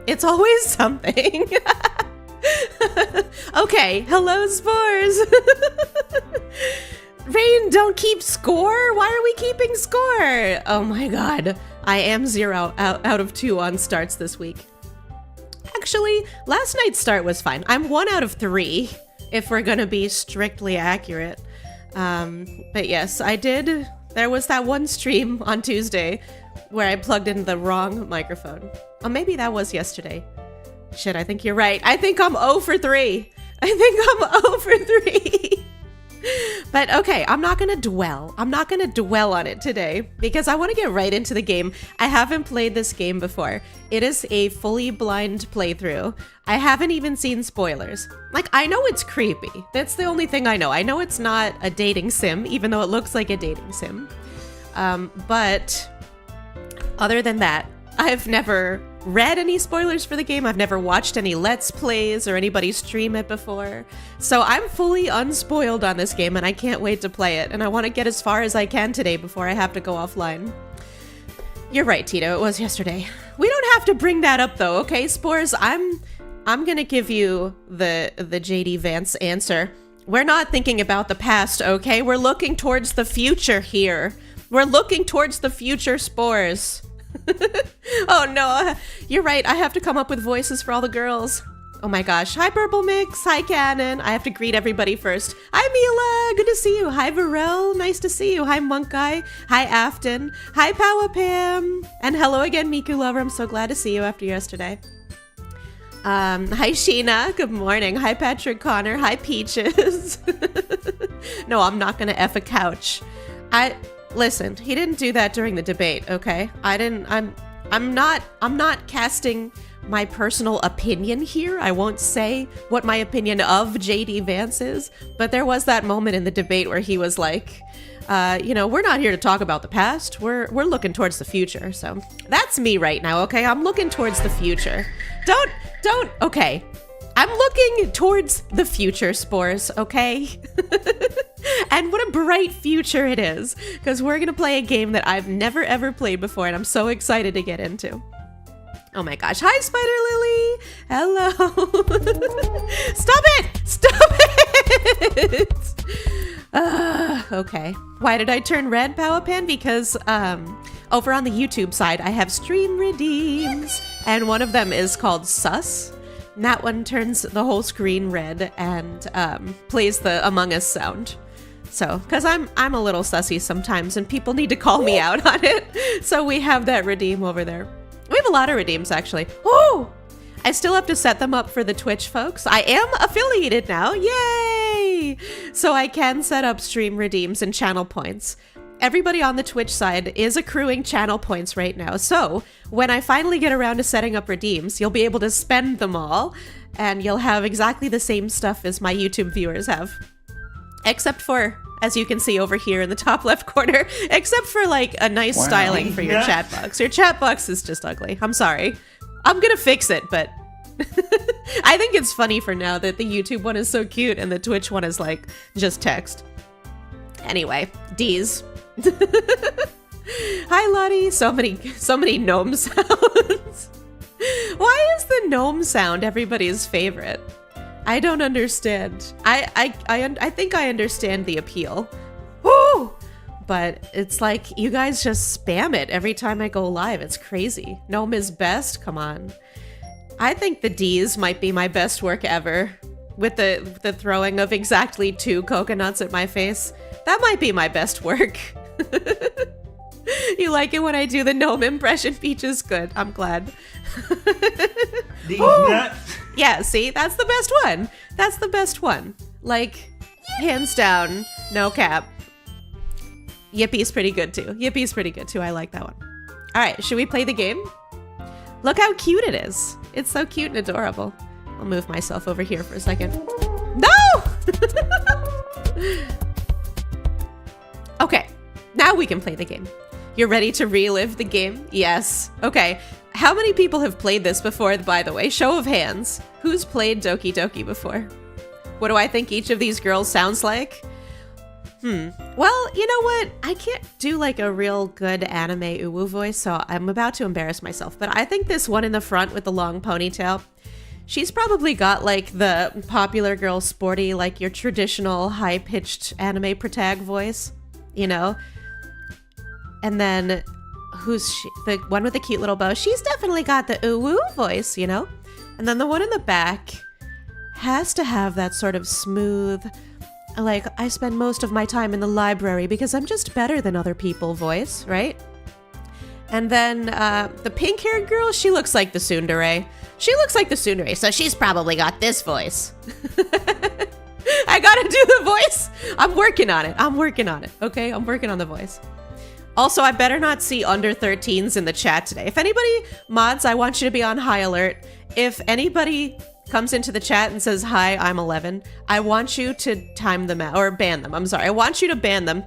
It's always something. Okay, hello, Spores. Rain, don't keep score? Why are we keeping score? Oh my god. I am 0 out of 2 on starts this week. Actually, last night's start was fine. I'm 1 out of 3, if we're gonna be strictly accurate. But yes, I did. There was that one stream on Tuesday where I plugged in the wrong microphone. Oh, maybe that was yesterday. Shit, I think you're right. I think I'm 0 for 3. I think I'm 0 for 3. But okay, I'm not gonna dwell on it today because I want to get right into the game. I haven't played this game before. It is a fully blind playthrough. I haven't even seen spoilers. Like, I know it's creepy. That's the only thing I know. I know it's not a dating sim, even though it looks like a dating sim. But other than that, I've never read any spoilers for the game. I've never watched any Let's Plays or anybody stream it before. So I'm fully unspoiled on this game and I can't wait to play it. And I want to get as far as I can today before I have to go offline. You're right, Tito. It was yesterday. We don't have to bring that up though, okay, Spores? I'm gonna give you the JD Vance answer. We're not thinking about the past, okay? We're looking towards the future here. We're looking towards the future, Spores. Oh no, you're right. I have to come up with voices for all the girls. Oh my gosh. Hi, Purple Mix. Hi, Cannon. I have to greet everybody first. Hi, Mila. Good to see you. Hi, Varel. Nice to see you. Hi, Monk Guy. Hi, Afton. Hi, Power Pam. And hello again, Miku Lover. I'm so glad to see you after yesterday. Hi, Sheena. Good morning. Hi, Patrick Connor. Hi, Peaches. No, I'm not gonna F a couch. Listen, he didn't do that during the debate, okay? I'm not casting my personal opinion here. I won't say what my opinion of JD Vance is, but there was that moment in the debate where he was like, you know, we're not here to talk about the past. We're looking towards the future. So that's me right now, okay? I'm looking towards the future. Okay. I'm looking towards the future, Spores, okay? And what a bright future it is, because we're going to play a game that I've never ever played before, and I'm so excited to get into. Oh my gosh. Hi, Spider Lily. Hello. Stop it! Stop it! Okay. Why did I turn red, Powapan? Because over on the YouTube side, I have stream redeems, and one of them is called Sus. And that one turns the whole screen red and plays the Among Us sound. So, because I'm a little sussy sometimes and people need to call me out on it. So we have that redeem over there. We have a lot of redeems, actually. Oh! I still have to set them up for the Twitch folks. I am affiliated now. Yay! So I can set up stream redeems and channel points. Everybody on the Twitch side is accruing channel points right now. So when I finally get around to setting up redeems, you'll be able to spend them all and you'll have exactly the same stuff as my YouTube viewers have. Except for, as you can see over here in the top left corner, except for like a nice styling for your chat box. Your chat box is just ugly. I'm sorry. I'm gonna fix it, but I think it's funny for now that the YouTube one is so cute and the Twitch one is like just text. Anyway, Deez. Hi, Lottie. So many gnome sounds. Why is the gnome sound everybody's favorite? I don't understand. I think I understand the appeal. Woo! But it's like you guys just spam it every time I go live. It's crazy. Gnome is best. Come on. I think the D's might be my best work ever. With the throwing of exactly 2 coconuts at my face. That might be my best work. You like it when I do the gnome impression, Peaches? Good. I'm glad. These nuts. Yeah, see? That's the best one. That's the best one. Like, hands down, no cap. Yippee's pretty good too. Yippee's pretty good too. I like that one. All right, should we play the game? Look how cute it is. It's so cute and adorable. I'll move myself over here for a second. No! Okay, now we can play the game. You're ready to relive the game? Yes. Okay. How many people have played this before, by the way? Show of hands. Who's played Doki Doki before? What do I think each of these girls sounds like? Well, you know what? I can't do like a real good anime uwu voice, so I'm about to embarrass myself. But I think this one in the front with the long ponytail, she's probably got like the popular girl sporty, like your traditional high-pitched anime protag voice, you know? And then who's she? The one with the cute little bow, she's definitely got the uwu voice, you know? And then the one in the back has to have that sort of smooth, like, I spend most of my time in the library because I'm just better than other people voice, right? And then the pink-haired girl, she looks like the tsundere. She looks like the tsundere, so she's probably got this voice. I gotta do the voice. I'm working on it. Okay? I'm working on the voice. Also, I better not see under 13s in the chat today. If anybody mods, I want you to be on high alert. If anybody comes into the chat and says, hi, I'm 11, I want you to time them out, or ban them. I'm sorry. I want you to ban them.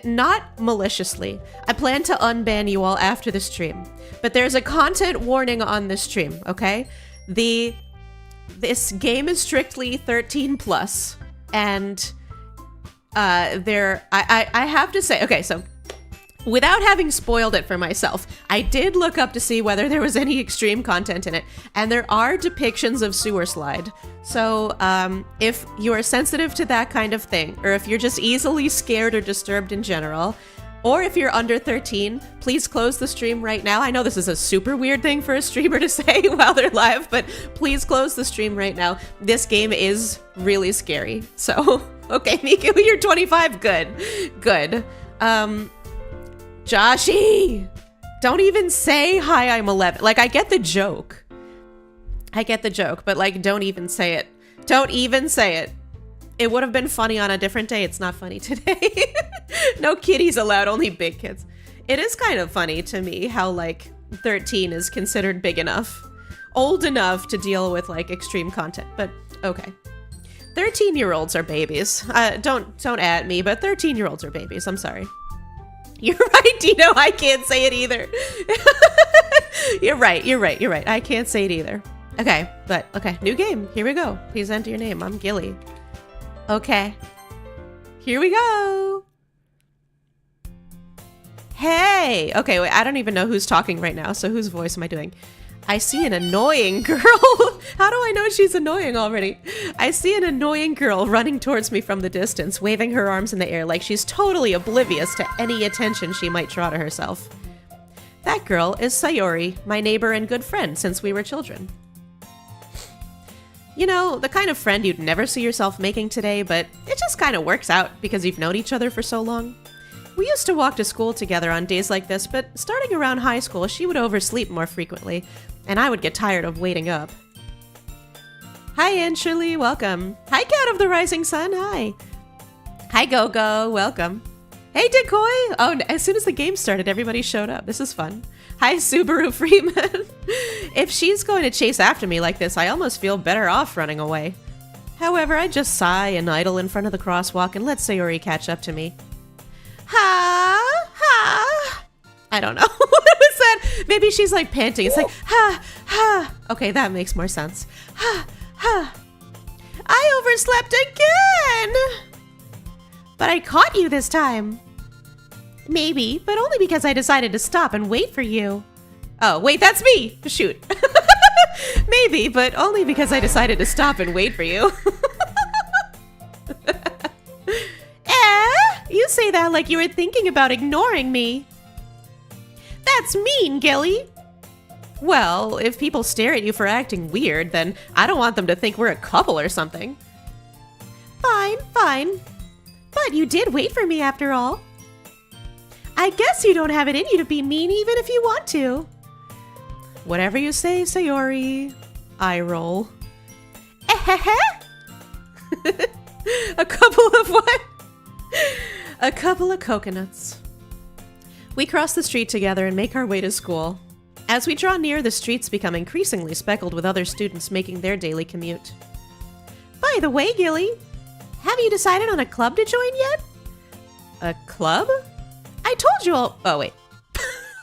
Not maliciously. I plan to unban you all after the stream. But there's a content warning on this stream, okay? This game is strictly 13 plus, and I have to say, okay, so without having spoiled it for myself, I did look up to see whether there was any extreme content in it, and there are depictions of sewer slide. So if you are sensitive to that kind of thing, or if you're just easily scared or disturbed in general, or if you're under 13, please close the stream right now. I know this is a super weird thing for a streamer to say while they're live, but please close the stream right now. This game is really scary. So, okay, Miku, you're 25. Good. Joshi! Don't even say, hi, I'm 11. Like, I get the joke. But, like, don't even say it. Don't even say it. It would have been funny on a different day. It's not funny today. No kiddies allowed, only big kids. It is kind of funny to me how, like, 13 is considered big enough. Old enough to deal with, like, extreme content. But, okay. 13-year-olds are babies. Don't at me, but 13-year-olds are babies. I'm sorry. You're right, Dino. I can't say it either. You're right. I can't say it either. Okay, new game. Here we go. Please enter your name. I'm Gilly. Okay. Here we go. Hey. Okay, wait, I don't even know who's talking right now, so whose voice am I doing? I see an annoying girl. How do I know she's annoying already? I see an annoying girl running towards me from the distance, waving her arms in the air like she's totally oblivious to any attention she might draw to herself. That girl is Sayori, my neighbor and good friend since we were children. You know, the kind of friend you'd never see yourself making today, but it just kind of works out because you've known each other for so long. We used to walk to school together on days like this, but starting around high school, she would oversleep more frequently, and I would get tired of waiting up. Hi, Anne Shirley, welcome. Hi, Cat of the Rising Sun, hi. Hi, Go-Go, welcome. Hey, Decoy! Oh, as soon as the game started, everybody showed up. This is fun. Hi, Subaru Freeman. If she's going to chase after me like this, I almost feel better off running away. However, I just sigh and idle in front of the crosswalk and let Sayori catch up to me. Ha! I don't know. What was that? Maybe she's like panting. It's like, ha! Okay, that makes more sense. Ha! I overslept again! But I caught you this time. Maybe, but only because I decided to stop and wait for you. Oh, wait, that's me! Shoot. Maybe, but only because I decided to stop and wait for you. You say that like you were thinking about ignoring me. That's mean, Gilly. Well, if people stare at you for acting weird, then I don't want them to think we're a couple or something. Fine. But you did wait for me after all. I guess you don't have it in you to be mean even if you want to. Whatever you say, Sayori. I roll. A couple of what? A couple of coconuts. We cross the street together and make our way to school. As we draw near, the streets become increasingly speckled with other students making their daily commute. By the way, Gilly, have you decided on a club to join yet? A club? I told you all— oh, wait.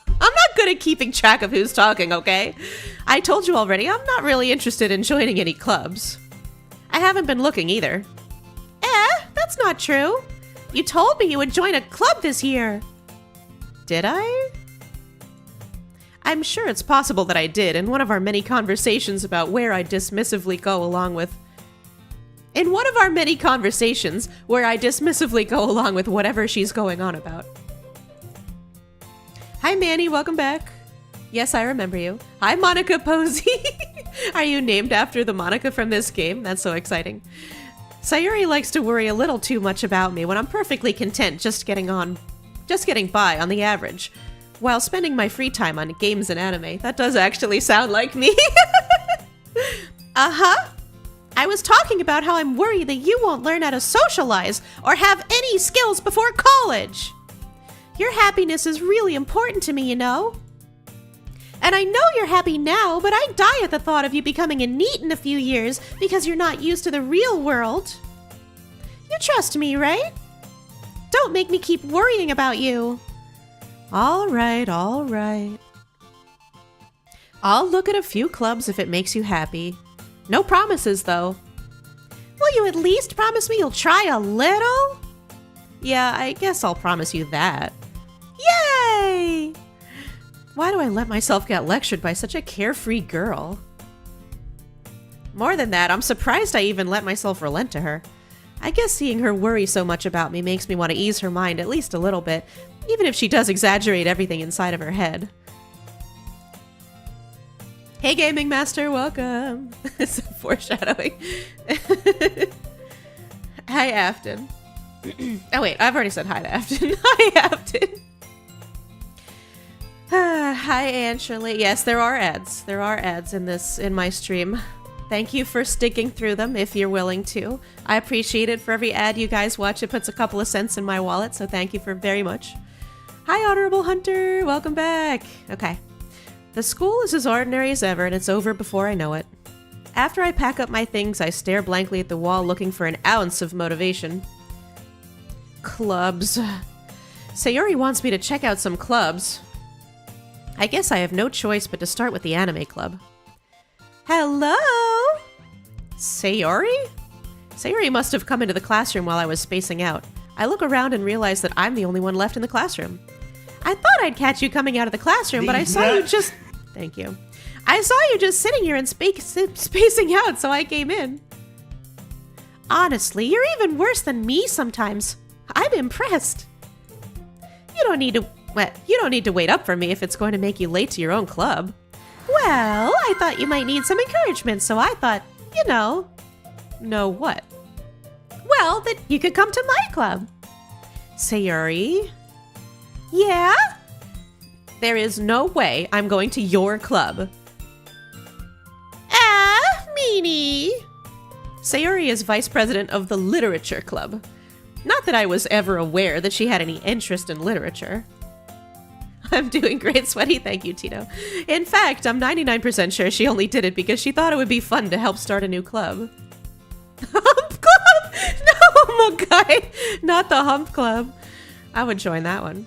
I'm not good at keeping track of who's talking, okay? I told you already, I'm not really interested in joining any clubs. I haven't been looking either. That's not true. You told me you would join a club this year. Did I? I'm sure it's possible that I did in one of our many conversations about where I dismissively go along with... In one of our many conversations where I dismissively go along with whatever she's going on about. Hi, Manny. Welcome back. Yes, I remember you. Hi, Monica Posey. Are you named after the Monica from this game? That's so exciting. Sayuri likes to worry a little too much about me when I'm perfectly content just getting by on the average, while spending my free time on games and anime. That does actually sound like me. Uh-huh. I was talking about how I'm worried that you won't learn how to socialize or have any skills before college. Your happiness is really important to me, you know? And I know you're happy now, but I die at the thought of you becoming a NEET in a few years because you're not used to the real world. You trust me, right? Don't make me keep worrying about you. All right, all right. I'll look at a few clubs if it makes you happy. No promises, though. Will you at least promise me you'll try a little? Yeah, I guess I'll promise you that. Yay! Why do I let myself get lectured by such a carefree girl? More than that, I'm surprised I even let myself relent to her. I guess seeing her worry so much about me makes me want to ease her mind at least a little bit, even if she does exaggerate everything inside of her head. Hey, Gaming Master, welcome. It's foreshadowing. Hi, Afton. Oh, wait, I've already said hi to Afton. Hi, Afton. Hi, Anne Shirley. Yes, there are ads. There are ads in my stream. Thank you for sticking through them if you're willing to. I appreciate it. For every ad you guys watch, it puts a couple of cents in my wallet, so thank you for very much. Hi, Honorable Hunter. Welcome back. Okay. The school is as ordinary as ever, and it's over before I know it. After I pack up my things, I stare blankly at the wall looking for an ounce of motivation. Clubs. Sayuri wants me to check out some clubs. I guess I have no choice but to start with the anime club. Hello? Sayuri? Sayuri must have come into the classroom while I was spacing out. I look around and realize that I'm the only one left in the classroom. I thought I'd catch you coming out of the classroom, but I saw you just... Thank you. I saw you just sitting here and spacing out, so I came in. Honestly, you're even worse than me sometimes. I'm impressed. You don't need to wait up for me if it's going to make you late to your own club. Well, I thought you might need some encouragement, so I thought, you know... Know what? Well, that you could come to my club. Sayuri? Yeah? There is no way I'm going to your club. Ah, meanie. Sayuri is vice president of the Literature Club. Not that I was ever aware that she had any interest in literature. I'm doing great, Sweaty. Thank you, Tito. In fact, I'm 99% sure she only did it because she thought it would be fun to help start a new club. Hump Club? No, Mokai. Not the Hump Club. I would join that one.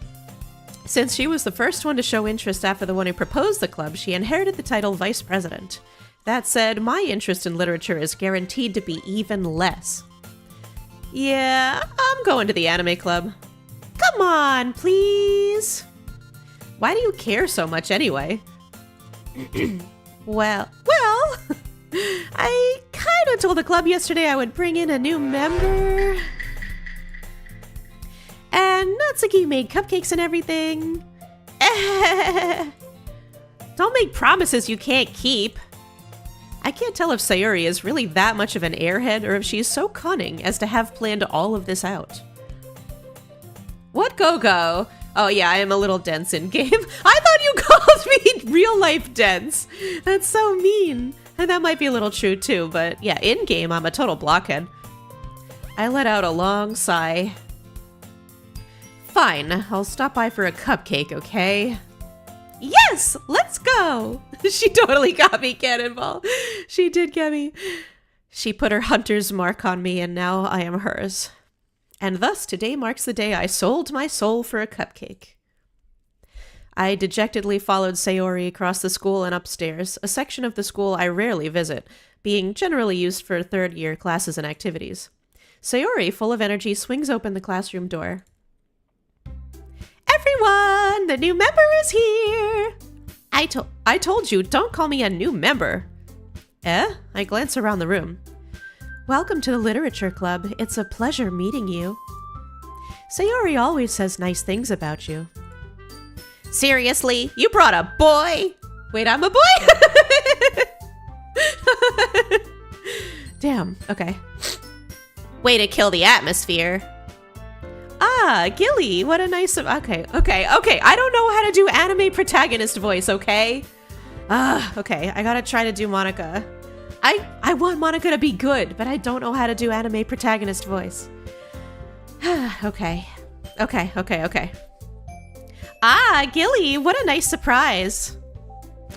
Since she was the first one to show interest after the one who proposed the club, she inherited the title vice president. That said, my interest in literature is guaranteed to be even less. Yeah, I'm going to the anime club. Come on, please. Why do you care so much anyway? Well, I kind of told the club yesterday I would bring in a new member. And Natsuki made cupcakes and everything. Don't make promises you can't keep. I can't tell if Sayuri is really that much of an airhead or if she is so cunning as to have planned all of this out. What go-go? Oh yeah, I am a little dense in-game. I thought you called me real-life dense. That's so mean. And that might be a little true too, but yeah, in-game I'm a total blockhead. I let out a long sigh. Fine, I'll stop by for a cupcake, okay? Yes, let's go! She totally got me, Cannonball. She did get me. She put her hunter's mark on me, and now I am hers. And thus, today marks the day I sold my soul for a cupcake. I dejectedly followed Sayori across the school and upstairs, a section of the school I rarely visit, being generally used for third-year classes and activities. Sayori, full of energy, swings open the classroom door. Everyone, the new member is here. I told you, don't call me a new member. I glance around the room. Welcome to the Literature Club. It's a pleasure meeting you. Sayori always says nice things about you. Seriously? You brought a boy? Wait, I'm a boy? Damn, okay. Way to kill the atmosphere. Ah, Gilly, what a nice... Okay. I don't know how to do anime protagonist voice, okay? Okay, I gotta try to do Monica. I want Monica to be good, but I don't know how to do anime protagonist voice. Okay. Ah, Gilly, what a nice surprise.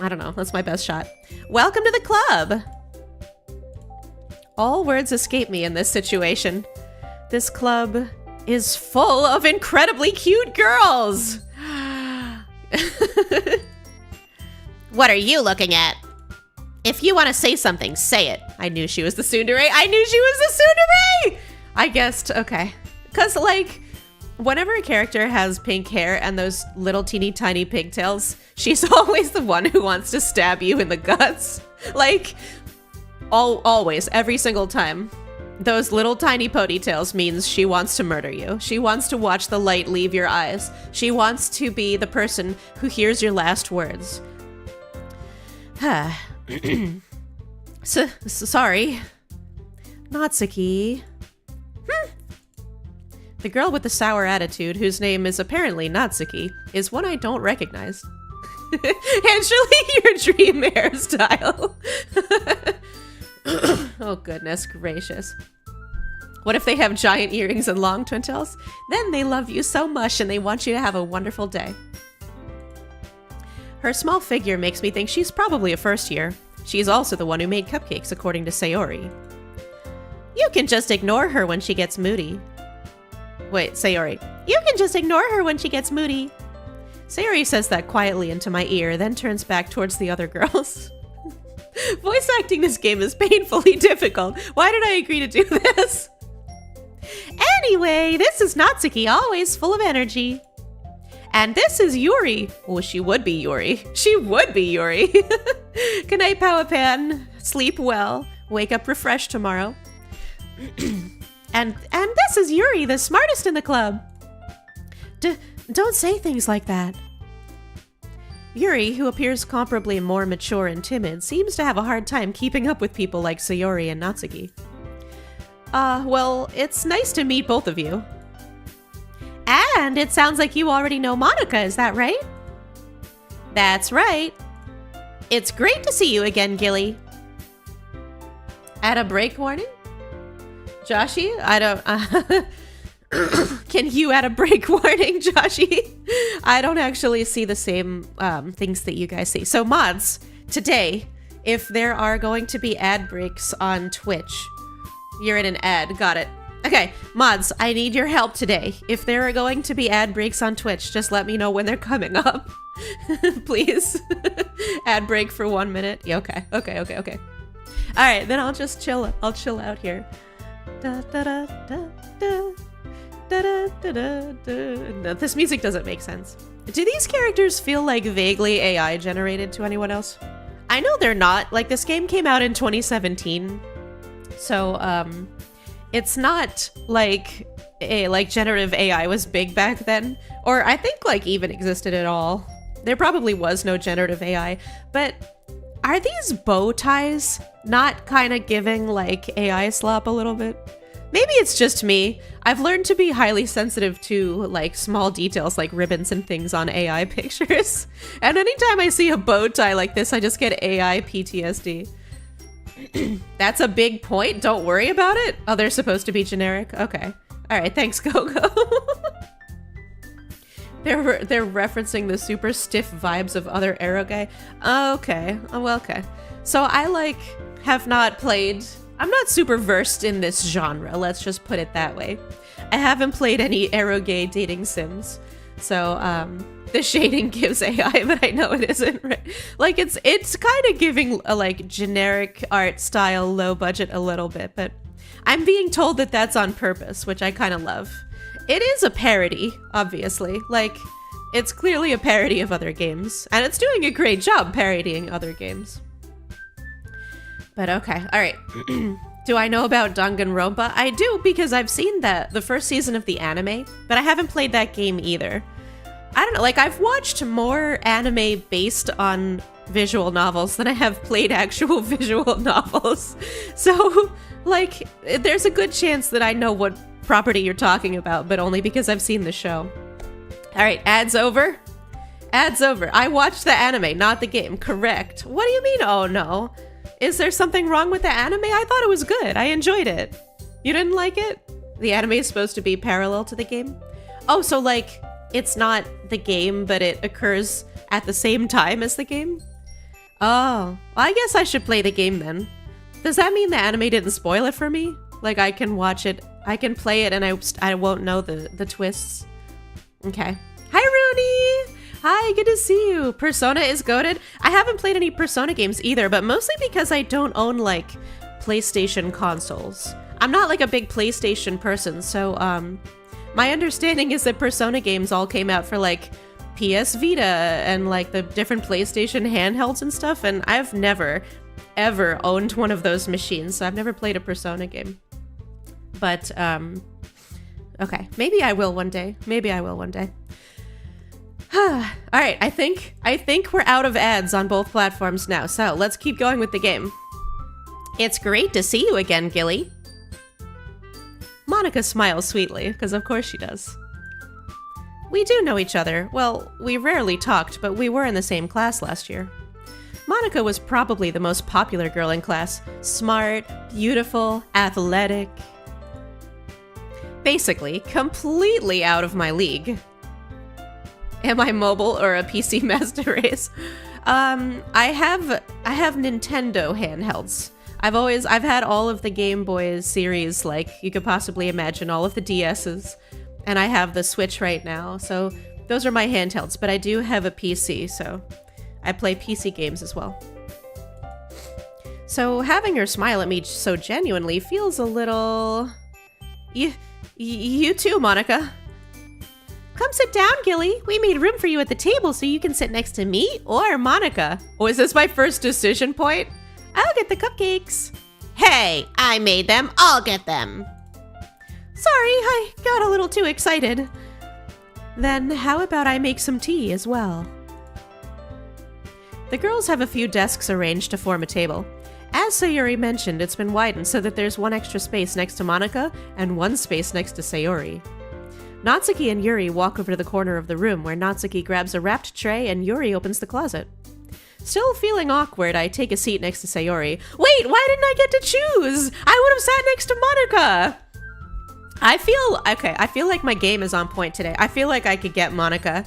I don't know, that's my best shot. Welcome to the club. All words escape me in this situation. This club is full of incredibly cute girls. What are you looking at? If you want to say something, say it. I knew she was the tsundere. I guessed, okay. Because, like, whenever a character has pink hair and those little teeny tiny pigtails, she's always the one who wants to stab you in the guts. Like, always, every single time. Those little tiny ponytails means she wants to murder you. She wants to watch the light leave your eyes. She wants to be the person who hears your last words. Sorry. Natsuki. The girl with the sour attitude, whose name is apparently Natsuki, is one I don't recognize. Actually, your dream hairstyle. Oh, goodness gracious. What if they have giant earrings and long twin tails? Then they love you so much and they want you to have a wonderful day. Her small figure makes me think she's probably a first year. She's also the one who made cupcakes, according to Sayori. You can just ignore her when she gets moody. Wait, Sayori. You can just ignore her when she gets moody. Sayori says that quietly into my ear, then turns back towards the other girls. Voice acting this game is painfully difficult. Why did I agree to do this? Anyway, this is Natsuki, always full of energy. And this is Yuri. Well, she would be Yuri. Good night, Power Pan. Sleep well. Wake up refreshed tomorrow. And this is Yuri, the smartest in the club. Don't say things like that. Yuri, who appears comparably more mature and timid, seems to have a hard time keeping up with people like Sayori and Natsuki. Well, it's nice to meet both of you. And it sounds like you already know Monica, is that right? That's right. It's great to see you again, Gilly. Add a break warning? Joshi? I don't... Can you add a break warning, Joshi? I don't actually see the same things that you guys see. So mods, today, if there are going to be ad breaks on Twitch, you're in an ad, got it. Okay, mods, I need your help today. If there are going to be ad breaks on Twitch, just let me know when they're coming up. Please. Ad break for 1 minute. Yeah, okay. Alright, then I'll just chill. I'll chill out here. Da, da, da, da, da. No, this music doesn't make sense. Do these characters feel like vaguely AI generated to anyone else? I know they're not. Like, this game came out in 2017. So, it's not like generative AI was big back then, or I think like even existed at all. There probably was no generative AI, but are these bow ties not kind of giving like AI slop a little bit? Maybe it's just me. I've learned to be highly sensitive to like small details like ribbons and things on AI pictures. And anytime I see a bow tie like this, I just get AI PTSD. That's a big point. Don't worry about it. Oh, they're supposed to be generic. Okay. All right. Thanks, Gogo. They're referencing the super stiff vibes of other Arrow guy. Okay. Oh, well, okay. So I like have not played. I'm not super versed in this genre. Let's just put it that way. I haven't played any Arrow gay dating sims. So the shading gives AI, but I know it isn't, right? Like, it's kind of giving a, like, generic art style, low budget a little bit, but I'm being told that that's on purpose, which I kind of love. It is a parody, obviously. Like, it's clearly a parody of other games, and it's doing a great job parodying other games. But okay, all right. Do I know about Danganronpa? I do, because I've seen the first season of the anime, but I haven't played that game either. I don't know, like, I've watched more anime based on visual novels than I have played actual visual novels. So, like, there's a good chance that I know what property you're talking about, but only because I've seen the show. All right, ads over? Ads over. I watched the anime, not the game. Correct. What do you mean, oh no? Is there something wrong with the anime? I thought it was good. I enjoyed it. You didn't like it? The anime is supposed to be parallel to the game? Oh, so like, it's not the game, but it occurs at the same time as the game? Oh, well, I guess I should play the game then. Does that mean the anime didn't spoil it for me? Like, I can watch it, I can play it, and I won't know the twists? Okay. Hi, Rooney! Hi, good to see you. Persona is goated. I haven't played any Persona games either, but mostly because I don't own, like, PlayStation consoles. I'm not, like, a big PlayStation person, so, my understanding is that Persona games all came out for, like, PS Vita and, like, the different PlayStation handhelds and stuff, and I've never, ever owned one of those machines, so I've never played a Persona game. But, okay, maybe I will one day. Maybe I will one day. All right, I think we're out of ads on both platforms now, so let's keep going with the game. It's great to see you again, Gilly. Monica smiles sweetly, because of course she does. We do know each other. Well, we rarely talked, but we were in the same class last year. Monica was probably the most popular girl in class. Smart, beautiful, athletic. Basically, completely out of my league. Am I mobile or a PC master race? I have Nintendo handhelds. I've had all of the Game Boy series, like you could possibly imagine, all of the DS's, and I have the Switch right now. So those are my handhelds, but I do have a PC, so I play PC games as well. So having her smile at me so genuinely feels a little... You too, Monica. Come sit down, Gilly. We made room for you at the table so you can sit next to me or Monica. Oh, is this my first decision point? I'll get the cupcakes. Hey, I made them. I'll get them. Sorry, I got a little too excited. Then how about I make some tea as well? The girls have a few desks arranged to form a table. As Sayori mentioned, it's been widened so that there's one extra space next to Monica and one space next to Sayori. Natsuki and Yuri walk over to the corner of the room where Natsuki grabs a wrapped tray and Yuri opens the closet. Still feeling awkward, I take a seat next to Sayori. Wait, why didn't I get to choose? I would have sat next to Monica! I feel like my game is on point today. I feel like I could get Monica.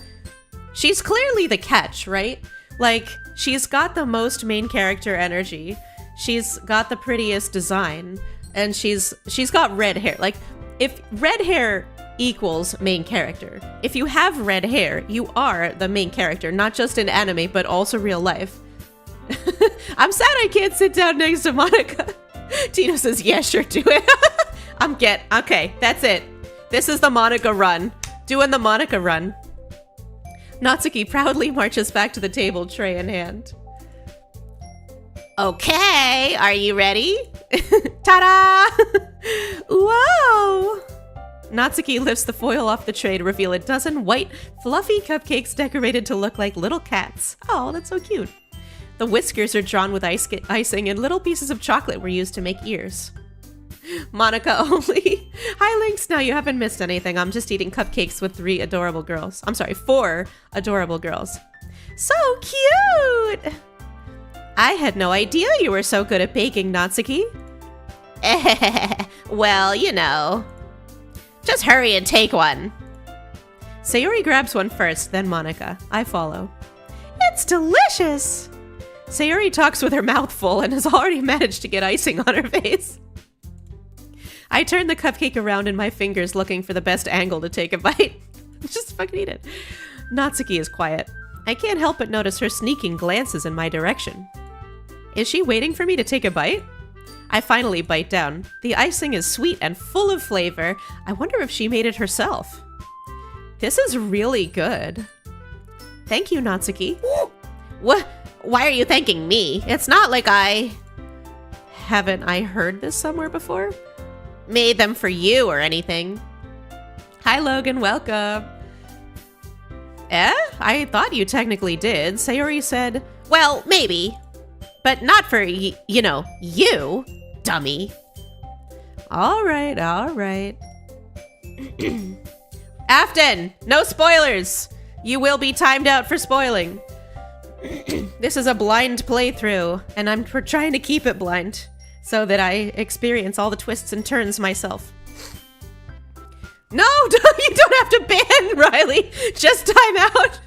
She's clearly the catch, right? Like, she's got the most main character energy. She's got the prettiest design. And she's got red hair. Like, if red hair equals main character. If you have red hair, you are the main character, not just in anime, but also real life. I'm sad I can't sit down next to Monica. Tino says, yeah, sure, do it. Okay, that's it. This is the Monica run. Doing the Monica run. Natsuki proudly marches back to the table, tray in hand. Okay, are you ready? Ta-da! Whoa! Natsuki lifts the foil off the tray to reveal a dozen white, fluffy cupcakes decorated to look like little cats. Oh, that's so cute. The whiskers are drawn with icing, and little pieces of chocolate were used to make ears. Monica only. Hi, Lynx. Now you haven't missed anything. I'm just eating cupcakes with 4 adorable girls. So cute! I had no idea you were so good at baking, Natsuki. Well, you know. Just hurry and take one. Sayori grabs one first, then Monica. I follow. It's delicious! Sayori talks with her mouth full and has already managed to get icing on her face. I turn the cupcake around in my fingers looking for the best angle to take a bite. Just fucking eat it. Natsuki is quiet. I can't help but notice her sneaking glances in my direction. Is she waiting for me to take a bite? I finally bite down. The icing is sweet and full of flavor. I wonder if she made it herself. This is really good. Thank you, Natsuki. What? Why are you thanking me? It's not like Haven't I heard this somewhere before? Made them for you or anything. Hi, Logan. Welcome. I thought you technically did. Sayori said, well, maybe. But not for, you know, you, dummy. All right, all right. Afton, no spoilers. You will be timed out for spoiling. This is a blind playthrough, and I'm trying to keep it blind so that I experience all the twists and turns myself. No, you don't have to ban Riley. Just time out.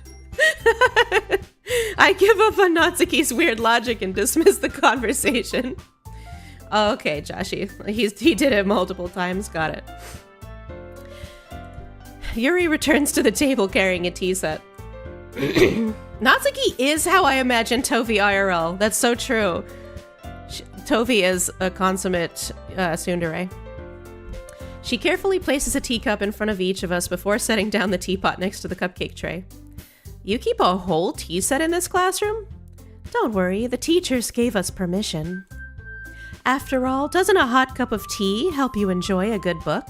I give up on Natsuki's weird logic and dismiss the conversation. Okay, Joshi. He did it multiple times. Got it. Yuri returns to the table carrying a tea set. Natsuki is how I imagine Tovi IRL. That's so true. Tovi is a consummate tsundere. She carefully places a teacup in front of each of us before setting down the teapot next to the cupcake tray. You keep a whole tea set in this classroom? Don't worry, the teachers gave us permission. After all, doesn't a hot cup of tea help you enjoy a good book?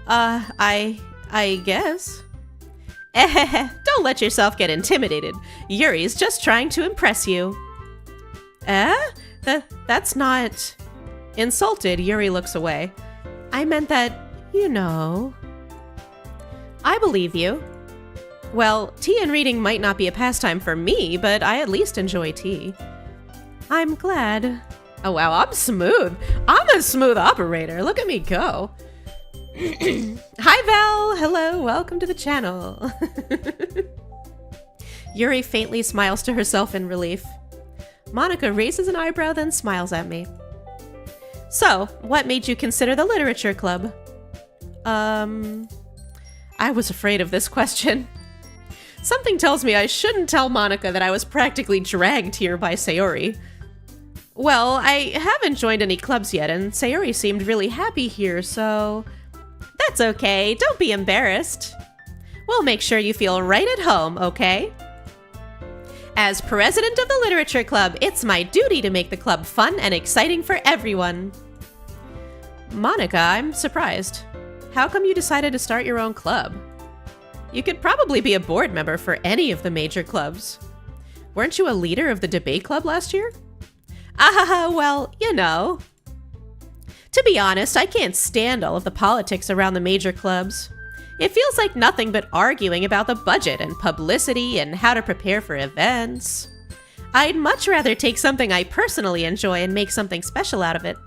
I guess. Don't let yourself get intimidated. Yuri's just trying to impress you. That's not... Insulted, Yuri looks away. I meant that, you know... I believe you. Well, tea and reading might not be a pastime for me, but I at least enjoy tea. I'm glad. Oh wow, I'm smooth. I'm a smooth operator. Look at me go. Hi Val! Hello, welcome to the channel. Yuri faintly smiles to herself in relief. Monica raises an eyebrow, then smiles at me. So, what made you consider the literature club? I was afraid of this question. Something tells me I shouldn't tell Monica that I was practically dragged here by Sayori. Well, I haven't joined any clubs yet, and Sayori seemed really happy here, so... That's okay, don't be embarrassed. We'll make sure you feel right at home, okay? As president of the Literature Club, it's my duty to make the club fun and exciting for everyone. Monica, I'm surprised. How come you decided to start your own club? You could probably be a board member for any of the major clubs. Weren't you a leader of the debate club last year? Well, you know. To be honest, I can't stand all of the politics around the major clubs. It feels like nothing but arguing about the budget and publicity and how to prepare for events. I'd much rather take something I personally enjoy and make something special out of it.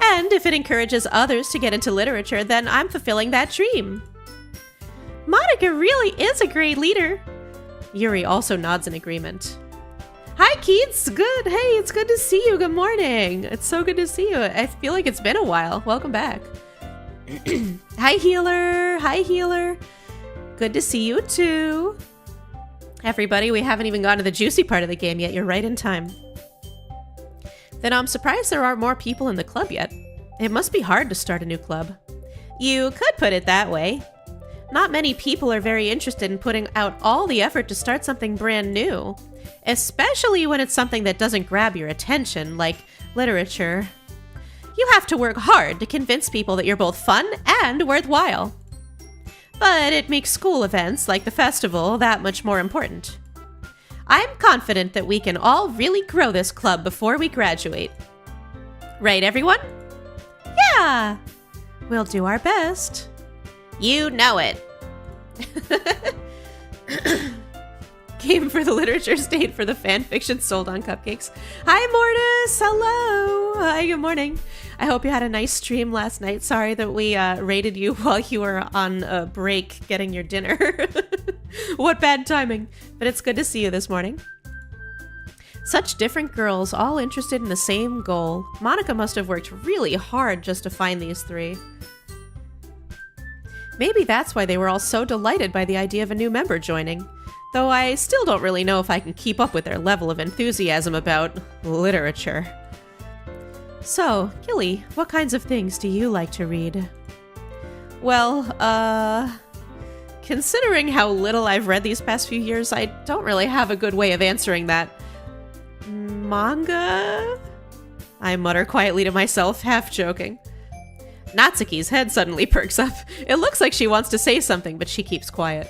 And if it encourages others to get into literature, then I'm fulfilling that dream. Monica really is a great leader. Yuri also nods in agreement. Hi, Keats. Good. Hey, it's good to see you. Good morning. It's so good to see you. I feel like it's been a while. Welcome back. Hi, Healer. Hi, Healer. Good to see you, too. Everybody, we haven't even gotten to the juicy part of the game yet. You're right in time. Then I'm surprised there aren't more people in the club yet. It must be hard to start a new club. You could put it that way. Not many people are very interested in putting out all the effort to start something brand new, especially when it's something that doesn't grab your attention, like literature. You have to work hard to convince people that you're both fun and worthwhile. But it makes school events, like the festival, that much more important. I'm confident that we can all really grow this club before we graduate. Right, everyone? Yeah! We'll do our best. You know it. Came for the literature, stayed for the fan fiction, sold on cupcakes. Hi, Mortis. Hello. Hi, good morning. I hope you had a nice stream last night. Sorry that we raided you while you were on a break getting your dinner. What bad timing. But it's good to see you this morning. Such different girls, all interested in the same goal. Monica must have worked really hard just to find these three. Maybe that's why they were all so delighted by the idea of a new member joining. Though I still don't really know if I can keep up with their level of enthusiasm about literature. So, Gilly, what kinds of things do you like to read? Well, considering how little I've read these past few years, I don't really have a good way of answering that. Manga? I mutter quietly to myself, half joking. Natsuki's head suddenly perks up. It looks like she wants to say something, but she keeps quiet.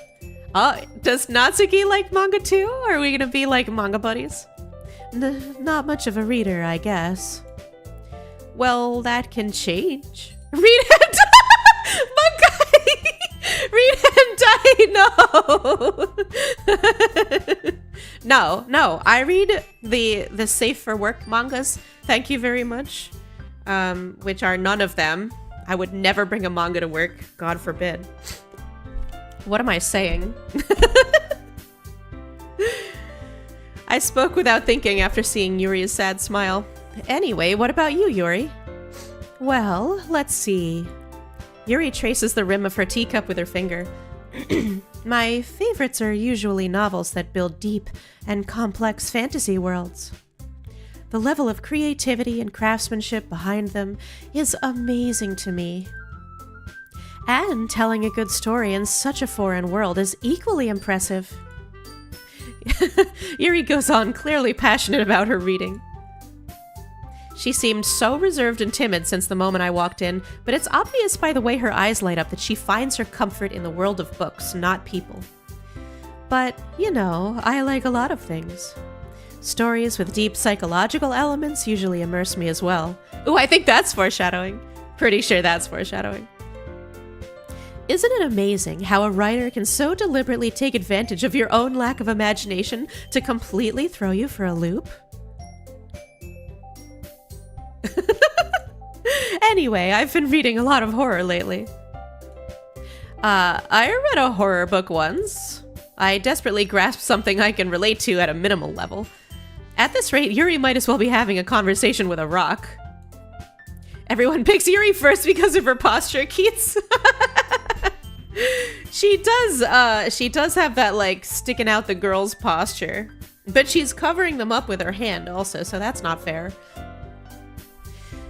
Does Natsuki like manga too? Are we gonna be like manga buddies? Not much of a reader, I guess. Well, that can change. Read hentai! Read hentai! No! No, I read the safe for work mangas. Thank you very much. Which are none of them. I would never bring a manga to work. God forbid. What am I saying? I spoke without thinking after seeing Yuri's sad smile. Anyway, what about you, Yuri? Well, let's see. Yuri traces the rim of her teacup with her finger. My favorites are usually novels that build deep and complex fantasy worlds. The level of creativity and craftsmanship behind them is amazing to me. And telling a good story in such a foreign world is equally impressive. Yuri goes on, clearly passionate about her reading. She seemed so reserved and timid since the moment I walked in, but it's obvious by the way her eyes light up that she finds her comfort in the world of books, not people. But, you know, I like a lot of things. Stories with deep psychological elements usually immerse me as well. Ooh, I think that's foreshadowing. Pretty sure that's foreshadowing. Isn't it amazing how a writer can so deliberately take advantage of your own lack of imagination to completely throw you for a loop? Anyway, I've been reading a lot of horror lately. I read a horror book once. I desperately grasped something I can relate to at a minimal level. At this rate, Yuri might as well be having a conversation with a rock. Everyone picks Yuri first because of her posture, Keats. She does have that, like, sticking out the girl's posture. But she's covering them up with her hand also, so that's not fair.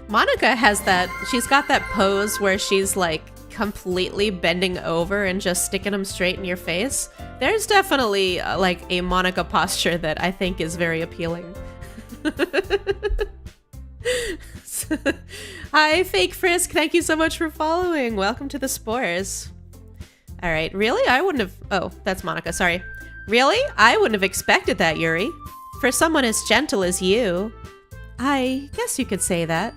Monica has that, she's got that pose where she's, like, completely bending over and just sticking them straight in your face. There's definitely, like, a Monica posture that I think is very appealing. Hi, Fake Frisk. Thank you so much for following. Welcome to the Spores. All right. Really? I wouldn't have... Oh, that's Monica. Sorry. Really? I wouldn't have expected that, Yuri. For someone as gentle as you. I guess you could say that.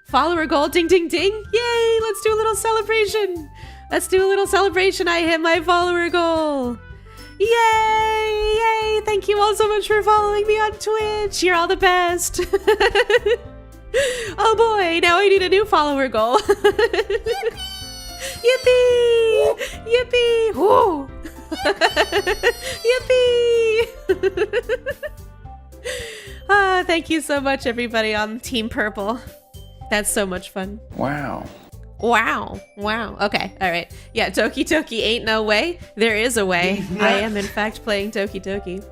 Follower goal. Ding, ding, ding. Yay! Let's do a little celebration. Let's do a little celebration. I hit my follower goal. Yay! Yay! Thank you all so much for following me on Twitch. You're all the best. Oh boy, now I need a new follower goal. Yippee! Yippee! Whoa! Yippee! Thank you so much, everybody on Team Purple. That's so much fun. Wow. Wow. Wow. Okay. All right. Yeah, Doki Doki ain't no way. There is a way. I am, in fact, playing Doki Doki.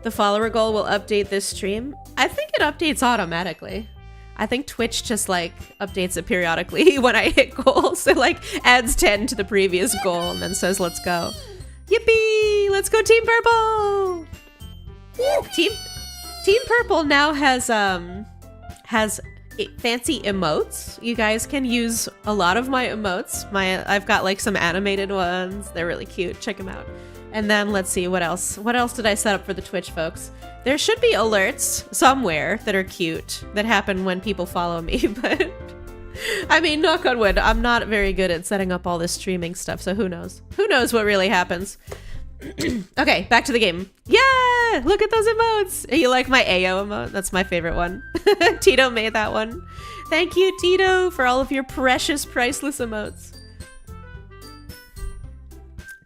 The follower goal will update this stream. I think it updates automatically. I think Twitch just, like, updates it periodically when I hit goals. So, like, adds 10 to the previous goal and then says, let's go. Yippee! Let's go Team Purple! Team Purple now has fancy emotes. You guys can use a lot of my emotes. I've got, like, some animated ones. They're really cute. Check them out. And then let's see, what else? What else did I set up for the Twitch folks? There should be alerts somewhere that are cute that happen when people follow me, but I mean, knock on wood, I'm not very good at setting up all this streaming stuff, so who knows? Who knows what really happens? Okay, back to the game. Yeah! Look at those emotes! You like my Ayo emote? That's my favorite one. Tito made that one. Thank you, Tito, for all of your precious, priceless emotes.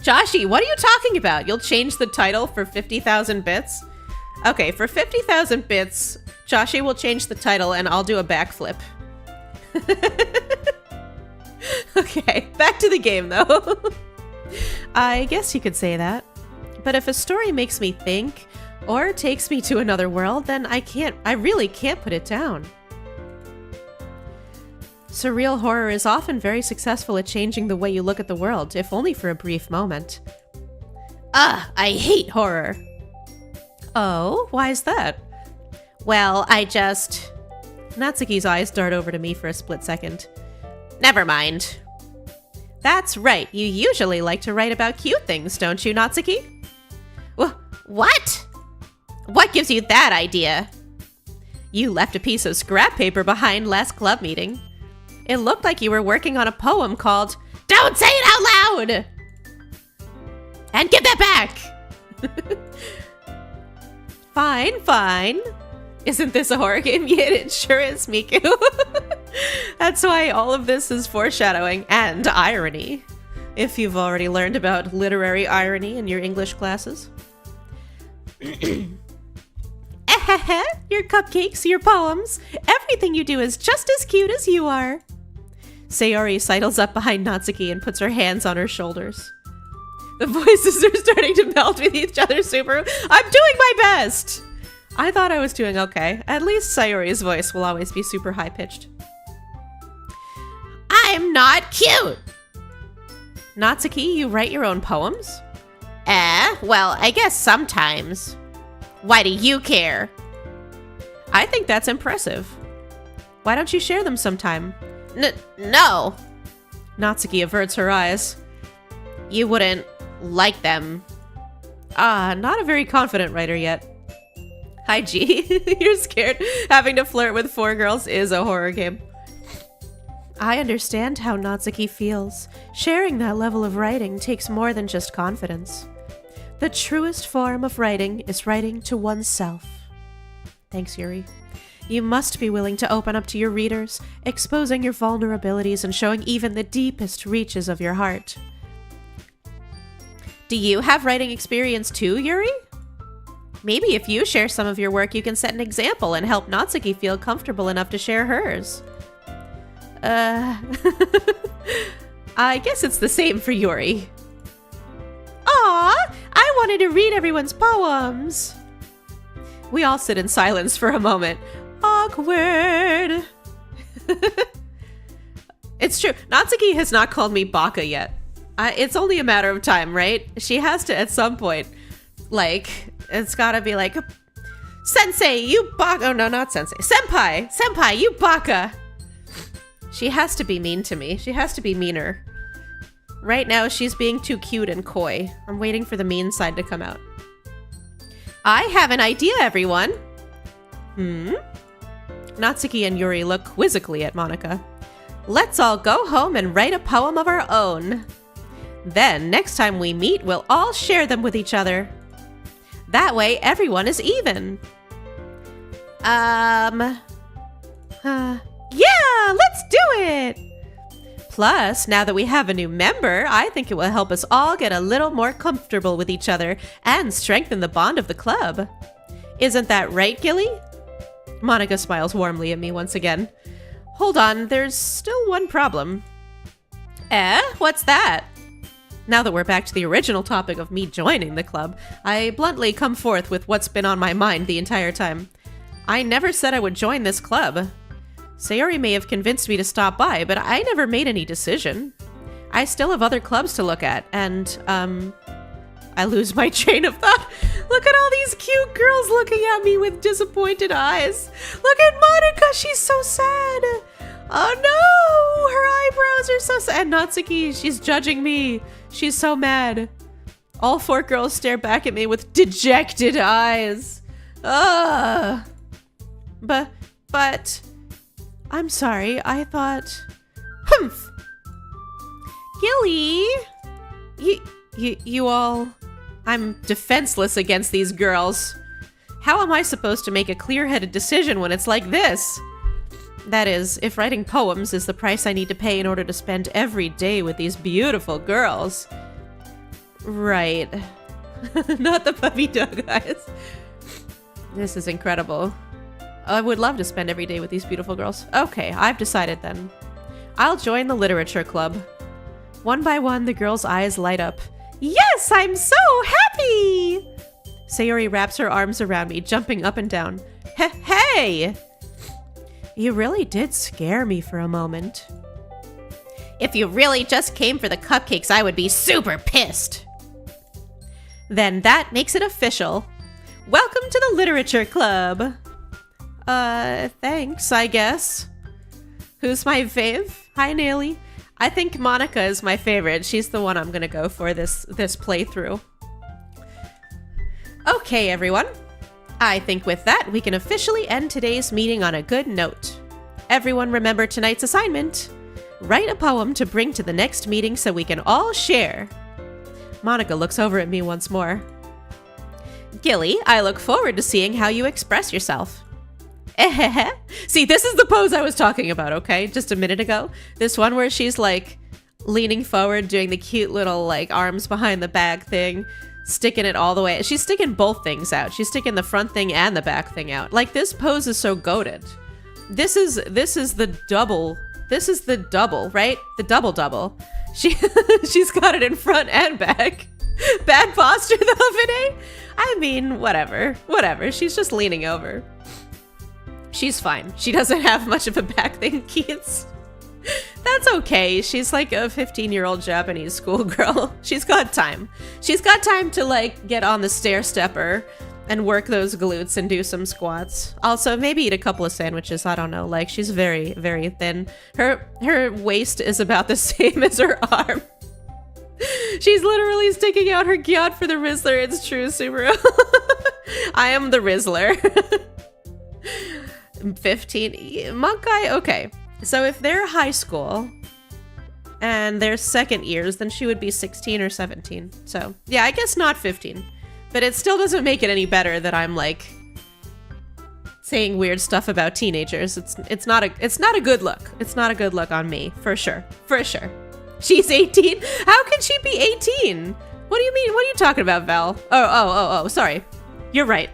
Joshi, what are you talking about? You'll change the title for 50,000 bits? Okay, for 50,000 bits, Joshi will change the title and I'll do a backflip. Okay, back to the game though. I guess you could say that. But if a story makes me think, or takes me to another world, then I really can't put it down. Surreal horror is often very successful at changing the way you look at the world, if only for a brief moment. I hate horror. Oh, why is that? Well, Natsuki's eyes dart over to me for a split second. Never mind. That's right, you usually like to write about cute things, don't you, Natsuki? What? What gives you that idea? You left a piece of scrap paper behind last club meeting. It looked like you were working on a poem called Don't Say It Out Loud! And give that back! Fine. Isn't this a horror game? Yeah, it sure is, Miku. That's why all of this is foreshadowing and irony. If you've already learned about literary irony in your English classes. Your cupcakes, your poems, everything you do is just as cute as you are. Sayori sidles up behind Natsuki and puts her hands on her shoulders. The voices are starting to melt with each other, Subaru. I'm doing my best! I thought I was doing okay. At least Sayori's voice will always be super high-pitched. I'm not cute! Natsuki, you write your own poems? Well, I guess sometimes. Why do you care? I think that's impressive. Why don't you share them sometime? No. Natsuki averts her eyes. You wouldn't like them. Not a very confident writer yet. Hi, G. You're scared. Having to flirt with 4 girls is a horror game. I understand how Natsuki feels. Sharing that level of writing takes more than just confidence. The truest form of writing is writing to oneself. Thanks, Yuri. You must be willing to open up to your readers, exposing your vulnerabilities and showing even the deepest reaches of your heart. Do you have writing experience too, Yuri? Maybe if you share some of your work, you can set an example and help Natsuki feel comfortable enough to share hers. I guess it's the same for Yuri. Aw, I wanted to read everyone's poems. We all sit in silence for a moment. Awkward. It's true. Natsuki has not called me Baka yet. It's only a matter of time, right? She has to at some point. Like, it's gotta be like, Sensei, you Baka. Oh, no, not Sensei. Senpai, you Baka. She has to be mean to me. She has to be meaner. Right now, she's being too cute and coy. I'm waiting for the mean side to come out. I have an idea, everyone. Natsuki and Yuri look quizzically at Monika. Let's all go home and write a poem of our own. Then, next time we meet, we'll all share them with each other. That way, everyone is even. Yeah, let's do it! Plus, now that we have a new member, I think it will help us all get a little more comfortable with each other and strengthen the bond of the club. Isn't that right, Gilly? Monika smiles warmly at me once again. Hold on, there's still one problem. What's that? Now that we're back to the original topic of me joining the club, I bluntly come forth with what's been on my mind the entire time. I never said I would join this club. Sayori may have convinced me to stop by, but I never made any decision. I still have other clubs to look at, and, I lose my train of thought. Look at all these cute girls looking at me with disappointed eyes. Look at Monika, she's so sad. Oh no, her eyebrows are so sad. And Natsuki, she's judging me. She's so mad. All 4 girls stare back at me with dejected eyes. Ugh. But... I'm sorry, I thought... Humph! Gilly! You all... I'm defenseless against these girls. How am I supposed to make a clear-headed decision when it's like this? That is, if writing poems is the price I need to pay in order to spend every day with these beautiful girls. Right. Not the puppy dog eyes. This is incredible. I would love to spend every day with these beautiful girls. Okay, I've decided then. I'll join the literature club. One by one, the girls' eyes light up. Yes, I'm so happy! Sayori wraps her arms around me, jumping up and down. Hey! You really did scare me for a moment. If you really just came for the cupcakes, I would be super pissed. Then that makes it official. Welcome to the Literature Club. Thanks, I guess. Who's my fave? Hi, Naily. I think Monica is my favorite. She's the one I'm gonna go for this playthrough. Okay, everyone. I think with that, we can officially end today's meeting on a good note. Everyone remember tonight's assignment. Write a poem to bring to the next meeting so we can all share. Monica looks over at me once more. Gilly, I look forward to seeing how you express yourself. See, this is the pose I was talking about, okay? Just a minute ago. This one where she's like leaning forward, doing the cute little like arms behind the back thing, sticking it all the way. She's sticking both things out. She's sticking the front thing and the back thing out. Like, this pose is so goated. This is the double. This is the double, right? The double. She's got it in front and back. Bad posture though, Vinay? I mean, whatever. She's just leaning over. She's fine. She doesn't have much of a back thing, Keats. That's okay. She's like a 15-year-old Japanese schoolgirl. She's got time. She's got time to like get on the stair stepper and work those glutes and do some squats. Also, maybe eat a couple of sandwiches. I don't know. Like, she's very, very thin. Her waist is about the same as her arm. She's literally sticking out her gyat for the Rizzler. It's true, Subaru. I am the Rizzler. 15. Monk guy? Okay. So if they're high school and they're second years, then she would be 16 or 17. So yeah, I guess not 15. But it still doesn't make it any better that I'm like saying weird stuff about teenagers. It's not a good look. It's not a good look on me, for sure. For sure. She's 18? How can she be 18? What do you mean? What are you talking about, Val? Oh, sorry. You're right.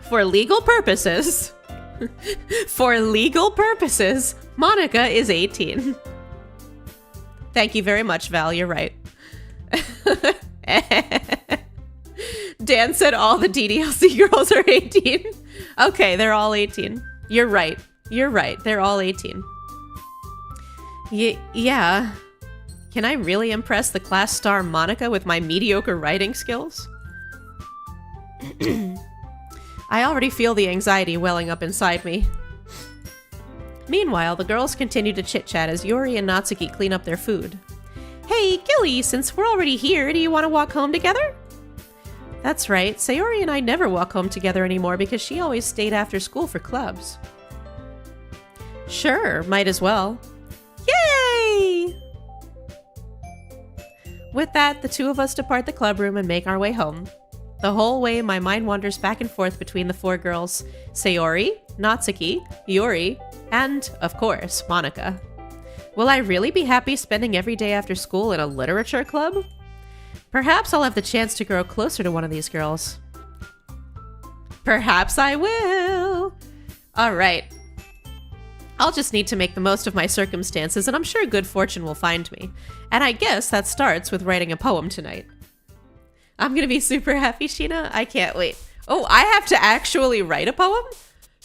For legal purposes, Monica is 18. Thank you very much, Val. You're right. Dan said all the DDLC girls are 18. Okay, they're all 18. You're right. They're all 18. Yeah. Can I really impress the class star Monica with my mediocre writing skills? I already feel the anxiety welling up inside me. Meanwhile, the girls continue to chit-chat as Yuri and Natsuki clean up their food. Hey, Gilly, since we're already here, do you want to walk home together? That's right, Sayori and I never walk home together anymore because she always stayed after school for clubs. Sure, might as well. Yay! With that, the two of us depart the clubroom and make our way home. The whole way, my mind wanders back and forth between the four girls, Sayori, Natsuki, Yuri, and, of course, Monica. Will I really be happy spending every day after school in a literature club? Perhaps I'll have the chance to grow closer to one of these girls. Perhaps I will! Alright. I'll just need to make the most of my circumstances, and I'm sure good fortune will find me. And I guess that starts with writing a poem tonight. I'm gonna be super happy, Sheena. I can't wait. Oh, I have to actually write a poem?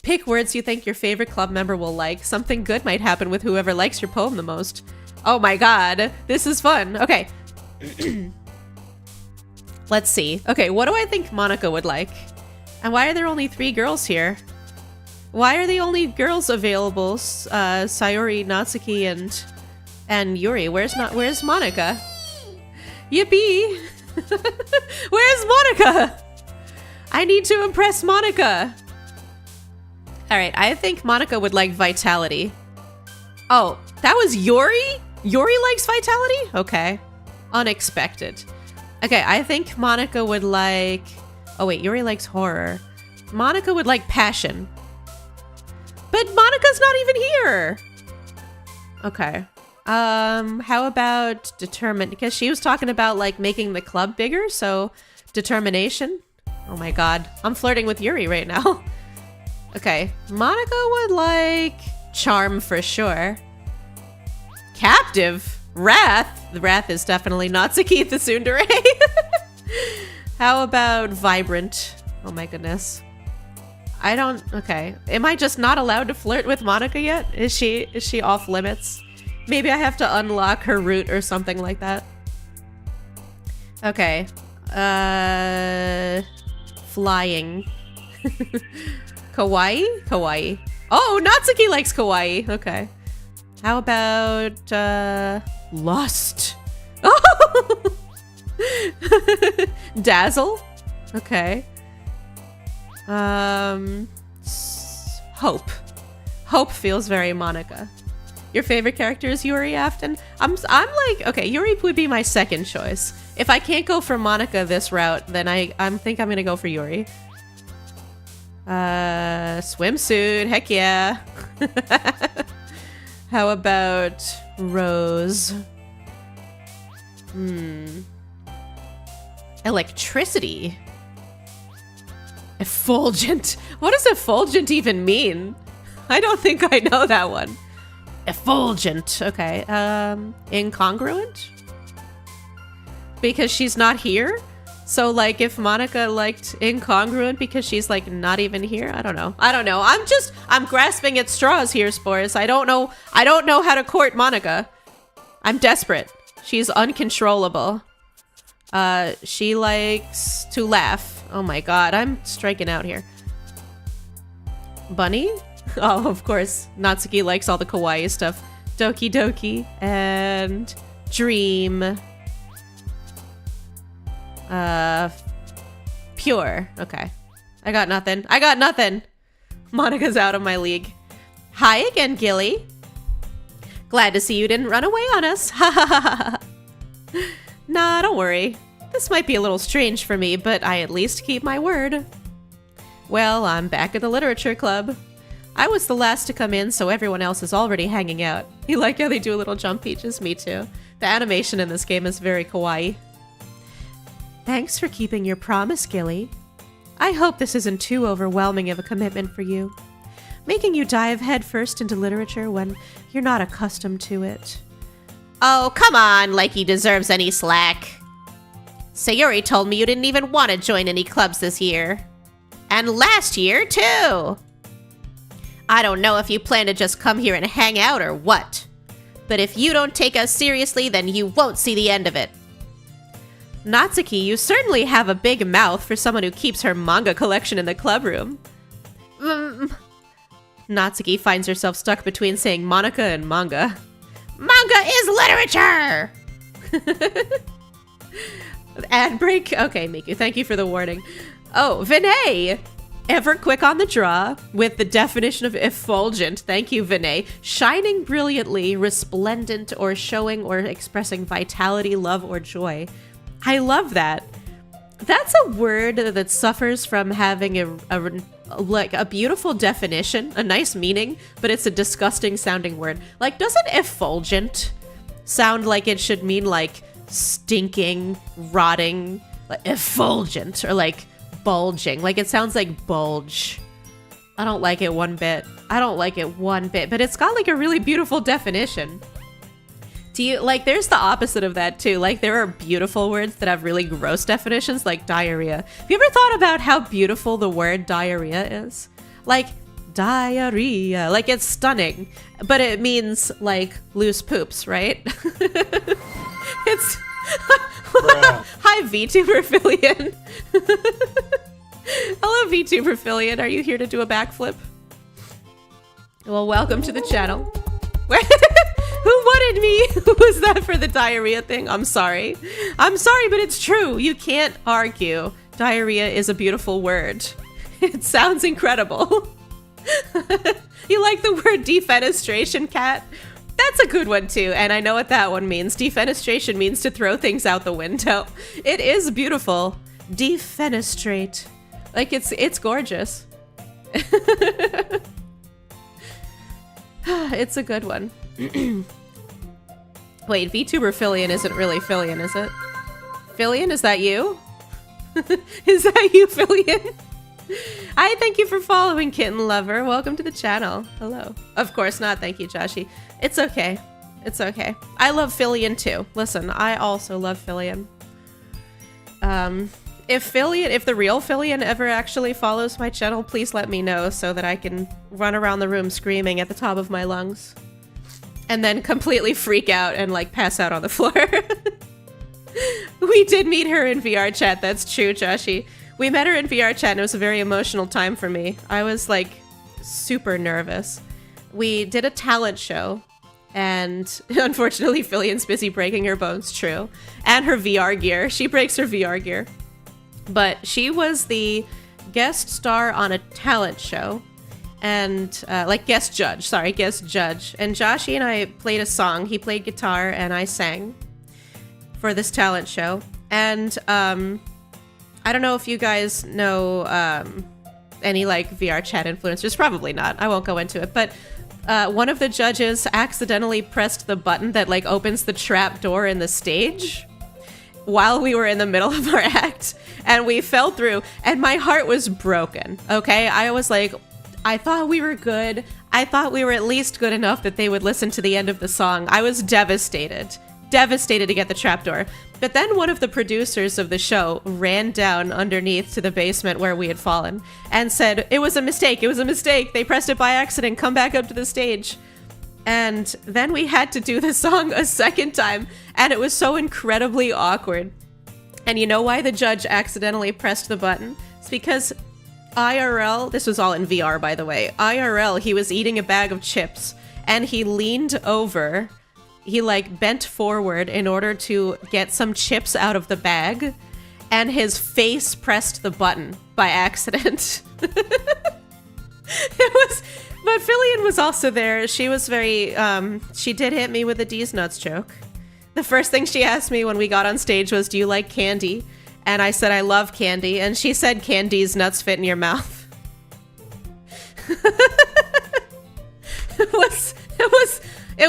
Pick words you think your favorite club member will like. Something good might happen with whoever likes your poem the most. Oh my god, this is fun. Okay. Let's see. Okay, what do I think Monica would like? And why are there only 3 girls here? Why are the only girls available? Sayori, Natsuki, and Yuri. Where's Monica? Yippee! Where's Monica? I need to impress Monica. Alright, I think Monica would like vitality. Oh, that was Yuri? Yuri likes vitality? Okay. Unexpected. Okay, I think Monica would like... Oh wait, Yuri likes horror. Monica would like passion. But Monica's not even here! Okay. How about determined? Because she was talking about, like, making the club bigger, so determination. Oh my god. I'm flirting with Yuri right now. Okay. Monica would like charm for sure. Captive? Wrath? The wrath is definitely Natsuki the tsundere. How about vibrant? Oh my goodness. I don't, okay. Am I just not allowed to flirt with Monica yet? Is she off limits? Maybe I have to unlock her route or something like that. Okay. Flying. Kawaii? Kawaii. Oh, Natsuki likes kawaii. Okay. How about, lust? Oh! Dazzle? Okay. Hope. Hope feels very Monica. Your favorite character is Yuri Afton? I'm like, okay, Yuri would be my second choice. If I can't go for Monica this route, then I think I'm gonna go for Yuri. Swimsuit, heck yeah. How about Rose? Electricity. Effulgent. What does effulgent even mean? I don't think I know that one. Effulgent. Okay. Incongruent? Because she's not here? So, like, if Monica liked incongruent because she's, like, not even here? I don't know. I'm grasping at straws here, Spores. I don't know how to court Monica. I'm desperate. She's uncontrollable. She likes to laugh. Oh my god, I'm striking out here. Bunny? Oh, of course. Natsuki likes all the kawaii stuff. Doki Doki and Dream. Pure. Okay. I got nothing. Monica's out of my league. Hi again, Gilly. Glad to see you didn't run away on us. Ha ha ha ha. Nah, don't worry. This might be a little strange for me, but I at least keep my word. Well, I'm back at the literature club. I was the last to come in, so everyone else is already hanging out. You like how they do a little jump peaches? Me too. The animation in this game is very kawaii. Thanks for keeping your promise, Gilly. I hope this isn't too overwhelming of a commitment for you, making you dive headfirst into literature when you're not accustomed to it. Oh, come on, like he deserves any slack. Sayuri told me you didn't even want to join any clubs this year. And last year, too. I don't know if you plan to just come here and hang out or what. But if you don't take us seriously, then you won't see the end of it. Natsuki, you certainly have a big mouth for someone who keeps her manga collection in the clubroom. Natsuki finds herself stuck between saying Monica and manga. Manga is literature! Ad break? Okay, Miku, thank you for the warning. Oh, Vinay! Ever quick on the draw with the definition of effulgent. Thank you, Vinay. Shining brilliantly, resplendent, or showing or expressing vitality, love, or joy. I love that. That's a word that suffers from having a beautiful definition, a nice meaning, but it's a disgusting sounding word. Like, doesn't effulgent sound like it should mean like stinking, rotting, like effulgent, or like bulging? Like, it sounds like bulge. I don't like it one bit. But it's got like a really beautiful definition. Do you like, there's the opposite of that too. Like, there are beautiful words that have really gross definitions, like diarrhea. Have you ever thought about how beautiful the word diarrhea is? Like, diarrhea, like it's stunning, but it means like loose poops, right? It's Hi VTuberphilian. Hello VTuberphilian, are you here to do a backflip? Well, welcome to the channel. Who wanted me? Who was that for the diarrhea thing? I'm sorry, but it's true. You can't argue. Diarrhea is a beautiful word. It sounds incredible. You like the word defenestration, Cat? That's a good one too, and I know what that one means. Defenestration means to throw things out the window. It is beautiful. Defenestrate. Like, it's gorgeous. It's a good one. Wait, VTuberphilian isn't really Philian, is it? Philian, is that you? Is that you, Philian? Hi, thank you for following, Kitten Lover. Welcome to the channel. Hello. Of course not, thank you, Joshi. It's okay. It's okay. I love Philian too. Listen, I also love Philian. if the real Fillion ever actually follows my channel, please let me know so that I can run around the room screaming at the top of my lungs. And then completely freak out and like pass out on the floor. We did meet her in VR chat, that's true, Joshi. We met her in VR chat and it was a very emotional time for me. I was like super nervous. We did a talent show and unfortunately Fillion's busy breaking her bones, true. And her VR gear. She breaks her VR gear. But she was the guest star on a talent show. And like guest judge. And Joshi and I played a song. He played guitar and I sang for this talent show. And I don't know if you guys know any like VR chat influencers. Probably not. I won't go into it. But one of the judges accidentally pressed the button that like opens the trap door in the stage while we were in the middle of our act, and we fell through, and my heart was broken, okay? I was like, I thought we were good. I thought we were at least good enough that they would listen to the end of the song. I was devastated to get the trapdoor. But then one of the producers of the show ran down underneath to the basement where we had fallen and said, it was a mistake, they pressed it by accident, come back up to the stage. And then we had to do the song a second time, and it was so incredibly awkward. And you know why the judge accidentally pressed the button? It's because IRL, this was all in VR by the way, IRL, he was eating a bag of chips, and he leaned over, he like bent forward in order to get some chips out of the bag, and his face pressed the button by accident. But Fillion was also there. She was very, she did hit me with a D's nuts joke. The first thing she asked me when we got on stage was, do you like candy? And I said, I love candy. And she said, can D's nuts fit in your mouth? It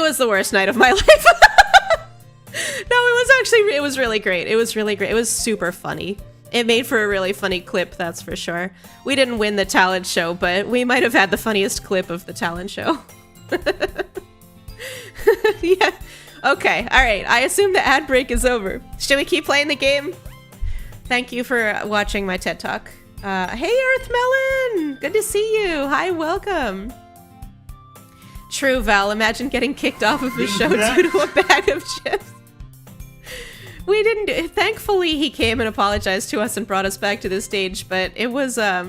was the worst night of my life. No, it was really great. It was really great. It was super funny. It made for a really funny clip, that's for sure. We didn't win the talent show, but we might have had the funniest clip of the talent show. Yeah. Okay, alright. I assume the ad break is over. Should we keep playing the game? Thank you for watching my TED Talk. Hey, Earth Melon! Good to see you. Hi, welcome. True, Val. Imagine getting kicked off of the show due to a bag of chips. We didn't. Thankfully, he came and apologized to us and brought us back to the stage. But it was a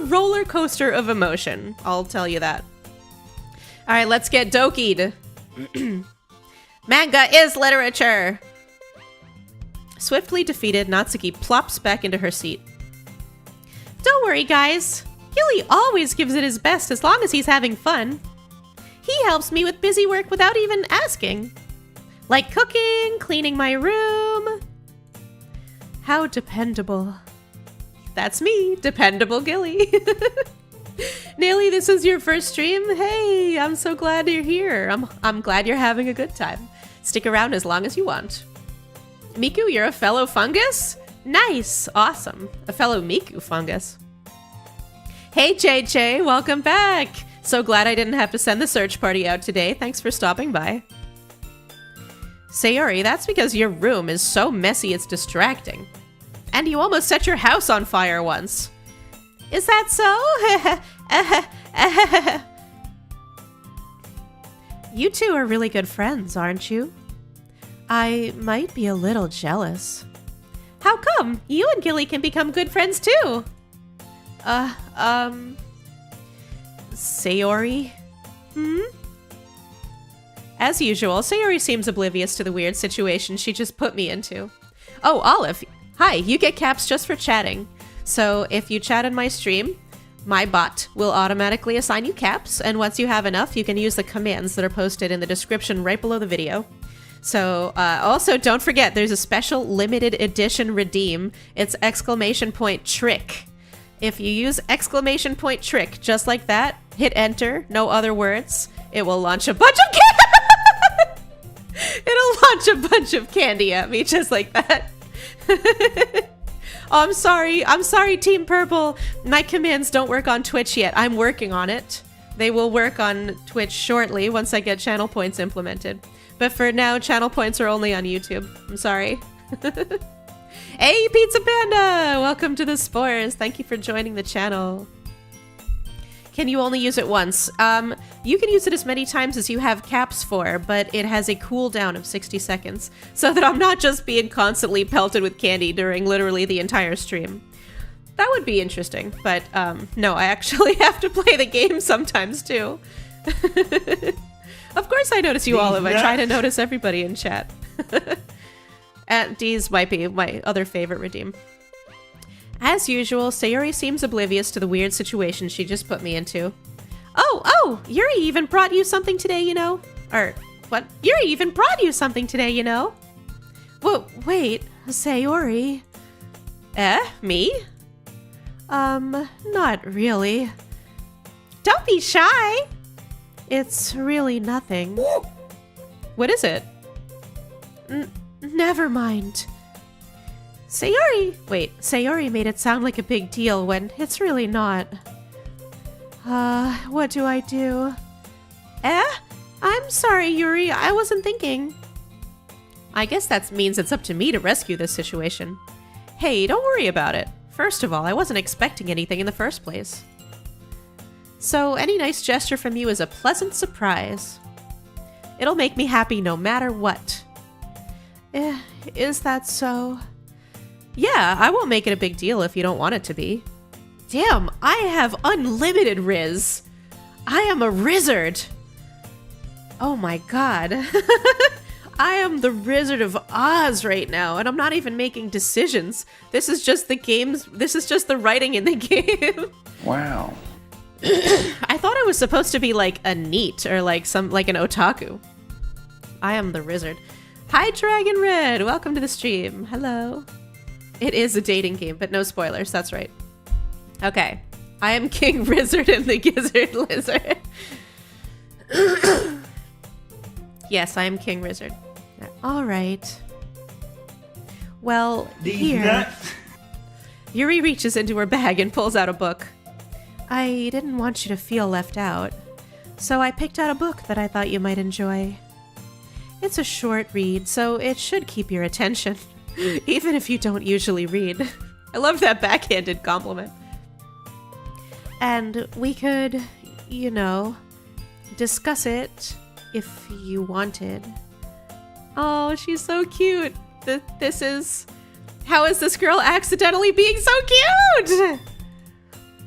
roller coaster of emotion. I'll tell you that. All right, let's get dokied. Manga is literature. Swiftly defeated, Natsuki plops back into her seat. Don't worry, guys. Gilly always gives it his best as long as he's having fun. He helps me with busy work without even asking. Like cooking, cleaning my room. How dependable. That's me, dependable Gilly. Naily, this is your first stream? Hey, I'm so glad you're here. I'm glad you're having a good time. Stick around as long as you want. Miku, you're a fellow fungus? Nice, awesome. A fellow Miku fungus. Hey JJ, welcome back. So glad I didn't have to send the search party out today. Thanks for stopping by. Sayori, that's because your room is so messy it's distracting. And you almost set your house on fire once. Is that so? You two are really good friends, aren't you? I might be a little jealous. How come? You and Gilly can become good friends too. Sayori? As usual, Sayori seems oblivious to the weird situation she just put me into. Oh, Olive. Hi, you get caps just for chatting. So if you chat in my stream, my bot will automatically assign you caps, and once you have enough, you can use the commands that are posted in the description right below the video. So, also don't forget, there's a special limited edition redeem. It's !trick. If you use !trick just like that, hit enter, no other words, it will launch a bunch of It'll launch a bunch of candy at me just like that. Oh, I'm sorry, Team Purple. My commands don't work on Twitch yet. I'm working on it. They will work on Twitch shortly once I get channel points implemented. But for now, channel points are only on YouTube. I'm sorry. Hey, Pizza Panda! Welcome to the Spores. Thank you for joining the channel. Can you only use it once? You can use it as many times as you have caps for, but it has a cooldown of 60 seconds, so that I'm not just being constantly pelted with candy during literally the entire stream. That would be interesting, but no, I actually have to play the game sometimes too. Of course I notice you, Olive. I try to notice everybody in chat. And Deez might be my other favorite redeem. As usual, Sayori seems oblivious to the weird situation she just put me into. Oh, Yuri even brought you something today, you know? Or, what? Yuri even brought you something today, you know? Whoa, wait, Sayori. Me? Not really. Don't be shy! It's really nothing. What is it? Never mind. Sayori made it sound like a big deal when it's really not. What do I do? I'm sorry, Yuri, I wasn't thinking. I guess that means it's up to me to rescue this situation. Hey, don't worry about it. First of all, I wasn't expecting anything in the first place. So, any nice gesture from you is a pleasant surprise. It'll make me happy no matter what. Is that so? Yeah, I won't make it a big deal if you don't want it to be. Damn, I have unlimited Riz. I am a Rizzard. Oh my god. I am the Wizard of Oz right now, and I'm not even making decisions. This is just the writing in the game. Wow. I thought I was supposed to be like a NEET or like an otaku. I am the Rizzard. Hi, Dragon Red. Welcome to the stream. Hello. It is a dating game, but no spoilers. That's right. Okay. I am King Rizzard and the Gizzard Lizard. Yes, I am King Rizzard. All right. Well, here. Yuri reaches into her bag and pulls out a book. I didn't want you to feel left out, so I picked out a book that I thought you might enjoy. It's a short read, so it should keep your attention, even if you don't usually read. I love that backhanded compliment. And we could, you know, discuss it if you wanted. Oh, she's so cute. How is this girl accidentally being so cute?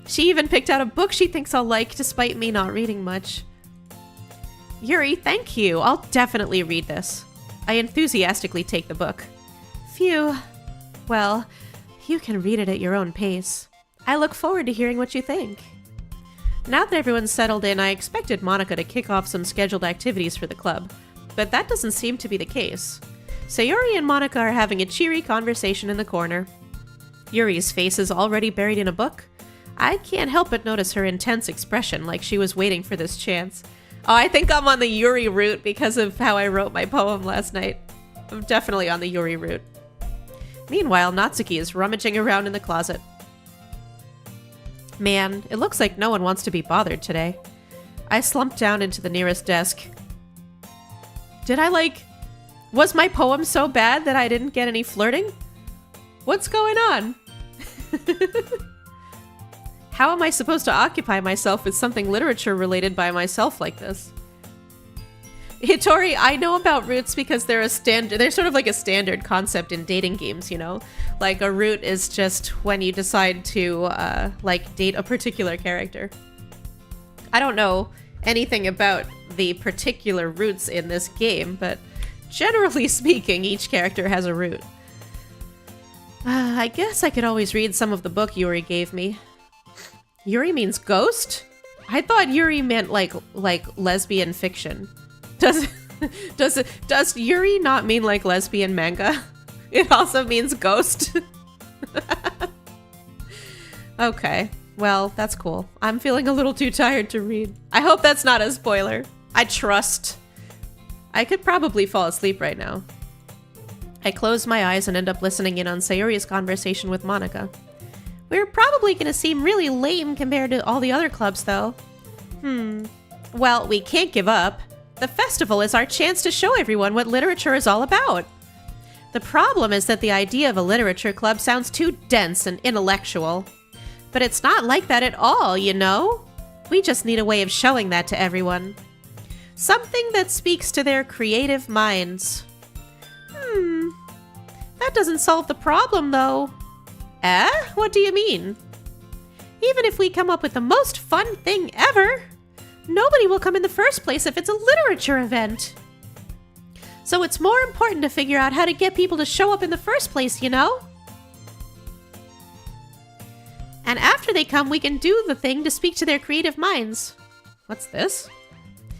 She even picked out a book she thinks I'll like despite me not reading much. Yuri, thank you. I'll definitely read this. I enthusiastically take the book. Phew. Well, you can read it at your own pace. I look forward to hearing what you think. Now that everyone's settled in, I expected Monica to kick off some scheduled activities for the club, but that doesn't seem to be the case. Sayori and Monica are having a cheery conversation in the corner. Yuri's face is already buried in a book. I can't help but notice her intense expression, like she was waiting for this chance. Oh, I think I'm on the Yuri route because of how I wrote my poem last night. I'm definitely on the Yuri route. Meanwhile, Natsuki is rummaging around in the closet. Man, it looks like no one wants to be bothered today. I slumped down into the nearest desk. Was my poem so bad that I didn't get any flirting? What's going on? How am I supposed to occupy myself with something literature related by myself like this? Hitori, I know about roots because they're sort of like a standard concept in dating games, you know? Like a root is just when you decide to date a particular character. I don't know anything about the particular roots in this game, but generally speaking, each character has a root. I guess I could always read some of the book Yuri gave me. Yuri means ghost? I thought Yuri meant like lesbian fiction. Does Yuri not mean like lesbian manga? It also means ghost. Okay, well, that's cool. I'm feeling a little too tired to read. I hope that's not a spoiler. I trust. I could probably fall asleep right now. I close my eyes and end up listening in on Sayori's conversation with Monica. We're probably gonna seem really lame compared to all the other clubs, though. Well, we can't give up. The festival is our chance to show everyone what literature is all about. The The problem is that the idea of a literature club sounds too dense and intellectual. But it's not like that at all, you know? We just need a way of showing that to everyone. Something that speaks to their creative minds. That doesn't solve the problem, though. What do you mean? Even if we come up with the most fun thing ever, nobody will come in the first place if it's a literature event. So it's more important to figure out how to get people to show up in the first place, you know? And after they come, we can do the thing to speak to their creative minds. What's this?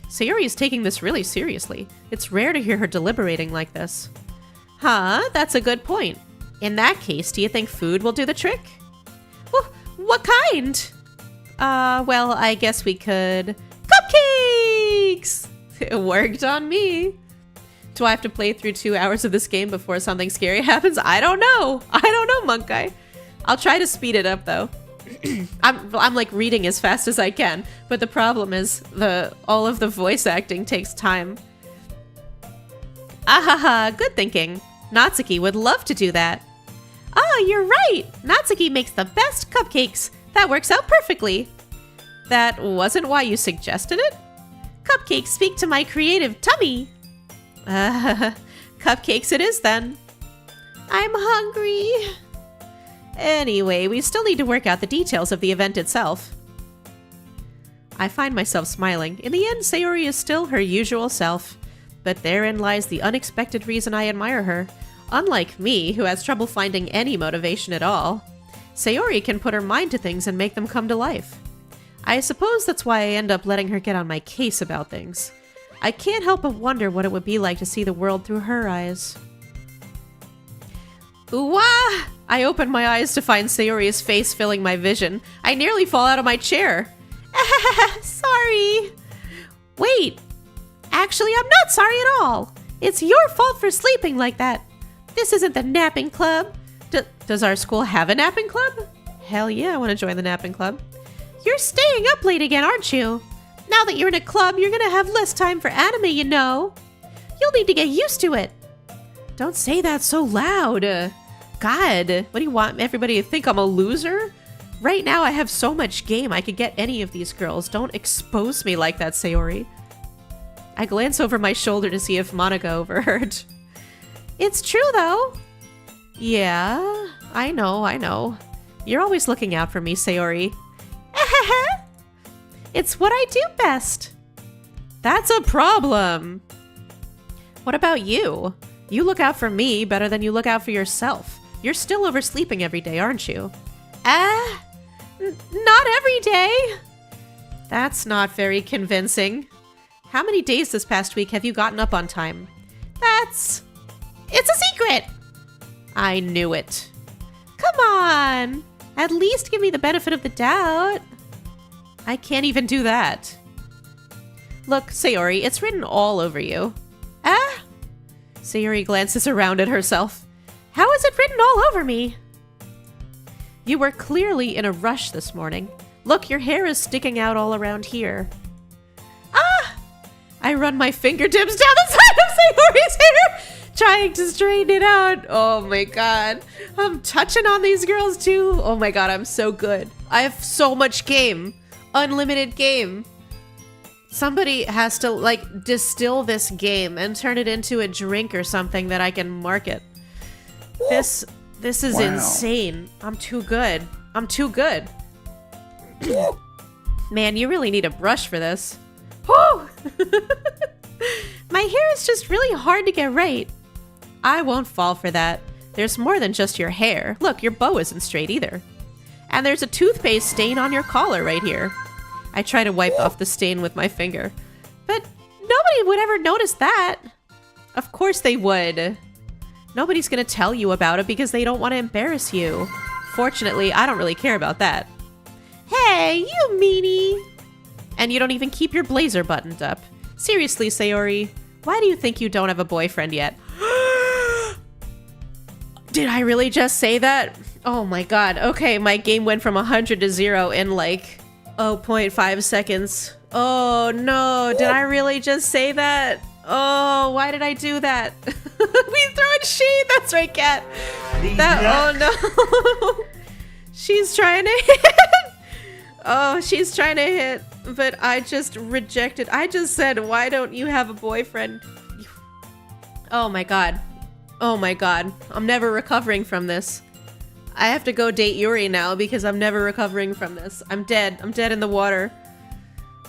Sayori is taking this really seriously. It's rare to hear her deliberating like this. Huh, that's a good point. In that case, do you think food will do the trick? What kind? Well, I guess we could... Cupcakes! It worked on me. Do I have to play through 2 hours of this game before something scary happens? I don't know. I don't know, Monk Guy. I'll try to speed it up, though. I'm like reading as fast as I can, but the problem is all of the voice acting takes time. Ahaha, good thinking. Natsuki would love to do that. You're right! Natsuki makes the best cupcakes. That works out perfectly. That wasn't why you suggested it? Cupcakes speak to my creative tummy. Cupcakes it is then. I'm hungry. Anyway, we still need to work out the details of the event itself. I find myself smiling. In the end, Sayori is still her usual self. But therein lies the unexpected reason I admire her. Unlike me, who has trouble finding any motivation at all, Sayori can put her mind to things and make them come to life. I suppose that's why I end up letting her get on my case about things. I can't help but wonder what it would be like to see the world through her eyes. Ooh-wah! I open my eyes to find Sayori's face filling my vision. I nearly fall out of my chair. Sorry. Wait. Actually, I'm not sorry at all. It's your fault for sleeping like that. This isn't the napping club. Does our school have a napping club? Hell yeah, I want to join the napping club. You're staying up late again, aren't you? Now that you're in a club, you're gonna have less time for anime, you know. You'll need to get used to it. Don't say that so loud. God, what do you want everybody to think I'm a loser? Right now I have so much game, I could get any of these girls. Don't expose me like that, Sayori. I glance over my shoulder to see if Monica overheard. It's true, though. Yeah, I know. You're always looking out for me, Sayori. It's what I do best. That's a problem. What about you? You look out for me better than you look out for yourself. You're still oversleeping every day, aren't you? Not every day. That's not very convincing. How many days this past week have you gotten up on time? It's a secret! I knew it. Come on! At least give me the benefit of the doubt. I can't even do that. Look, Sayori, it's written all over you. Sayori glances around at herself. How is it written all over me? You were clearly in a rush this morning. Look, your hair is sticking out all around here. I run my fingertips down the side of Sayori's hair, trying to straighten it out. Oh my god. I'm touching on these girls too. Oh my god, I'm so good. I have so much game. Unlimited game. Somebody has to, like, distill this game and turn it into a drink or something that I can market. This is insane. I'm too good. Man, you really need a brush for this. Whew! My hair is just really hard to get right. I won't fall for that. There's more than just your hair. Look, your bow isn't straight either. And there's a toothpaste stain on your collar right here. I try to wipe off the stain with my finger. But nobody would ever notice that. Of course they would. Nobody's gonna tell you about it because they don't want to embarrass you. Fortunately, I don't really care about that. Hey, you meanie! And you don't even keep your blazer buttoned up. Seriously, Sayori, why do you think you don't have a boyfriend yet? Did I really just say that? Oh my god. Okay, my game went from 100 to 0 in like 0.5 seconds. Oh no, did I really just say that? Oh, why did I do that? We throwing shade. That's right, Cat. Oh no. She's trying to hit. Oh, she's trying to hit, but I just rejected. I just said, why don't you have a boyfriend? Oh my god. Oh my god. I'm never recovering from this. I have to go date Yuri now because I'm never recovering from this. I'm dead. I'm dead in the water.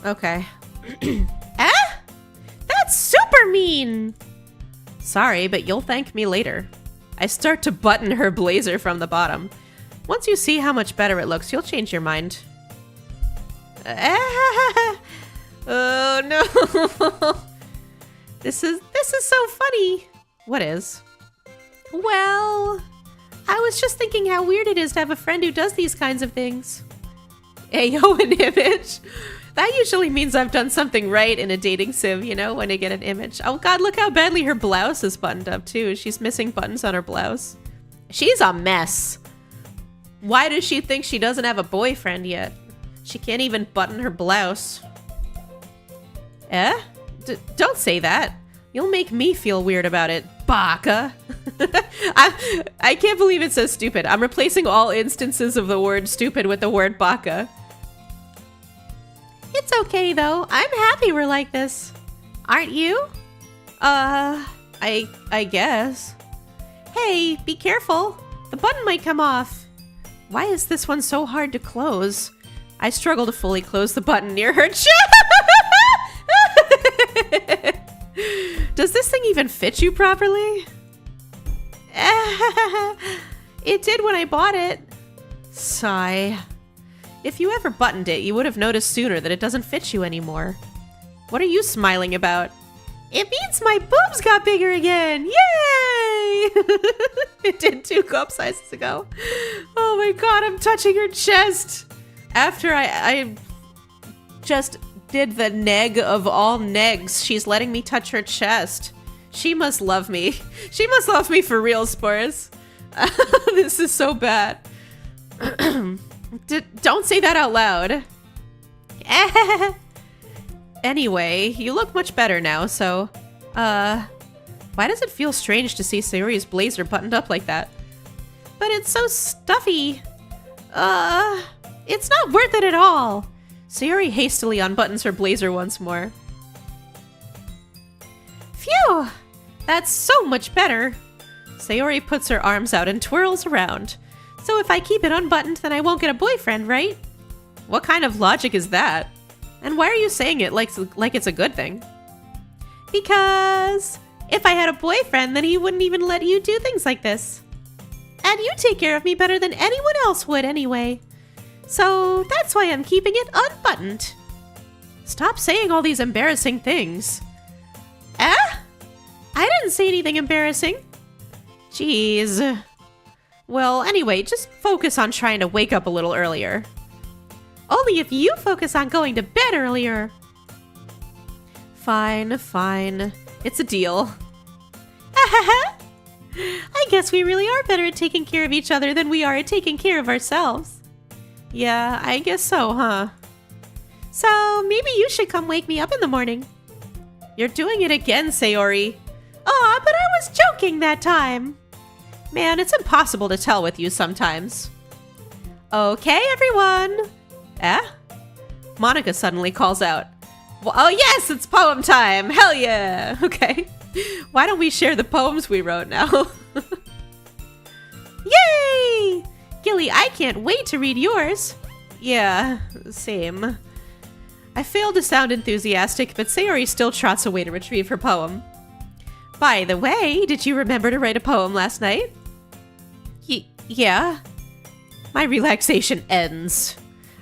Okay. Ah? That's super mean! Sorry, but you'll thank me later. I start to button her blazer from the bottom. Once you see how much better it looks, you'll change your mind. Oh no. This is so funny. What is? Well, I was just thinking how weird it is to have a friend who does these kinds of things. Ayo, an image. That usually means I've done something right in a dating sim, you know, when I get an image. Oh god, look how badly her blouse is buttoned up too. She's missing buttons on her blouse. She's a mess. Why does she think she doesn't have a boyfriend yet? She can't even button her blouse. Eh? Don't say that. You'll make me feel weird about it, baka. I can't believe it says stupid. I'm replacing all instances of the word stupid with the word baka. It's okay though. I'm happy we're like this. Aren't you? I guess. Hey, be careful. The button might come off. Why is this one so hard to close? I struggle to fully close the button near her chest. Does this thing even fit you properly? It did when I bought it. Sigh. If you ever buttoned it, you would have noticed sooner that it doesn't fit you anymore. What are you smiling about? It means my boobs got bigger again! Yay! It did 2 cup sizes ago. Oh my god, I'm touching her chest! After I just did the neg of all negs, she's letting me touch her chest. She must love me. She must love me for real, Spores. This is so bad. Don't say that out loud. Anyway, you look much better now, so... why does it feel strange to see Sayori's blazer buttoned up like that? But it's so stuffy. It's not worth it at all. Sayori hastily unbuttons her blazer once more. Phew! That's so much better. Sayori puts her arms out and twirls around. So if I keep it unbuttoned, then I won't get a boyfriend, right? What kind of logic is that? And why are you saying it like it's a good thing? Because if I had a boyfriend, then he wouldn't even let you do things like this. And you take care of me better than anyone else would anyway. So that's why I'm keeping it unbuttoned. Stop saying all these embarrassing things. Eh? I didn't say anything embarrassing. Jeez. Well, anyway, just focus on trying to wake up a little earlier. Only if you focus on going to bed earlier. Fine, fine. It's a deal. I guess we really are better at taking care of each other than we are at taking care of ourselves. Yeah, I guess so, huh? So, maybe you should come wake me up in the morning. You're doing it again, Sayori. Aw, but I was joking that time. Man, it's impossible to tell with you sometimes. Okay, everyone. Eh? Monica suddenly calls out. Well, oh yes, it's poem time! Hell yeah! Okay. Why don't we share the poems we wrote now? Yay! Gilly, I can't wait to read yours. Yeah, same. I failed to sound enthusiastic, but Sayori still trots away to retrieve her poem. By the way, did you remember to write a poem last night? Yeah. My relaxation ends.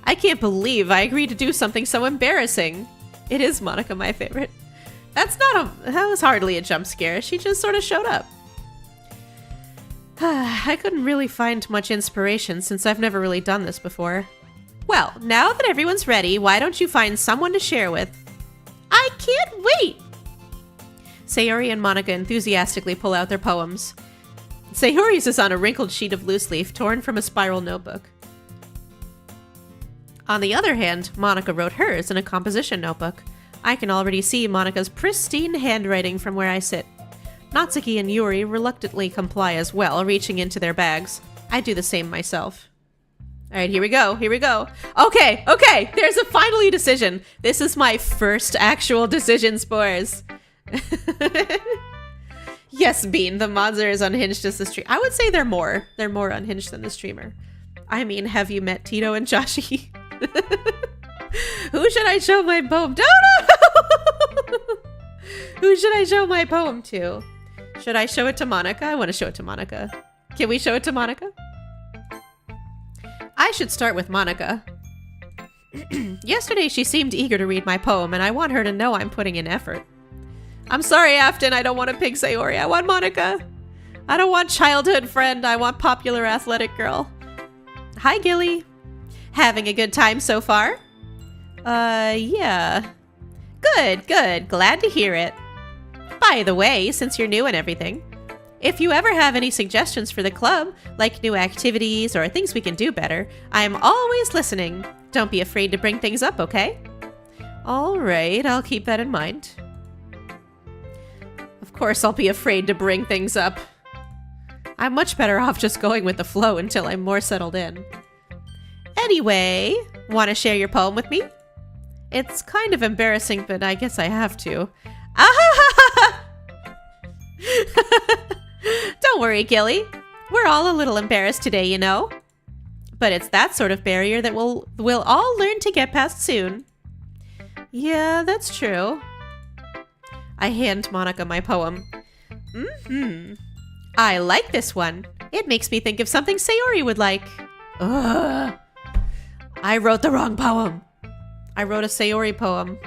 I can't believe I agreed to do something so embarrassing. It is Monica, my favorite. That was hardly a jump scare. She just sort of showed up. I couldn't really find much inspiration since I've never really done this before. Well, now that everyone's ready, why don't you find someone to share with? I can't wait! Sayori and Monica enthusiastically pull out their poems. Sayori's is on a wrinkled sheet of loose leaf torn from a spiral notebook. On the other hand, Monica wrote hers in a composition notebook. I can already see Monica's pristine handwriting from where I sit. Natsuki and Yuri reluctantly comply as well, reaching into their bags. I do the same myself. All right, here we go. Here we go. Okay, okay. There's a finally decision. This is my first actual decision, Spores. Yes, Bean, the monster is unhinged as the streamer. I would say they're more unhinged than the streamer. I mean, have you met Tito and Joshi? Who should I show my poem? No! Who should I show my poem to? Should I show it to Monica? I want to show it to Monica. Can we show it to Monica? I should start with Monica. Yesterday she seemed eager to read my poem, and I want her to know I'm putting in effort. I'm sorry, Afton, I don't want a pig Sayori. I want Monica. I don't want childhood friend. I want popular athletic girl. Hi, Gilly. Having a good time so far? Yeah. Good, good. Glad to hear it. By the way, since you're new and everything, if you ever have any suggestions for the club, like new activities or things we can do better, I'm always listening. Don't be afraid to bring things up, okay? All right, I'll keep that in mind. Of course, I'll be afraid to bring things up. I'm much better off just going with the flow until I'm more settled in. Anyway, want to share your poem with me? It's kind of embarrassing, but I guess I have to. Don't worry, Gilly. We're all a little embarrassed today, you know? But it's that sort of barrier that we'll all learn to get past soon. Yeah, that's true. I hand Monica my poem. I like this one. It makes me think of something Sayori would like. Ugh. I wrote the wrong poem. I wrote a Sayori poem.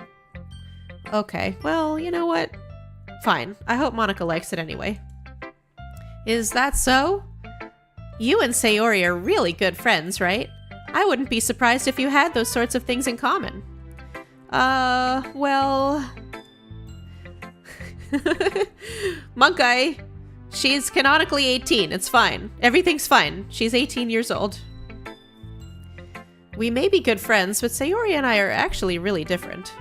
Okay, well, you know what? Fine. I hope Monica likes it anyway. Is that so? You and Sayori are really good friends, right? I wouldn't be surprised if you had those sorts of things in common. Well... Monkey, she's canonically 18. It's fine. Everything's fine. She's 18 years old. We may be good friends, but Sayori and I are actually really different.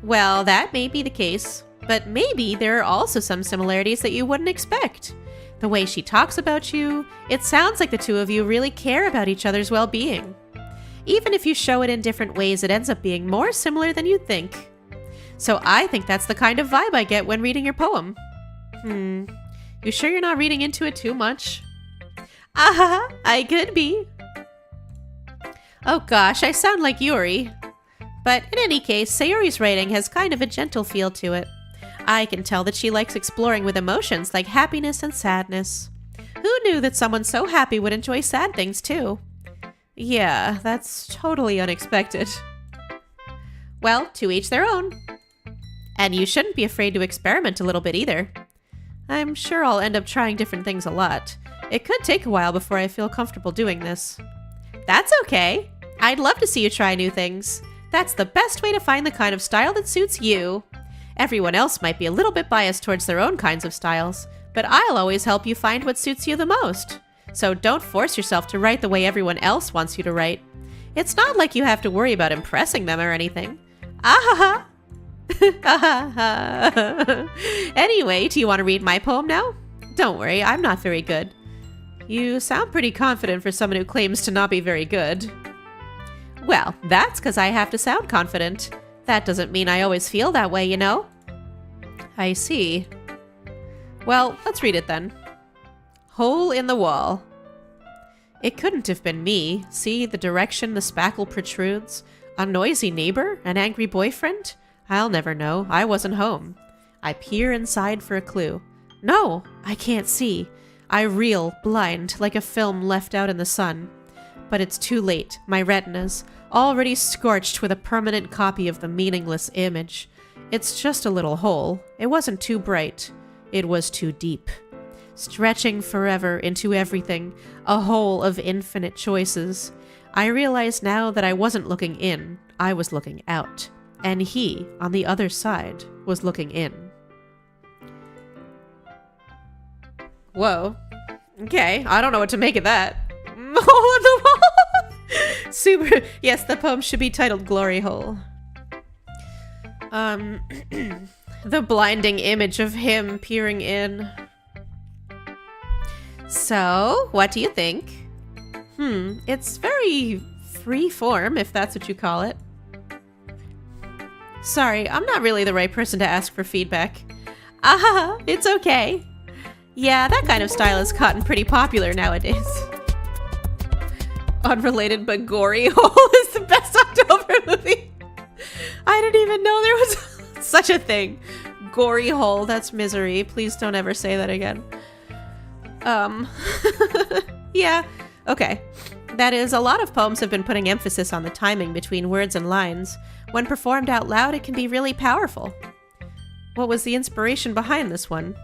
Well, that may be the case, but maybe there are also some similarities that you wouldn't expect. The way she talks about you, it sounds like the two of you really care about each other's well-being. Even if you show it in different ways, it ends up being more similar than you'd think. So I think that's the kind of vibe I get when reading your poem. You sure you're not reading into it too much? I could be. Oh gosh, I sound like Yuri. But in any case, Sayori's writing has kind of a gentle feel to it. I can tell that she likes exploring with emotions like happiness and sadness. Who knew that someone so happy would enjoy sad things too? Yeah, that's totally unexpected. Well, to each their own. And you shouldn't be afraid to experiment a little bit either. I'm sure I'll end up trying different things a lot. It could take a while before I feel comfortable doing this. That's okay. I'd love to see you try new things. That's the best way to find the kind of style that suits you. Everyone else might be a little bit biased towards their own kinds of styles, but I'll always help you find what suits you the most. So don't force yourself to write the way everyone else wants you to write. It's not like you have to worry about impressing them or anything. Ahaha! Anyway, do you want to read my poem now? Don't worry, I'm not very good. You sound pretty confident for someone who claims to not be very good. Well, that's because I have to sound confident. That doesn't mean I always feel that way, you know? I see. Well, let's read it then. Hole in the wall. It couldn't have been me. See the direction the spackle protrudes? A noisy neighbor? An angry boyfriend? I'll never know. I wasn't home. I peer inside for a clue. No, I can't see. I reel, blind, like a film left out in the sun. But it's too late. My retina's already scorched with a permanent copy of the meaningless image. It's just a little hole. It wasn't too bright. It was too deep. Stretching forever into everything, a hole of infinite choices. I realize now that I wasn't looking in, I was looking out. And he, on the other side, was looking in. Whoa. Okay, I don't know what to make of that. Hole in the wall! Super. Yes, the poem should be titled Glory Hole. The blinding image of him peering in. So, what do you think? It's very free form, if that's what you call it. Sorry, I'm not really the right person to ask for feedback. It's okay. Yeah, that kind of style has gotten pretty popular nowadays. Unrelated but gory hole is the best October movie. I didn't even know there was such a thing. Gory hole, that's misery. Please don't ever say that again. Yeah, okay. That is, a lot of poems have been putting emphasis on the timing between words and lines. When performed out loud, it can be really powerful. What was the inspiration behind this one?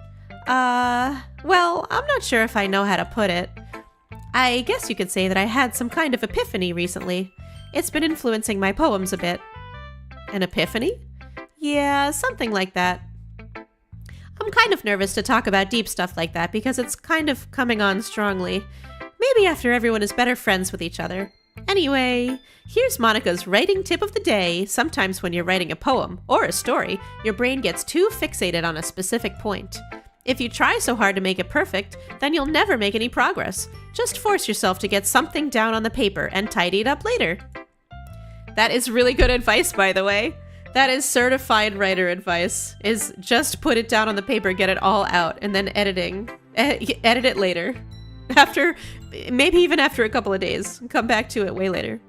Well, I'm not sure if I know how to put it. I guess you could say that I had some kind of epiphany recently. It's been influencing my poems a bit. An epiphany? Yeah, something like that. I'm kind of nervous to talk about deep stuff like that because it's kind of coming on strongly. Maybe after everyone is better friends with each other. Anyway, here's Monica's writing tip of the day. Sometimes when you're writing a poem or a story, your brain gets too fixated on a specific point. If you try so hard to make it perfect, then you'll never make any progress. Just force yourself to get something down on the paper and tidy it up later. That is really good advice, by the way. That is certified writer advice, is just put it down on the paper, get it all out, and then edit it later. Maybe even after a couple of days. Come back to it way later.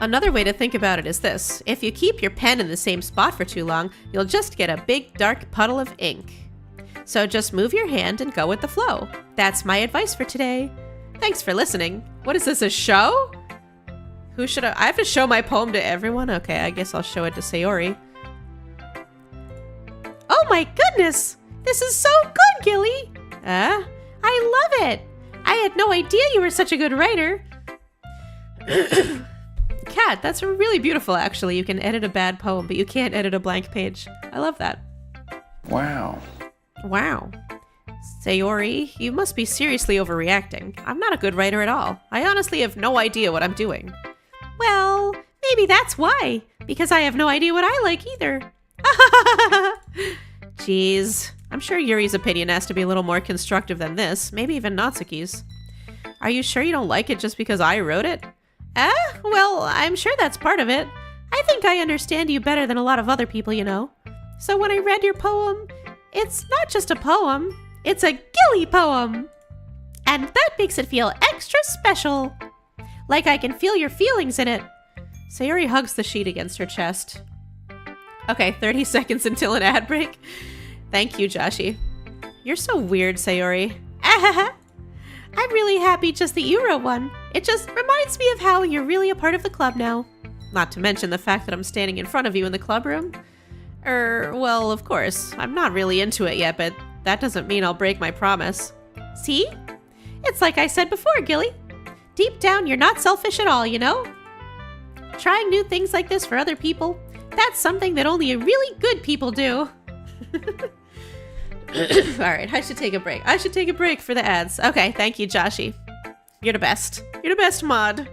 Another way to think about it is this. If you keep your pen in the same spot for too long, you'll just get a big dark puddle of ink. So just move your hand and go with the flow. That's my advice for today. Thanks for listening. What is this, a show? Who should I have to show my poem to everyone? Okay, I guess I'll show it to Sayori. Oh my goodness! This is so good, Gilly! I love it! I had no idea you were such a good writer. Kat, that's really beautiful, actually. You can edit a bad poem, but you can't edit a blank page. I love that. Wow. Wow. Sayori, you must be seriously overreacting. I'm not a good writer at all. I honestly have no idea what I'm doing. Well, maybe that's why. Because I have no idea what I like either. Jeez. I'm sure Yuri's opinion has to be a little more constructive than this. Maybe even Natsuki's. Are you sure you don't like it just because I wrote it? Well, I'm sure that's part of it. I think I understand you better than a lot of other people, you know. So when I read your poem, it's not just a poem. It's a Gilly poem. And that makes it feel extra special. Like I can feel your feelings in it. Sayori hugs the sheet against her chest. Okay, 30 seconds until an ad break. Thank you, Joshi. You're so weird, Sayori. I'm really happy just that you wrote one. It just reminds me of how you're really a part of the club now. Not to mention the fact that I'm standing in front of you in the club room. Well, of course, I'm not really into it yet, but that doesn't mean I'll break my promise. See? It's like I said before, Gilly. Deep down, you're not selfish at all, you know? Trying new things like this for other people, that's something that only really good people do. Alright, I should take a break. I should take a break for the ads. Okay, thank you, Joshi. You're the best. You're the best mod.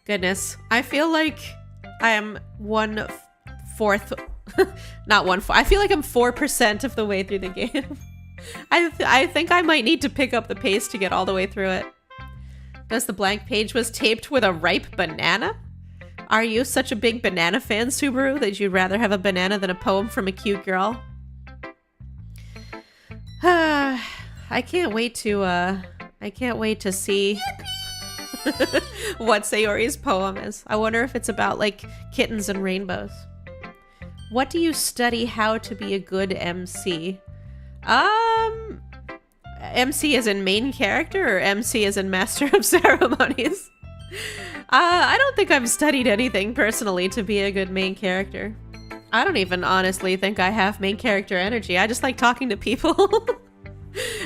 Goodness, I feel like I am 1/4, not 1/4. I feel like I'm 4% of the way through the game. I think I might need to pick up the pace to get all the way through it. Does the blank page was taped with a ripe banana? Are you such a big banana fan, Subaru, that you'd rather have a banana than a poem from a cute girl? I can't wait to see what Sayori's poem is. I wonder if it's about, like, kittens and rainbows. What do you study how to be a good MC? MC as in main character or MC as in master of ceremonies? I don't think I've studied anything personally to be a good main character. I don't even honestly think I have main character energy. I just like talking to people.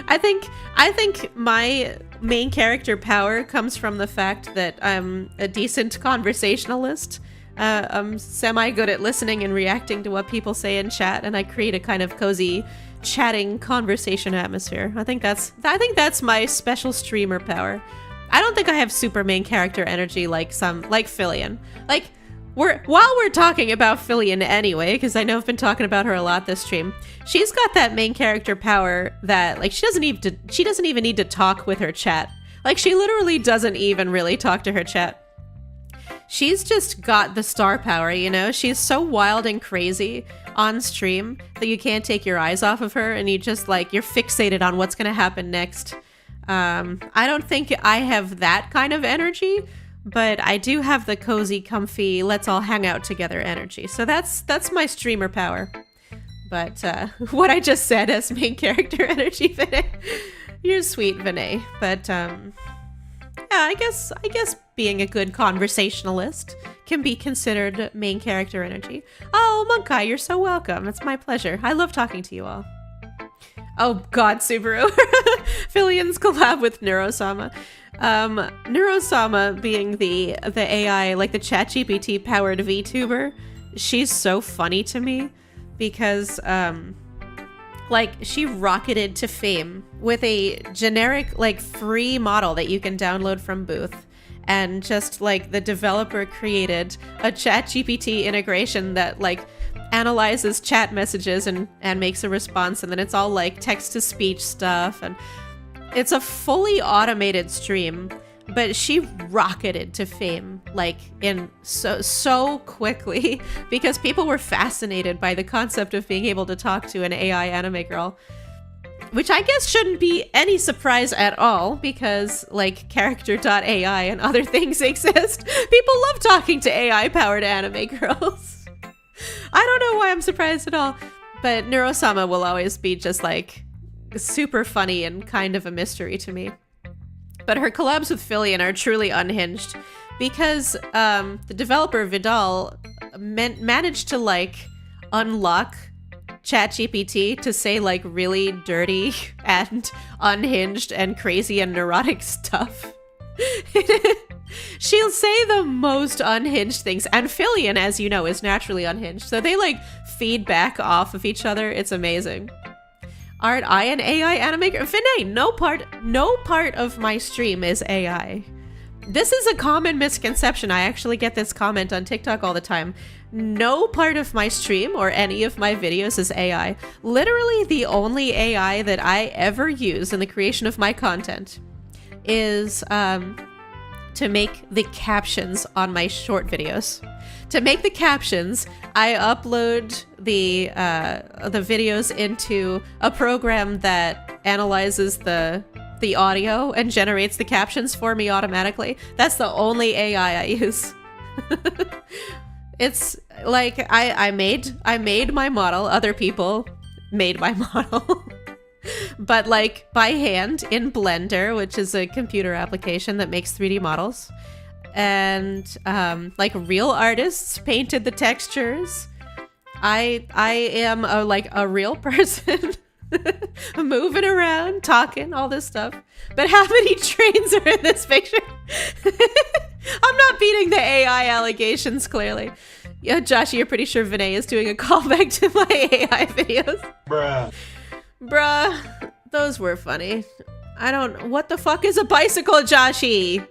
I think my main character power comes from the fact that I'm a decent conversationalist. I'm semi-good at listening and reacting to what people say in chat, and I create a kind of cozy chatting conversation atmosphere. I think that's my special streamer power. I don't think I have super main character energy like Filian. Like, while we're talking about Fillion anyway, because I know I've been talking about her a lot this stream, she's got that main character power that, like, she doesn't even need to talk with her chat. Like, she literally doesn't even really talk to her chat. She's just got the star power, you know? She's so wild and crazy on stream that you can't take your eyes off of her, and you just, like, you're fixated on what's gonna happen next. I don't think I have that kind of energy, but I do have the cozy, comfy, let's all hang out together energy. So that's my streamer power. But what I just said as main character energy, Vinay. You're sweet, Vinay. But yeah, I guess being a good conversationalist can be considered main character energy. Oh, Monkai, you're so welcome. It's my pleasure. I love talking to you all. Oh God, Subaru. Fillion's collab with Neurosama. Neurosama being the AI, like the ChatGPT powered VTuber, she's so funny to me because like she rocketed to fame with a generic like free model that you can download from Booth, and just like the developer created a ChatGPT integration that like analyzes chat messages and makes a response, and then it's all like text-to-speech stuff, and it's a fully automated stream, but she rocketed to fame like in so quickly because people were fascinated by the concept of being able to talk to an AI anime girl, which I guess shouldn't be any surprise at all because like character.ai and other things exist. People love talking to AI powered anime girls. I don't know why I'm surprised at all, but Neurosama will always be just like super funny and kind of a mystery to me. But her collabs with Fillion are truly unhinged because the developer Vidal managed to like unlock ChatGPT to say like really dirty and unhinged and crazy and neurotic stuff. She'll say the most unhinged things, and Fillion, as you know, is naturally unhinged, so they like feed back off of each other. It's amazing. Aren't I an AI animator? Vinay, no part of my stream is AI. This is a common misconception. I actually get this comment on TikTok all the time. No part of my stream or any of my videos is AI. Literally the only AI that I ever use in the creation of my content is to make the captions on my short videos. To make the captions, I upload the videos into a program that analyzes the audio and generates the captions for me automatically. That's the only AI I use. It's like I made my model. Other people made my model. But like by hand in Blender, which is a computer application that makes 3D models. And like real artists painted the textures. I am a real person moving around, talking, all this stuff. But how many trains are in this picture? I'm not beating the AI allegations, clearly. Yeah, Josh, you're pretty sure Vinay is doing a callback to my AI videos. Bruh, those were funny. What the fuck is a bicycle, Joshy?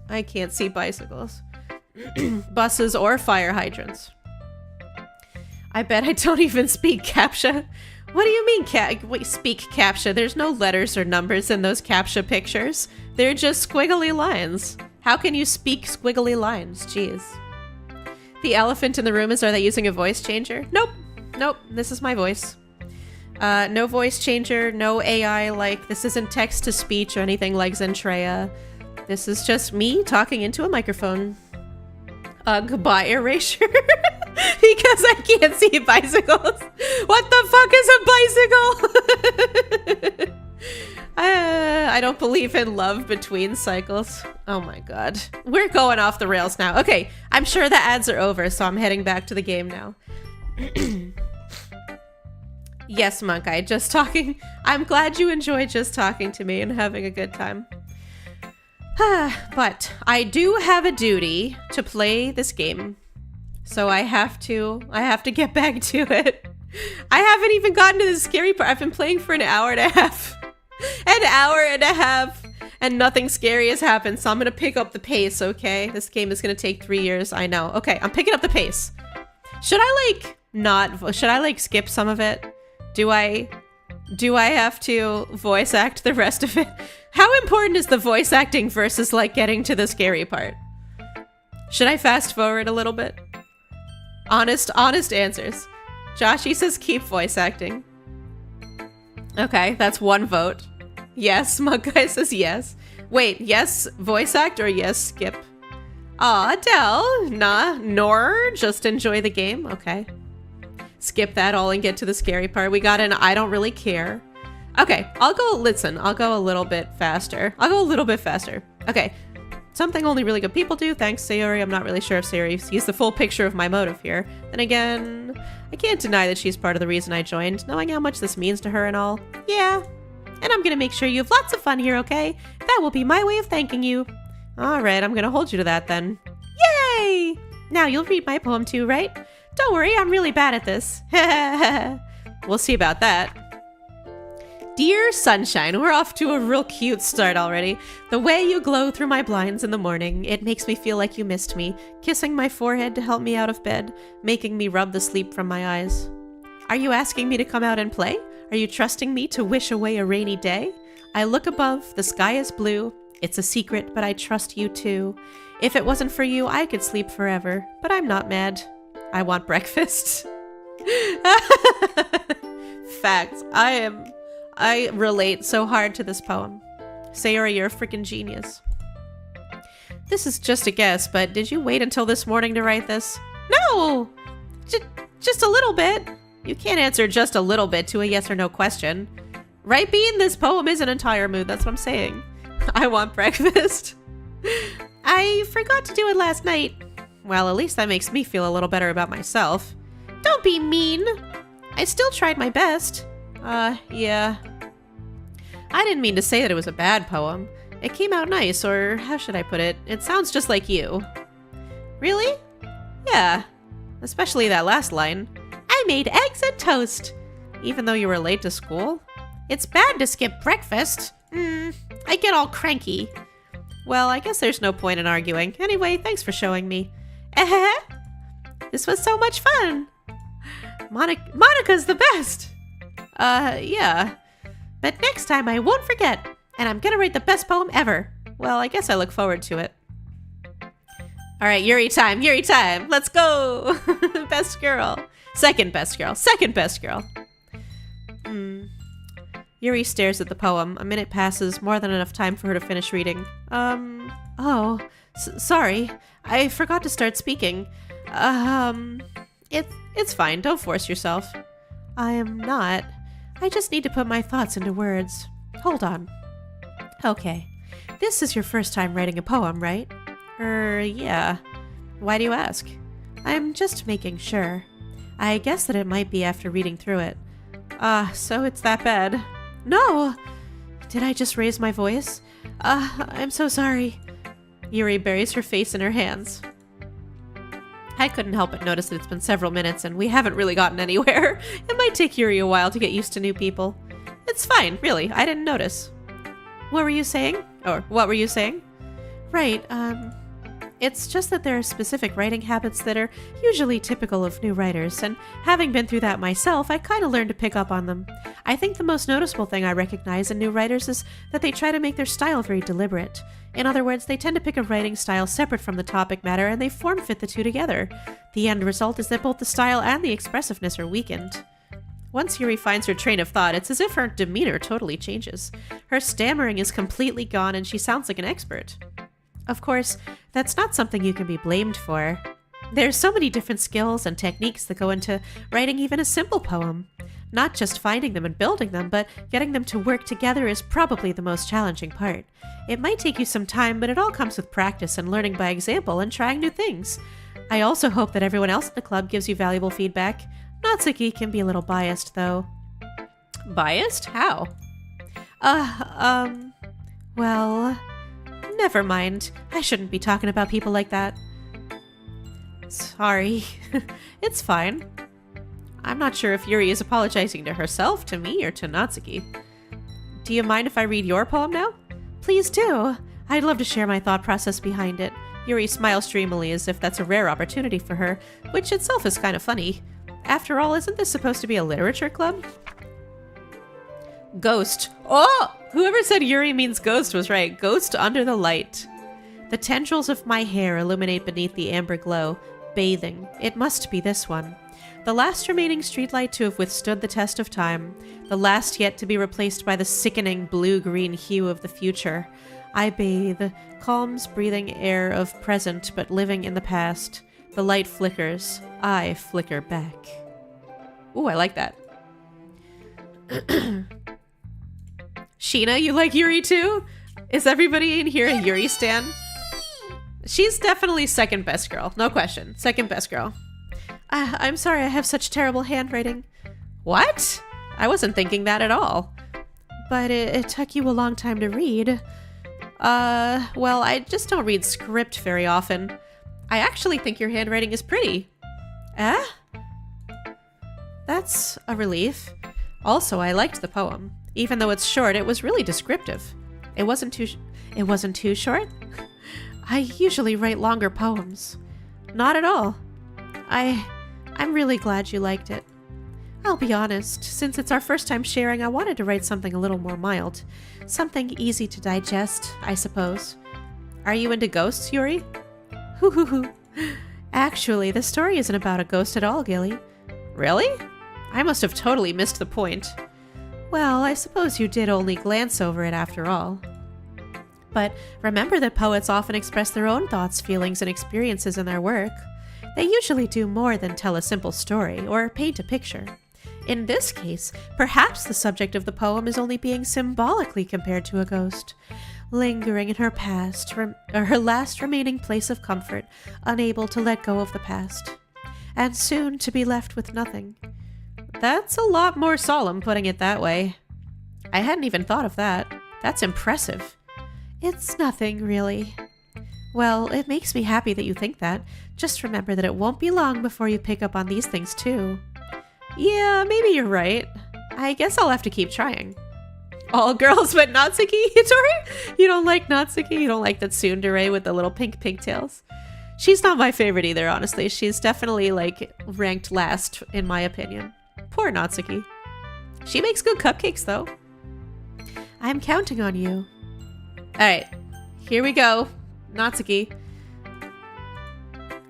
I can't see bicycles. Buses or fire hydrants. I bet I don't even speak CAPTCHA. What do you mean speak CAPTCHA? There's no letters or numbers in those CAPTCHA pictures. They're just squiggly lines. How can you speak squiggly lines? Jeez. The elephant in the room is, are they using a voice changer? Nope, this is my voice. No voice changer, no AI, like this isn't text to speech or anything like Zentreya. This is just me talking into a microphone. Goodbye, erasure. Because I can't see bicycles. What the fuck is a bicycle? I don't believe in love between cycles. Oh my god. We're going off the rails now. Okay, I'm sure the ads are over, so I'm heading back to the game now. Yes, Monkai, just talking. I'm glad you enjoyed just talking to me and having a good time. But I do have a duty to play this game, so I have to get back to it. I haven't even gotten to the scary part. I've been playing for an hour and a half. An hour and a half, and nothing scary has happened, so I'm gonna pick up the pace, okay? This game is gonna take 3 years, I know. Okay, I'm picking up the pace. Should I like skip some of it? Do I have to voice act the rest of it? How important is the voice acting versus like getting to the scary part? Should I fast forward a little bit? Honest answers. Joshy says keep voice acting. Okay, that's 1 vote. Yes, Mug Guy says yes. Wait, yes voice act or yes skip? Aw, Adele, nah, nor just enjoy the game. Okay. Skip that all and get to the scary part. We got an I don't really care. Okay, I'll go a little bit faster. Okay, something only really good people do. Thanks, Sayori. I'm not really sure if Sayori sees the full picture of my motive here. Then again, I can't deny that she's part of the reason I joined, knowing how much this means to her and all. Yeah, and I'm gonna make sure you have lots of fun here, okay? That will be my way of thanking you. Alright, I'm gonna hold you to that then. Yay! Now you'll read my poem too, right? Don't worry, I'm really bad at this. We'll see about that. Dear Sunshine, we're off to a real cute start already. The way you glow through my blinds in the morning, it makes me feel like you missed me, kissing my forehead to help me out of bed, making me rub the sleep from my eyes. Are you asking me to come out and play? Are you trusting me to wish away a rainy day? I look above, the sky is blue. It's a secret, but I trust you too. If it wasn't for you, I could sleep forever, but I'm not mad. I want breakfast. Facts. I relate so hard to this poem. Sayori, you're a freaking genius. This is just a guess, but did you wait until this morning to write this? No! Just a little bit. You can't answer just a little bit to a yes or no question. Right, Bean? This poem is an entire mood, that's what I'm saying. I want breakfast. I forgot to do it last night. Well, at least that makes me feel a little better about myself. Don't be mean. I still tried my best. Yeah. I didn't mean to say that it was a bad poem. It came out nice, or how should I put it? It sounds just like you. Really? Yeah. Especially that last line. I made eggs and toast. Even though you were late to school? It's bad to skip breakfast. I get all cranky. Well, I guess there's no point in arguing. Anyway, thanks for showing me. This was so much fun. Monica's the best. Yeah. But next time I won't forget, and I'm gonna write the best poem ever. Well, I guess I look forward to it. Alright, Yuri time, let's go! Best girl. Second best girl. Yuri stares at the poem. A minute passes, more than enough time for her to finish reading. Sorry. I forgot to start speaking. It's fine, don't force yourself. I am not. I just need to put my thoughts into words. Hold on. Okay. This is your first time writing a poem, right? Yeah. Why do you ask? I'm just making sure. I guess that it might be after reading through it. So it's that bad. No! Did I just raise my voice? I'm so sorry. Yuri buries her face in her hands. I couldn't help but notice that it's been several minutes and we haven't really gotten anywhere. It might take Yuri a while to get used to new people. It's fine, really. I didn't notice. What were you saying? Right, it's just that there are specific writing habits that are usually typical of new writers, and having been through that myself, I kind of learned to pick up on them. I think the most noticeable thing I recognize in new writers is that they try to make their style very deliberate. In other words, they tend to pick a writing style separate from the topic matter, and they form-fit the two together. The end result is that both the style and the expressiveness are weakened. Once Yuri finds her train of thought, it's as if her demeanor totally changes. Her stammering is completely gone, and she sounds like an expert. Of course, that's not something you can be blamed for. There's so many different skills and techniques that go into writing even a simple poem. Not just finding them and building them, but getting them to work together is probably the most challenging part. It might take you some time, but it all comes with practice and learning by example and trying new things. I also hope that everyone else in the club gives you valuable feedback. Natsuki can be a little biased, though. Biased? How? Well... Never mind. I shouldn't be talking about people like that. Sorry. It's fine. I'm not sure if Yuri is apologizing to herself, to me, or to Natsuki. Do you mind if I read your poem now? Please do. I'd love to share my thought process behind it. Yuri smiles dreamily as if that's a rare opportunity for her, which itself is kind of funny. After all, isn't this supposed to be a literature club? Ghost. Oh! Whoever said Yuri means ghost was right. Ghost under the light. The tendrils of my hair illuminate beneath the amber glow. Bathing. It must be this one. The last remaining streetlight to have withstood the test of time. The last yet to be replaced by the sickening blue-green hue of the future. I bathe. Calms breathing air of present but living in the past. The light flickers. I flicker back. Ooh, I like that. Sheena, you like Yuri too? Is everybody in here a Yuri stan? She's definitely second best girl. No question. Second best girl. I'm sorry I have such terrible handwriting. What? I wasn't thinking that at all. But it took you a long time to read. Well, I just don't read script very often. I actually think your handwriting is pretty. Eh? That's a relief. Also, I liked the poem. Even though it's short, it was really descriptive. It wasn't too short? I usually write longer poems. Not at all. I'm really glad you liked it. I'll be honest, since it's our first time sharing, I wanted to write something a little more mild. Something easy to digest, I suppose. Are you into ghosts, Yuri? Hoo hoo hoo. Actually, the story isn't about a ghost at all, Gilly. Really? I must have totally missed the point. Well, I suppose you did only glance over it after all. But remember that poets often express their own thoughts, feelings, and experiences in their work. They usually do more than tell a simple story or paint a picture. In this case, perhaps the subject of the poem is only being symbolically compared to a ghost, lingering in her past, her last remaining place of comfort, unable to let go of the past, and soon to be left with nothing. That's a lot more solemn, putting it that way. I hadn't even thought of that. That's impressive. It's nothing, really. Well, it makes me happy that you think that. Just remember that it won't be long before you pick up on these things, too. Yeah, maybe you're right. I guess I'll have to keep trying. All girls but Natsuki, Tori? You don't like Natsuki? You don't like that tsundere with the little pink pigtails? She's not my favorite either, honestly. She's definitely, ranked last, in my opinion. Poor Natsuki. She makes good cupcakes, though. I'm counting on you. Alright, here we go. Natsuki.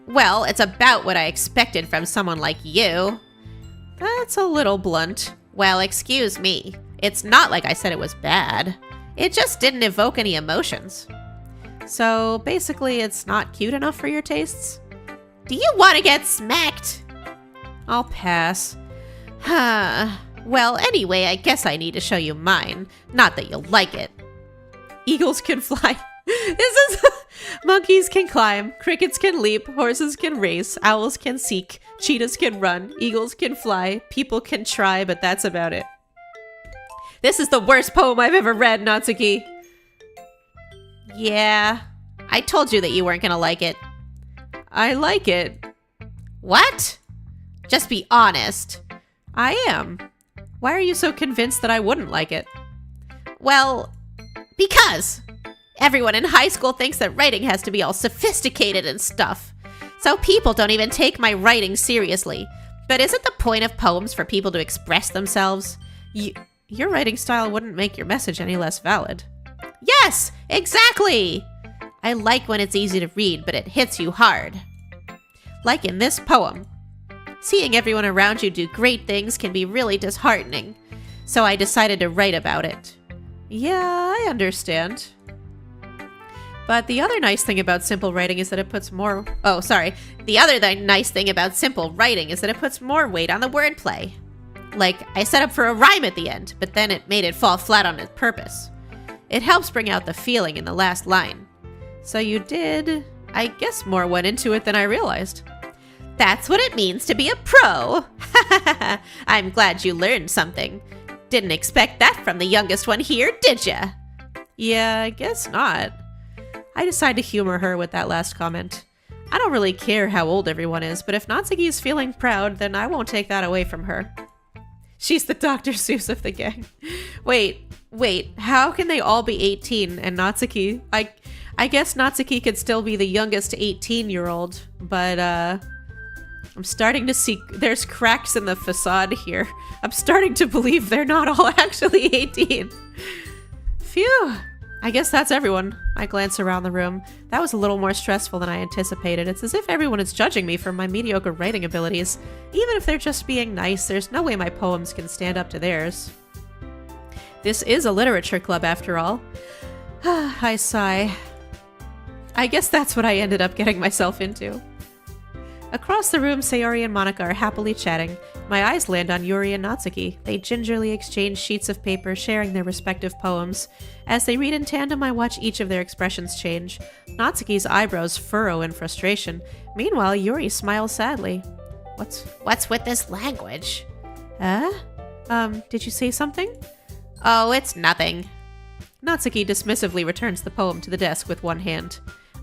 Well, it's about what I expected from someone like you. That's a little blunt. Well, excuse me. It's not like I said it was bad. It just didn't evoke any emotions. So, basically, it's not cute enough for your tastes? Do you want to get smacked? I'll pass. Well, anyway, I guess I need to show you mine. Not that you'll like it. Eagles can fly. Monkeys can climb, crickets can leap, horses can race, owls can seek, cheetahs can run, eagles can fly, people can try, but that's about it. This is the worst poem I've ever read, Natsuki. Yeah, I told you that you weren't gonna like it. I like it. What? Just be honest. I am. Why are you so convinced that I wouldn't like it? Well, because everyone in high school thinks that writing has to be all sophisticated and stuff. So people don't even take my writing seriously. But isn't the point of poems for people to express themselves? Your writing style wouldn't make your message any less valid. Yes, exactly! I like when it's easy to read, but it hits you hard. Like in this poem. Seeing everyone around you do great things can be really disheartening. So I decided to write about it. Yeah, I understand. But the other nice thing about simple writing is that it puts more... Oh, sorry. The other nice thing about simple writing is that it puts more weight on the wordplay. Like, I set up for a rhyme at the end, but then it made it fall flat on its purpose. It helps bring out the feeling in the last line. So you did... I guess more went into it than I realized. That's what it means to be a pro! I'm glad you learned something. Didn't expect that from the youngest one here, did ya? Yeah, I guess not. I decided to humor her with that last comment. I don't really care how old everyone is, but if Natsuki is feeling proud, then I won't take that away from her. She's the Dr. Seuss of the gang. Wait, Wait, how can they all be 18 and Natsuki? I guess Natsuki could still be the youngest 18-year-old, but I'm starting to see there's cracks in the facade here. I'm starting to believe they're not all actually 18. Phew. I guess that's everyone. I glance around the room. That was a little more stressful than I anticipated. It's as if everyone is judging me for my mediocre writing abilities. Even if they're just being nice, there's no way my poems can stand up to theirs. This is a literature club after all. I sigh. I guess that's what I ended up getting myself into. Across the room, Sayori and Monica are happily chatting. My eyes land on Yuri and Natsuki. They gingerly exchange sheets of paper, sharing their respective poems. As they read in tandem, I watch each of their expressions change. Natsuki's eyebrows furrow in frustration. Meanwhile, Yuri smiles sadly. What's with this language? Did you say something? Oh, it's nothing. Natsuki dismissively returns the poem to the desk with one hand.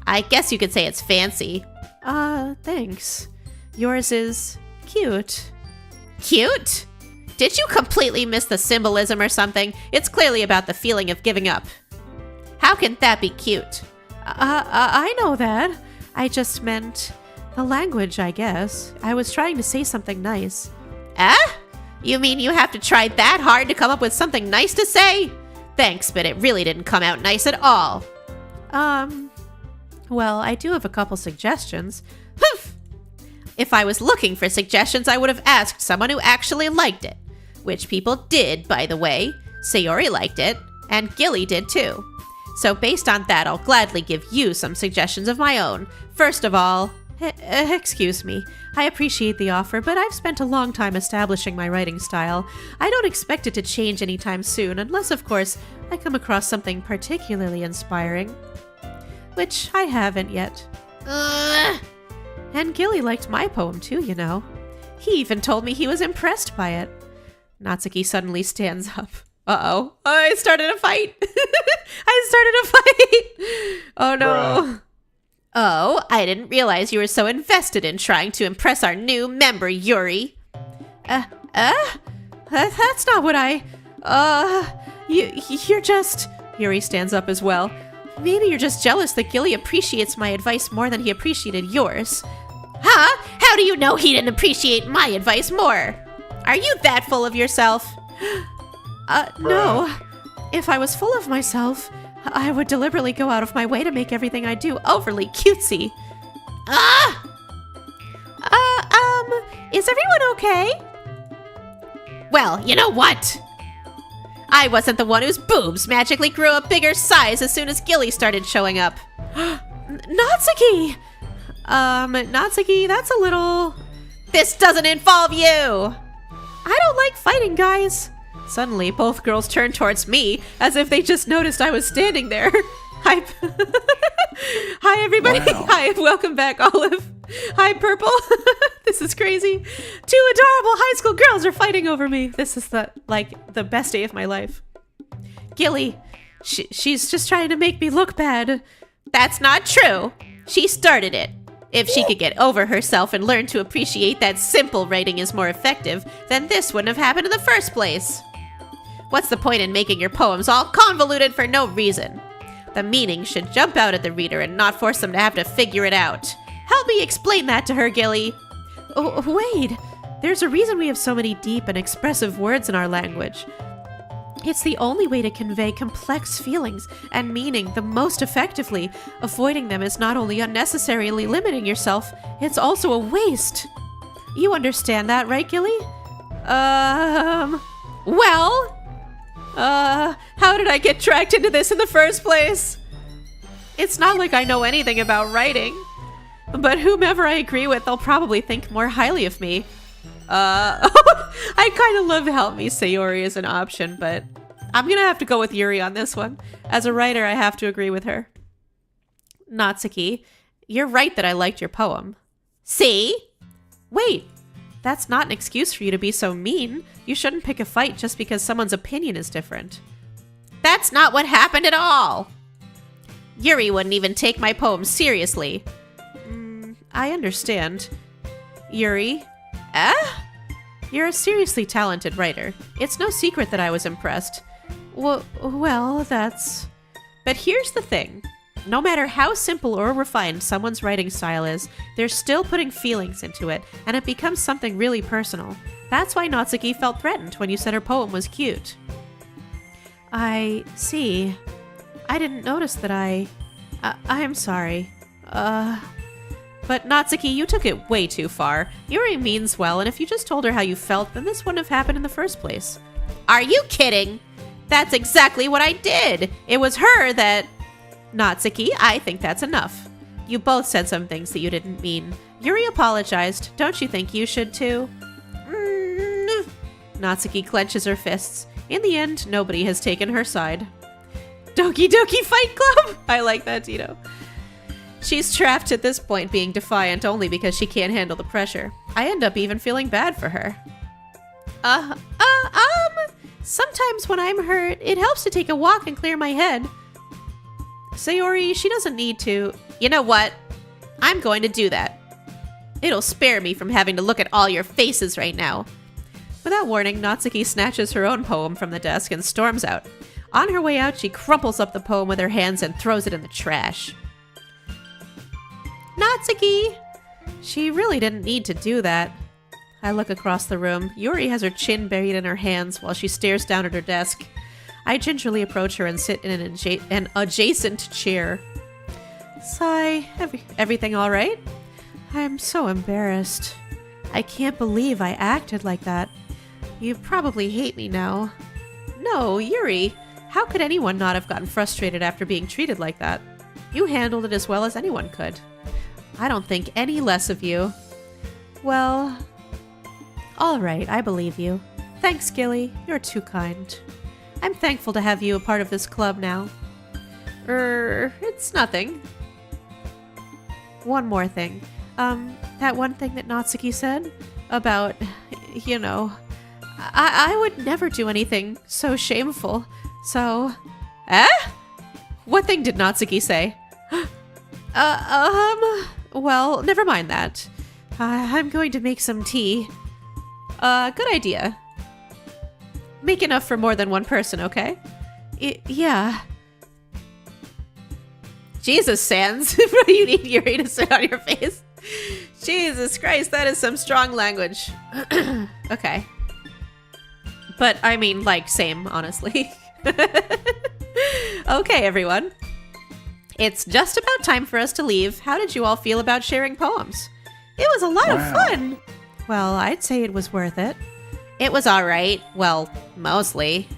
I guess you could say it's fancy. Thanks. Yours is cute. Cute? Did you completely miss the symbolism or something? It's clearly about the feeling of giving up. How can that be cute? I know that. I just meant the language, I guess. I was trying to say something nice. You mean you have to try that hard to come up with something nice to say? Thanks, but it really didn't come out nice at all. Well, I do have a couple suggestions. Humph! If I was looking for suggestions, I would have asked someone who actually liked it. Which people did, by the way. Sayori liked it, and Gilly did too. So based on that, I'll gladly give you some suggestions of my own. First of all, excuse me. I appreciate the offer, but I've spent a long time establishing my writing style. I don't expect it to change anytime soon, unless, of course, I come across something particularly inspiring. Which I haven't yet. And Gilly liked my poem too, you know. He even told me he was impressed by it. Natsuki suddenly stands up. Uh-oh. I started a fight. Oh no. Bruh. Oh, I didn't realize you were so invested in trying to impress our new member, Yuri. That's not what you're just... Yuri stands up as well. Maybe you're just jealous that Gilly appreciates my advice more than he appreciated yours. Huh? How do you know he didn't appreciate my advice more? Are you that full of yourself? No. If I was full of myself, I would deliberately go out of my way to make everything I do overly cutesy. Is everyone okay? Well, you know what? I wasn't the one whose boobs magically grew a bigger size as soon as Gilly started showing up. Natsuki! Natsuki, that's a little... This doesn't involve you! I don't like fighting, guys. Suddenly, both girls turned towards me, as if they just noticed I was standing there. Hi, everybody. Wow. Hi, welcome back, Olive. Hi, Purple. This is crazy. 2 adorable high school girls are fighting over me. This is the best day of my life. Gilly, she's just trying to make me look bad. That's not true. She started it. If she could get over herself and learn to appreciate that simple writing is more effective, then this wouldn't have happened in the first place. What's the point in making your poems all convoluted for no reason? The meaning should jump out at the reader and not force them to have to figure it out. Help me explain that to her, Gilly. Oh, wait. There's a reason we have so many deep and expressive words in our language. It's the only way to convey complex feelings and meaning the most effectively. Avoiding them is not only unnecessarily limiting yourself, it's also a waste. You understand that, right, Gilly? How did I get dragged into this in the first place? It's not like I know anything about writing. But whomever I agree with, they'll probably think more highly of me. I kind of love Help Me Sayori as an option, but I'm gonna have to go with Yuri on this one. As a writer, I have to agree with her. Natsuki, you're right that I liked your poem. See? Wait, that's not an excuse for you to be so mean. You shouldn't pick a fight just because someone's opinion is different. That's not what happened at all. Yuri wouldn't even take my poem seriously. I understand. Yuri? You're a seriously talented writer. It's no secret that I was impressed. Well, that's... But here's the thing. No matter how simple or refined someone's writing style is, they're still putting feelings into it, and it becomes something really personal. That's why Natsuki felt threatened when you said her poem was cute. I see. I didn't notice that I'm sorry. But Natsuki, you took it way too far. Yuri means well, and if you just told her how you felt, then this wouldn't have happened in the first place. Are you kidding? That's exactly what I did. It was her that... Natsuki, I think that's enough. You both said some things that you didn't mean. Yuri apologized. Don't you think you should too? Natsuki clenches her fists. In the end, nobody has taken her side. Doki Doki Fight Club? I like that, Tito. She's trapped at this point, being defiant only because she can't handle the pressure. I end up even feeling bad for her. Sometimes when I'm hurt, it helps to take a walk and clear my head. Sayori, she doesn't need to. You know what? I'm going to do that. It'll spare me from having to look at all your faces right now. Without warning, Natsuki snatches her own poem from the desk and storms out. On her way out, she crumples up the poem with her hands and throws it in the trash. Natsuki! She really didn't need to do that. I look across the room. Yuri has her chin buried in her hands while she stares down at her desk. I gingerly approach her and sit in an adjacent chair. Sigh. Everything all right? I'm so embarrassed. I can't believe I acted like that. You probably hate me now. No, Yuri. How could anyone not have gotten frustrated after being treated like that? You handled it as well as anyone could. I don't think any less of you. Well... All right, I believe you. Thanks, Gilly. You're too kind. I'm thankful to have you a part of this club now. It's nothing. One more thing. That one thing that Natsuki said about, you know, I would never do anything so shameful. So, What thing did Natsuki say? Well, never mind that. I'm going to make some tea. Good idea. Make enough for more than one person, okay? Yeah. Jesus, Sans. You need Yuri to sit on your face. Jesus Christ, that is some strong language. Okay. But, I mean, like, same, honestly. Okay, everyone. It's just about time for us to leave. How did you all feel about sharing poems? It was a lot of fun. Well, I'd say it was worth it. It was alright. Well, mostly.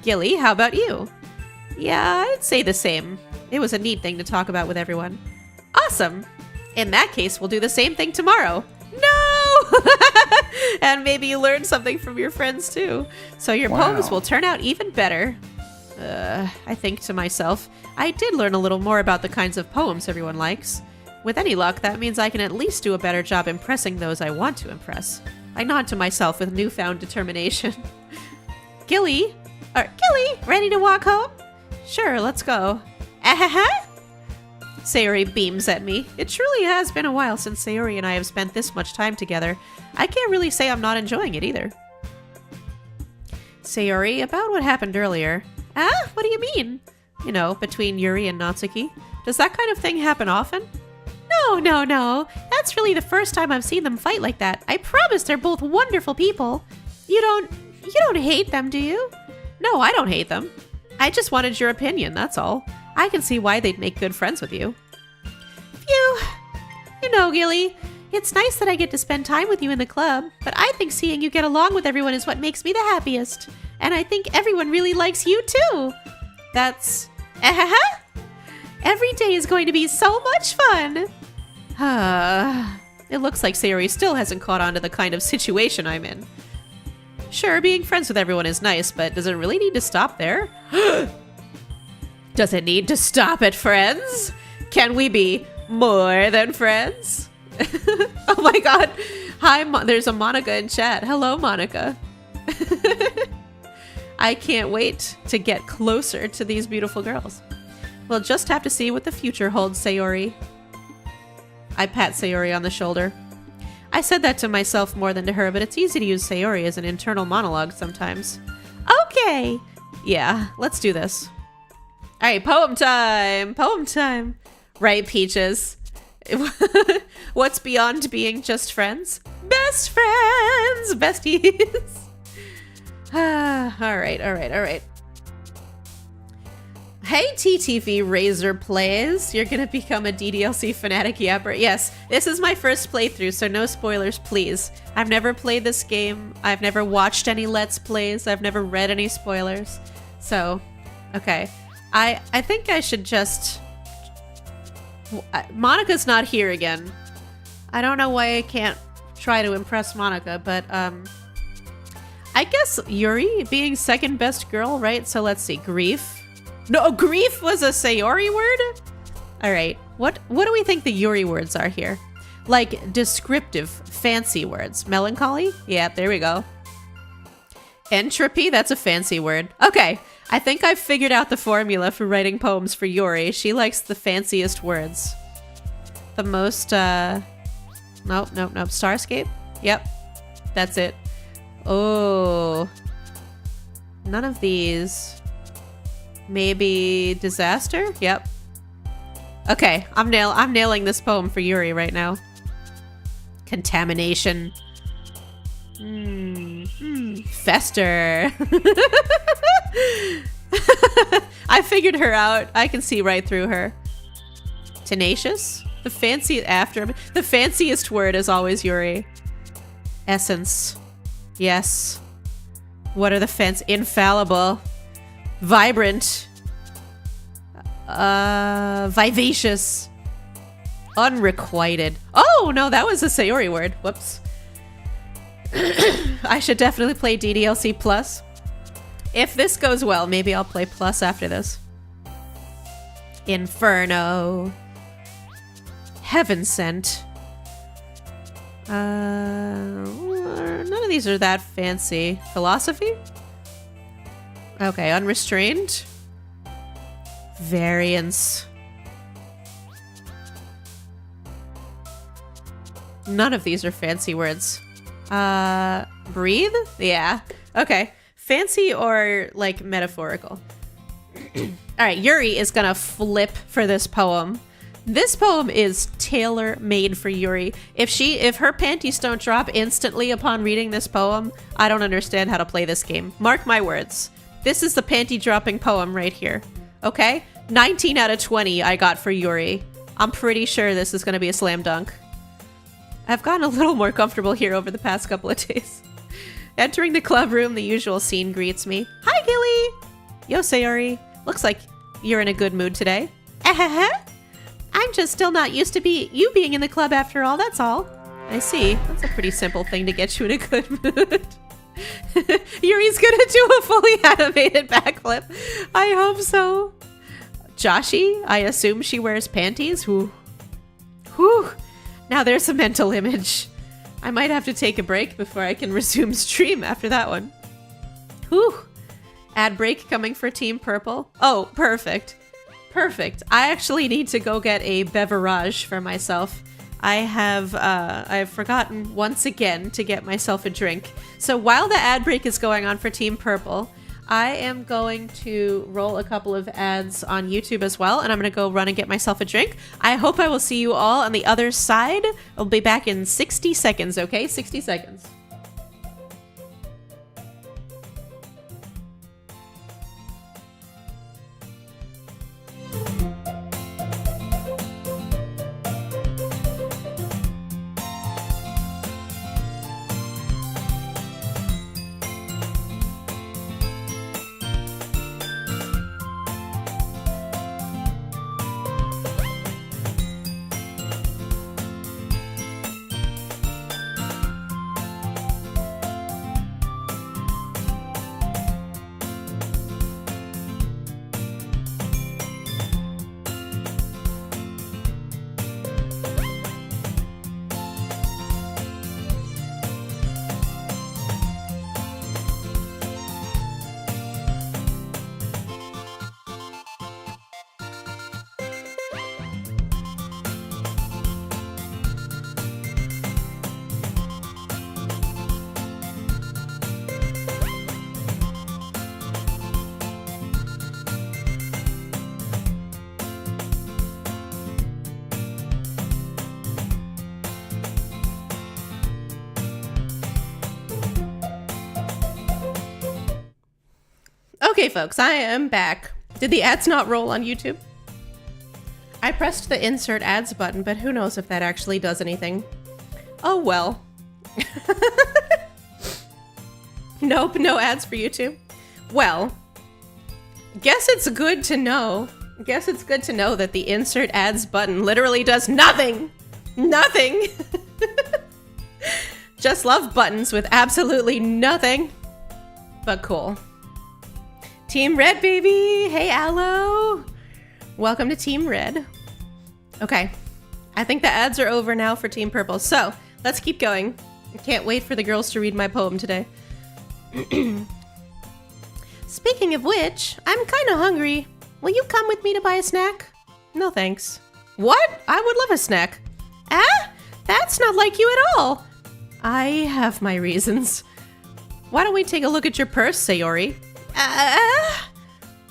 Gilly, how about you? Yeah, I'd say the same. It was a neat thing to talk about with everyone. Awesome. In that case, we'll do the same thing tomorrow. No! And maybe you learned something from your friends too. So your poems will turn out even better. I think to myself, I did learn a little more about the kinds of poems everyone likes. With any luck, that means I can at least do a better job impressing those I want to impress. I nod to myself with newfound determination. Gilly, ready to walk home? Sure, let's go. Sayori beams at me. It truly has been a while since Sayori and I have spent this much time together. I can't really say I'm not enjoying it either. Sayori, about what happened earlier. What do you mean? You know, between Yuri and Natsuki. Does that kind of thing happen often? No. That's really the first time I've seen them fight like that. I promise they're both wonderful people. You don't hate them, do you? No, I don't hate them. I just wanted your opinion, that's all. I can see why they'd make good friends with you. Phew. You know, Gilly, it's nice that I get to spend time with you in the club, but I think seeing you get along with everyone is what makes me the happiest. And I think everyone really likes you too. That's... Every day is going to be so much fun. It looks like Sayori still hasn't caught on to the kind of situation I'm in. Sure, being friends with everyone is nice, but does it really need to stop there? Does it need to stop at friends? Can we be more than friends? Oh my god. Hi, there's a Monica in chat. Hello, Monica. I can't wait to get closer to these beautiful girls. We'll just have to see what the future holds, Sayori. I pat Sayori on the shoulder. I said that to myself more than to her, but it's easy to use Sayori as an internal monologue sometimes. Okay! Yeah, let's do this. All right, poem time. Poem time. Right, Peaches. What's beyond being just friends? Best friends! Besties! Alright. Hey, TTV Razor Plays. You're gonna become a DDLC fanatic yapper. Yes, this is my first playthrough, so no spoilers, please. I've never played this game. I've never watched any Let's Plays. I've never read any spoilers. So, okay. I think I should just... Monica's not here again. I don't know why I can't try to impress Monica, but I guess Yuri being second best girl, right? So let's see. Grief. No, grief was a Sayori word? All right. What do we think the Yuri words are here? Like descriptive, fancy words. Melancholy? Yeah, there we go. Entropy? That's a fancy word. Okay. I think I've figured out the formula for writing poems for Yuri. She likes the fanciest words. The most, Nope. Starscape? Yep. That's it. Oh. None of these. Maybe disaster? Yep. Okay, I'm nailing this poem for Yuri right now. Contamination. Fester. I figured her out. I can see right through her. Tenacious? The fanciest word is always Yuri. Essence. Yes. What are the infallible. Vibrant. Vivacious. Unrequited. Oh, no, that was a Sayori word. Whoops. I should definitely play DDLC Plus. If this goes well, maybe I'll play Plus after this. Inferno. Heaven Sent. None of these are that fancy. Philosophy? Okay, unrestrained. Variance. None of these are fancy words. Breathe? Yeah. Okay. Fancy or, like, metaphorical? Alright, Yuri is gonna flip for this poem. This poem is tailor-made for Yuri. If her panties don't drop instantly upon reading this poem, I don't understand how to play this game. Mark my words. This is the panty-dropping poem right here. Okay? 19 out of 20 I got for Yuri. I'm pretty sure this is gonna be a slam dunk. I've gotten a little more comfortable here over the past couple of days. Entering the club room, the usual scene greets me. Hi, Gilly! Yo, Sayori. Looks like you're in a good mood today. I'm just still not used to you being in the club after all, that's all. I see. That's a pretty simple thing to get you in a good mood. Yuri's gonna do a fully animated backflip. I hope so. Joshi, I assume she wears panties? Whew. Now there's a mental image. I might have to take a break before I can resume stream after that one. Whew. Ad break coming for Team Purple. Oh, perfect. Perfect. I actually need to go get a beverage for myself. I've forgotten once again to get myself a drink. So while the ad break is going on for Team Purple, I am going to roll a couple of ads on YouTube as well, and I'm going to go run and get myself a drink. I hope I will see you all on the other side. I'll be back in 60 seconds, okay? 60 seconds. Okay, folks, I am back. Did the ads not roll on YouTube? I pressed the insert ads button, but who knows if that actually does anything. Oh well. Nope, no ads for YouTube. Well, guess it's good to know. Guess it's good to know that the insert ads button literally does nothing. Nothing. Just love buttons with absolutely nothing. But cool. Team Red, baby. Hey, Aloe. Welcome to Team Red. Okay. I think the ads are over now for Team Purple. So, let's keep going. I can't wait for the girls to read my poem today. Speaking of which, I'm kind of hungry. Will you come with me to buy a snack? No thanks. What? I would love a snack. Ah? That's not like you at all. I have my reasons. Why don't we take a look at your purse, Sayori?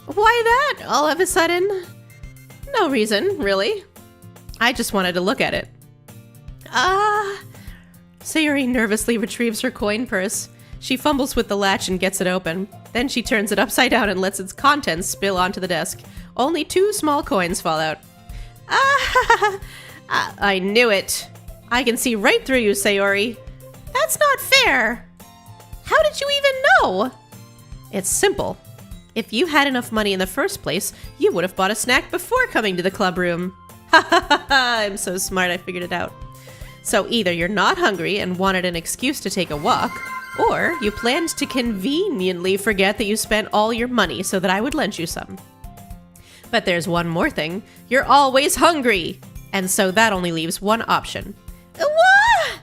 Why that all of a sudden? No reason, really. I just wanted to look at it. Sayori nervously retrieves her coin purse. She fumbles with the latch and gets it open. Then she turns it upside down and lets its contents spill onto the desk. Only 2 small coins fall out. I knew it. I can see right through you, Sayori. That's not fair. How did you even know? It's simple. If you had enough money in the first place, you would have bought a snack before coming to the club room. Ha ha ha ha, I'm so smart I figured it out. So either you're not hungry and wanted an excuse to take a walk, or you planned to conveniently forget that you spent all your money so that I would lend you some. But there's one more thing. You're always hungry! And so that only leaves one option. What?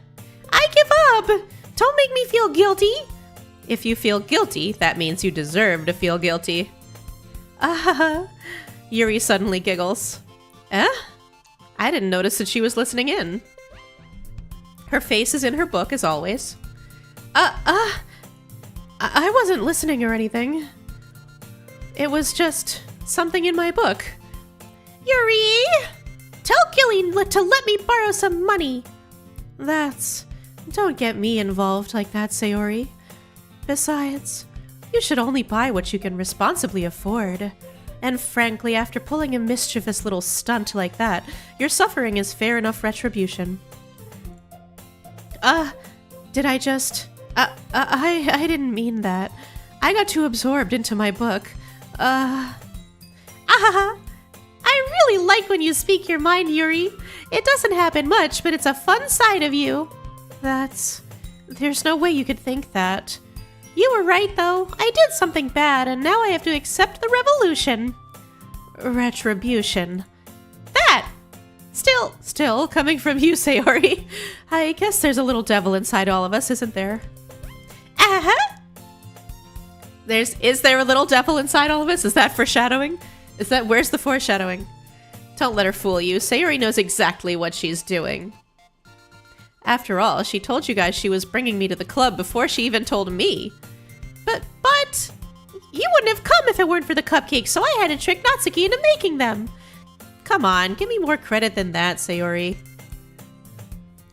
I give up! Don't make me feel guilty! If you feel guilty, that means you deserve to feel guilty. Yuri suddenly giggles. I didn't notice that she was listening in. Her face is in her book, as always. I wasn't listening or anything. It was just something in my book. Yuri! Tell Gilly to let me borrow some money. Don't get me involved like that, Sayori. Besides, you should only buy what you can responsibly afford. And frankly, after pulling a mischievous little stunt like that, your suffering is fair enough retribution. Did I just... I didn't mean that. I got too absorbed into my book. I really like when you speak your mind, Yuri. It doesn't happen much, but it's a fun side of you. There's no way you could think that. You were right, though. I did something bad, and now I have to accept the revolution. Retribution. That! Still, coming from you, Sayori. I guess there's a little devil inside all of us, isn't there? Is there a little devil inside all of us? Is that foreshadowing? Where's the foreshadowing? Don't let her fool you. Sayori knows exactly what she's doing. After all, she told you guys she was bringing me to the club before she even told me. But you wouldn't have come if it weren't for the cupcakes, so I had to trick Natsuki into making them. Come on, give me more credit than that, Sayori.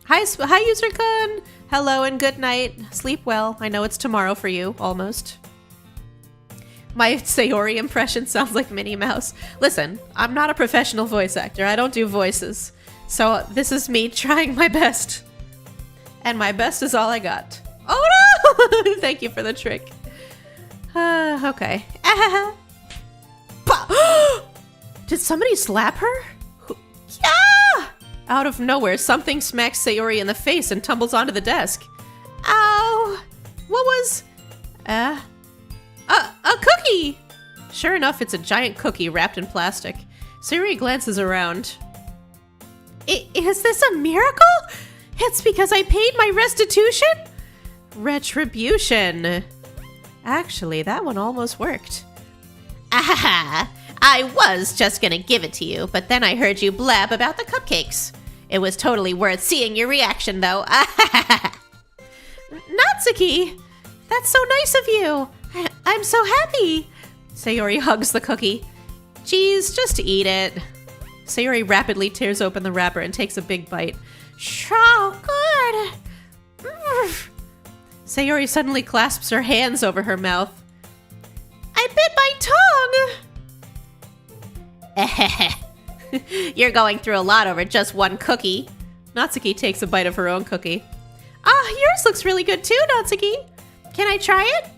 Hi, User-kun. Hello and good night. Sleep well. I know it's tomorrow for you, almost. My Sayori impression sounds like Minnie Mouse. Listen, I'm not a professional voice actor. I don't do voices. So this is me trying my best. And my best is all I got. Oh no! Thank you for the trick. Okay. Did somebody slap her? Yeah! Out of nowhere, something smacks Sayori in the face and tumbles onto the desk. Ow! What was... a cookie! Sure enough, it's a giant cookie wrapped in plastic. Sayori glances around. Is this a miracle? It's because I paid my restitution? Retribution. Actually, that one almost worked. I was just gonna give it to you, but then I heard you blab about the cupcakes. It was totally worth seeing your reaction, though. Natsuki! That's so nice of you. I'm so happy. Sayori hugs the cookie. Geez, just eat it. Sayori rapidly tears open the wrapper and takes a big bite. So good. Sayori suddenly clasps her hands over her mouth. I bit my You're going through a lot over just one cookie. Natsuki takes a bite of her own cookie. Ah, yours looks really good too, Natsuki. Can I try it?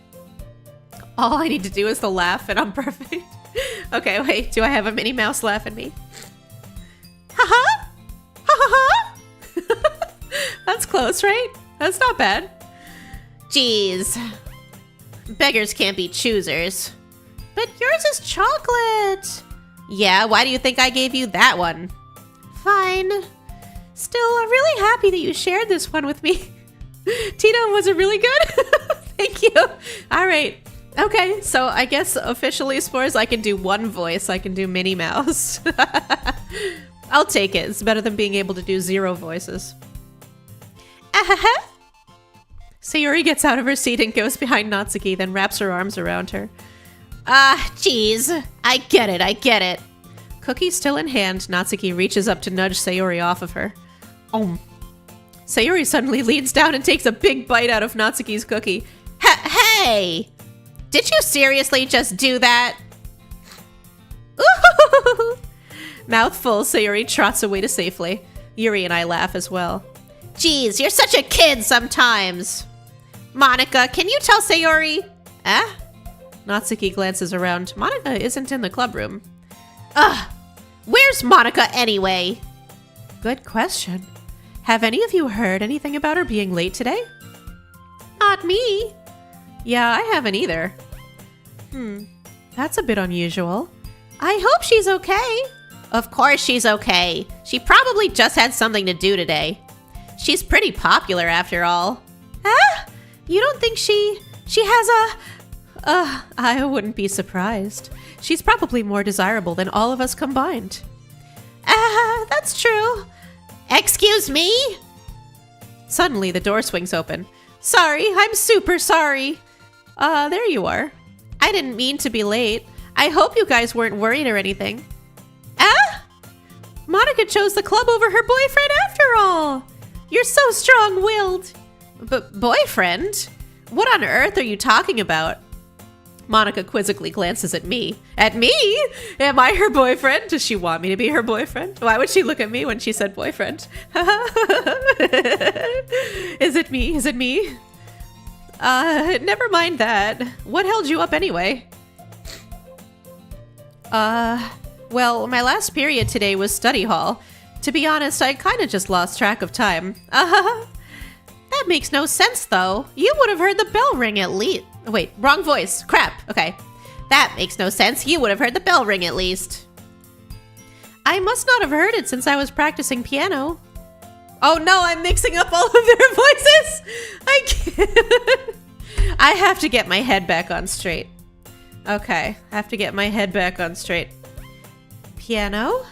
All I need to do is the laugh and I'm perfect. Okay, wait, do I have a Minnie Mouse laugh at me? Ha-ha! Ha-ha-ha! That's close, right? That's not bad. Jeez. Beggars can't be choosers. But yours is chocolate. Yeah, why do you think I gave you that one? Fine. Still, I'm really happy that you shared this one with me. Tito, was it really good? Thank you. All right. Okay, so I guess officially, Spores, I can do one voice. I can do Minnie Mouse. I'll take it. It's better than being able to do 0 voices. Sayori gets out of her seat and goes behind Natsuki, then wraps her arms around her. Ah, jeez. I get it. Cookie still in hand, Natsuki reaches up to nudge Sayori off of her. Sayori suddenly leans down and takes a big bite out of Natsuki's cookie. Hey! Did you seriously just do that? Ooh! Mouthful, Sayori trots away to safely. Yuri and I laugh as well. Jeez, you're such a kid sometimes. Monica, can you tell Sayori? Natsuki glances around. Monica isn't in the club room. Ugh! Where's Monica anyway? Good question. Have any of you heard anything about her being late today? Not me. Yeah, I haven't either. That's a bit unusual. I hope she's okay. Of course she's okay. She probably just had something to do today. She's pretty popular after all. You don't think she has a... I wouldn't be surprised. She's probably more desirable than all of us combined. That's true. Excuse me? Suddenly, the door swings open. Sorry, I'm super sorry. There you are. I didn't mean to be late. I hope you guys weren't worried or anything. Monica chose the club over her boyfriend after all. You're so strong-willed. But boyfriend? What on earth are you talking about? Monica quizzically glances at me. At me? Am I her boyfriend? Does she want me to be her boyfriend? Why would she look at me when she said boyfriend? Is it me? Is it me? Never mind that. What held you up anyway? Well, my last period today was study hall. To be honest, I kinda just lost track of time. That makes no sense, though. You would have heard the bell ring at least. Wait, wrong voice. Crap. Okay. That makes no sense. You would have heard the bell ring at least. I must not have heard it since I was practicing piano. Oh no, I'm mixing up all of their voices! I can't. I have to get my head back on straight. Okay, I have to get my head back on straight. Piano?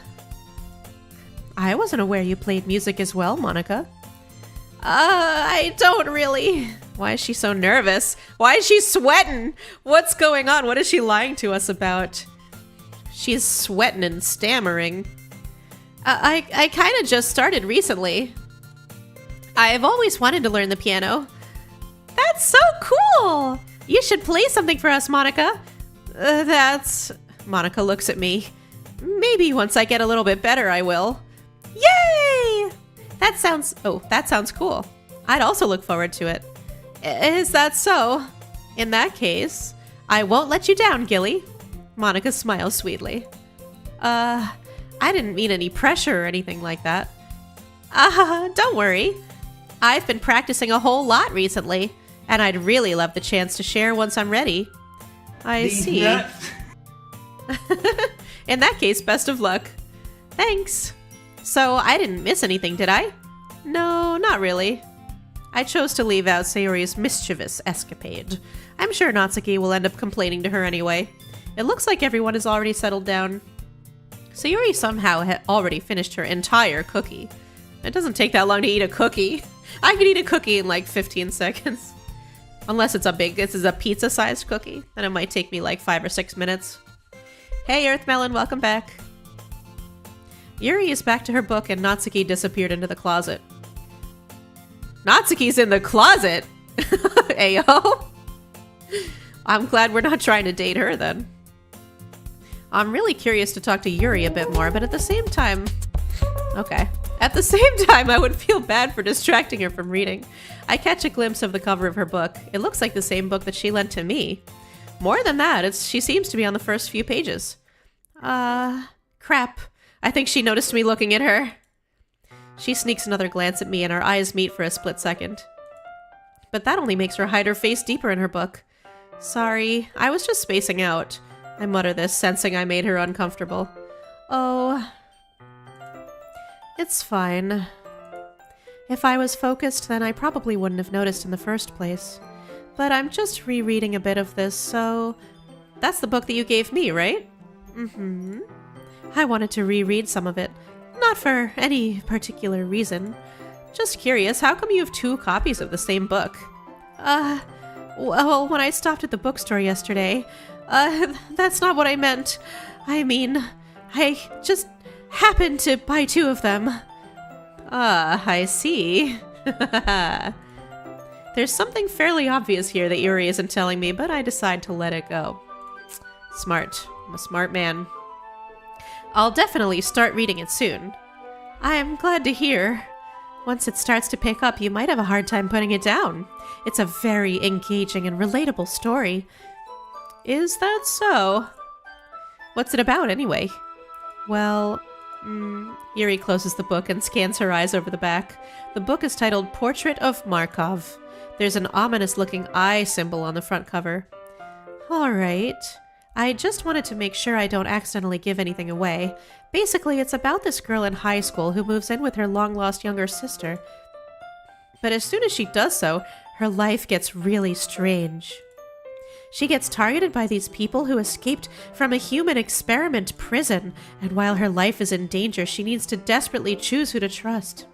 I wasn't aware you played music as well, Monica. I don't really. Why is she so nervous? Why is she sweating? What's going on? What is she lying to us about? She's sweating and stammering. I kind of just started recently. I've always wanted to learn the piano. That's so cool! You should play something for us, Monica. Monica looks at me. Maybe once I get a little bit better, I will. Yay! That sounds cool. I'd also look forward to it. Is that so? In that case, I won't let you down, Gilly. Monica smiles sweetly. I didn't mean any pressure or anything like that. Don't worry. I've been practicing a whole lot recently, and I'd really love the chance to share once I'm ready. I see. In that case, best of luck. Thanks. So, I didn't miss anything, did I? No, not really. I chose to leave out Sayori's mischievous escapade. I'm sure Natsuki will end up complaining to her anyway. It looks like everyone has already settled down. Sayori somehow had already finished her entire cookie. It doesn't take that long to eat a cookie. I could eat a cookie in like 15 seconds. Unless it's this is a pizza-sized cookie, then it might take me like 5 or 6 minutes. Hey, Earthmelon, welcome back. Yuri is back to her book and Natsuki disappeared into the closet. Natsuki's in the closet? Ayo. I'm glad we're not trying to date her then. I'm really curious to talk to Yuri a bit more, but at the same time... Okay. At the same time, I would feel bad for distracting her from reading. I catch a glimpse of the cover of her book. It looks like the same book that she lent to me. More than that, she seems to be on the first few pages. Crap. I think she noticed me looking at her. She sneaks another glance at me and our eyes meet for a split second. But that only makes her hide her face deeper in her book. Sorry, I was just spacing out. I mutter this, sensing I made her uncomfortable. Oh... It's fine. If I was focused, then I probably wouldn't have noticed in the first place. But I'm just rereading a bit of this, so... That's the book that you gave me, right? Mm-hmm. I wanted to reread some of it. Not for any particular reason. Just curious, how come you have 2 copies of the same book? Well, when I stopped at the bookstore yesterday... that's not what I meant. I mean, I just... happened to buy 2 of them. I see. There's something fairly obvious here that Yuri isn't telling me, but I decide to let it go. Smart. I'm a smart man. I'll definitely start reading it soon. I am glad to hear. Once it starts to pick up, you might have a hard time putting it down. It's a very engaging and relatable story. Is that so? What's it about, anyway? Well... Yuri closes the book and scans her eyes over the back. The book is titled Portrait of Markov. There's an ominous-looking eye symbol on the front cover. Alright. I just wanted to make sure I don't accidentally give anything away. Basically, it's about this girl in high school who moves in with her long-lost younger sister. But as soon as she does so, her life gets really strange. She gets targeted by these people who escaped from a human experiment prison, and while her life is in danger, she needs to desperately choose who to trust.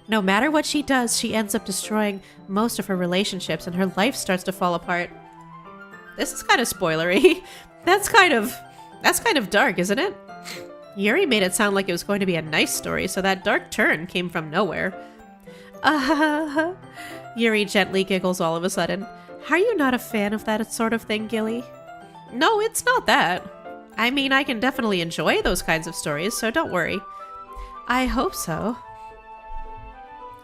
No matter what she does, she ends up destroying most of her relationships, and her life starts to fall apart. This is kind of spoilery. That's kind of dark, isn't it? Yuri made it sound like it was going to be a nice story, so that dark turn came from nowhere. Yuri gently giggles all of a sudden. Are you not a fan of that sort of thing, Gilly? No, it's not that. I mean, I can definitely enjoy those kinds of stories, so don't worry. I hope so.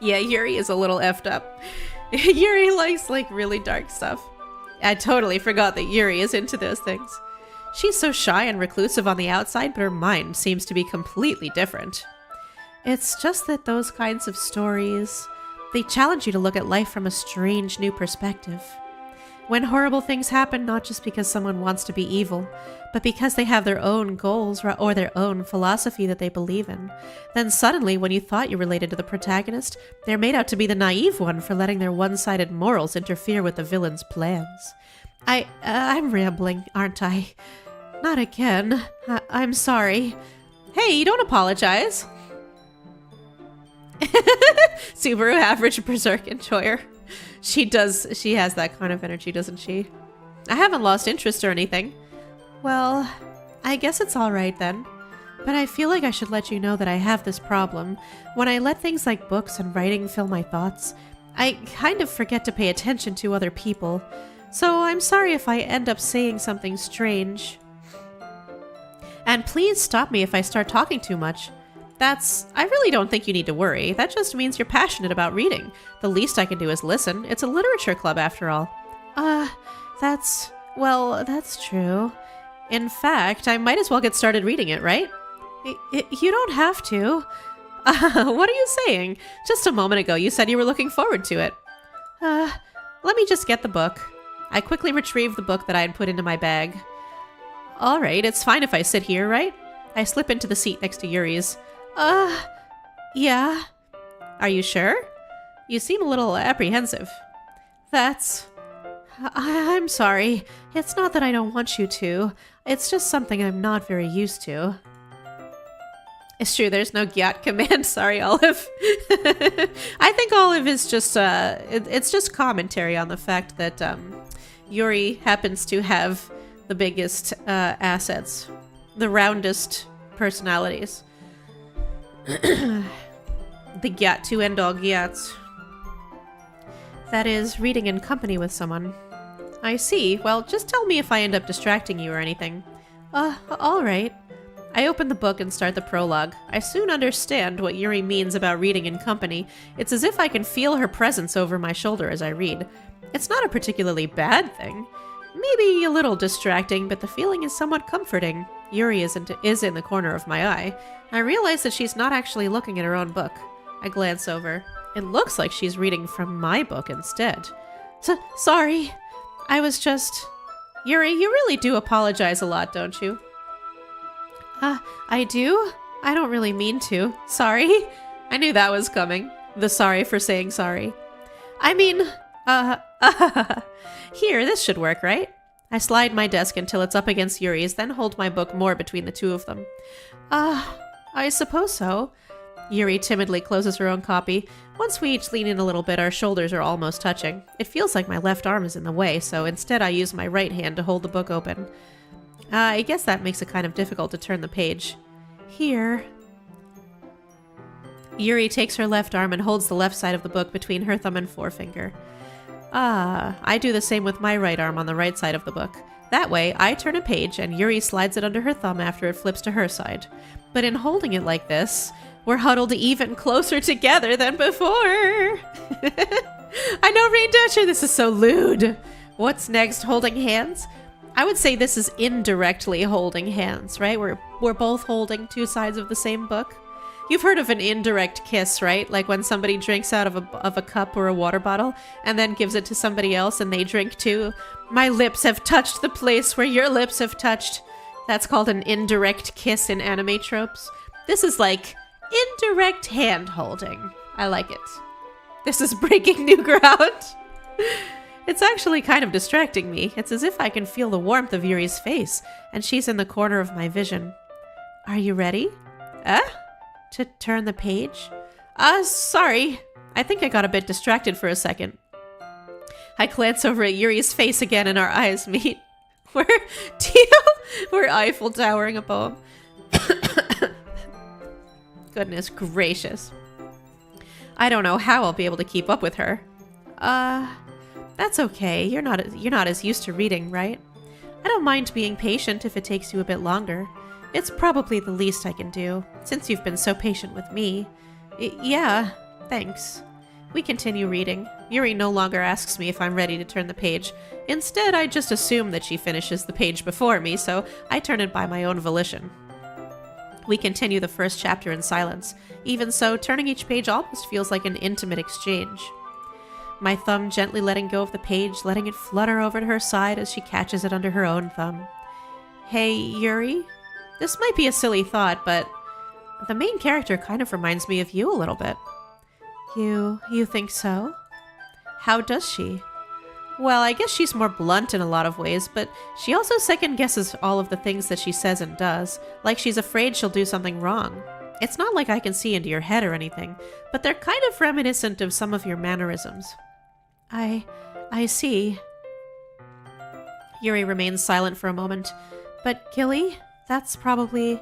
Yeah, Yuri is a little effed up. Yuri likes, really dark stuff. I totally forgot that Yuri is into those things. She's so shy and reclusive on the outside, but her mind seems to be completely different. It's just that those kinds of stories, they challenge you to look at life from a strange new perspective. When horrible things happen, not just because someone wants to be evil, but because they have their own goals or their own philosophy that they believe in, then suddenly when you thought you related to the protagonist, they're made out to be the naive one for letting their one-sided morals interfere with the villain's plans. I'm rambling, aren't I? Not again. I'm sorry. Hey, you don't apologize. Subaru average berserk enjoyer. She has that kind of energy, doesn't she? I haven't lost interest or anything. Well, I guess it's alright then. But I feel like I should let you know that I have this problem. When I let things like books and writing fill my thoughts, I kind of forget to pay attention to other people. So I'm sorry if I end up saying something strange. And please stop me if I start talking too much. I really don't think you need to worry. That just means you're passionate about reading. The least I can do is listen. It's a literature club after all. That's true. In fact, I might as well get started reading it, right? You don't have to. What are you saying? Just a moment ago you said you were looking forward to it. Let me just get the book. I quickly retrieved the book that I had put into my bag. Alright, it's fine if I sit here, right? I slip into the seat next to Yuri's. Yeah. Are you sure? You seem a little apprehensive. I'm sorry. It's not that I don't want you to. It's just something I'm not very used to. It's true, there's no gyat command. Sorry, Olive. I think Olive is just, it's just commentary on the fact that, Yuri happens to have the biggest, assets. The roundest personalities. The gyat to end all gyats. That is, reading in company with someone. I see. Well, just tell me if I end up distracting you or anything. All right. I open the book and start the prologue. I soon understand what Yuri means about reading in company. It's as if I can feel her presence over my shoulder as I read. It's not a particularly bad thing. Maybe a little distracting, but the feeling is somewhat comforting. Yuri is in the corner of my eye. I realize that she's not actually looking at her own book. I glance over. It looks like she's reading from my book instead. Sorry. I was just... Yuri, you really do apologize a lot, don't you? I do? I don't really mean to. Sorry. I knew that was coming. The sorry for saying sorry. I mean, here, this should work, right? I slide my desk until it's up against Yuri's, then hold my book more between the two of them. I suppose so. Yuri timidly closes her own copy. Once we each lean in a little bit, our shoulders are almost touching. It feels like my left arm is in the way, so instead I use my right hand to hold the book open. I guess that makes it kind of difficult to turn the page. Here. Yuri takes her left arm and holds the left side of the book between her thumb and forefinger. I do the same with my right arm on the right side of the book. That way, I turn a page and Yuri slides it under her thumb after it flips to her side. But in holding it like this, we're huddled even closer together than before. I know, Rain Dasher, this is so lewd. What's next, holding hands? I would say this is indirectly holding hands, right? We're both holding two sides of the same book. You've heard of an indirect kiss, right? Like when somebody drinks out of a cup or a water bottle and then gives it to somebody else and they drink too. My lips have touched the place where your lips have touched. That's called an indirect kiss in anime tropes. This is like indirect hand holding. I like it. This is breaking new ground. It's actually kind of distracting me. It's as if I can feel the warmth of Yuri's face, and she's in the corner of my vision. Are you ready? To turn the page? Sorry. I think I got a bit distracted for a second. I glance over at Yuri's face again and our eyes meet. We're Eiffel towering a poem. Goodness gracious. I don't know how I'll be able to keep up with her. That's okay. You're not as used to reading, right? I don't mind being patient if it takes you a bit longer. It's probably the least I can do, since you've been so patient with me. Yeah, thanks. We continue reading. Yuri no longer asks me if I'm ready to turn the page. Instead, I just assume that she finishes the page before me, so I turn it by my own volition. We continue the first chapter in silence. Even so, turning each page almost feels like an intimate exchange. My thumb gently letting go of the page, letting it flutter over to her side as she catches it under her own thumb. Hey, Yuri? This might be a silly thought, but the main character kind of reminds me of you a little bit. You think so? How does she? Well, I guess she's more blunt in a lot of ways, but she also second-guesses all of the things that she says and does, like she's afraid she'll do something wrong. It's not like I can see into your head or anything, but they're kind of reminiscent of some of your mannerisms. I see. Yuri remains silent for a moment. But Gilly, that's probably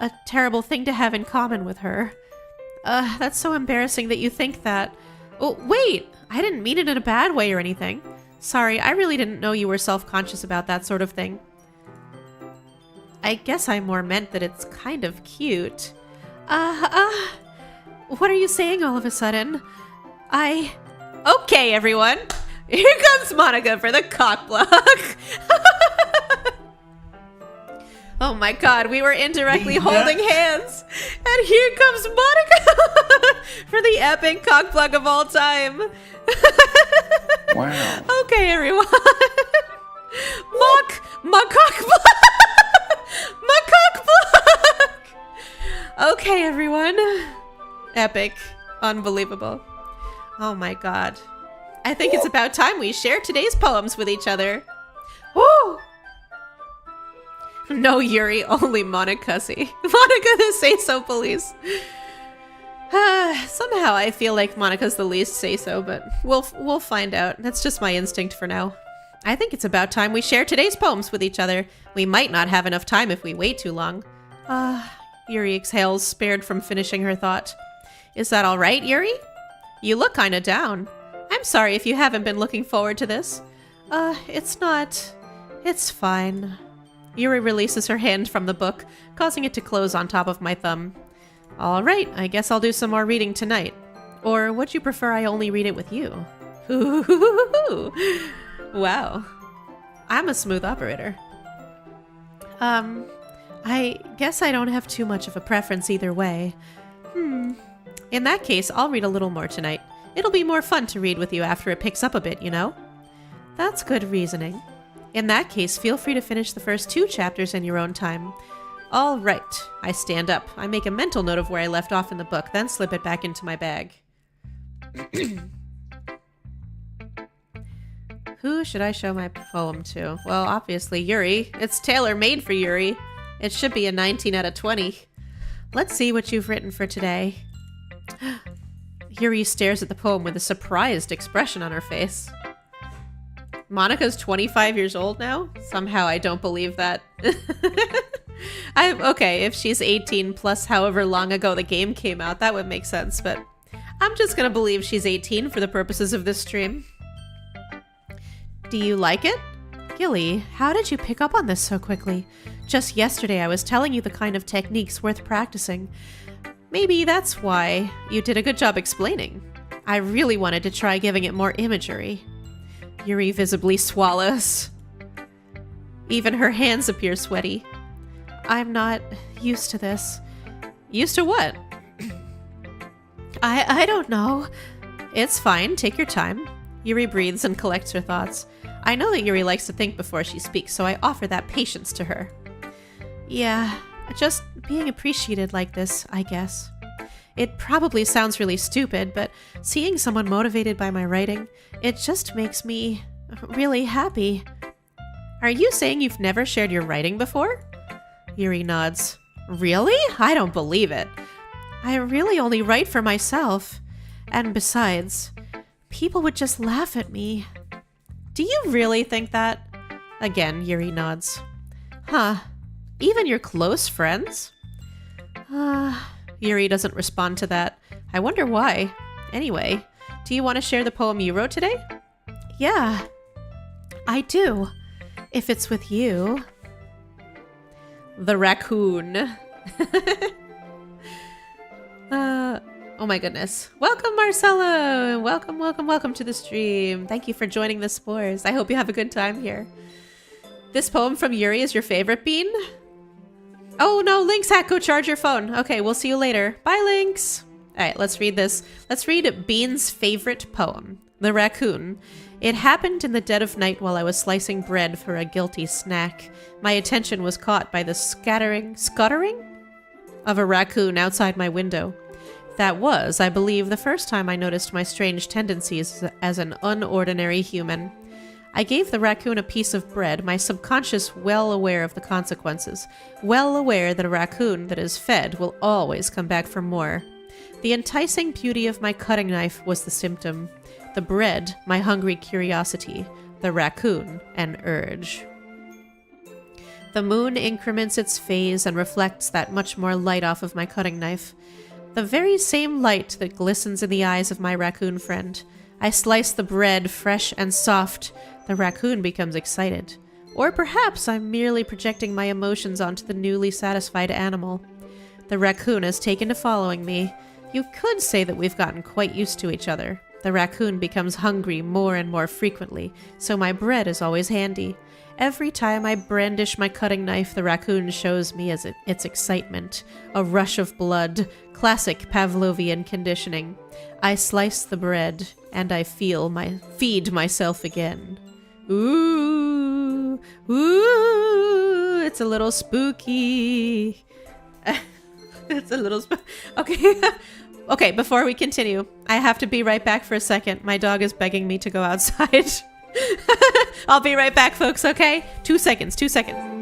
a terrible thing to have in common with her. That's so embarrassing that you think that. Oh, wait! I didn't mean it in a bad way or anything. Sorry, I really didn't know you were self-conscious about that sort of thing. I guess I more meant that it's kind of cute. What are you saying all of a sudden? Okay, everyone. Here comes Monica for the cock block. Oh my god, we were indirectly holding hands. And here comes Monica for the epic cock block of all time. Wow. Okay, everyone. My cock block. My cock block. Okay, everyone. Epic. Unbelievable. Oh my god. I think it's about time we share today's poems with each other. Woo! No Yuri, only Monica-see. Monica the say-so police. Somehow I feel like Monica's the least say-so, but we'll find out. That's just my instinct for now. I think it's about time we share today's poems with each other. We might not have enough time if we wait too long. Yuri exhales, spared from finishing her thought. Is that all right, Yuri? You look kinda down. I'm sorry if you haven't been looking forward to this. It's not. It's fine. Yuri releases her hand from the book, causing it to close on top of my thumb. All right, I guess I'll do some more reading tonight. Or would you prefer I only read it with you? Wow. I'm a smooth operator. I guess I don't have too much of a preference either way. In that case, I'll read a little more tonight. It'll be more fun to read with you after it picks up a bit, you know? That's good reasoning. In that case, feel free to finish the first 2 chapters in your own time. All right. I stand up. I make a mental note of where I left off in the book, then slip it back into my bag. Who should I show my poem to? Well, obviously Yuri. It's tailor-made for Yuri. It should be a 19 out of 20. Let's see what you've written for today. Yuri stares at the poem with a surprised expression on her face. Monica's 25 years old now? Somehow I don't believe that. Okay, if she's 18 plus however long ago the game came out, that would make sense, but I'm just gonna believe she's 18 for the purposes of this stream. Do you like it? Gilly, how did you pick up on this so quickly? Just yesterday I was telling you the kind of techniques worth practicing. Maybe that's why you did a good job explaining. I really wanted to try giving it more imagery. Yuri visibly swallows. Even her hands appear sweaty. I'm not used to this. Used to what? I don't know. It's fine, take your time. Yuri breathes and collects her thoughts. I know that Yuri likes to think before she speaks, so I offer that patience to her. Yeah, just being appreciated like this, I guess. It probably sounds really stupid, but seeing someone motivated by my writing, it just makes me really happy. Are you saying you've never shared your writing before? Yuri nods. Really? I don't believe it. I really only write for myself. And besides, people would just laugh at me. Do you really think that? Again, Yuri nods. Huh. Even your close friends? Yuri doesn't respond to that. I wonder why. Anyway, do you want to share the poem you wrote today? Yeah, I do. If it's with you. The raccoon. Oh my goodness. Welcome, Marcelo! Welcome to the stream. Thank you for joining the Spores. I hope you have a good time here. This poem from Yuri is your favorite, Bean? Oh no, Lynx hat, go charge your phone. Okay, we'll see you later. Bye, Lynx! Alright, let's read this. Let's read Bean's favorite poem, The Raccoon. It happened in the dead of night while I was slicing bread for a guilty snack. My attention was caught by the scuttering of a raccoon outside my window. That was, I believe, the first time I noticed my strange tendencies as an unordinary human. I gave the raccoon a piece of bread, my subconscious well aware of the consequences, well aware that a raccoon that is fed will always come back for more. The enticing beauty of my cutting knife was the symptom. The bread, my hungry curiosity. The raccoon, an urge. The moon increments its phase and reflects that much more light off of my cutting knife. The very same light that glistens in the eyes of my raccoon friend. I slice the bread fresh and soft. The raccoon becomes excited. Or perhaps I'm merely projecting my emotions onto the newly satisfied animal. The raccoon has taken to following me. You could say that we've gotten quite used to each other. The raccoon becomes hungry more and more frequently, so my bread is always handy. Every time I brandish my cutting knife, the raccoon shows me its excitement. A rush of blood, classic Pavlovian conditioning. I slice the bread, and I feed myself again. Ooh, ooh, it's a little spooky. It's a little okay. Okay, before we continue, I have to be right back for a second. My dog is begging me to go outside. I'll be right back, folks, okay? 2 seconds, 2 seconds.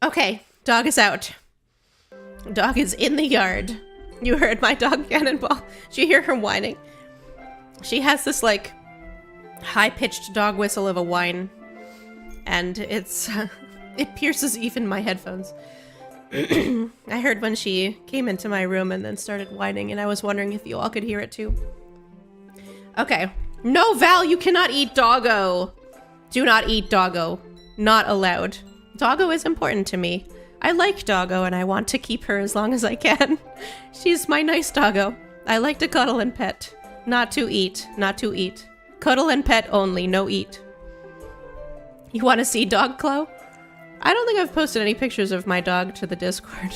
Okay, dog is out. Dog is in the yard. You heard my dog cannonball. Did you hear her whining? She has this, like, high-pitched dog whistle of a whine. And it's... it pierces even my headphones. I heard when she came into my room and then started whining, and I was wondering if you all could hear it too. Okay. No, Val, you cannot eat doggo. Do not eat doggo. Not allowed. Doggo is important to me. I like doggo and I want to keep her as long as I can. She's my nice doggo. I like to cuddle and pet. Not to eat. Not to eat. Cuddle and pet only, no eat. You want to see dog Chloe? I don't think I've posted any pictures of my dog to the Discord.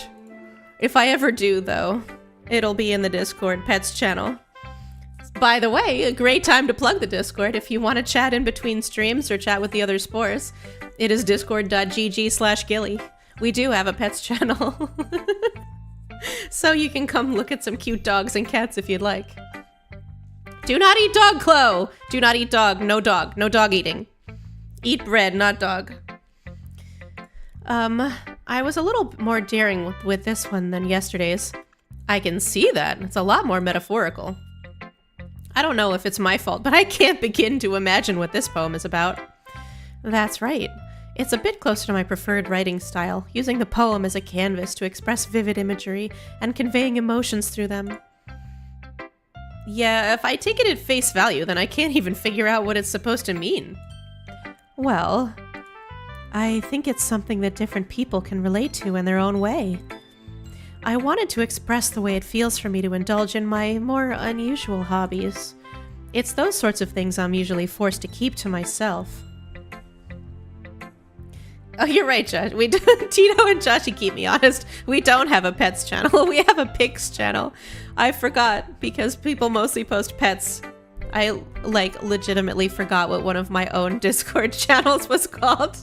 If I ever do, though, it'll be in the Discord Pets channel. By the way, a great time to plug the Discord if you want to chat in between streams or chat with the other Spores. It is discord.gg/gilly. We do have a Pets channel. So you can come look at some cute dogs and cats if you'd like. Do not eat dog, Chloe! Do not eat dog. No dog. No dog eating. Eat bread, not dog. I was a little more daring with this one than yesterday's. I can see that. It's a lot more metaphorical. I don't know if it's my fault, but I can't begin to imagine what this poem is about. That's right. It's a bit closer to my preferred writing style, using the poem as a canvas to express vivid imagery and conveying emotions through them. Yeah, if I take it at face value, then I can't even figure out what it's supposed to mean. Well, I think it's something that different people can relate to in their own way. I wanted to express the way it feels for me to indulge in my more unusual hobbies. It's those sorts of things I'm usually forced to keep to myself. Oh, you're right, Josh. Tito and Joshy keep me honest. We don't have a pets channel. We have a pics channel. I forgot because people mostly post pets. I, like, legitimately forgot what one of my own Discord channels was called.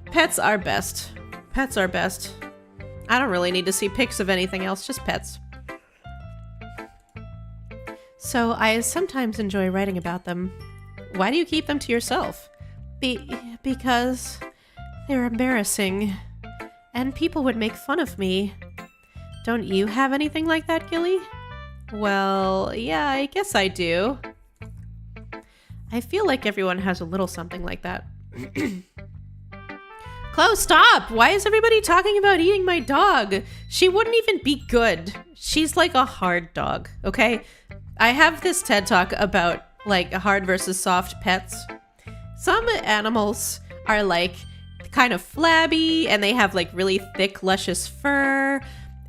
Pets are best. Pets are best. I don't really need to see pics of anything else, just pets. So I sometimes enjoy writing about them. Why do you keep them to yourself? Because they're embarrassing, and people would make fun of me. Don't you have anything like that, Gilly? Well, yeah, I guess I do. I feel like everyone has a little something like that. Chloe, stop! Why is everybody talking about eating my dog? She wouldn't even be good. She's like a hard dog, okay? I have this TED Talk about, like, hard versus soft pets. Some animals are, like, kind of flabby, and they have, like, really thick, luscious fur.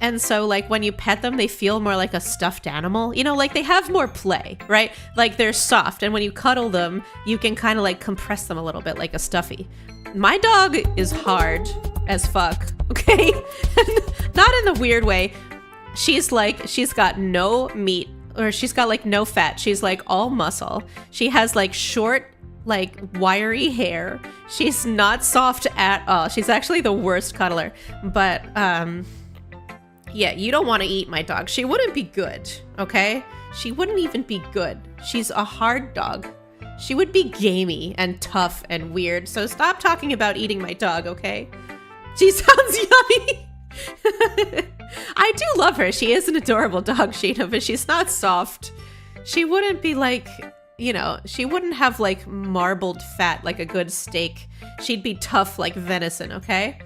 And so, like, when you pet them, they feel more like a stuffed animal. You know, like, they have more play, right? Like, they're soft, and when you cuddle them, you can kind of, like, compress them a little bit like a stuffy. My dog is hard as fuck, okay? Not in the weird way. She's got no meat, or she's got, like, no fat. She's, like, all muscle. She has, like, short, like, wiry hair. She's not soft at all. She's actually the worst cuddler. But, yeah, you don't want to eat my dog. She wouldn't be good, okay? She wouldn't even be good. She's a hard dog. She would be gamey and tough and weird, so stop talking about eating my dog, okay? She sounds yummy! I do love her. She is an adorable dog, Sheena, but she's not soft. She wouldn't be like, you know, she wouldn't have like marbled fat like a good steak. She'd be tough like venison, okay?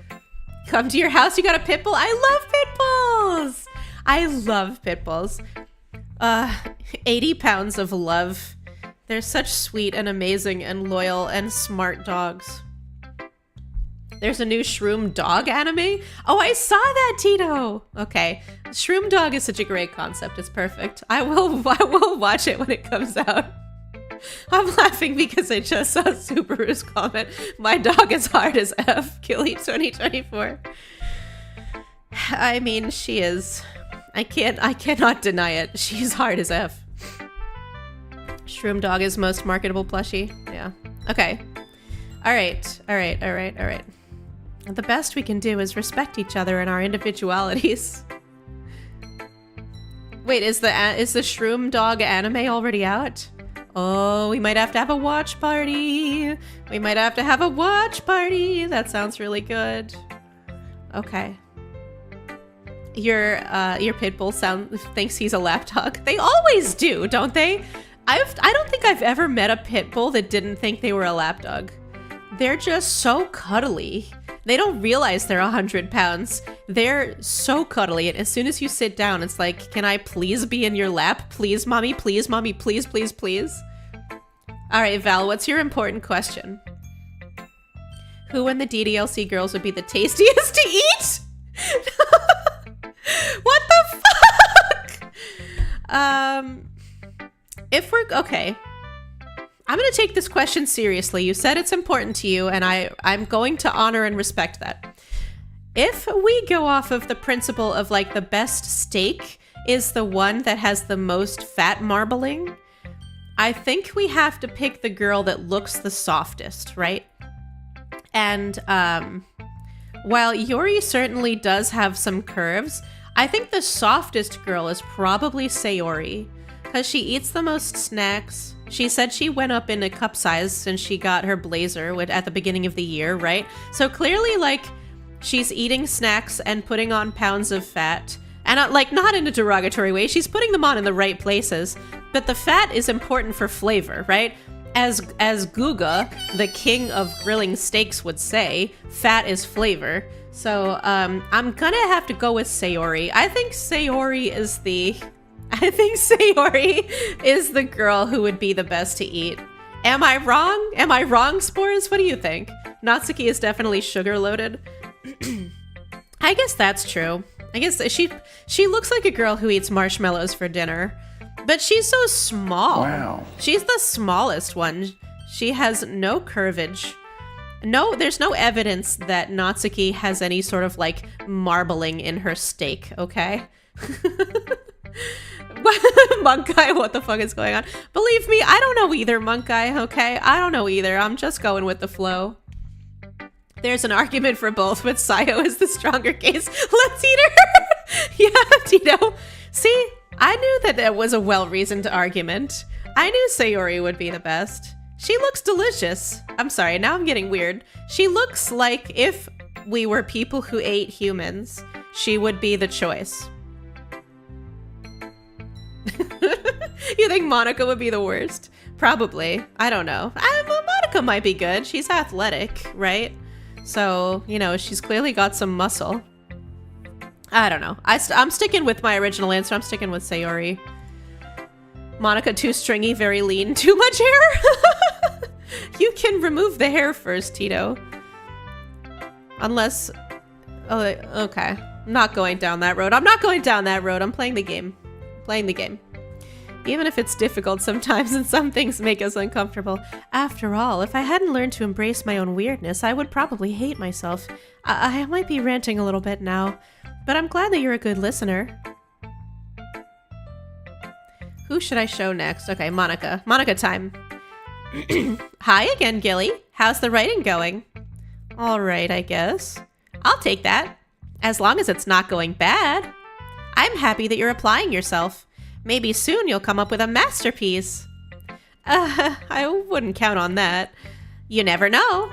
Come to your house, you got a pit bull? I love pit bulls! I love pit bulls. 80 pounds of love. They're such sweet and amazing and loyal and smart dogs. There's a new Shroom Dog anime? Oh, I saw that, Tito! Okay. Shroom Dog is such a great concept. It's perfect. I will watch it when it comes out. I'm laughing because I just saw Subaru's comment. My dog is hard as F. Killy 2024. I mean, she is. I cannot deny it. She's hard as F. Shroom Dog is most marketable plushie. Yeah. Okay. Alright. The best we can do is respect each other and our individualities. Wait, is the Shroom Dog anime already out? Oh, we might have to have a watch party. We might have to have a watch party. That sounds really good. Okay. Your pit bull thinks he's a lapdog. They always do, don't they? I don't think I've ever met a pit bull that didn't think they were a lapdog. They're just so cuddly. They don't realize they're 100 pounds. They're so cuddly. And as soon as you sit down, it's like, can I please be in your lap? Please, mommy, please, please, please, please. All right, Val, what's your important question? Who in the DDLC girls would be the tastiest to eat? What the fuck? If we're, okay. I'm going to take this question seriously. You said it's important to you, and I'm going to honor and respect that. If we go off of the principle of like the best steak is the one that has the most fat marbling, I think we have to pick the girl that looks the softest, right? And while Yuri certainly does have some curves, I think the softest girl is probably Sayori, because she eats the most snacks. She said she went up in a cup size since she got her blazer at the beginning of the year, right? So clearly, like, she's eating snacks and putting on pounds of fat. And, like, not in a derogatory way. She's putting them on in the right places. But the fat is important for flavor, right? As Guga, the king of grilling steaks, would say, fat is flavor. So, I'm gonna have to go with Sayori. I think Sayori is the girl who would be the best to eat. Am I wrong? Am I wrong, Spores? What do you think? Natsuki is definitely sugar-loaded. I guess that's true. I guess she looks like a girl who eats marshmallows for dinner. But she's so small. Wow. She's the smallest one. She has no curvage. No, there's no evidence that Natsuki has any sort of, like, marbling in her steak, okay? Monk Guy, what the fuck is going on? Believe me, I don't know either, Monk Guy, okay? I don't know either. I'm just going with the flow. There's an argument for both, but Sayo is the stronger case. Let's eat her! Yeah, Tito. See, I knew that it was a well-reasoned argument. I knew Sayori would be the best. She looks delicious. I'm sorry, now I'm getting weird. She looks like if we were people who ate humans, she would be the choice. You think Monica would be the worst? Probably. I don't know. Monica might be good. She's athletic, right? So, you know, she's clearly got some muscle. I don't know. I'm sticking with my original answer. I'm sticking with Sayori. Monica, too stringy, very lean. Too much hair? You can remove the hair first, Tito. Unless... Oh, okay. I'm not going down that road. I'm not going down that road. I'm playing the game. Playing the game. Even if it's difficult sometimes and some things make us uncomfortable. After all, if I hadn't learned to embrace my own weirdness, I would probably hate myself. I might be ranting a little bit now, but I'm glad that you're a good listener. Who should I show next? Okay, Monica. Monica time. Hi again, Gilly. How's the writing going? All right, I guess. I'll take that. As long as it's not going bad. I'm happy that you're applying yourself. Maybe soon you'll come up with a masterpiece. I wouldn't count on that. You never know.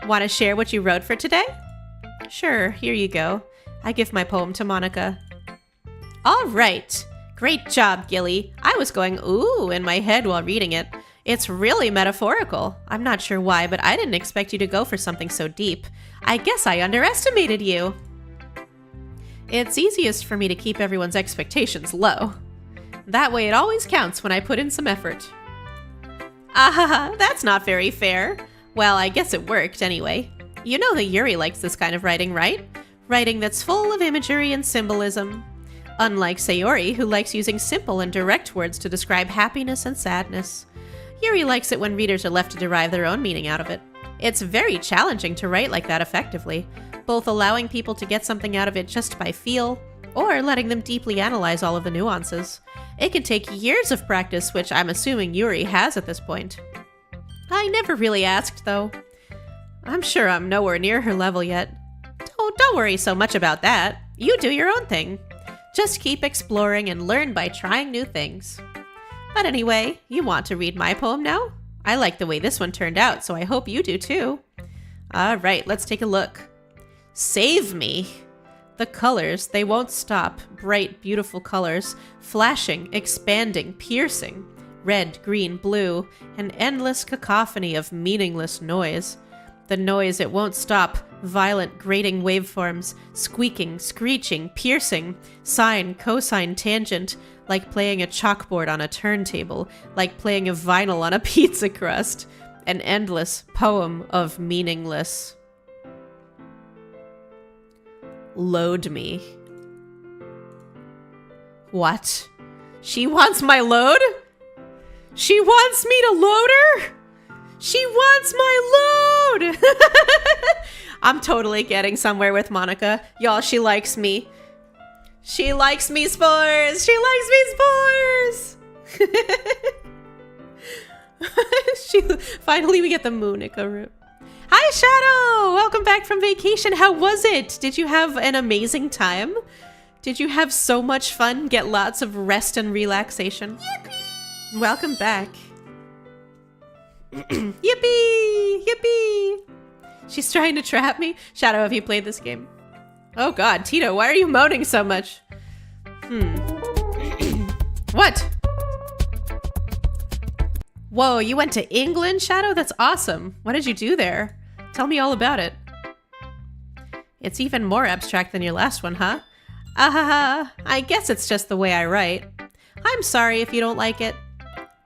Want to share what you wrote for today? Sure, here you go. I give my poem to Monica. All right. Great job, Gilly. I was going ooh in my head while reading it. It's really metaphorical. I'm not sure why, but I didn't expect you to go for something so deep. I guess I underestimated you. It's easiest for me to keep everyone's expectations low. That way it always counts when I put in some effort. That's not very fair. Well, I guess it worked anyway. You know that Yuri likes this kind of writing, right? Writing that's full of imagery and symbolism. Unlike Sayori, who likes using simple and direct words to describe happiness and sadness. Yuri likes it when readers are left to derive their own meaning out of it. It's very challenging to write like that effectively, both allowing people to get something out of it just by feel, or letting them deeply analyze all of the nuances. It can take years of practice, which I'm assuming Yuri has at this point. I never really asked, though. I'm sure I'm nowhere near her level yet. Don't worry so much about that. You do your own thing. Just keep exploring and learn by trying new things. But anyway, you want to read my poem now? I like the way this one turned out, so I hope you do too. All right, let's take a look. Save me. The colors, they won't stop. Bright, beautiful colors, flashing, expanding, piercing. Red, green, blue, an endless cacophony of meaningless noise. The noise, it won't stop. Violent, grating waveforms, squeaking, screeching, piercing, sine, cosine, tangent, like playing a chalkboard on a turntable, like playing a vinyl on a pizza crust. An endless poem of meaningless. Load me. What? She wants my load? She wants me to load her? She wants my load! I'm totally getting somewhere with Monica. Y'all, she likes me. She likes me, Spores! She likes me, Spores! Finally, we get the Monica route. Hi, Shadow! Welcome back from vacation. How was it? Did you have an amazing time? Did you have so much fun? Get lots of rest and relaxation? Yippee! Welcome back. Yippee! Yippee! She's trying to trap me. Shadow, have you played this game? Oh god, Tito, why are you moaning so much? What? Whoa, you went to England, Shadow? That's awesome. What did you do there? Tell me all about it. It's even more abstract than your last one, huh? Ahaha, I guess it's just the way I write. I'm sorry if you don't like it.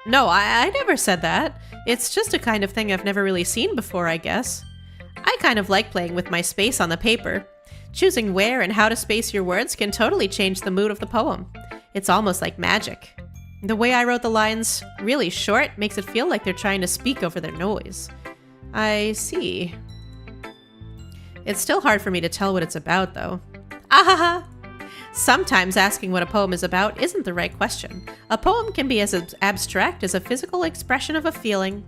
No, I never said that. It's just a kind of thing I've never really seen before, I guess. I kind of like playing with my space on the paper. Choosing where and how to space your words can totally change the mood of the poem. It's almost like magic. The way I wrote the lines really short makes it feel like they're trying to speak over their noise. I see. It's still hard for me to tell what it's about, though. Ahaha! Sometimes asking what a poem is about isn't the right question. A poem can be as abstract as a physical expression of a feeling,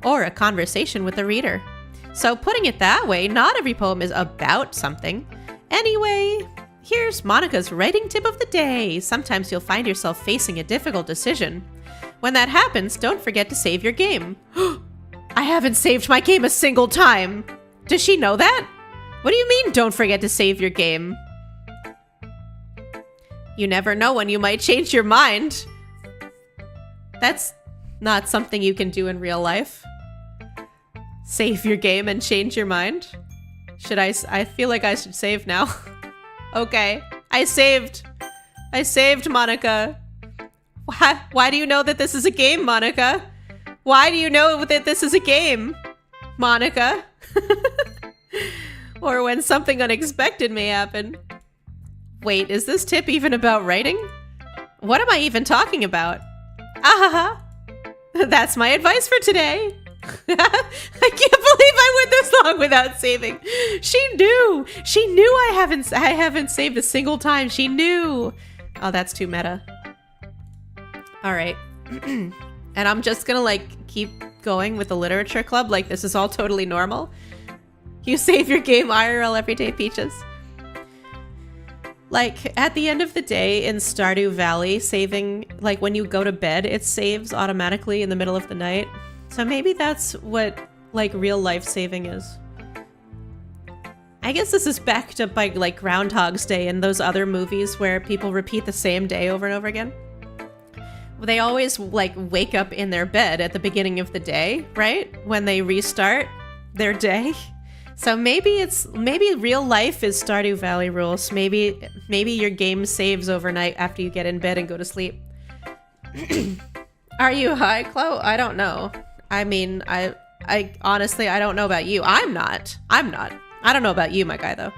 or a conversation with the reader. So putting it that way, not every poem is about something. Anyway, here's Monica's writing tip of the day. Sometimes you'll find yourself facing a difficult decision. When that happens, don't forget to save your game. I haven't saved my game a single time. Does she know that? What do you mean, don't forget to save your game? You never know when you might change your mind. That's not something you can do in real life. Save your game and change your mind? I feel like I should save now. Okay, I saved. I saved, Monica. Why do you know that this is a game, Monica? Why do you know that this is a game, Monica? Or when something unexpected may happen. Wait, is this tip even about writing? What am I even talking about? Ahaha! That's my advice for today. I can't believe I went this long without saving. She knew. She knew I haven't saved a single time. She knew. Oh, that's too meta. All right. And I'm just gonna like keep going with the literature club like this is all totally normal. You save your game IRL every day, Peaches. Like, at the end of the day in Stardew Valley, saving, like, when you go to bed, it saves automatically in the middle of the night. So maybe that's what, like, real life saving is. I guess this is backed up by, like, Groundhog's Day and those other movies where people repeat the same day over and over again. They always, like, wake up in their bed at the beginning of the day, right? When they restart their day. So maybe real life is Stardew Valley rules. Maybe your game saves overnight after you get in bed and go to sleep. Are you high, Chloe? I don't know. I mean, I honestly, I don't know about you. I'm not. I don't know about you, my guy, though.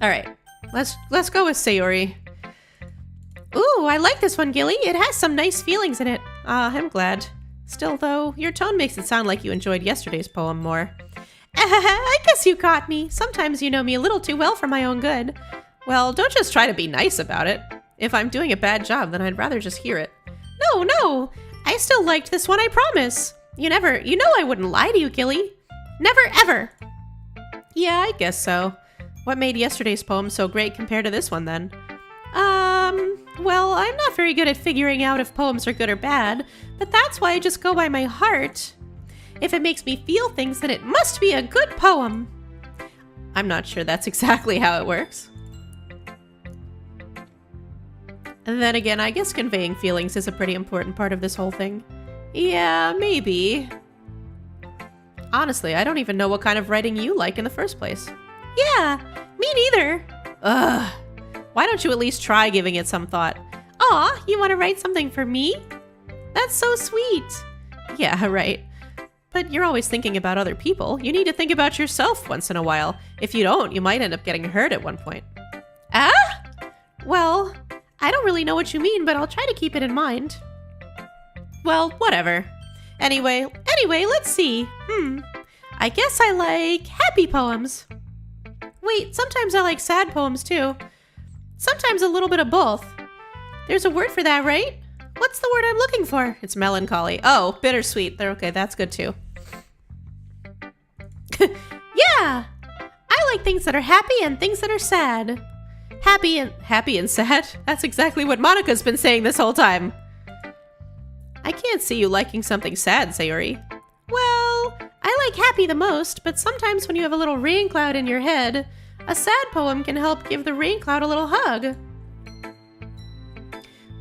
All right, let's go with Sayori. Ooh, I like this one, Gilly. It has some nice feelings in it. I'm glad. Still, though, your tone makes it sound like you enjoyed yesterday's poem more. I guess you caught me. Sometimes you know me a little too well for my own good. Well, don't just try to be nice about it. If I'm doing a bad job, then I'd rather just hear it. No. I still liked this one, I promise. You know I wouldn't lie to you, Gilly. Never, ever. Yeah, I guess so. What made yesterday's poem so great compared to this one, then? Well, I'm not very good at figuring out if poems are good or bad, but that's why I just go by my heart. If it makes me feel things, then it must be a good poem. I'm not sure that's exactly how it works. And then again, I guess conveying feelings is a pretty important part of this whole thing. Yeah, maybe. Honestly, I don't even know what kind of writing you like in the first place. Yeah, me neither. Ugh. Why don't you at least try giving it some thought? Aw, you want to write something for me? That's so sweet. Yeah, right. But you're always thinking about other people. You need to think about yourself once in a while. If you don't, you might end up getting hurt at one point. Ah? Well, I don't really know what you mean, but I'll try to keep it in mind. Well, whatever. Anyway, let's see. I guess I like happy poems. Wait, sometimes I like sad poems too. Sometimes a little bit of both. There's a word for that, right? What's the word I'm looking for? It's melancholy. Oh, bittersweet. Okay, that's good too. Yeah! I like things that are happy and things that are sad. Happy and sad? That's exactly what Monica's been saying this whole time. I can't see you liking something sad, Sayori. Well, I like happy the most, but sometimes when you have a little rain cloud in your head, a sad poem can help give the rain cloud a little hug.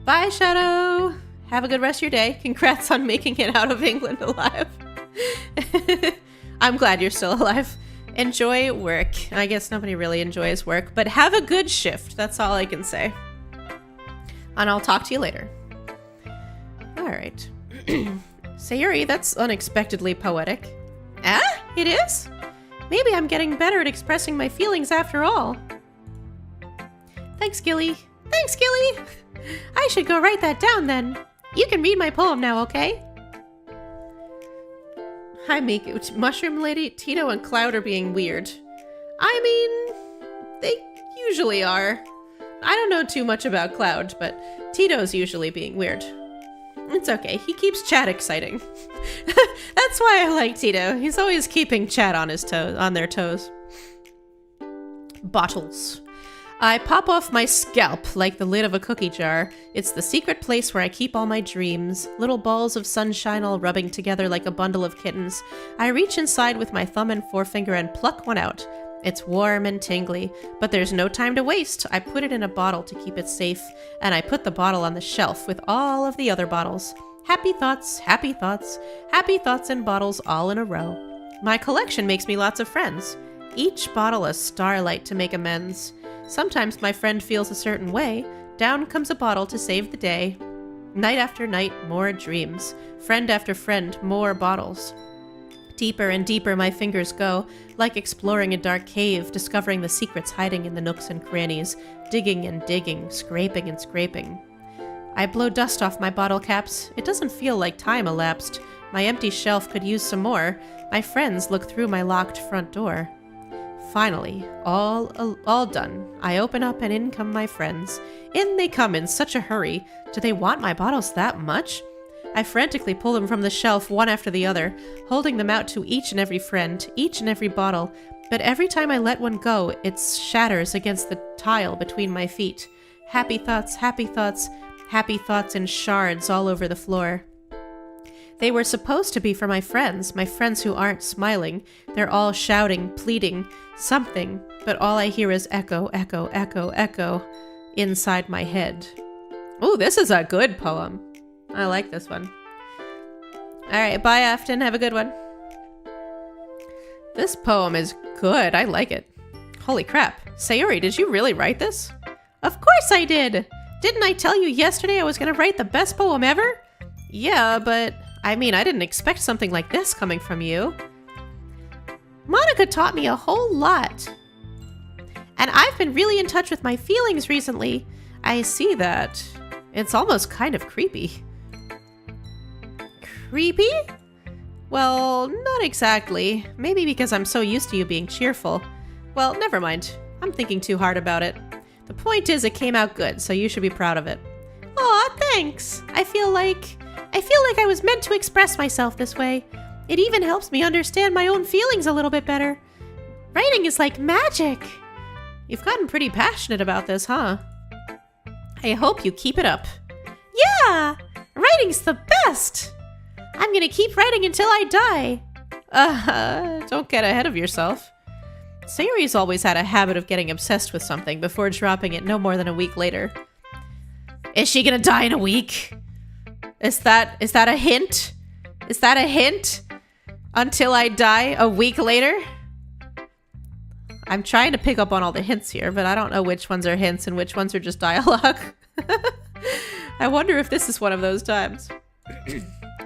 Bye, Shadow. Have a good rest of your day. Congrats on making it out of England alive. I'm glad you're still alive. Enjoy work. I guess nobody really enjoys work, but have a good shift. That's all I can say. And I'll talk to you later. All right. Sayori, that's unexpectedly poetic. Ah, it is? Maybe I'm getting better at expressing my feelings after all. Thanks, Gilly. Thanks, Gilly! I should go write that down then. You can read my poem now, okay? Hi, Miku. Mushroom Lady, Tito, and Cloud are being weird. I mean, they usually are. I don't know too much about Cloud, but Tito's usually being weird. It's okay. He keeps chat exciting. That's why I like Tito. He's always keeping chat on their toes. Bottles. I pop off my scalp like the lid of a cookie jar. It's the secret place where I keep all my dreams. Little balls of sunshine all rubbing together like a bundle of kittens. I reach inside with my thumb and forefinger and pluck one out. It's warm and tingly, but there's no time to waste. I put it in a bottle to keep it safe, and I put the bottle on the shelf with all of the other bottles. Happy thoughts, happy thoughts, happy thoughts in bottles all in a row. My collection makes me lots of friends. Each bottle a starlight to make amends. Sometimes my friend feels a certain way. Down comes a bottle to save the day. Night after night, more dreams. Friend after friend, more bottles. Deeper and deeper my fingers go, like exploring a dark cave, discovering the secrets hiding in the nooks and crannies, digging and digging, scraping and scraping. I blow dust off my bottle caps. It doesn't feel like time elapsed. My empty shelf could use some more. My friends look through my locked front door. Finally, all done. I open up and in come my friends. In they come in such a hurry. Do they want my bottles that much? I frantically pull them from the shelf one after the other, holding them out to each and every friend, each and every bottle, but every time I let one go, it shatters against the tile between my feet. Happy thoughts, happy thoughts, happy thoughts in shards all over the floor. They were supposed to be for my friends who aren't smiling. They're all shouting, pleading, something, but all I hear is echo, echo, echo, echo inside my head. Ooh, this is a good poem. I like this one. Alright, bye Afton, have a good one. This poem is good, I like it. Holy crap. Sayori, did you really write this? Of course I did! Didn't I tell you yesterday I was gonna write the best poem ever? Yeah, but I mean, I didn't expect something like this coming from you. Monica taught me a whole lot. And I've been really in touch with my feelings recently. I see that. It's almost kind of creepy. Creepy? Well, not exactly. Maybe because I'm so used to you being cheerful. Well, never mind. I'm thinking too hard about it. The point is it came out good, so you should be proud of it. Aw, thanks. I feel like I was meant to express myself this way. It even helps me understand my own feelings a little bit better. Writing is like magic. You've gotten pretty passionate about this, huh? I hope you keep it up. Yeah! Writing's the best! I'm gonna keep writing until I die. Don't get ahead of yourself. Sayori's always had a habit of getting obsessed with something before dropping it no more than a week later. Is she gonna die in a week? Is that a hint? Is that a hint? Until I die a week later? I'm trying to pick up on all the hints here, but I don't know which ones are hints and which ones are just dialogue. I wonder if this is one of those times.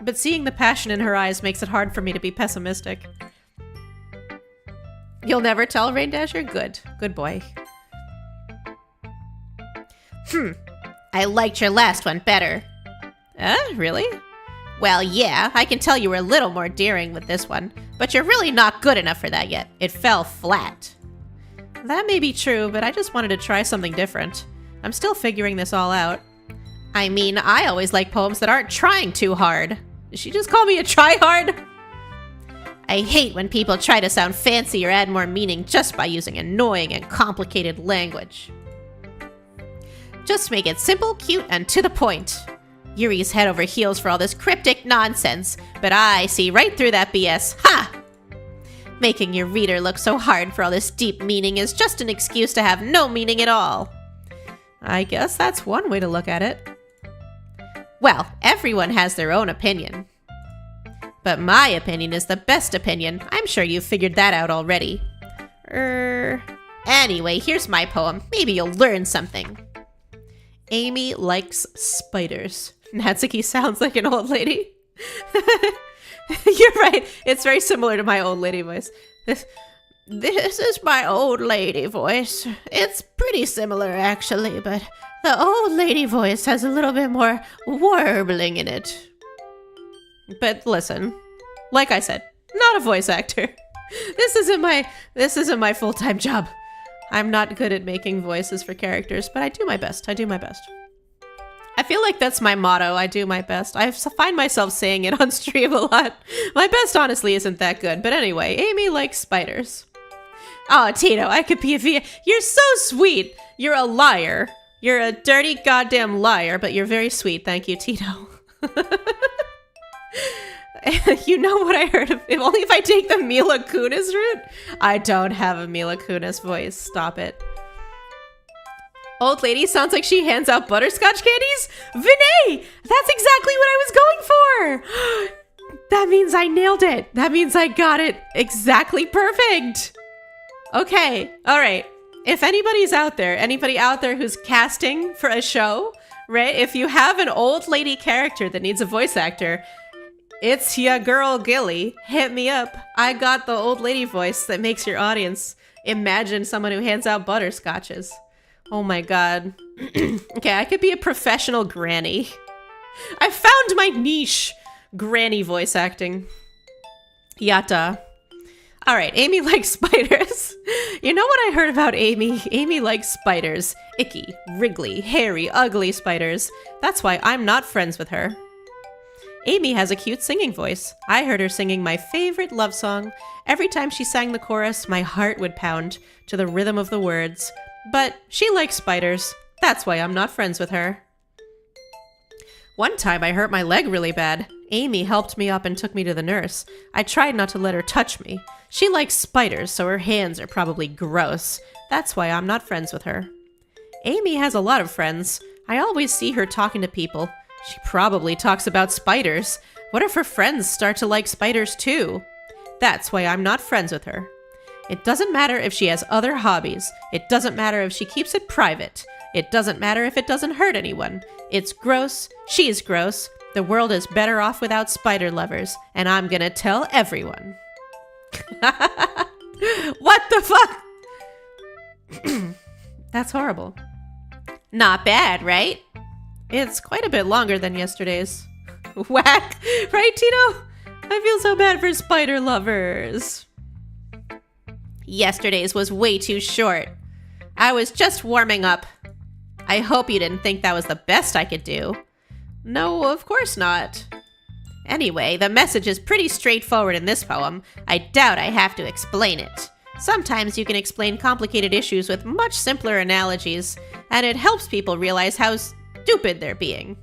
But seeing the passion in her eyes makes it hard for me to be pessimistic. You'll never tell, Rain Dasher? Good. Good boy. I liked your last one better. Really? Well, yeah, I can tell you were a little more daring with this one, but you're really not good enough for that yet. It fell flat. That may be true, but I just wanted to try something different. I'm still figuring this all out. I mean, I always like poems that aren't trying too hard. Did she just call me a tryhard? I hate when people try to sound fancy or add more meaning just by using annoying and complicated language. Just make it simple, cute, and to the point. Yuri's head over heels for all this cryptic nonsense, but I see right through that BS. Ha! Making your reader look so hard for all this deep meaning is just an excuse to have no meaning at all. I guess that's one way to look at it. Well, everyone has their own opinion. But my opinion is the best opinion. I'm sure you've figured that out already. Anyway, here's my poem. Maybe you'll learn something. Amy likes spiders. Natsuki sounds like an old lady. You're right. It's very similar to my old lady voice. This is my old lady voice. It's pretty similar, actually, but the old lady voice has a little bit more warbling in it. But listen, like I said, not a voice actor. This isn't my full-time job. I'm not good at making voices for characters, but I do my best. I do my best. I feel like that's my motto. I do my best. I find myself saying it on stream a lot. My best honestly isn't that good. But anyway, Amy likes spiders. Oh, Tito, I could be a VA. You're so sweet. You're a liar. You're a dirty goddamn liar, but you're very sweet. Thank you, Tito. You know what I heard of? If only if I take the Mila Kunis route? I don't have a Mila Kunis voice. Stop it. Old lady sounds like she hands out butterscotch candies? Vinay! That's exactly what I was going for! That means I nailed it. That means I got it exactly perfect. Okay, all right. If anybody's out there, anybody out there who's casting for a show, right? If you have an old lady character that needs a voice actor, it's ya girl Gilly. Hit me up. I got the old lady voice that makes your audience imagine someone who hands out butterscotches. Oh my god. Okay, I could be a professional granny. I found my niche. Granny voice acting. Yatta. Alright, Amy likes spiders. You know what I heard about Amy? Amy likes spiders. Icky, wriggly, hairy, ugly spiders. That's why I'm not friends with her. Amy has a cute singing voice. I heard her singing my favorite love song. Every time she sang the chorus, my heart would pound to the rhythm of the words. But she likes spiders. That's why I'm not friends with her. One time I hurt my leg really bad. Amy helped me up and took me to the nurse. I tried not to let her touch me. She likes spiders, so her hands are probably gross. That's why I'm not friends with her. Amy has a lot of friends. I always see her talking to people. She probably talks about spiders. What if her friends start to like spiders too? That's why I'm not friends with her. It doesn't matter if she has other hobbies. It doesn't matter if she keeps it private. It doesn't matter if it doesn't hurt anyone. It's gross. She's gross. The world is better off without spider lovers, and I'm gonna tell everyone. What the fuck? That's horrible. Not bad, right? It's quite a bit longer than yesterday's. Whack! Right, Tito? I feel so bad for spider lovers. Yesterday's was way too short. I was just warming up. I hope you didn't think that was the best I could do. No, of course not. Anyway, the message is pretty straightforward in this poem. I doubt I have to explain it. Sometimes you can explain complicated issues with much simpler analogies, and it helps people realize how stupid they're being.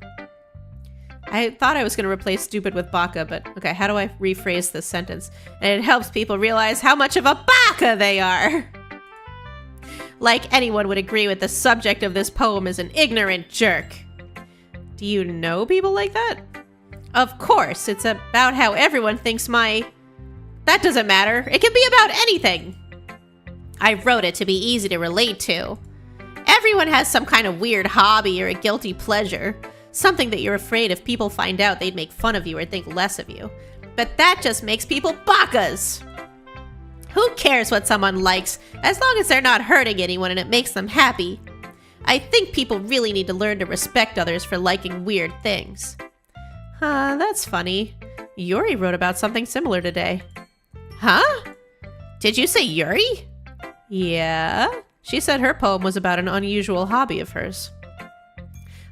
I thought I was going to replace stupid with baka, but okay, how do I rephrase this sentence? And it helps people realize how much of a baka they are. Like anyone would agree with the subject of this poem is an ignorant jerk. Do you know people like that? Of course, it's about how everyone thinks That doesn't matter. It can be about anything. I wrote it to be easy to relate to. Everyone has some kind of weird hobby or a guilty pleasure. Something that you're afraid if people find out they'd make fun of you or think less of you. But that just makes people bakas. Who cares what someone likes, as long as they're not hurting anyone and it makes them happy? I think people really need to learn to respect others for liking weird things. That's funny. Yuri wrote about something similar today. Huh? Did you say Yuri? Yeah. She said her poem was about an unusual hobby of hers.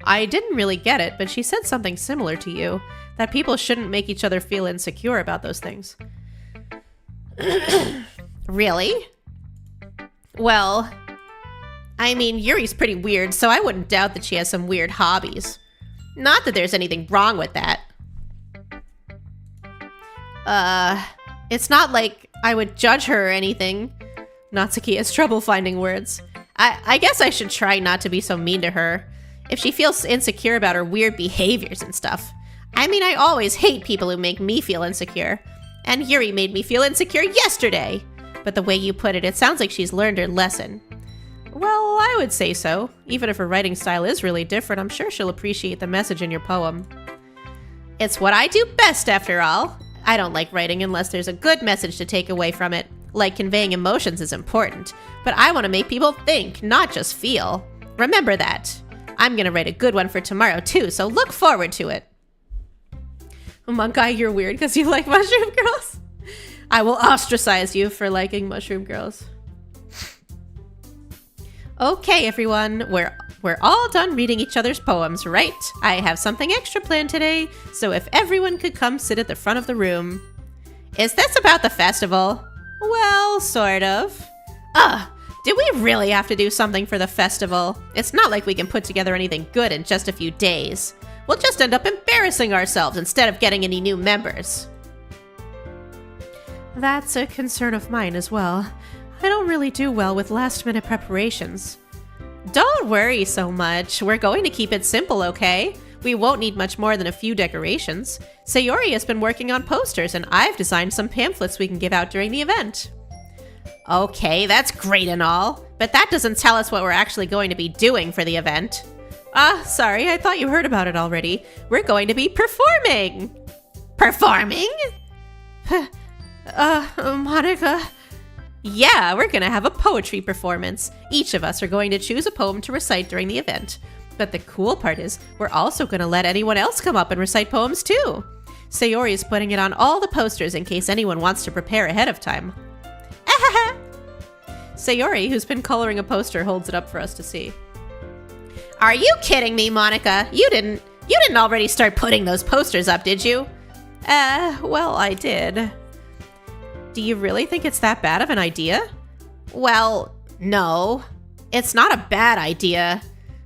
I didn't really get it, but she said something similar to you, that people shouldn't make each other feel insecure about those things. Really? Well, I mean, Yuri's pretty weird, so I wouldn't doubt that she has some weird hobbies. Not that there's anything wrong with that. It's not like I would judge her or anything. Natsuki has trouble finding words. I guess I should try not to be so mean to her. If she feels insecure about her weird behaviors and stuff. I mean, I always hate people who make me feel insecure. And Yuri made me feel insecure yesterday. But the way you put it, it sounds like she's learned her lesson. Well, I would say so. Even if her writing style is really different, I'm sure she'll appreciate the message in your poem. It's what I do best, after all. I don't like writing unless there's a good message to take away from it. Like conveying emotions is important. But I want to make people think, not just feel. Remember that. I'm going to write a good one for tomorrow, too, so look forward to it. Monk Guy, you're weird because you like mushroom girls? I will ostracize you for liking mushroom girls. Okay, everyone, we're all done reading each other's poems, right? I have something extra planned today, so if everyone could come sit at the front of the room. Is this about the festival? Well, sort of. Did we really have to do something for the festival? It's not like we can put together anything good in just a few days. We'll just end up embarrassing ourselves instead of getting any new members. That's a concern of mine as well. I don't really do well with last-minute preparations. Don't worry so much. We're going to keep it simple, okay? We won't need much more than a few decorations. Sayori has been working on posters, and I've designed some pamphlets we can give out during the event. Okay, that's great and all, but that doesn't tell us what we're actually going to be doing for the event. Sorry, I thought you heard about it already. We're going to be performing! Performing? Monica... Yeah, we're gonna have a poetry performance. Each of us are going to choose a poem to recite during the event. But the cool part is, we're also gonna let anyone else come up and recite poems too. Sayori is putting it on all the posters in case anyone wants to prepare ahead of time. Sayori, who's been coloring a poster, holds it up for us to see. Are you kidding me, Monica? You didn't already start putting those posters up, did you? Well, I did. Do you really think it's that bad of an idea? Well, no. It's not a bad idea.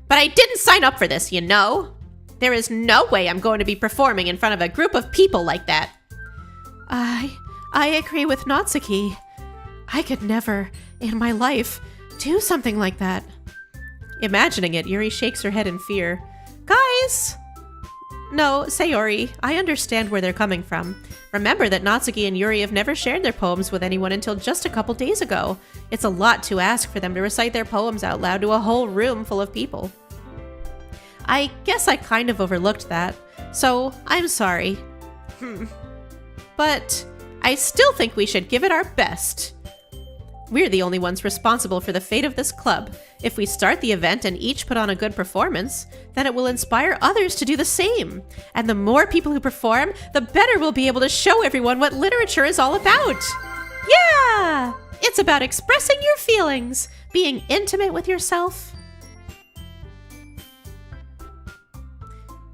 But I didn't sign up for this, you know? There is no way I'm going to be performing in front of a group of people like that. I agree with Natsuki. I could never, in my life, do something like that. Imagining it, Yuri shakes her head in fear. Guys! No, Sayori, I understand where they're coming from. Remember that Natsuki and Yuri have never shared their poems with anyone until just a couple days ago. It's a lot to ask for them to recite their poems out loud to a whole room full of people. I guess I kind of overlooked that, so I'm sorry. But I still think we should give it our best. We're the only ones responsible for the fate of this club. If we start the event and each put on a good performance, then it will inspire others to do the same. And the more people who perform, the better we'll be able to show everyone what literature is all about. Yeah! It's about expressing your feelings, being intimate with yourself,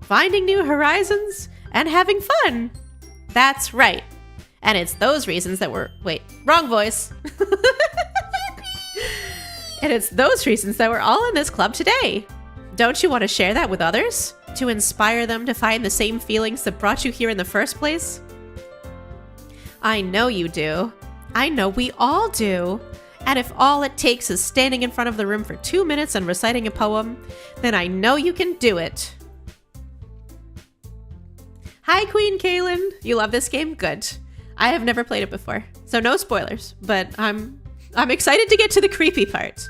finding new horizons, and having fun. That's right. And it's those reasons that we're... Wait, wrong voice. And it's those reasons that we're all in this club today. Don't you want to share that with others? To inspire them to find the same feelings that brought you here in the first place? I know you do. I know we all do. And if all it takes is standing in front of the room for 2 minutes and reciting a poem, then I know you can do it. Hi, Queen Kaylin. You love this game? Good. I have never played it before, so no spoilers, but I'm excited to get to the creepy part.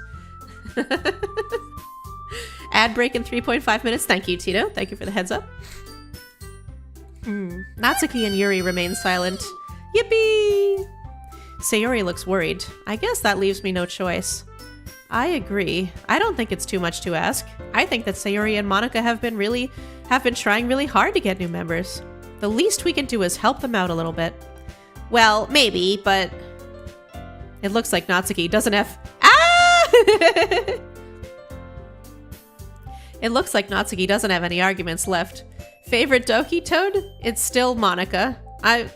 Ad break in 3.5 minutes. Thank you, Tito. Thank you for the heads up. Natsuki and Yuri remain silent. Yippee! Sayori looks worried. I guess that leaves me no choice. I agree. I don't think it's too much to ask. I think that Sayori and Monika have been trying really hard to get new members. The least we can do is help them out a little bit. Well, maybe, but it looks like Natsuki doesn't have... Ah! It looks like Natsuki doesn't have any arguments left. Favorite Doki Toad? It's still Monika. I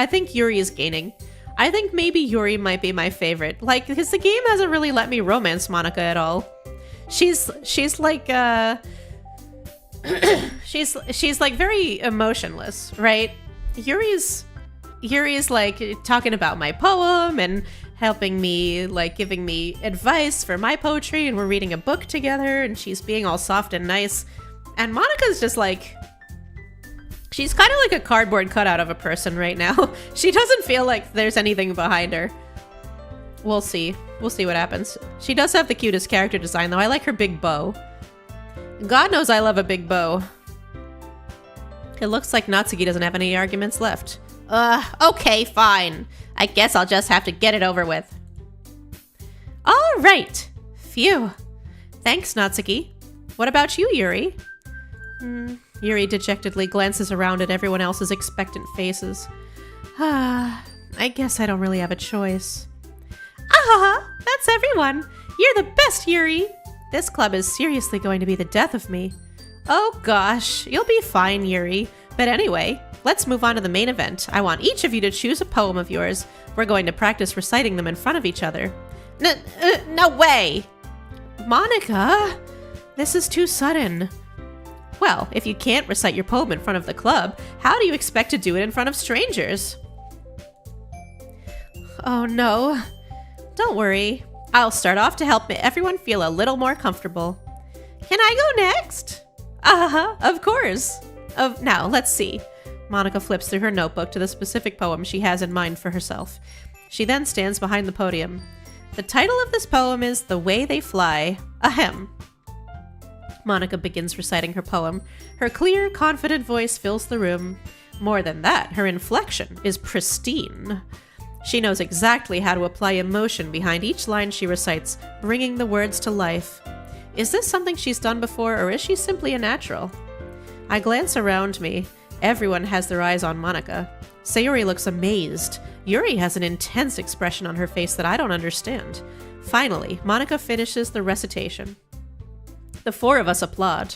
think Yuri is gaining. I think maybe Yuri might be my favorite. Like, because the game hasn't really let me romance Monika at all. She's like, she's like very emotionless, right? Yuri's like talking about my poem and helping me, like giving me advice for my poetry, and we're reading a book together, and she's being all soft and nice. And Monika's just like, she's kind of like a cardboard cutout of a person right now. She doesn't feel like there's anything behind her. We'll see. We'll see what happens. She does have the cutest character design, though. I like her big bow. God knows I love a big bow. It looks like Natsuki doesn't have any arguments left. Okay, fine. I guess I'll just have to get it over with. All right. Phew. Thanks, Natsuki. What about you, Yuri? Yuri dejectedly glances around at everyone else's expectant faces. I guess I don't really have a choice. That's everyone. You're the best, Yuri. This club is seriously going to be the death of me. Oh gosh, you'll be fine, Yuri. But anyway, let's move on to the main event. I want each of you to choose a poem of yours. We're going to practice reciting them in front of each other. No way! Monika, this is too sudden. Well, if you can't recite your poem in front of the club, how do you expect to do it in front of strangers? Oh no. Don't worry. I'll start off to help everyone feel a little more comfortable. Can I go next? Of course. Now, let's see. Monika flips through her notebook to the specific poem she has in mind for herself. She then stands behind the podium. The title of this poem is The Way They Fly. Ahem. Monika begins reciting her poem. Her clear, confident voice fills the room. More than that, her inflection is pristine. She knows exactly how to apply emotion behind each line she recites, bringing the words to life. Is this something she's done before, or is she simply a natural? I glance around me. Everyone has their eyes on Monika. Sayori looks amazed. Yuri has an intense expression on her face that I don't understand. Finally, Monika finishes the recitation. The four of us applaud.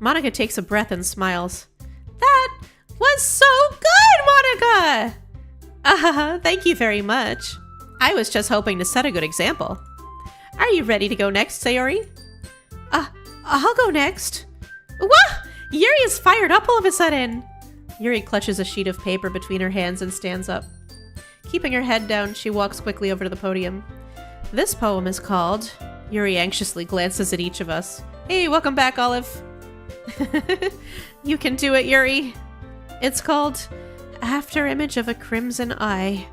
Monika takes a breath and smiles. That was so good, Monika! Thank you very much. I was just hoping to set a good example. Are you ready to go next, Sayori? I'll go next. Wah! Yuri is fired up all of a sudden. Yuri clutches a sheet of paper between her hands and stands up. Keeping her head down, she walks quickly over to the podium. This poem is called... Yuri anxiously glances at each of us. Hey, welcome back, Olive. You can do it, Yuri. It's called... After Image of a Crimson Eye.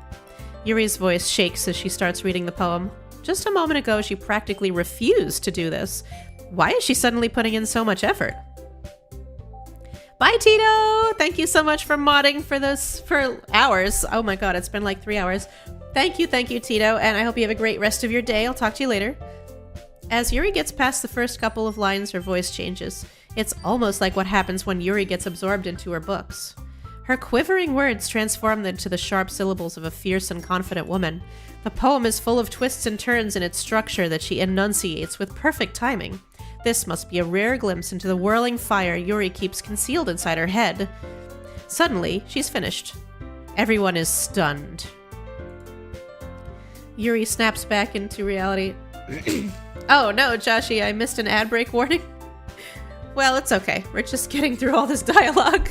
Yuri's voice shakes as she starts reading the poem. Just a moment ago, she practically refused to do this. Why is she suddenly putting in so much effort? Bye, Tito! Thank you so much for modding for this for hours. Oh my god, it's been like 3 hours. Thank you, Tito, and I hope you have a great rest of your day. I'll talk to you later. As Yuri gets past the first couple of lines, her voice changes. It's almost like what happens when Yuri gets absorbed into her books. Her quivering words transform into the sharp syllables of a fierce and confident woman. The poem is full of twists and turns in its structure that she enunciates with perfect timing. This must be a rare glimpse into the whirling fire Yuri keeps concealed inside her head. Suddenly, she's finished. Everyone is stunned. Yuri snaps back into reality. Oh no, Joshi, I missed an ad break warning. Well, it's okay. We're just getting through all this dialogue.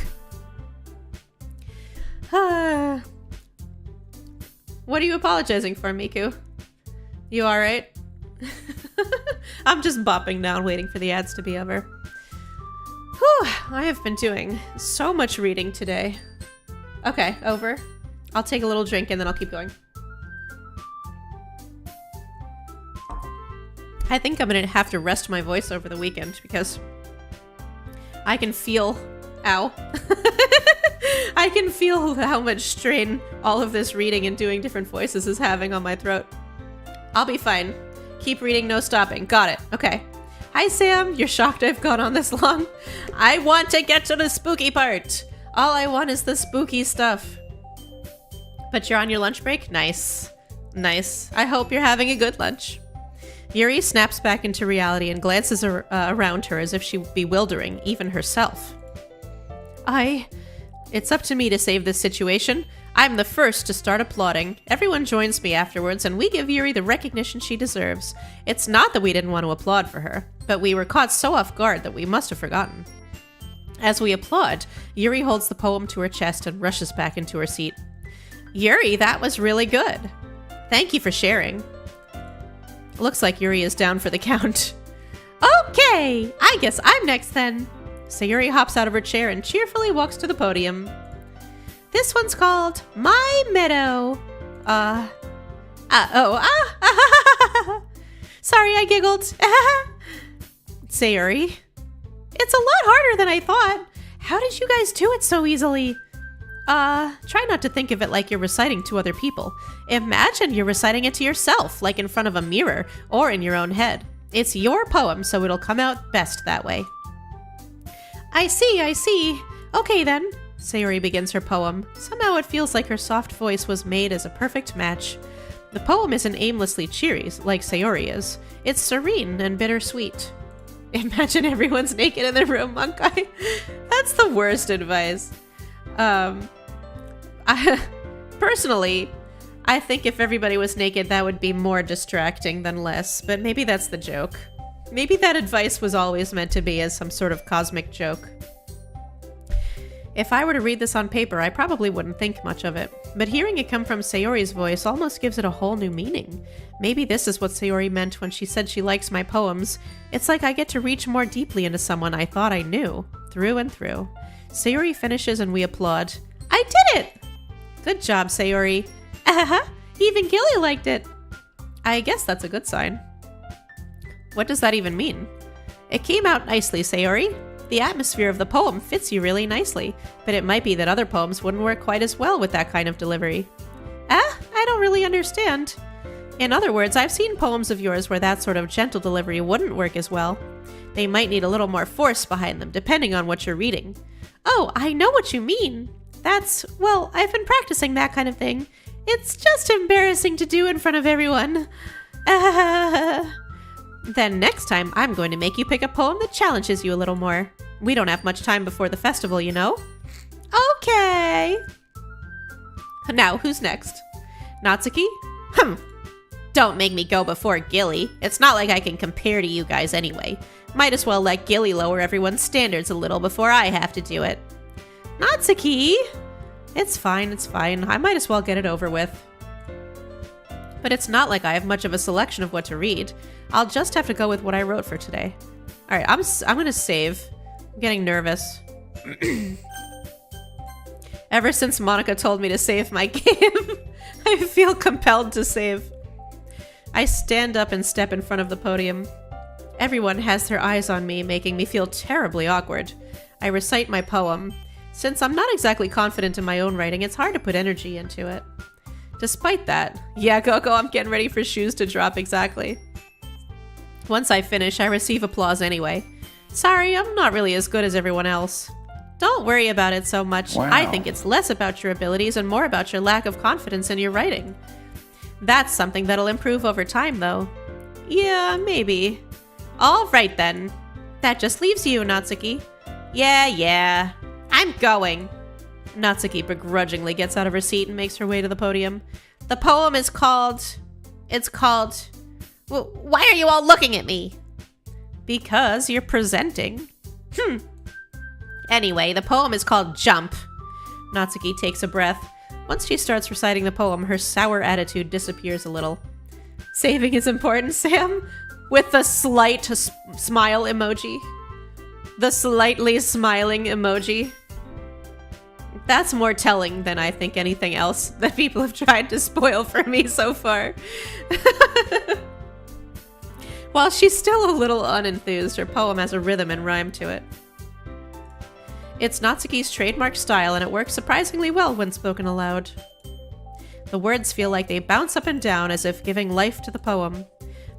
What are you apologizing for, Miku? You alright? I'm just bopping down, waiting for the ads to be over. Whew, I have been doing so much reading today. Okay, over. I'll take a little drink and then I'll keep going. I think I'm gonna have to rest my voice over the weekend because I can feel... Ow. I can feel how much strain all of this reading and doing different voices is having on my throat. I'll be fine. Keep reading, no stopping. Got it. Okay. Hi, Sam. You're shocked I've gone on this long? I want to get to the spooky part. All I want is the spooky stuff. But you're on your lunch break? Nice. Nice. I hope you're having a good lunch. Yuri snaps back into reality and glances around her as if she's bewildering, even herself. It's up to me to save this situation. I'm the first to start applauding. Everyone joins me afterwards, and we give Yuri the recognition she deserves. It's not that we didn't want to applaud for her, but we were caught so off guard that we must have forgotten. As we applaud, Yuri holds the poem to her chest and rushes back into her seat. Yuri, that was really good. Thank you for sharing. Looks like Yuri is down for the count. Okay, I guess I'm next then. Sayuri hops out of her chair and cheerfully walks to the podium. This one's called My Meadow. Sorry, I giggled. Sayuri. It's a lot harder than I thought. How did you guys do it so easily? Try not to think of it like you're reciting to other people. Imagine you're reciting it to yourself, like in front of a mirror or in your own head. It's your poem, so it'll come out best that way. I see. Okay then. Sayuri begins her poem. Somehow it feels like her soft voice was made as a perfect match. The poem isn't aimlessly cheery, like Sayuri is. It's serene and bittersweet. Imagine everyone's naked in the room, Monkai. That's the worst advice. Personally, I think if everybody was naked, that would be more distracting than less, but maybe that's the joke. Maybe that advice was always meant to be as some sort of cosmic joke. If I were to read this on paper, I probably wouldn't think much of it, but hearing it come from Sayori's voice almost gives it a whole new meaning. Maybe this is what Sayori meant when she said she likes my poems. It's like I get to reach more deeply into someone I thought I knew, through and through. Sayori finishes and we applaud. I did it! Good job, Sayori. Even Gilly liked it. I guess that's a good sign. What does that even mean? It came out nicely, Sayori. The atmosphere of the poem fits you really nicely, but it might be that other poems wouldn't work quite as well with that kind of delivery. I don't really understand. In other words, I've seen poems of yours where that sort of gentle delivery wouldn't work as well. They might need a little more force behind them, depending on what you're reading. Oh, I know what you mean. Well, I've been practicing that kind of thing. It's just embarrassing to do in front of everyone. Then next time, I'm going to make you pick a poem that challenges you a little more. We don't have much time before the festival, you know? Okay. Now, who's next? Natsuki? Don't make me go before Gilly. It's not like I can compare to you guys anyway. Might as well let Gilly lower everyone's standards a little before I have to do it. Natsuki! It's fine. I might as well get it over with. But it's not like I have much of a selection of what to read. I'll just have to go with what I wrote for today. Alright, I'm gonna save. I'm getting nervous. Ever since Monica told me to save my game, I feel compelled to save. I stand up and step in front of the podium. Everyone has their eyes on me, making me feel terribly awkward. I recite my poem. Since I'm not exactly confident in my own writing, it's hard to put energy into it. Despite that, yeah, Coco, I'm getting ready for shoes to drop exactly. Once I finish, I receive applause anyway. Sorry, I'm not really as good as everyone else. Don't worry about it so much. Wow. I think it's less about your abilities and more about your lack of confidence in your writing. That's something that'll improve over time, though. Yeah, maybe. All right, then. That just leaves you, Natsuki. Yeah. I'm going. Natsuki begrudgingly gets out of her seat and makes her way to the podium. The poem is called... It's called... Why are you all looking at me? Because you're presenting. Anyway, the poem is called Jump. Natsuki takes a breath. Once she starts reciting the poem, her sour attitude disappears a little. Saving is important, Sam? With the slight smile emoji. The slightly smiling emoji. That's more telling than I think anything else that people have tried to spoil for me so far. While she's still a little unenthused, her poem has a rhythm and rhyme to it. It's Natsuki's trademark style, and it works surprisingly well when spoken aloud. The words feel like they bounce up and down as if giving life to the poem.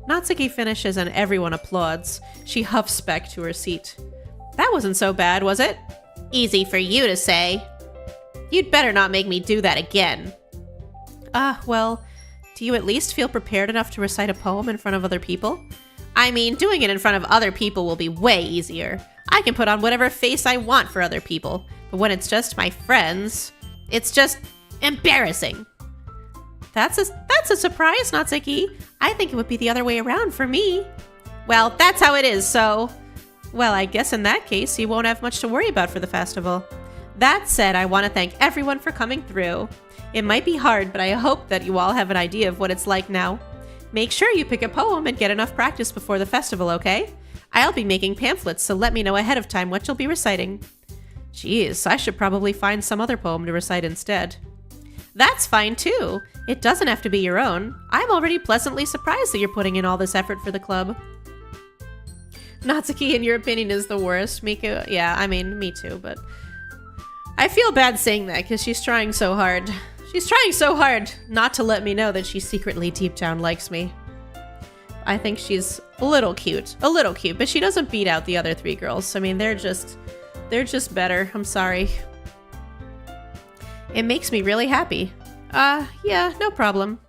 Natsuki finishes and everyone applauds. She huffs back to her seat. That wasn't so bad, was it? Easy for you to say. You'd better not make me do that again. Well, do you at least feel prepared enough to recite a poem in front of other people? I mean, doing it in front of other people will be way easier. I can put on whatever face I want for other people, but when it's just my friends, it's just embarrassing. That's a surprise, Natsuki. I think it would be the other way around for me. Well, that's how it is, so... Well, I guess in that case, you won't have much to worry about for the festival. That said, I want to thank everyone for coming through. It might be hard, but I hope that you all have an idea of what it's like now. Make sure you pick a poem and get enough practice before the festival, okay? I'll be making pamphlets, so let me know ahead of time what you'll be reciting. Jeez, I should probably find some other poem to recite instead. That's fine too. It doesn't have to be your own. I'm already pleasantly surprised that you're putting in all this effort for the club. Natsuki, in your opinion, is the worst. Miku, yeah, I mean, me too, but... I feel bad saying that because she's trying so hard. She's trying so hard not to let me know that she secretly deep down likes me. I think she's a little cute, but she doesn't beat out the other three girls. I mean, they're just better. I'm sorry. It makes me really happy. Yeah, no problem.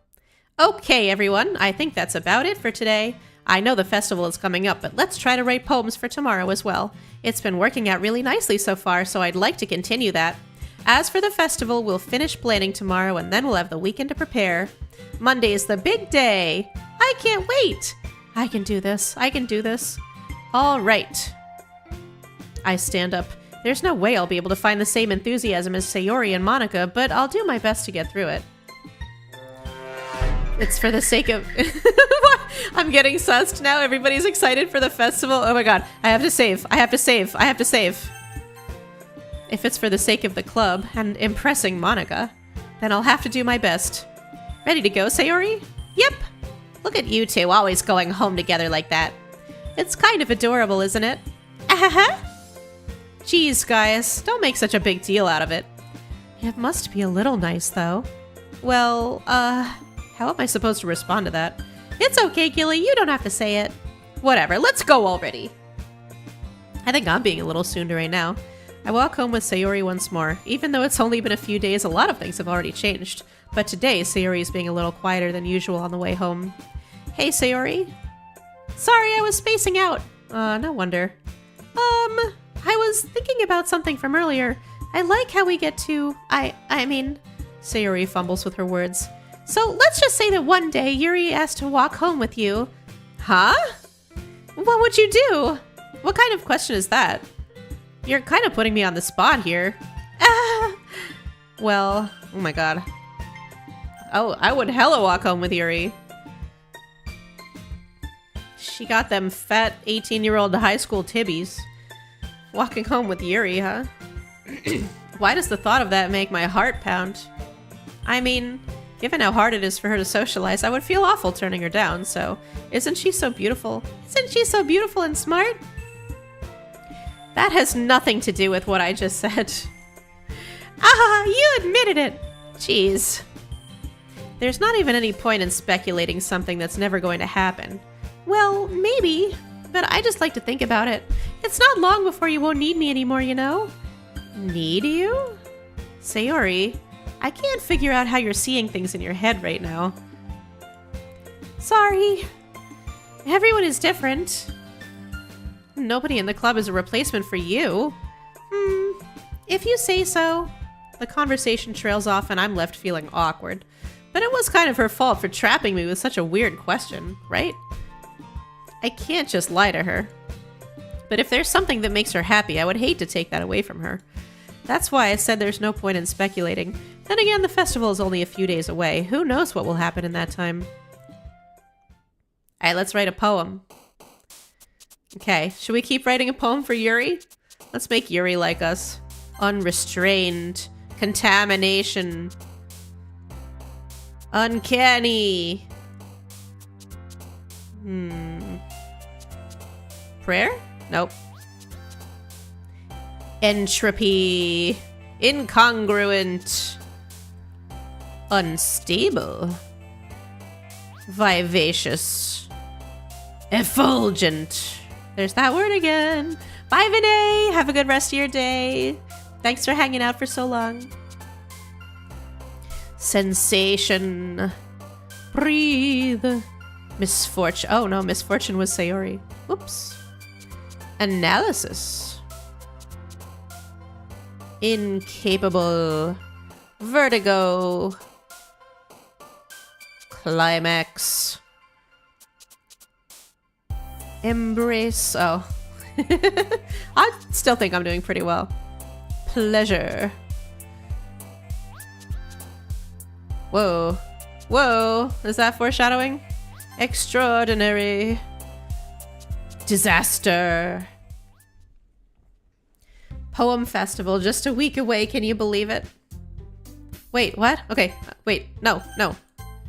Okay, everyone, I think that's about it for today. I know the festival is coming up, but let's try to write poems for tomorrow as well. It's been working out really nicely so far, so I'd like to continue that. As for the festival, we'll finish planning tomorrow and then we'll have the weekend to prepare. Monday's the big day. I can't wait. I can do this. I can do this. All right. I stand up. There's no way I'll be able to find the same enthusiasm as Sayori and Monica, but I'll do my best to get through it. It's for the sake of... I'm getting sussed now. Everybody's excited for the festival. Oh my god. I have to save. I have to save. I have to save. If it's for the sake of the club and impressing Monica, then I'll have to do my best. Ready to go, Sayori? Yep. Look at you two always going home together like that. It's kind of adorable, isn't it? Ahaha. Jeez, guys. Don't make such a big deal out of it. It must be a little nice, though. Well, how am I supposed to respond to that? It's okay, Gilly. You don't have to say it. Whatever. Let's go already. I think I'm being a little tsundere now. I walk home with Sayori once more. Even though it's only been a few days, a lot of things have already changed. But today, Sayori is being a little quieter than usual on the way home. Hey, Sayori. Sorry, I was spacing out. No wonder. I was thinking about something from earlier. I like how we get to... I mean... Sayori fumbles with her words. So let's just say that one day Yuri asked to walk home with you. Huh? What would you do? What kind of question is that? You're kind of putting me on the spot here. Well, oh my god. Oh, I would hella walk home with Yuri. She got them fat 18-year-old high school tibbies. Walking home with Yuri, huh? Why does the thought of that make my heart pound? I mean, given how hard it is for her to socialize, I would feel awful turning her down, so... Isn't she so beautiful? Isn't she so beautiful and smart? That has nothing to do with what I just said. Ah, you admitted it! Jeez. There's not even any point in speculating something that's never going to happen. Well, maybe, but I just like to think about it. It's not long before you won't need me anymore, you know? Need you? Sayori, I can't figure out how you're seeing things in your head right now. Sorry. Everyone is different. Nobody in the club is a replacement for you. If you say so. The conversation trails off and I'm left feeling awkward. But it was kind of her fault for trapping me with such a weird question, right? I can't just lie to her. But if there's something that makes her happy, I would hate to take that away from her. That's why I said there's no point in speculating. Then again, the festival is only a few days away. Who knows what will happen in that time? Alright, let's write a poem. Okay, should we keep writing a poem for Yuri? Let's make Yuri like us. Unrestrained. Contamination. Uncanny. Prayer? Nope. Entropy. Incongruent. Unstable. Vivacious. Effulgent. There's that word again. Bye, Vinay. Have a good rest of your day. Thanks for hanging out for so long. Sensation. Breathe. Misfortune. Oh no, misfortune was Sayori. Whoops. Analysis. Incapable. Vertigo. Climax. Embrace. Oh. I still think I'm doing pretty well. Pleasure. Whoa. Whoa. Is that foreshadowing? Extraordinary. Disaster. Poem festival just a week away. Can you believe it? Wait, what? Okay. Wait. No. No.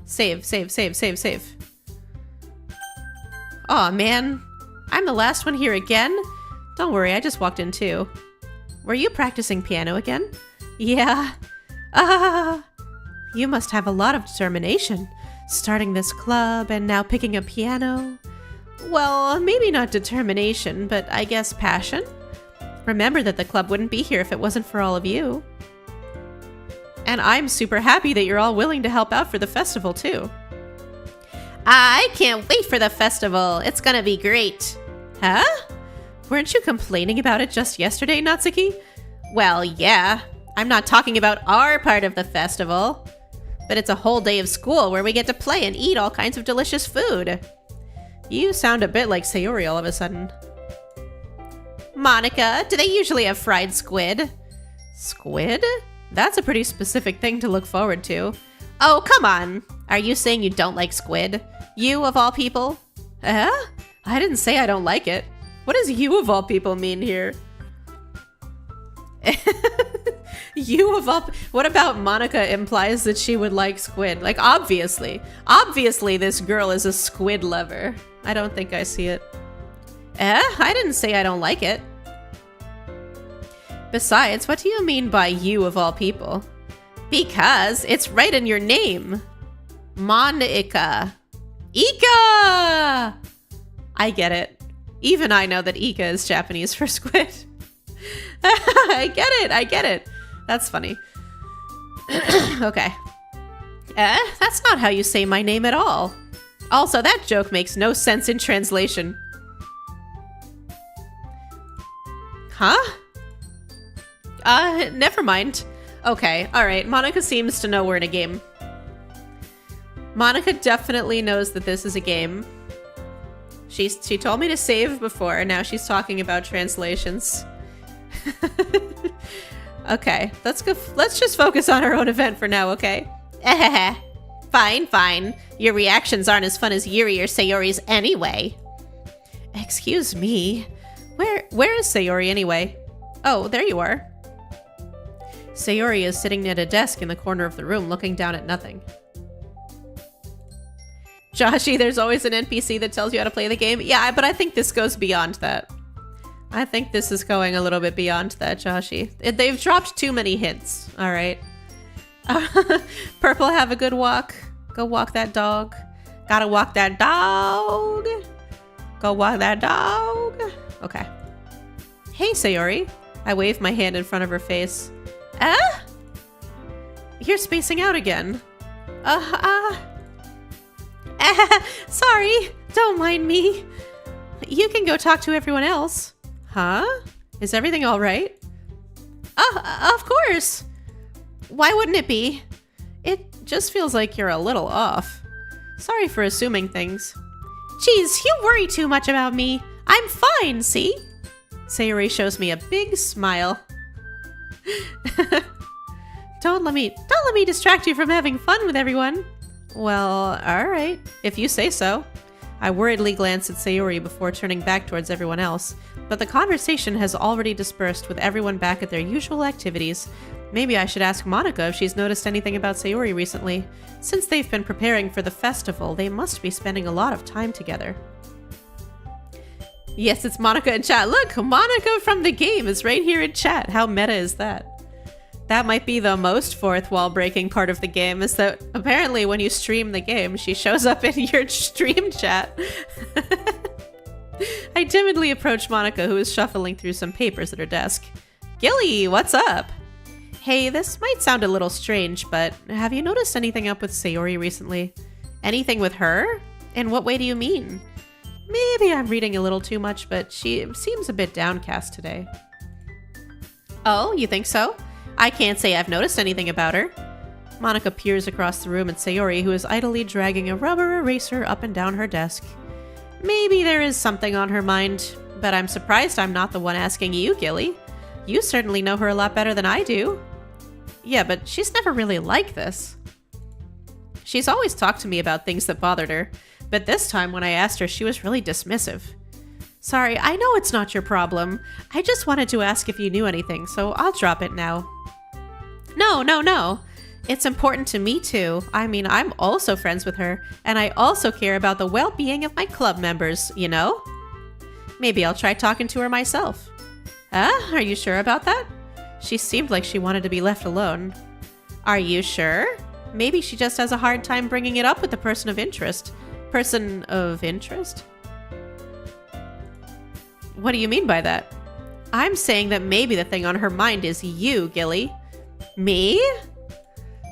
Save. Save. Save. Save. Save. Aw, man. I'm the last one here again? Don't worry, I just walked in too. Were you practicing piano again? Yeah. You must have a lot of determination. Starting this club and now picking a piano. Well, maybe not determination, but I guess passion? Remember that the club wouldn't be here if it wasn't for all of you. And I'm super happy that you're all willing to help out for the festival too. I can't wait for the festival. It's gonna be great. Huh? Weren't you complaining about it just yesterday, Natsuki? Well, yeah. I'm not talking about our part of the festival. But it's a whole day of school where we get to play and eat all kinds of delicious food. You sound a bit like Sayori all of a sudden. Monica, do they usually have fried squid? Squid? That's a pretty specific thing to look forward to. Oh, come on. Are you saying you don't like squid? You, of all people? I didn't say I don't like it. What does you, of all people, mean here? You, of all... What about Monica implies that she would like squid? Like, obviously. Obviously, this girl is a squid lover. I don't think I see it. I didn't say I don't like it. Besides, what do you mean by you, of all people? Because it's right in your name. Monica. Ika! I get it. Even I know that Ika is Japanese for squid. I get it. I get it. That's funny. Okay. That's not how you say my name at all. Also, that joke makes no sense in translation. Huh? Never mind. Okay, alright. Monica seems to know we're in a game. Monica definitely knows that this is a game. She told me to save before, and now she's talking about translations. Okay, let's just focus on our own event for now, okay? Fine, fine. Your reactions aren't as fun as Yuri or Sayori's anyway. Excuse me. Where is Sayori anyway? Oh, there you are. Sayori is sitting at a desk in the corner of the room looking down at nothing. Joshi, there's always an NPC that tells you how to play the game. Yeah, but I think this goes beyond that. I think this is going a little bit beyond that, Joshi. They've dropped too many hints, all right? Purple, have a good walk. Go walk that dog. Gotta walk that dog. Go walk that dog. Okay. Hey, Sayori. I wave my hand in front of her face. You're spacing out again. Sorry. Don't mind me. You can go talk to everyone else. Huh? Is everything all right? Of course. Why wouldn't it be? It just feels like you're a little off. Sorry for assuming things. Geez, you worry too much about me. I'm fine, see? Sayori shows me a big smile. Don't let me distract you from having fun with everyone. Well, alright, if you say so. I worriedly glance at Sayori before turning back towards everyone else, but the conversation has already dispersed with everyone back at their usual activities. Maybe I should ask Monica if she's noticed anything about Sayori recently. Since they've been preparing for the festival, they must be spending a lot of time together. Yes, it's Monica in chat. Look, Monica from the game is right here in chat. How meta is that? That might be the most fourth wall breaking part of the game, is that apparently when you stream the game, she shows up in your stream chat. I timidly approach Monica, who is shuffling through some papers at her desk. Gilly, what's up? Hey, this might sound a little strange, but have you noticed anything up with Sayori recently? Anything with her? In what way do you mean? Maybe I'm reading a little too much, but she seems a bit downcast today. Oh, you think so? I can't say I've noticed anything about her. Monica peers across the room at Sayori, who is idly dragging a rubber eraser up and down her desk. Maybe there is something on her mind, but I'm surprised I'm not the one asking you, Gilly. You certainly know her a lot better than I do. Yeah, but she's never really like this. She's always talked to me about things that bothered her, but this time when I asked her, she was really dismissive. Sorry, I know it's not your problem. I just wanted to ask if you knew anything, so I'll drop it now. No. It's important to me too. I mean, I'm also friends with her, and I also care about the well-being of my club members, you know? Maybe I'll try talking to her myself. Are you sure about that? She seemed like she wanted to be left alone. Are you sure? Maybe she just has a hard time bringing it up with the person of interest. Person of interest? What do you mean by that? I'm saying that maybe the thing on her mind is you, Gilly. Me?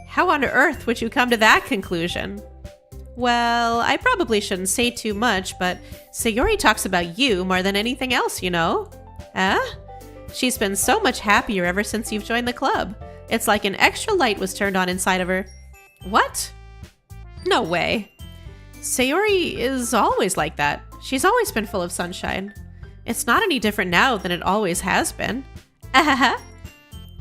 How on earth would you come to that conclusion? Well, I probably shouldn't say too much, but Sayori talks about you more than anything else, you know? She's been so much happier ever since you've joined the club. It's like an extra light was turned on inside of her. What? No way. Sayori is always like that. She's always been full of sunshine. It's not any different now than it always has been.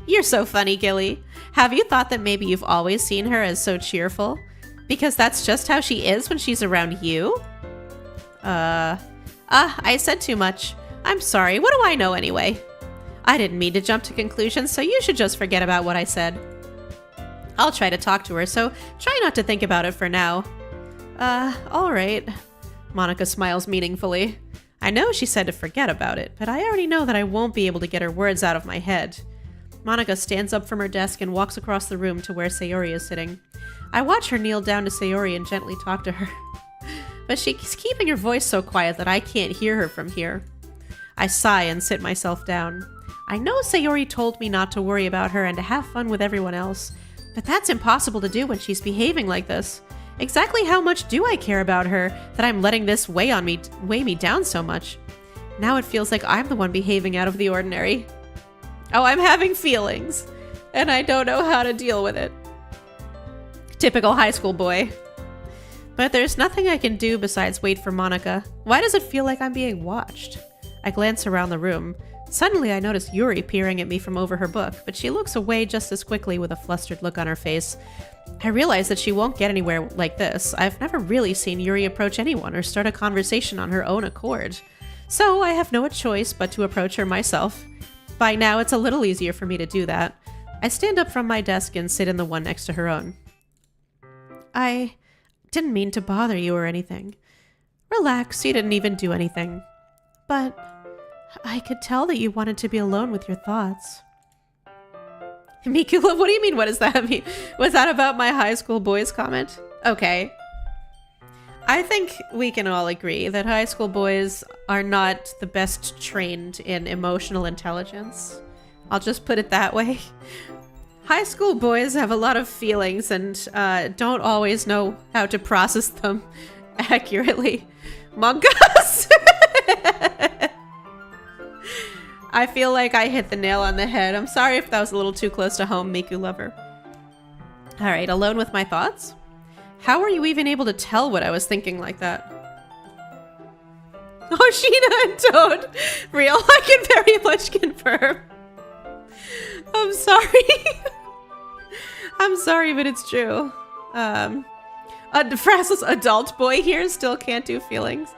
You're so funny, Gilly. Have you thought that maybe you've always seen her as so cheerful? Because that's just how she is when she's around you? I said too much. I'm sorry, what do I know anyway? I didn't mean to jump to conclusions, so you should just forget about what I said. I'll try to talk to her, so try not to think about it for now. Alright. Monica smiles meaningfully. I know she said to forget about it, but I already know that I won't be able to get her words out of my head. Monica stands up from her desk and walks across the room to where Sayori is sitting. I watch her kneel down to Sayori and gently talk to her. But she's keeping her voice so quiet that I can't hear her from here. I sigh and sit myself down. I know Sayori told me not to worry about her and to have fun with everyone else, but that's impossible to do when she's behaving like this. Exactly how much do I care about her that I'm letting this weigh me down so much? Now it feels like I'm the one behaving out of the ordinary. Oh, I'm having feelings, and I don't know how to deal with it. Typical high school boy. But there's nothing I can do besides wait for Monica. Why does it feel like I'm being watched? I glance around the room. Suddenly I notice Yuri peering at me from over her book, but she looks away just as quickly with a flustered look on her face. I realize that she won't get anywhere like this. I've never really seen Yuri approach anyone or start a conversation on her own accord. So I have no choice but to approach her myself. By now it's a little easier for me to do that. I stand up from my desk and sit in the one next to her own. I didn't mean to bother you or anything. Relax, you didn't even do anything. But I could tell that you wanted to be alone with your thoughts. Mikula, what do you mean? What does that mean? Was that about my high school boys comment? Okay. I think we can all agree that high school boys are not the best trained in emotional intelligence. I'll just put it that way. High school boys have a lot of feelings and don't always know how to process them accurately. Mongoose! I feel like I hit the nail on the head. I'm sorry if that was a little too close to home, Miku lover. All right, alone with my thoughts? How are you even able to tell what I was thinking like that? Oh, Sheena and Toad. Real, I can very much confirm. I'm sorry. I'm sorry, but it's true. Frassel's adult boy here still can't do feelings.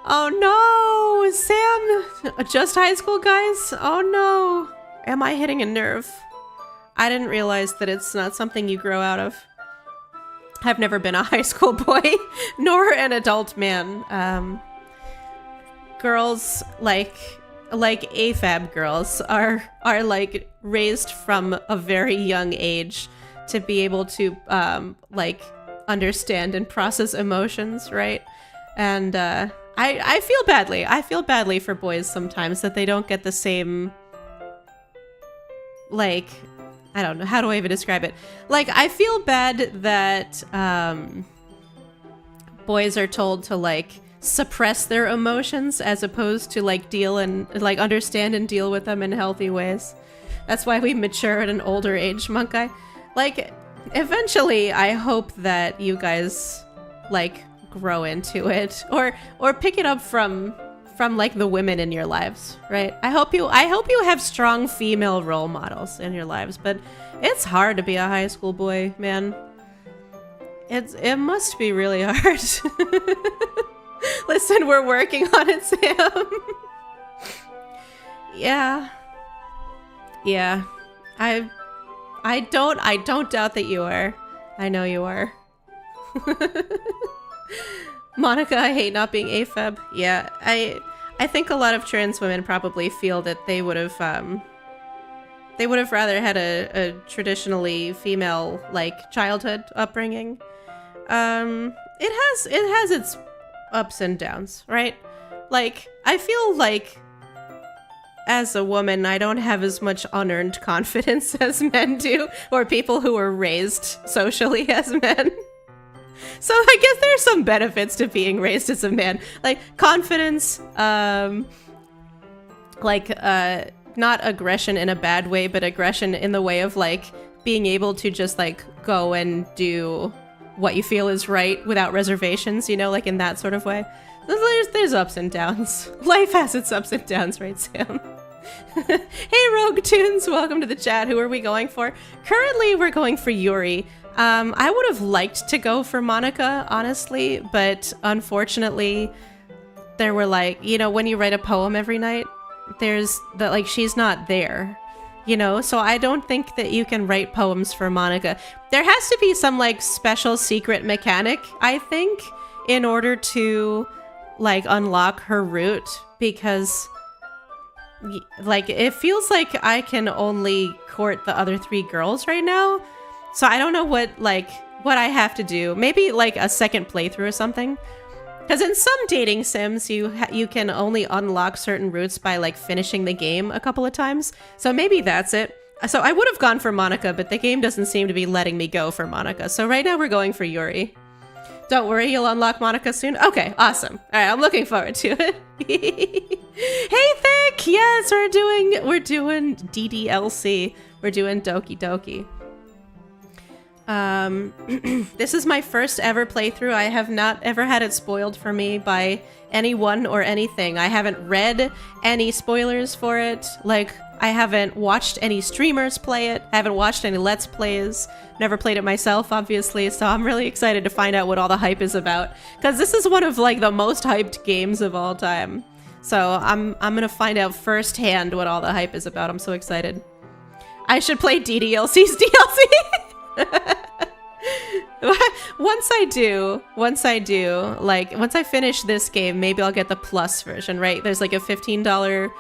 Oh no, Sam. Just high school, guys? Oh no. Am I hitting a nerve? I didn't realize that it's not something you grow out of. I've never been a high school boy, nor an adult man. Girls like AFAB girls are like raised from a very young age to be able to like understand and process emotions, right? And I feel badly. I feel badly for boys sometimes that they don't get the same, like, I don't know, how do I even describe it? Like, I feel bad that boys are told to like suppress their emotions as opposed to like deal and like understand and deal with them in healthy ways. That's why we mature at an older age, Monkai. Like, eventually I hope that you guys like grow into it or pick it up from like the women in your lives, right? I hope you have strong female role models in your lives, but it's hard to be a high school boy, man. It must be really hard. Listen, we're working on it, Sam. Yeah. I don't doubt that you are. I know you are. Monica, I hate not being AFAB. Yeah, I think a lot of trans women probably feel that they would have rather had a traditionally female like childhood upbringing. It has its ups and downs, right? Like, I feel like as a woman, I don't have as much unearned confidence as men do, or people who were raised socially as men. So I guess there's some benefits to being raised as a man. Like, confidence, not aggression in a bad way, but aggression in the way of, like, being able to just, like, go and do what you feel is right without reservations, you know, like in that sort of way. There's ups and downs. Life has its ups and downs, right, Sam? Hey, Rogue Tunes, welcome to the chat. Who are we going for? Currently, we're going for Yuri. I would have liked to go for Monica, honestly, but unfortunately, there were like, you know, when you write a poem every night, there's that, like, she's not there, you know? So I don't think that you can write poems for Monica. There has to be some, like, special secret mechanic, I think, in order to, like, unlock her route, because, like, it feels like I can only court the other 3 girls right now. So I don't know what I have to do. Maybe, like, a second playthrough or something. Because in some dating sims, you can only unlock certain routes by, like, finishing the game a couple of times. So maybe that's it. So I would have gone for Monica, but the game doesn't seem to be letting me go for Monica. So right now we're going for Yuri. Don't worry, you'll unlock Monica soon. Okay, awesome. All right, I'm looking forward to it. Hey, Thick! Yes, we're doing DDLC. We're doing Doki Doki. This is my first ever playthrough. I have not ever had it spoiled for me by anyone or anything. I haven't read any spoilers for it. Like, I haven't watched any streamers play it. I haven't watched any Let's Plays. Never played it myself, obviously, so I'm really excited to find out what all the hype is about. Because this is one of, like, the most hyped games of all time. So I'm gonna find out firsthand what all the hype is about. I'm so excited. I should play DDLC's DLC! Once I do, like, once I finish this game, maybe I'll get the plus version, right? There's like a $15,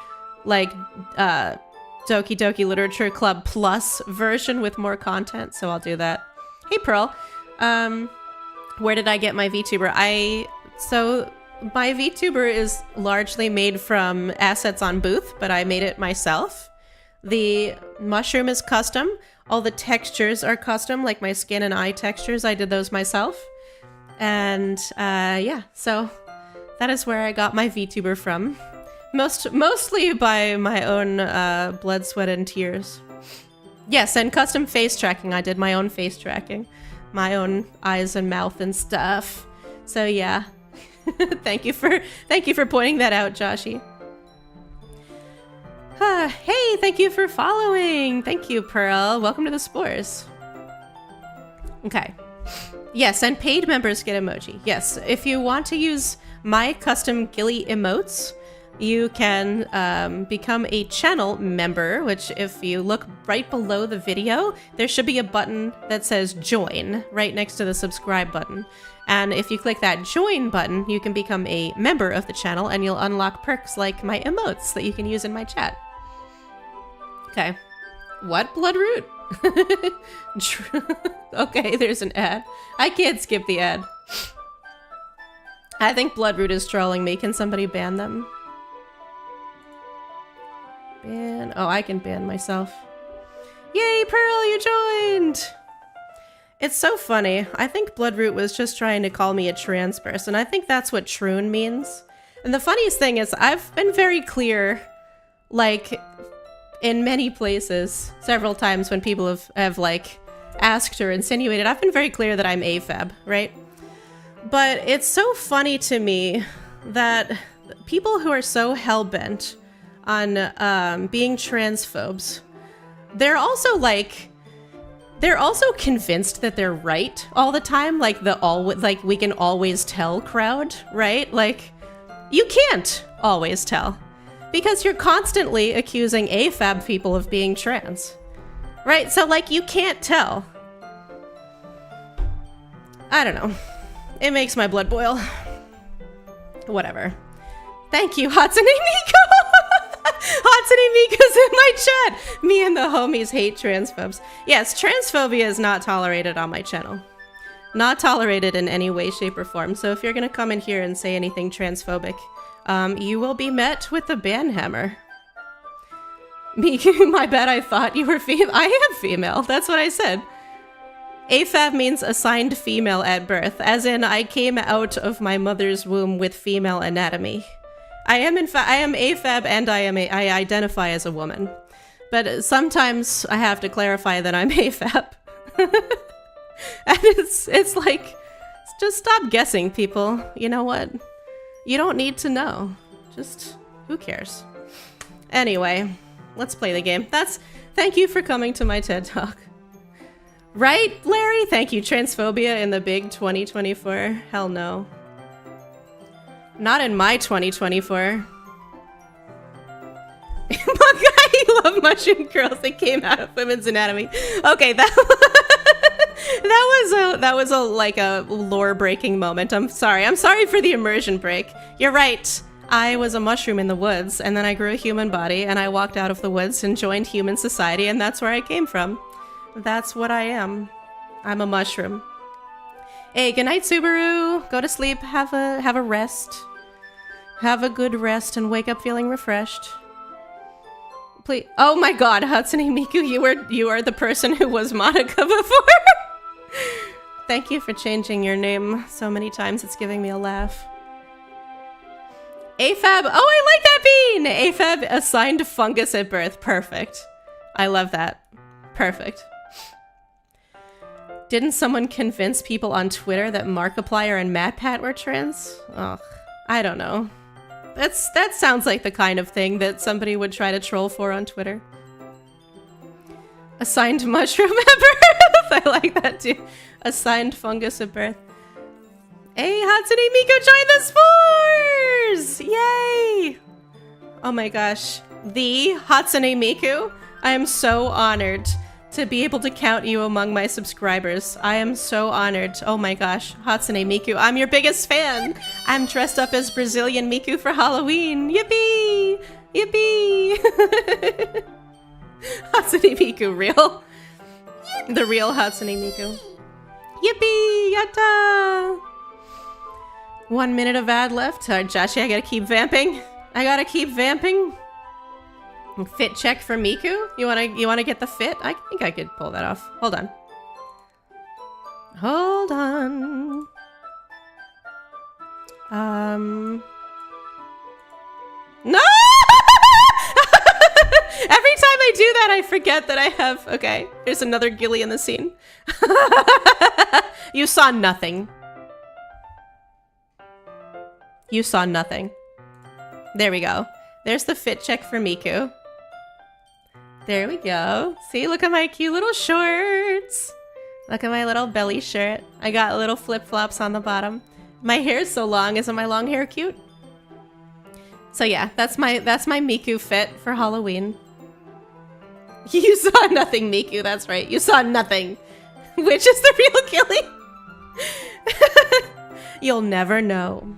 like, Doki Doki Literature Club plus version with more content, so I'll do that. Hey, Pearl. Where did I get my VTuber? So my VTuber is largely made from assets on Booth, but I made it myself. The mushroom is custom. All the textures are custom, like my skin and eye textures. I did those myself. And yeah, so that is where I got my VTuber from. Mostly by my own blood, sweat, and tears. Yes, and custom face tracking. I did my own face tracking. My own eyes and mouth and stuff. So yeah. Thank you for pointing that out, Joshy. Hey, thank you for following. Thank you, Pearl. Welcome to the Spores. Okay. Yes, and paid members get emoji. Yes, if you want to use my custom ghillie emotes, you can become a channel member, which if you look right below the video, there should be a button that says join right next to the subscribe button. And if you click that join button, you can become a member of the channel and you'll unlock perks like my emotes that you can use in my chat. Okay. What? Bloodroot? Okay, there's an ad. I can't skip the ad. I think Bloodroot is trolling me. Can somebody ban them? Ban. Oh, I can ban myself. Yay, Pearl, you joined! It's so funny. I think Bloodroot was just trying to call me a trans person. I think that's what troon means. And the funniest thing is I've been very clear, like, in many places, several times when people have like, asked or insinuated, I've been very clear that I'm AFAB, right? But it's so funny to me that people who are so hell-bent on being transphobes, they're also convinced that they're right all the time, like like we can always tell crowd, right? Like, you can't always tell because you're constantly accusing AFAB people of being trans, right? So like, you can't tell. I don't know. It makes my blood boil. Whatever. Thank you, Hatsune Miku! Hatsune Miku's in my chat! Me and the homies hate transphobes. Yes, transphobia is not tolerated on my channel. Not tolerated in any way, shape, or form. So if you're gonna come in here and say anything transphobic, you will be met with the ban hammer. Miku, my bad, I thought you were female. I am female, that's what I said. AFAB means assigned female at birth, as in I came out of my mother's womb with female anatomy. I am AFAB and I identify as a woman. But sometimes I have to clarify that I'm AFAB. And it's like, just stop guessing, people. You know what? You don't need to know. Just, who cares? Anyway, let's play the game. Thank you for coming to my TED Talk. Right, Larry? Thank you. Transphobia in the big 2024? Hell no. Not in my 2024. I love mushroom curls that came out of women's anatomy. Okay, that was a lore breaking moment. I'm sorry for the immersion break. You're right. I was a mushroom in the woods, and then I grew a human body, and I walked out of the woods and joined human society, and that's where I came from. That's what I am. I'm a mushroom. Hey, good night, Subaru. Go to sleep. Have a rest. Have a good rest and wake up feeling refreshed. Please. Oh my God, Hatsune Miku, you are the person who was Monica before. Thank you for changing your name so many times. It's giving me a laugh. AFAB. Oh, I like that bean. AFAB assigned fungus at birth. Perfect. I love that. Perfect. Didn't someone convince people on Twitter that Markiplier and MatPat were trans? Ugh, I don't know. That sounds like the kind of thing that somebody would try to troll for on Twitter. Assigned mushroom at birth. I like that too. Assigned fungus at birth. Hey, Hatsune Miku joined the Spores! Yay! Oh my gosh. The Hatsune Miku? I am so honored to be able to count you among my subscribers. I am so honored. Oh my gosh, Hatsune Miku, I'm your biggest fan. I'm dressed up as Brazilian Miku for Halloween. Yippee! Yippee! Hatsune Miku, real. The real Hatsune Miku. Yippee! Yatta! 1 minute of ad left. Joshie, I gotta keep vamping. I gotta keep vamping. Fit check for Miku? You wanna get the fit? I think I could pull that off. Hold on. Hold on. No! Every time I do that, I forget that I have... Okay, there's another ghillie in the scene. You saw nothing. You saw nothing. There we go. There's the fit check for Miku. There we go. See, look at my cute little shorts. Look at my little belly shirt. I got little flip-flops on the bottom. My hair's so long. Isn't my long hair cute? So yeah, that's my Miku fit for Halloween. You saw nothing, Miku. That's right. You saw nothing. Which is the real ghillie? You'll never know.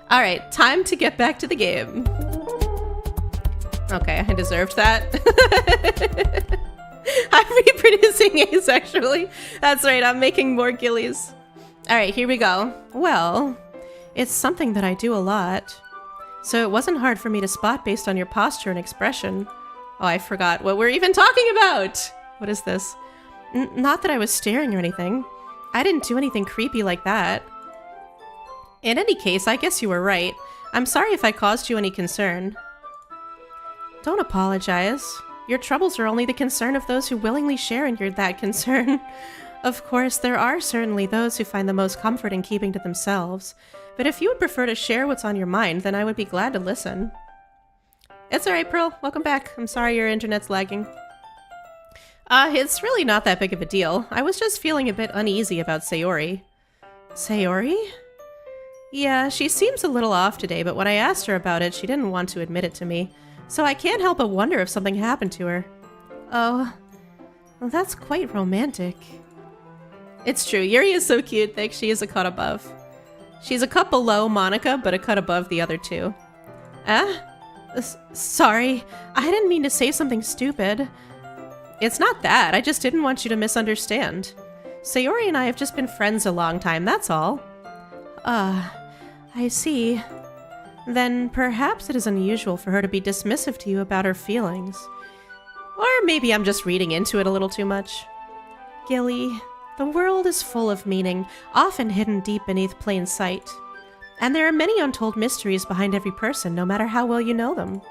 All right, time to get back to the game. Okay, I deserved that. I'm reproducing asexually. That's right, I'm making more ghillies. All right, here we go. Well, it's something that I do a lot. So it wasn't hard for me to spot based on your posture and expression. Oh, I forgot what we're even talking about. What is this? Not that I was staring or anything. I didn't do anything creepy like that. In any case, I guess you were right. I'm sorry if I caused you any concern. Don't apologize. Your troubles are only the concern of those who willingly share in that concern. Of course, there are certainly those who find the most comfort in keeping to themselves. But if you would prefer to share what's on your mind, then I would be glad to listen. It's alright, Pearl. Welcome back. I'm sorry your internet's lagging. It's really not that big of a deal. I was just feeling a bit uneasy about Sayori. Sayori? Yeah, she seems a little off today, but when I asked her about it, she didn't want to admit it to me. So I can't help but wonder if something happened to her. Oh, well, that's quite romantic. It's true, Yuri is so cute that she is a cut above. She's a cut below Monica, but a cut above the other two. Sorry, I didn't mean to say something stupid. It's not that, I just didn't want you to misunderstand. Sayori and I have just been friends a long time, that's all. I see. Then perhaps it is unusual for her to be dismissive to you about her feelings. Or maybe I'm just reading into it a little too much. Gilly, the world is full of meaning, often hidden deep beneath plain sight. And there are many untold mysteries behind every person, no matter how well you know them.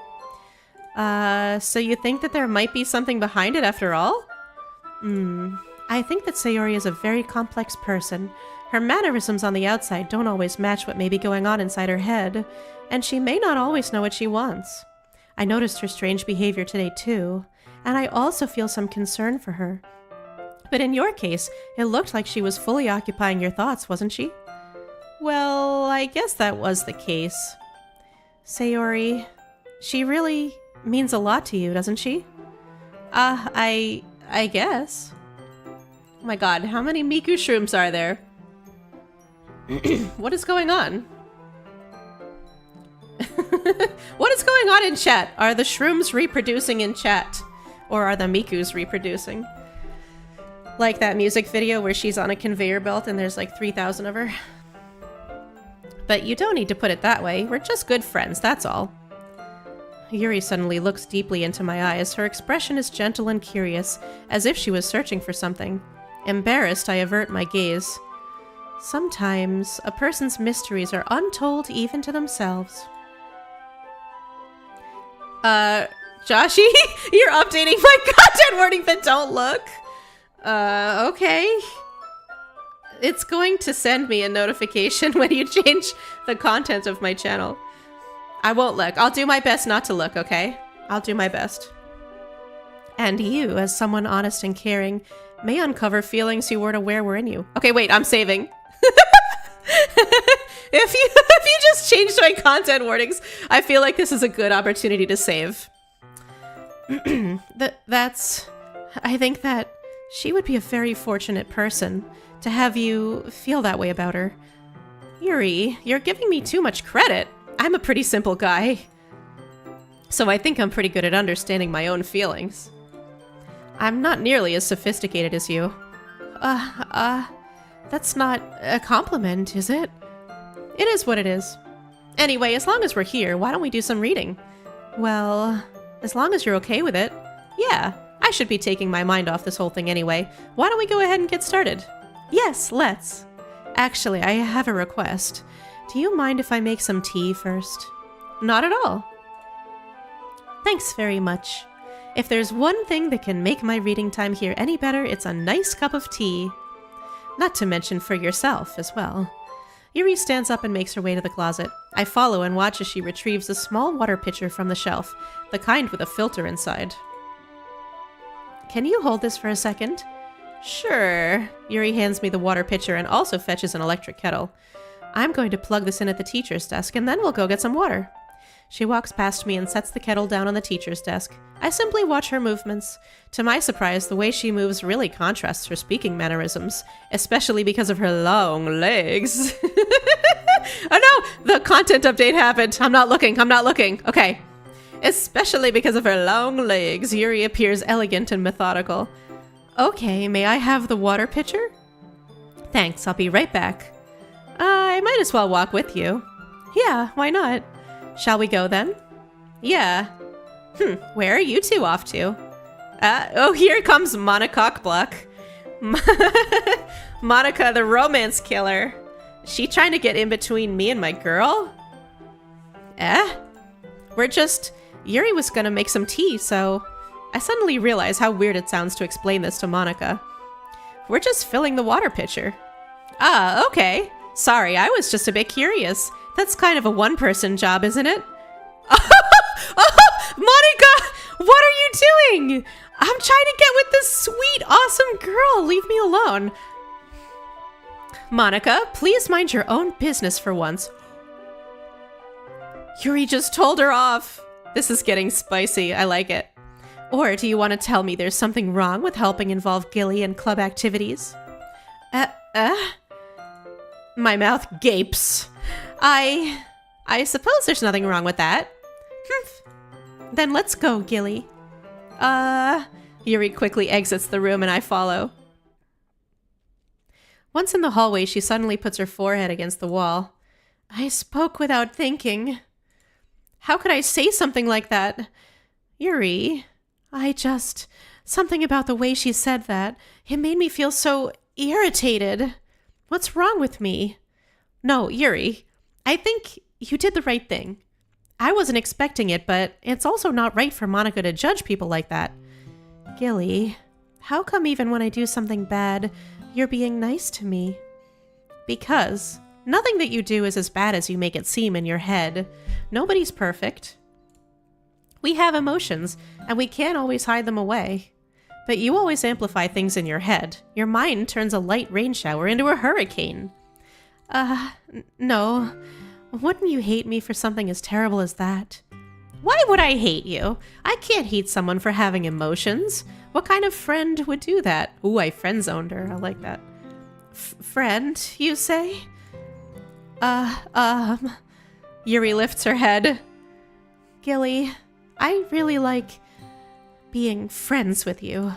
So you think that there might be something behind it after all? I think that Sayori is a very complex person. Her mannerisms on the outside don't always match what may be going on inside her head, and she may not always know what she wants. I noticed her strange behavior today too, and I also feel some concern for her. But in your case, it looked like she was fully occupying your thoughts, wasn't she? Well, I guess that was the case. Sayori, she really means a lot to you, doesn't she? I guess. Oh my god, how many Miku shrooms are there? What is going on? What is going on in chat? Are the shrooms reproducing in chat? Or are the Mikus reproducing? Like that music video where she's on a conveyor belt and there's like 3,000 of her. But you don't need to put it that way. We're just good friends, that's all. Yuri suddenly looks deeply into my eyes. Her expression is gentle and curious, as if she was searching for something. Embarrassed, I avert my gaze. Sometimes, a person's mysteries are untold even to themselves. Joshi, you're updating my content warning, but don't look. Okay. It's going to send me a notification when you change the content of my channel. I won't look. I'll do my best not to look, okay? I'll do my best. And you, as someone honest and caring, may uncover feelings you weren't aware were in you. Okay, wait, I'm saving. If you just changed my content warnings, I feel like this is a good opportunity to save. I think that she would be a very fortunate person to have you feel that way about her. Yuri, you're giving me too much credit. I'm a pretty simple guy. So I think I'm pretty good at understanding my own feelings. I'm not nearly as sophisticated as you. That's not a compliment, is it? It is what it is. Anyway, as long as we're here, why don't we do some reading? Well, as long as you're okay with it. Yeah, I should be taking my mind off this whole thing anyway. Why don't we go ahead and get started? Yes, let's. Actually, I have a request. Do you mind if I make some tea first? Not at all. Thanks very much. If there's one thing that can make my reading time here any better, it's a nice cup of tea. Not to mention for yourself as well. Yuri stands up and makes her way to the closet. I follow and watch as she retrieves a small water pitcher from the shelf, the kind with a filter inside. Can you hold this for a second? Sure. Yuri hands me the water pitcher and also fetches an electric kettle. I'm going to plug this in at the teacher's desk and then we'll go get some water. She walks past me and sets the kettle down on the teacher's desk. I simply watch her movements. To my surprise, the way she moves really contrasts her speaking mannerisms, especially because of her long legs. Oh no! The content update happened! I'm not looking! Okay. Especially because of her long legs, Yuri appears elegant and methodical. Okay, may I have the water pitcher? Thanks, I'll be right back. I might as well walk with you. Yeah, why not? Shall we go then? Yeah. Where are you two off to? Oh, here comes Monica Cockblock. Monica, the romance killer. She trying to get in between me and my girl? Yuri was gonna make some tea, so... I suddenly realize how weird it sounds to explain this to Monica. We're just filling the water pitcher. Ah, okay. Sorry, I was just a bit curious. That's kind of a one-person job, isn't it? Oh, Monica! What are you doing? I'm trying to get with this sweet, awesome girl. Leave me alone. Monica, please mind your own business for once. Yuri just told her off. This is getting spicy. I like it. Or do you want to tell me there's something wrong with helping involve Gilly in club activities? My mouth gapes. I suppose there's nothing wrong with that. Then let's go, Gilly. Yuri quickly exits the room and I follow. Once in the hallway, she suddenly puts her forehead against the wall. I spoke without thinking. How could I say something like that? Yuri, something about the way she said that. It made me feel so irritated. What's wrong with me? No, Yuri, I think you did the right thing. I wasn't expecting it, but it's also not right for Monica to judge people like that. Gilly, how come even when I do something bad, you're being nice to me? Because nothing that you do is as bad as you make it seem in your head. Nobody's perfect. We have emotions, and we can't always hide them away. But you always amplify things in your head. Your mind turns a light rain shower into a hurricane. No. Wouldn't you hate me for something as terrible as that? Why would I hate you? I can't hate someone for having emotions. What kind of friend would do that? Ooh, I friend-zoned her. I like that. Friend, you say? Yuri lifts her head. Gilly, I really like being friends with you.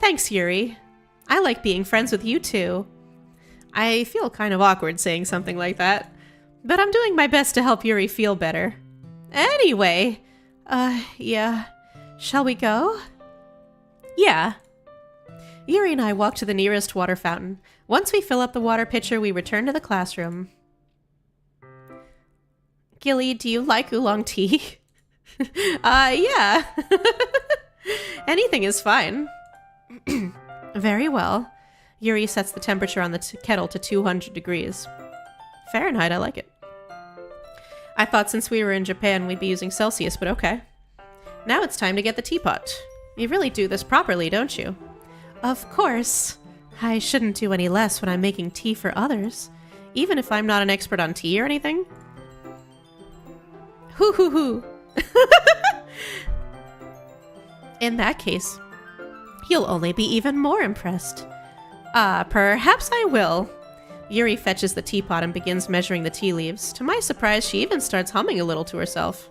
Thanks, Yuri. I like being friends with you too. I feel kind of awkward saying something like that, but I'm doing my best to help Yuri feel better. Anyway, yeah. Shall we go? Yeah. Yuri and I walk to the nearest water fountain. Once we fill up the water pitcher, we return to the classroom. Gilly, do you like oolong tea? Yeah. Anything is fine. Very well. Yuri sets the temperature on the kettle to 200 degrees. Fahrenheit, I like it. I thought since we were in Japan we'd be using Celsius, but okay. Now it's time to get the teapot. You really do this properly, don't you? Of course. I shouldn't do any less when I'm making tea for others, even if I'm not an expert on tea or anything. Hoo hoo hoo. In that case, you'll only be even more impressed. Perhaps I will. Yuri fetches the teapot and begins measuring the tea leaves. To my surprise, she even starts humming a little to herself.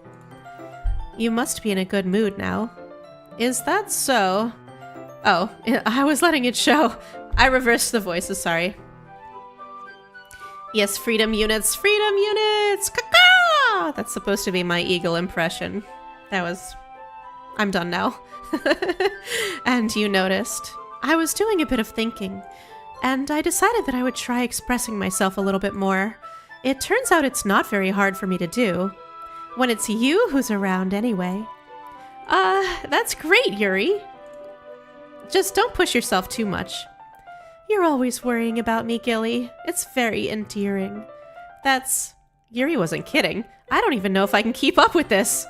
You must be in a good mood now. Is that so? Oh, I was letting it show. I reversed the voices, sorry. Yes, freedom units! Freedom units! Caw-caw! That's supposed to be my eagle impression. I'm done now. And you noticed. I was doing a bit of thinking, and I decided that I would try expressing myself a little bit more. It turns out it's not very hard for me to do. when it's you who's around anyway. That's great, Yuri. Just don't push yourself too much. You're always worrying about me, Gilly. It's very endearing. Yuri wasn't kidding. I don't even know if I can keep up with this.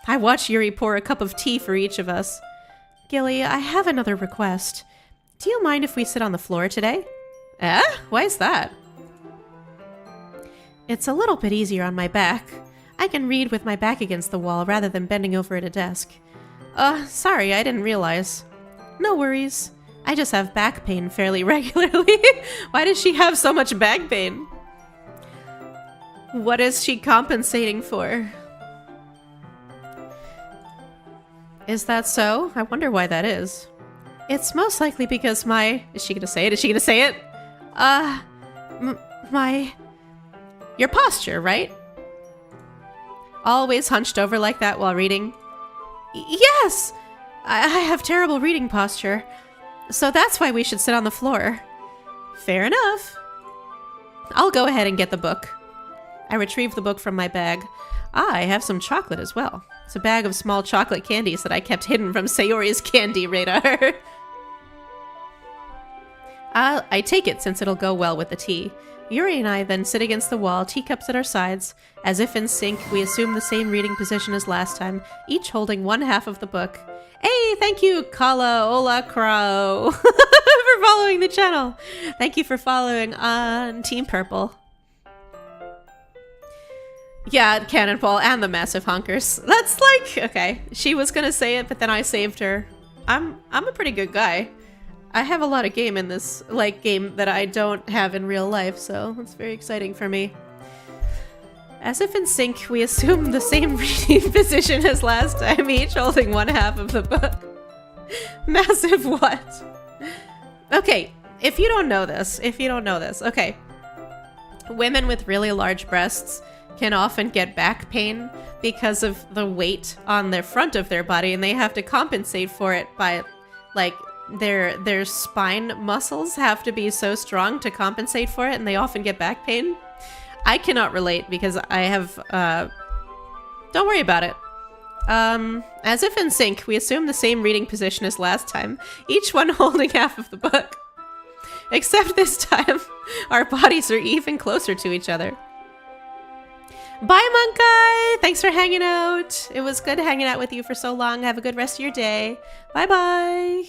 I watched Yuri pour a cup of tea for each of us. Gilly, I have another request. Do you mind if we sit on the floor today? Eh? Why is that? It's a little bit easier on my back. I can read with my back against the wall rather than bending over at a desk. Sorry, I didn't realize. No worries. I just have back pain fairly regularly. Why does she have so much back pain? What is she compensating for? Is that so? I wonder why that is. It's most likely because Is she gonna say it? Is she gonna say it? Your posture, right? Always hunched over like that while reading? Yes! I have terrible reading posture. So that's why we should sit on the floor. Fair enough. I'll go ahead and get the book. I retrieve the book from my bag. I have some chocolate as well. It's a bag of small chocolate candies that I kept hidden from Sayori's candy radar. I take it since it'll go well with the tea. Yuri and I then sit against the wall, teacups at our sides. As if in sync, we assume the same reading position as last time, each holding one half of the book. Hey, thank you, Kala Ola Crow, for following the channel. Thank you for following on Team Purple. Yeah, Cannonball and the massive honkers. That's like, okay. She was gonna say it, but then I saved her. I'm a pretty good guy. I have a lot of game in this, game that I don't have in real life, so it's very exciting for me. As if in sync, we assume the same reading position as last time, each holding one half of the book. Massive what? Okay, if you don't know this, okay. Women with really large breasts can often get back pain because of the weight on the front of their body, and they have to compensate for it by, their spine muscles have to be so strong to compensate for it, and they often get back pain. I cannot relate because I have, don't worry about it. As if in sync, we assume the same reading position as last time, each one holding half of the book. Except this time, our bodies are even closer to each other. Bye, Monkai! Thanks for hanging out. It was good hanging out with you for so long. Have a good rest of your day. Bye-bye.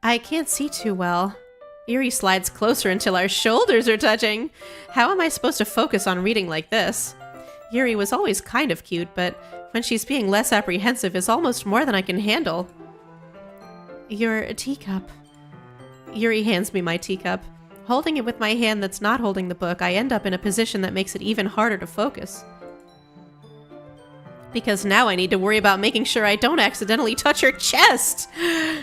I can't see too well. Yuri slides closer until our shoulders are touching. How am I supposed to focus on reading like this? Yuri was always kind of cute, but when she's being less apprehensive is almost more than I can handle. Your teacup. Yuri hands me my teacup. Holding it with my hand that's not holding the book, I end up in a position that makes it even harder to focus. Because now I need to worry about making sure I don't accidentally touch her chest!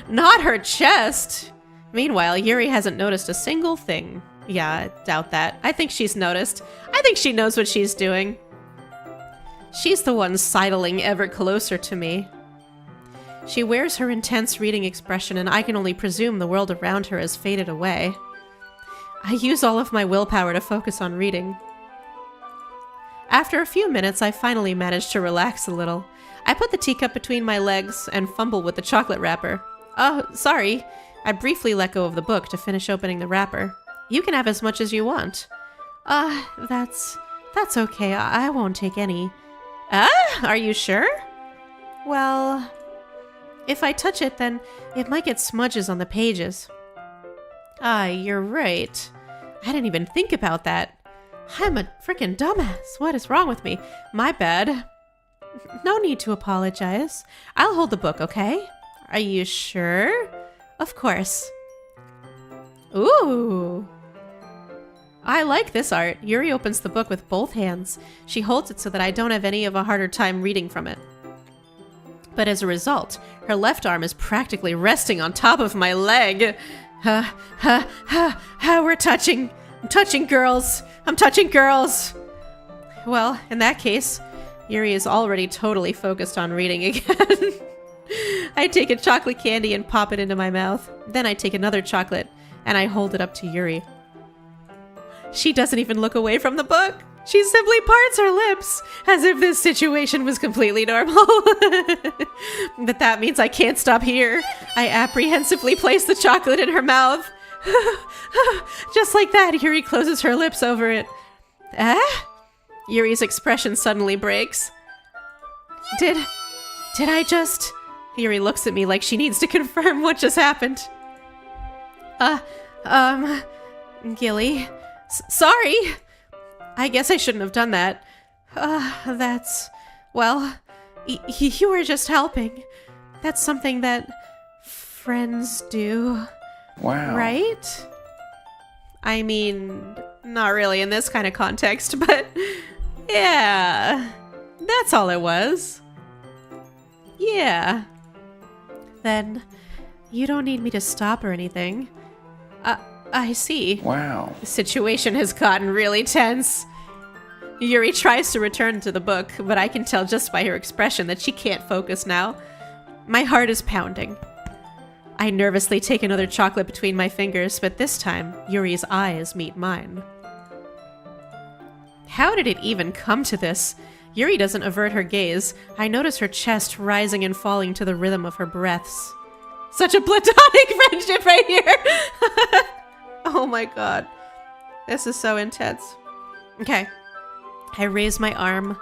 Not her chest! Meanwhile, Yuri hasn't noticed a single thing. Yeah, I doubt that. I think she's noticed. I think she knows what she's doing. She's the one sidling ever closer to me. She wears her intense reading expression, and I can only presume the world around her has faded away. I use all of my willpower to focus on reading. After a few minutes, I finally managed to relax a little. I put the teacup between my legs and fumble with the chocolate wrapper. Oh, sorry. I briefly let go of the book to finish opening the wrapper. You can have as much as you want. That's okay. I won't take any. Are you sure? Well, if I touch it, then it might get smudges on the pages. You're right. I didn't even think about that. I'm a freaking dumbass. What is wrong with me? My bad. No need to apologize. I'll hold the book, okay? Are you sure? Of course. Ooh. I like this art. Yuri opens the book with both hands. She holds it so that I don't have any of a harder time reading from it. But as a result, her left arm is practically resting on top of my leg. We're touching. I'm touching girls. I'm touching girls. Well, in that case, Yuri is already totally focused on reading again. I take a chocolate candy and pop it into my mouth. Then I take another chocolate and I hold it up to Yuri. She doesn't even look away from the book. She simply parts her lips, as if this situation was completely normal. But that means I can't stop here. I apprehensively place the chocolate in her mouth. Just like that, Yuri closes her lips over it. Yuri's expression suddenly breaks. Did I just... Yuri looks at me like she needs to confirm what just happened. Gilly. Sorry. I guess I shouldn't have done that. Well, you were just helping. That's something that friends do. Wow. Right? I mean, not really in this kind of context, but yeah, that's all it was. Yeah. Then, you don't need me to stop or anything. I see. Wow. The situation has gotten really tense. Yuri tries to return to the book, but I can tell just by her expression that she can't focus now. My heart is pounding. I nervously take another chocolate between my fingers, but this time, Yuri's eyes meet mine. How did it even come to this? Yuri doesn't avert her gaze. I notice her chest rising and falling to the rhythm of her breaths. Such a platonic friendship right here! Oh my god. This is so intense. Okay. I raise my arm.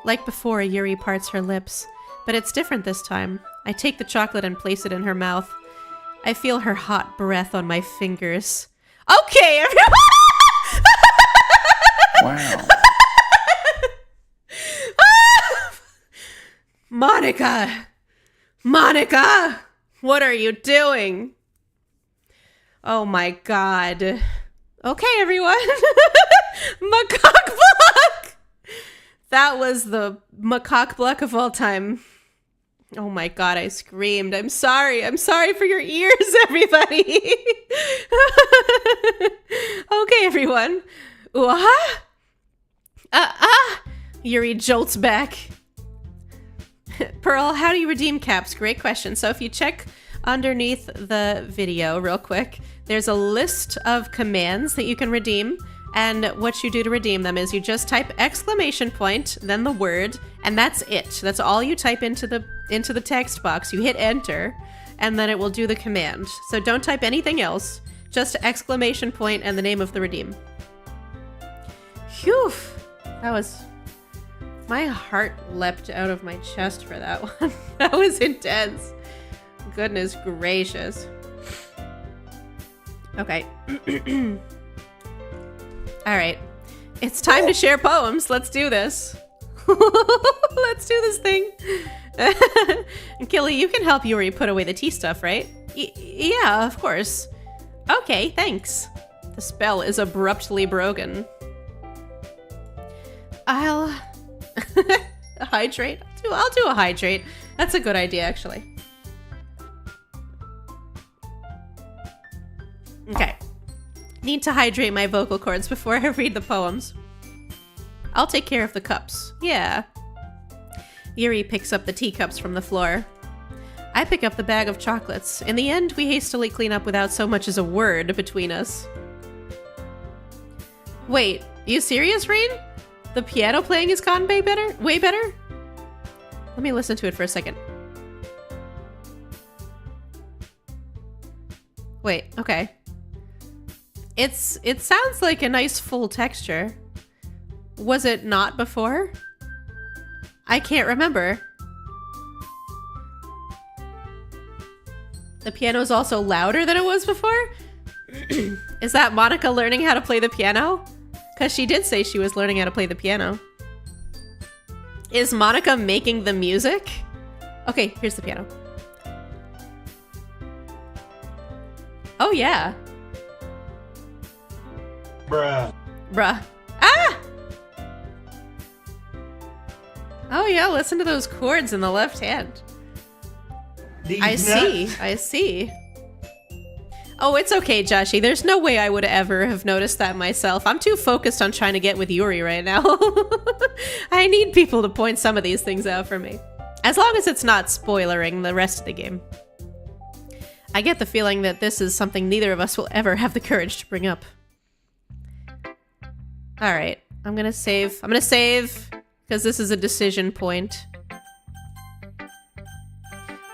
Like before, Yuri parts her lips. But it's different this time. I take the chocolate and place it in her mouth. I feel her hot breath on my fingers. Okay, everyone! Wow. Monica! What are you doing? Oh my god. Okay, everyone. Macaque block! That was the macaque block of all time. Oh my god, I screamed. I'm sorry. I'm sorry for your ears, everybody. Okay, everyone. Yuri jolts back. Pearl, how do you redeem caps? Great question. So if you check underneath the video real quick, there's a list of commands that you can redeem. And what you do to redeem them is you just type exclamation point, then the word, and that's it. That's all you type into the text box. You hit enter, and then it will do the command. So don't type anything else, just exclamation point and the name of the redeem. Phew, that was... My heart leapt out of my chest for that one. That was intense. Goodness gracious. Okay. Alright. It's time to share poems. Let's do this. Let's do this thing. Killy, you can help Yuri put away the tea stuff, right? Yeah, of course. Okay, thanks. The spell is abruptly broken. I'll hydrate. I'll do a hydrate. That's a good idea, actually. Okay. Need to hydrate my vocal cords before I read the poems. I'll take care of the cups. Yeah. Yuri picks up the teacups from the floor. I pick up the bag of chocolates. In the end, we hastily clean up without so much as a word between us. Wait, you serious, Rain? The piano playing has gotten way better? Way better? Let me listen to it for a second. Wait, okay. It sounds like a nice full texture. Was it not before? I can't remember. The piano is also louder than it was before? Is that Monica learning how to play the piano? Because she did say she was learning how to play the piano. Is Monica making the music? Okay, here's the piano. Oh, yeah. Bruh. Bruh. Ah! Oh, yeah, listen to those chords in the left hand. These I nuts. see. I see. Oh, it's okay, Joshi. There's no way I would ever have noticed that myself. I'm too focused on trying to get with Yuri right now. I need people to point some of these things out for me. As long as it's not spoilering the rest of the game. I get the feeling that this is something neither of us will ever have the courage to bring up. All right, I'm gonna save. I'm gonna save because this is a decision point.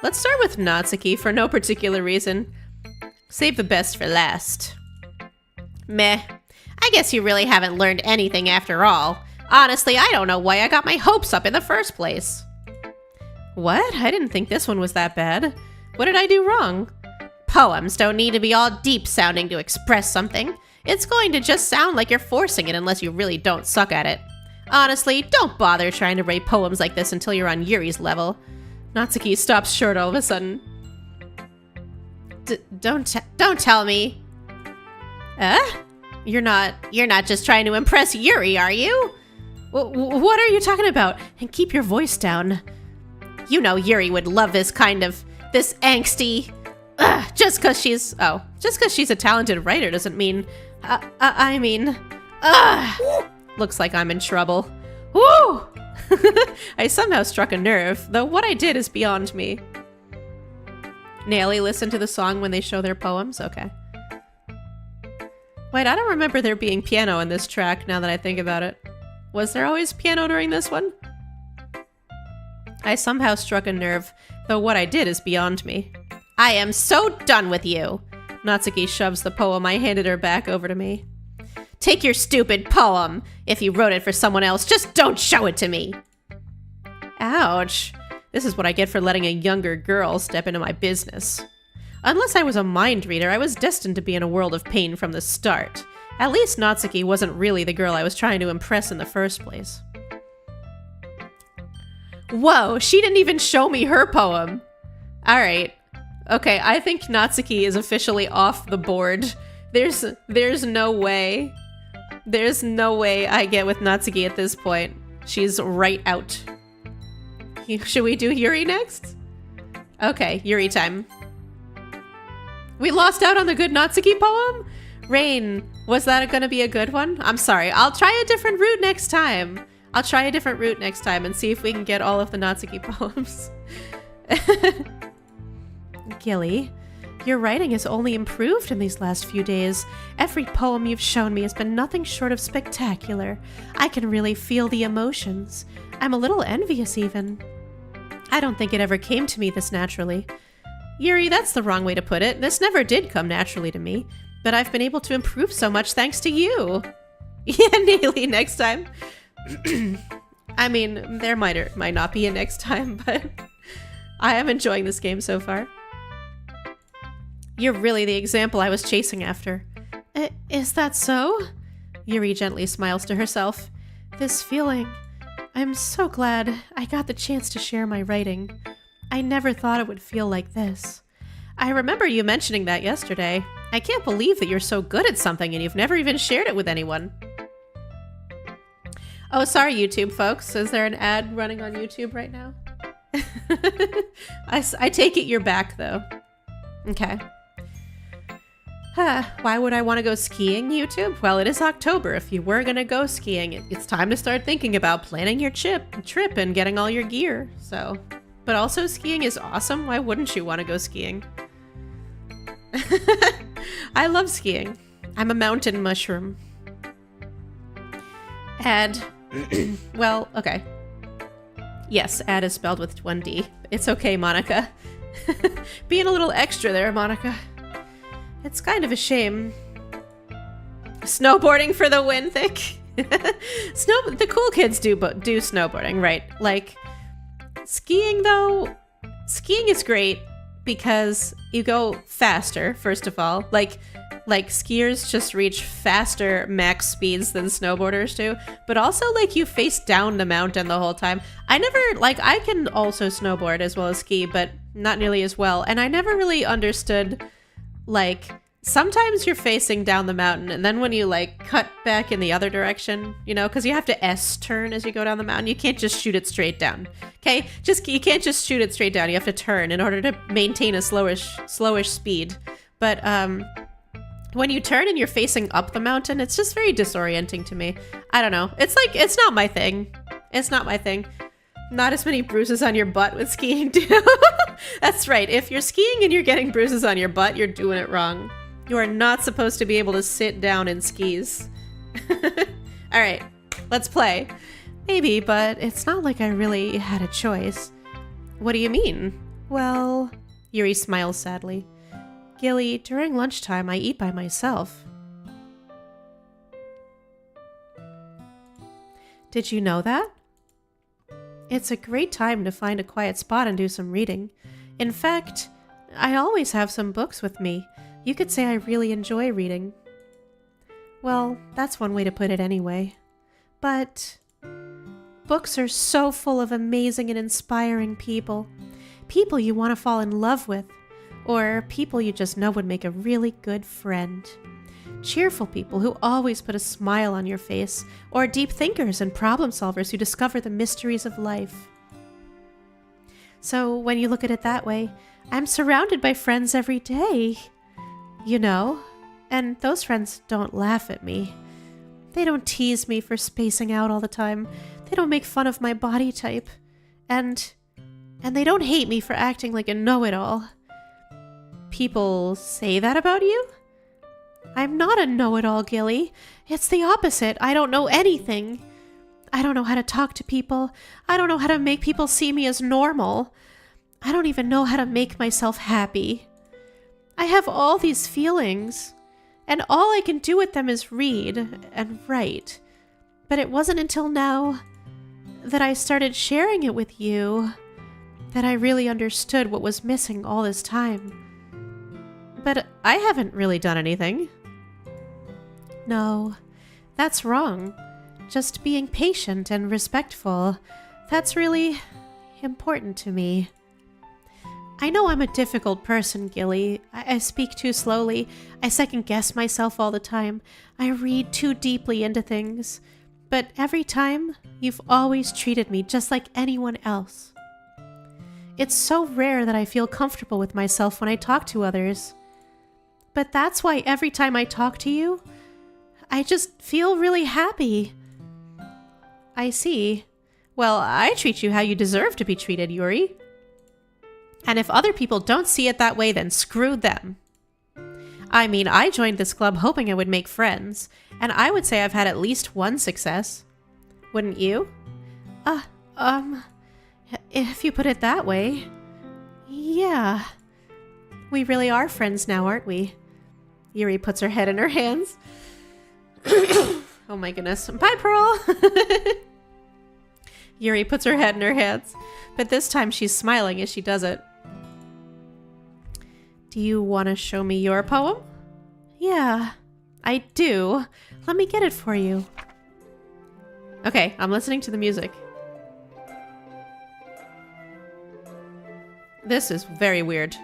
Let's start with Natsuki for no particular reason. Save the best for last. Meh. I guess you really haven't learned anything after all. Honestly, I don't know why I got my hopes up in the first place. What? I didn't think this one was that bad. What did I do wrong? Poems don't need to be all deep sounding to express something. It's going to just sound like you're forcing it unless you really don't suck at it. Honestly, don't bother trying to write poems like this until you're on Yuri's level. Natsuki stops short all of a sudden. Don't tell me. You're not just trying to impress Yuri, are you? What are you talking about? And keep your voice down. You know Yuri would love this angsty. Just because she's a talented writer doesn't mean. Looks like I'm in trouble. Woo! I somehow struck a nerve, though what I did is beyond me. Naily listen to the song when they show their poems? Okay. Wait, I don't remember there being piano in this track now that I think about it. Was there always piano during this one? I somehow struck a nerve, though what I did is beyond me. I am so done with you! Natsuki shoves the poem I handed her back over to me. Take your stupid poem! If you wrote it for someone else, just don't show it to me! Ouch. This is what I get for letting a younger girl step into my business. Unless I was a mind reader, I was destined to be in a world of pain from the start. At least Natsuki wasn't really the girl I was trying to impress in the first place. Whoa, she didn't even show me her poem. Alright. Okay, I think Natsuki is officially off the board. There's no way. There's no way I get with Natsuki at this point. She's right out. Should we do Yuri next? Okay, Yuri time. We lost out on the good Natsuki poem? Rain, was that gonna be a good one? I'm sorry, I'll try a different route next time. I'll try a different route next time and see if we can get all of the Natsuki poems. Gilly, your writing has only improved in these last few days. Every poem you've shown me has been nothing short of spectacular. I can really feel the emotions. I'm a little envious even. I don't think it ever came to me this naturally. Yuri, that's the wrong way to put it. This never did come naturally to me, but I've been able to improve so much thanks to you. Yeah, Neely, next time. I mean, there might not be a next time, but I am enjoying this game so far. You're really the example I was chasing after. Is that so? Yuri gently smiles to herself. This feeling, I'm so glad I got the chance to share my writing. I never thought it would feel like this. I remember you mentioning that yesterday. I can't believe that you're so good at something and you've never even shared it with anyone. Oh, sorry, YouTube folks. Is there an ad running on YouTube right now? I take it you're back, though. Okay. Why would I want to go skiing, YouTube? Well, it is October. If you were going to go skiing, it's time to start thinking about planning your trip and getting all your gear. So, but also skiing is awesome. Why wouldn't you want to go skiing? I love skiing. I'm a mountain mushroom. Ad. Well, okay. Yes, ad is spelled with one D. It's okay, Monica. Being a little extra there, Monica. It's kind of a shame. Snowboarding for the win, Thick. The cool kids do snowboarding, right? Like, skiing though, skiing is great because you go faster, first of all. Like skiers just reach faster max speeds than snowboarders do, but also like you face down the mountain the whole time. I can also snowboard as well as ski, but not nearly as well. And I never really understood, like, sometimes you're facing down the mountain and then when you like cut back in the other direction, you know, because you have to S turn as you go down the mountain. You can't just shoot it straight down. Okay, you can't just shoot it straight down. You have to turn in order to maintain a slowish speed. But when you turn and you're facing up the mountain, it's just very disorienting to me. I don't know. It's like, it's not my thing. It's not my thing. Not as many bruises on your butt with skiing, too. That's right. If you're skiing and you're getting bruises on your butt, you're doing it wrong. You are not supposed to be able to sit down in skis. Alright, let's play. Maybe, but it's not like I really had a choice. What do you mean? Well, Yuri smiles sadly. Gilly, during lunchtime I eat by myself. Did you know that? It's a great time to find a quiet spot and do some reading. In fact, I always have some books with me. You could say I really enjoy reading. Well, that's one way to put it anyway. But books are so full of amazing and inspiring people. People you want to fall in love with, or people you just know would make a really good friend. Cheerful people who always put a smile on your face, or deep thinkers and problem solvers who discover the mysteries of life. So when you look at it that way, I'm surrounded by friends every day. You know, and those friends don't laugh at me. They don't tease me for spacing out all the time. They don't make fun of my body type. And they don't hate me for acting like a know-it-all. People say that about you? I'm not a know-it-all, Gilly. It's the opposite. I don't know anything. I don't know how to talk to people. I don't know how to make people see me as normal. I don't even know how to make myself happy. I have all these feelings, and all I can do with them is read and write. But it wasn't until now that I started sharing it with you that I really understood what was missing all this time. But I haven't really done anything. No, that's wrong. Just being patient and respectful, that's really important to me. I know I'm a difficult person, Gilly. I speak too slowly. I second-guess myself all the time. I read too deeply into things. But every time, you've always treated me just like anyone else. It's so rare that I feel comfortable with myself when I talk to others. But that's why every time I talk to you, I just feel really happy. I see. Well, I treat you how you deserve to be treated, Yuri. And if other people don't see it that way, then screw them. I mean, I joined this club hoping I would make friends, and I would say I've had at least one success. Wouldn't you? If you put it that way. Yeah. We really are friends now, aren't we? Yuri puts her head in her hands. Oh my goodness. Bye, Pearl! Yuri puts her head in her hands, but this time she's smiling as she does it. Do you want to show me your poem? Yeah, I do. Let me get it for you. Okay, I'm listening to the music. This is very weird.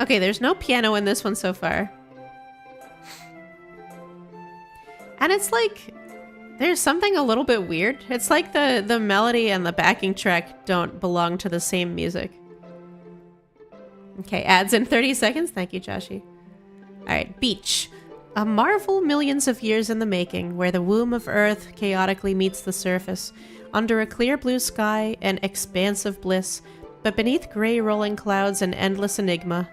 Okay, there's no piano in this one so far. And it's like, there's something a little bit weird. It's like the melody and the backing track don't belong to the same music. Okay, ads in 30 seconds. Thank you, Joshi. Alright, beach. A marvel millions of years in the making, where the womb of Earth chaotically meets the surface. Under a clear blue sky, an expanse of bliss, but beneath gray rolling clouds, an endless enigma.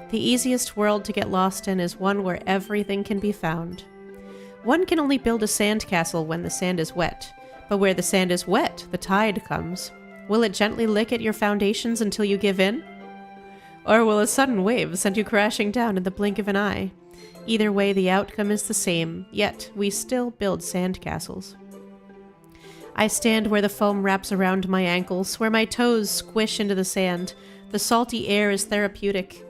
The easiest world to get lost in is one where everything can be found. One can only build a sandcastle when the sand is wet, but where the sand is wet, the tide comes. Will it gently lick at your foundations until you give in? Or will a sudden wave send you crashing down in the blink of an eye? Either way, the outcome is the same, yet we still build sandcastles. I stand where the foam wraps around my ankles, where my toes squish into the sand. The salty air is therapeutic.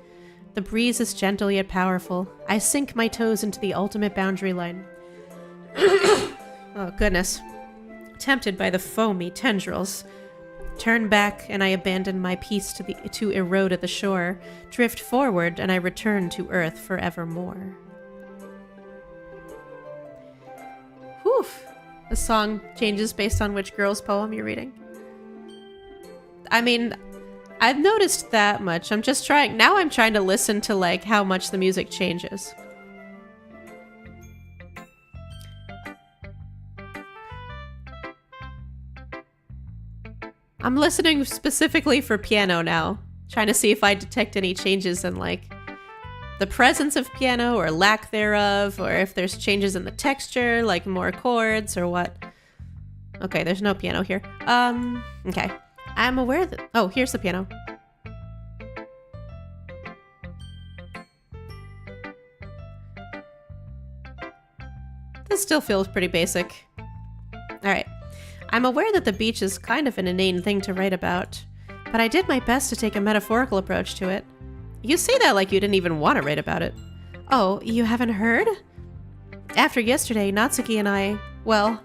The breeze is gentle yet powerful. I sink my toes into the ultimate boundary line. Oh, goodness. Tempted by the foamy tendrils. Turn back, and I abandon my peace to erode at the shore. Drift forward, and I return to Earth forevermore. Whew. The song changes based on which girl's poem you're reading. I mean, I've noticed that much. I'm trying to listen to, like, how much the music changes. I'm listening specifically for piano now. Trying to see if I detect any changes in, like, the presence of piano or lack thereof, or if there's changes in the texture, like more chords or what. Okay, there's no piano here. Okay. I'm aware that... Oh, here's the piano. This still feels pretty basic. Alright. I'm aware that the beach is kind of an inane thing to write about, but I did my best to take a metaphorical approach to it. You say that like you didn't even want to write about it. Oh, you haven't heard? After yesterday, Natsuki and I, well...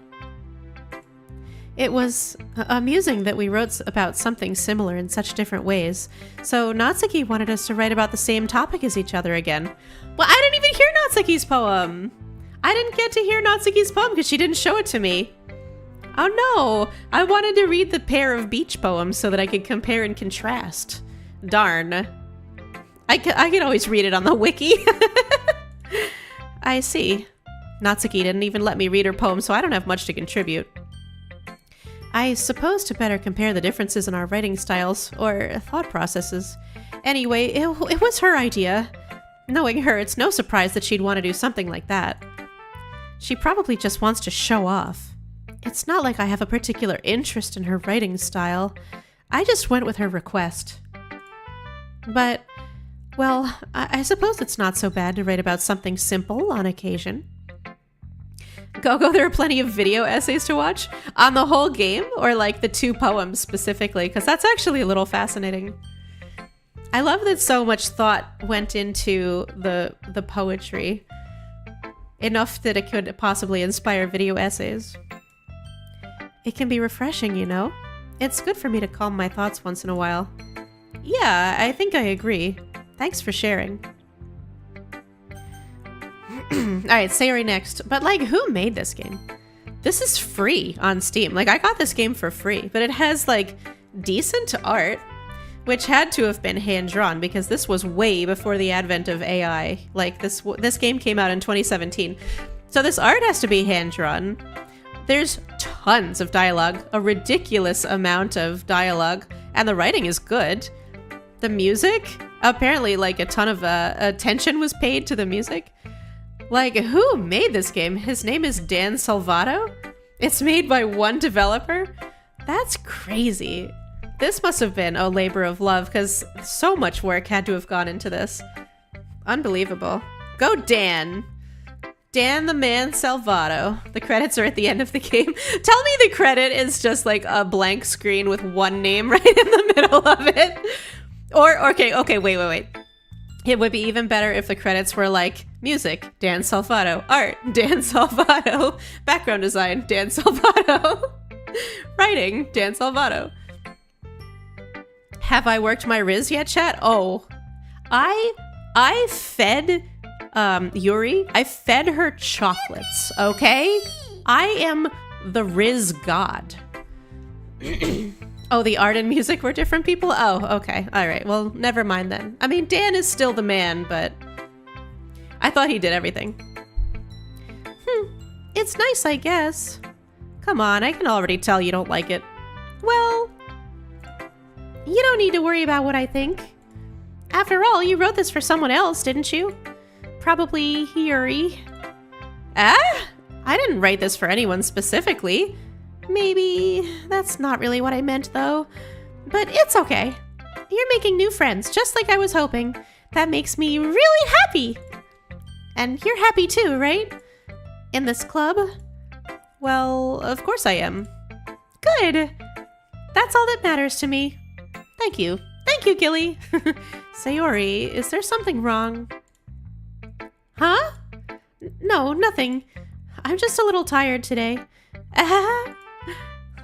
It was amusing that we wrote about something similar in such different ways. So Natsuki wanted us to write about the same topic as each other again. Well, I didn't even hear Natsuki's poem! I didn't get to hear Natsuki's poem because she didn't show it to me. Oh no! I wanted to read the pair of beach poems so that I could compare and contrast. Darn. I could always read it on the wiki. I see. Natsuki didn't even let me read her poem, so I don't have much to contribute. I suppose to better compare the differences in our writing styles, or thought processes. Anyway, it was her idea. Knowing her, it's no surprise that she'd want to do something like that. She probably just wants to show off. It's not like I have a particular interest in her writing style. I just went with her request. But, well, I suppose it's not so bad to write about something simple on occasion. Go, there are plenty of video essays to watch on the whole game, or like the 2 poems specifically, because that's actually a little fascinating. I love that so much thought went into the poetry, enough that it could possibly inspire video essays. It can be refreshing, you know? It's good for me to calm my thoughts once in a while. Yeah, I think I agree. Thanks for sharing. Alright, Sayori next. But, like, who made this game? This is free on Steam. Like, I got this game for free, but it has, like, decent art, which had to have been hand-drawn because this was way before the advent of AI. Like, this game came out in 2017. So this art has to be hand-drawn. There's tons of dialogue, a ridiculous amount of dialogue, and the writing is good. The music, apparently, like, a ton of attention was paid to the music. Like, who made this game? His name is Dan Salvato? It's made by one developer? That's crazy. This must have been a labor of love, because so much work had to have gone into this. Unbelievable. Go Dan! Dan the Man Salvato. The credits are at the end of the game. Tell me the credit is just like a blank screen with one name right in the middle of it. Or, okay, wait. It would be even better if the credits were like, music, Dan Salvato. Art, Dan Salvato. Background design, Dan Salvato. Writing, Dan Salvato. Have I worked my Riz yet, chat? Oh, I fed Yuri. I fed her chocolates, okay? I am the Riz god. Oh, the art and music were different people? Oh, okay. All right. Well, never mind then. I mean, Dan is still the man, but I thought he did everything. It's nice, I guess. Come on, I can already tell you don't like it. Well, you don't need to worry about what I think. After all, you wrote this for someone else, didn't you? Probably Yuri. Ah? I didn't write this for anyone specifically. Maybe that's not really what I meant, though. But it's okay. You're making new friends, just like I was hoping. That makes me really happy. And you're happy too, right? In this club? Well, of course I am. Good. That's all that matters to me. Thank you. Thank you, Gilly. Sayori, is there something wrong? Huh? No, nothing. I'm just a little tired today.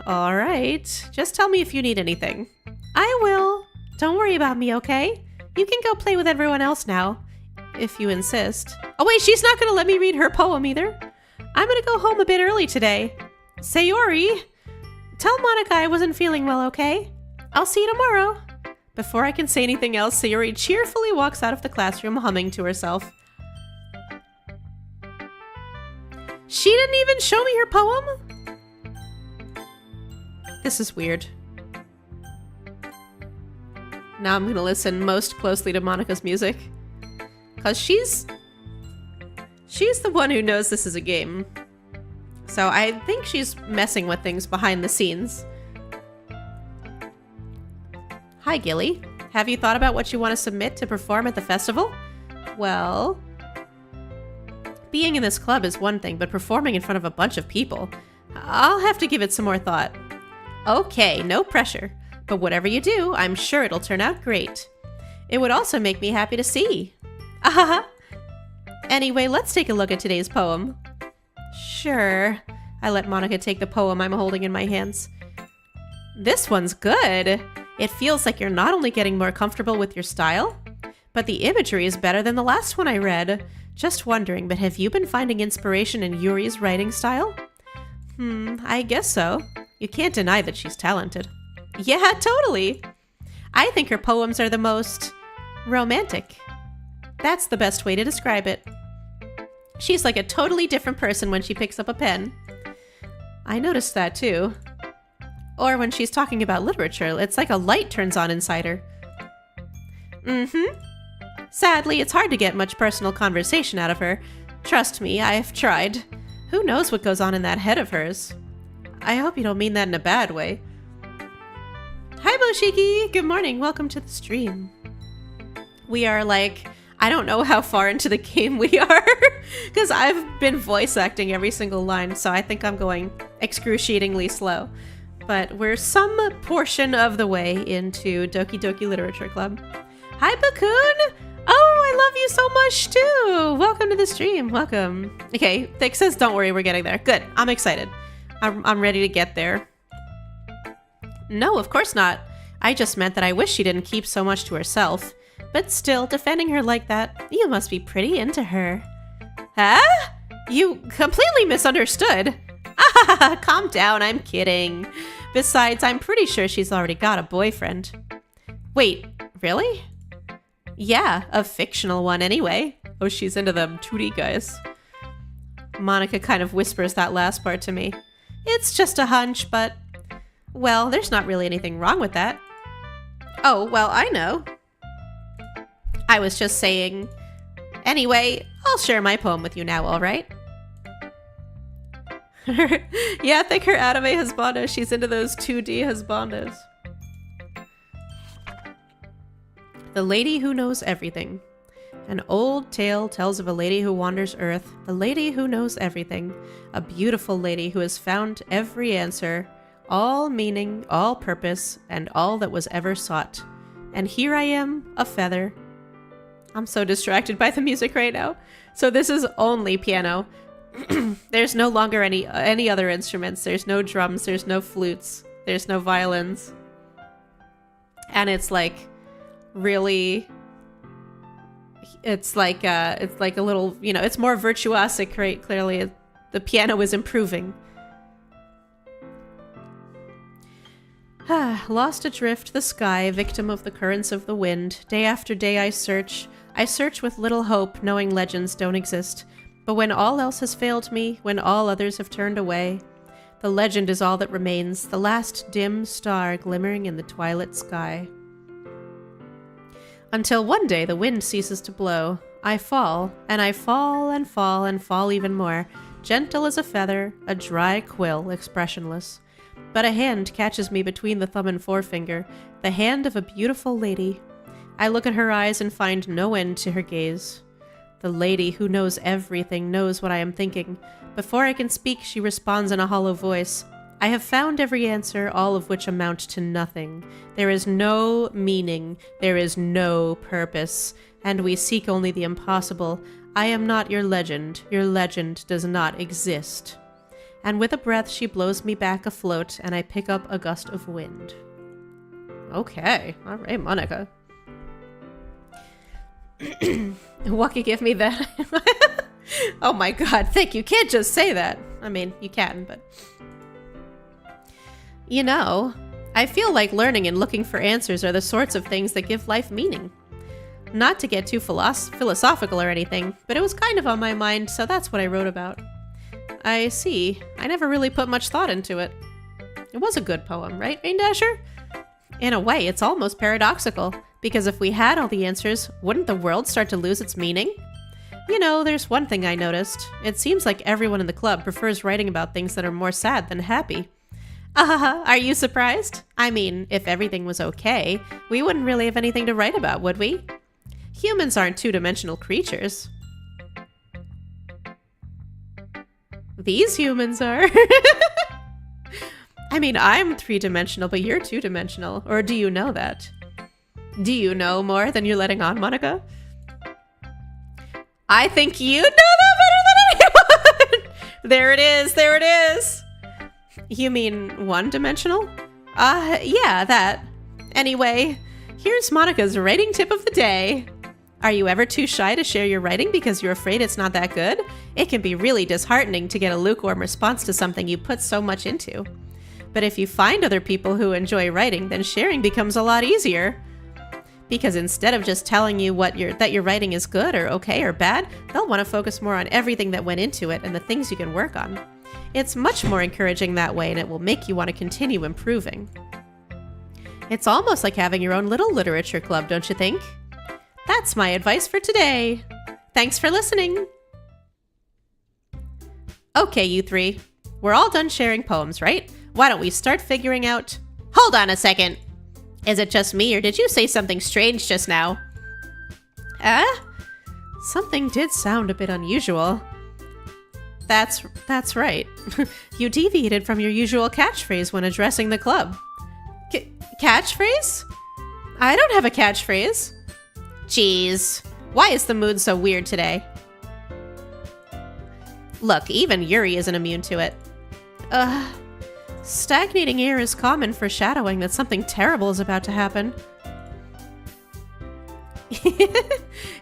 All right. Just tell me if you need anything. I will. Don't worry about me, okay? You can go play with everyone else now, if you insist. Oh wait, she's not gonna let me read her poem either. I'm gonna go home a bit early today. Sayori, tell Monica I wasn't feeling well, okay? I'll see you tomorrow. Before I can say anything else, Sayori cheerfully walks out of the classroom humming to herself. She didn't even show me her poem? This is weird. Now I'm gonna listen most closely to Monica's music. Because she's the one who knows this is a game. So I think she's messing with things behind the scenes. Hi, Gilly. Have you thought about what you want to submit to perform at the festival? Well, being in this club is one thing, but performing in front of a bunch of people, I'll have to give it some more thought. Okay, no pressure. But whatever you do, I'm sure it'll turn out great. It would also make me happy to see. Ahaha. Anyway, let's take a look at today's poem. Sure. I let Monica take the poem I'm holding in my hands. This one's good. It feels like you're not only getting more comfortable with your style, but the imagery is better than the last one I read. Just wondering, but have you been finding inspiration in Yuri's writing style? I guess so. You can't deny that she's talented. Yeah, totally. I think her poems are the most romantic. That's the best way to describe it. She's like a totally different person when she picks up a pen. I noticed that too. Or when she's talking about literature, it's like a light turns on inside her. Sadly, it's hard to get much personal conversation out of her. Trust me, I've tried. Who knows what goes on in that head of hers? I hope you don't mean that in a bad way. Hi, Boshiki! Good morning, welcome to the stream. We are like, I don't know how far into the game we are, because I've been voice acting every single line, so I think I'm going excruciatingly slow. But we're some portion of the way into Doki Doki Literature Club. Hi, Bakun! Oh, I love you so much, too! Welcome to the stream, welcome. Okay, Thick says, don't worry, we're getting there. Good, I'm excited. I'm ready to get there. No, of course not. I just meant that I wish she didn't keep so much to herself. But still, defending her like that, you must be pretty into her. Huh? You completely misunderstood. Ah, calm down, I'm kidding. Besides, I'm pretty sure she's already got a boyfriend. Wait, really? Yeah, a fictional one anyway. Oh, she's into them 2D guys. Monica kind of whispers that last part to me. It's just a hunch, but... well, there's not really anything wrong with that. Oh, well, I know. I was just saying... Anyway, I'll share my poem with you now, alright? Yeah, I think her anime husbando. She's into those 2D husbandos. The Lady Who Knows Everything. An old tale tells of a lady who wanders Earth, the lady who knows everything, a beautiful lady who has found every answer, all meaning, all purpose, and all that was ever sought. And here I am, a feather. I'm so distracted by the music right now. So this is only piano. There's no longer any other instruments. There's no drums, there's no flutes, there's no violins. And it's like really... It's like a little, you know, it's more virtuosic, right? Clearly, the piano is improving. Lost adrift the sky, victim of the currents of the wind. Day after day I search with little hope, knowing legends don't exist. But when all else has failed me, when all others have turned away, the legend is all that remains, the last dim star glimmering in the twilight sky. Until one day the wind ceases to blow. I fall, and I fall and fall and fall even more, gentle as a feather, a dry quill, expressionless. But a hand catches me between the thumb and forefinger, the hand of a beautiful lady. I look at her eyes and find no end to her gaze. The lady who knows everything knows what I am thinking. Before I can speak, she responds in a hollow voice. I have found every answer, all of which amount to nothing. There is no meaning, there is no purpose, and we seek only the impossible. I am not your legend does not exist. And with a breath she blows me back afloat, and I pick up a gust of wind. Okay, alright, Monica. What could give me that? Oh my god, thank you, can't just say that. I mean, you can, but... You know, I feel like learning and looking for answers are the sorts of things that give life meaning. Not to get too philosophical or anything, but it was kind of on my mind, so that's what I wrote about. I see. I never really put much thought into it. It was a good poem, right, Rain Dasher? In a way, it's almost paradoxical, because if we had all the answers, wouldn't the world start to lose its meaning? You know, there's one thing I noticed. It seems like everyone in the club prefers writing about things that are more sad than happy. Are you surprised? I mean, if everything was okay, we wouldn't really have anything to write about, would we? Humans aren't two-dimensional creatures. These humans are. I mean, I'm three-dimensional, but you're two-dimensional. Or do you know that? Do you know more than you're letting on, Monica? I think you know that better than anyone! There it is, there it is! You mean one-dimensional? Yeah, that. Anyway, here's Monica's writing tip of the day. Are you ever too shy to share your writing because you're afraid it's not that good? It can be really disheartening to get a lukewarm response to something you put so much into. But if you find other people who enjoy writing, then sharing becomes a lot easier. Because instead of just telling you that your writing is good or okay or bad, they'll want to focus more on everything that went into it and the things you can work on. It's much more encouraging that way, and it will make you want to continue improving. It's almost like having your own little literature club, don't you think? That's my advice for today. Thanks for listening. Okay, you three. We're all done sharing poems, right? Why don't we start figuring out... Hold on a second. Is it just me, or did you say something strange just now? Something did sound a bit unusual. That's right. You deviated from your usual catchphrase when addressing the club. Catchphrase? I don't have a catchphrase. Jeez. Why is the mood so weird today? Look, even Yuri isn't immune to it. Stagnating air is common foreshadowing that something terrible is about to happen.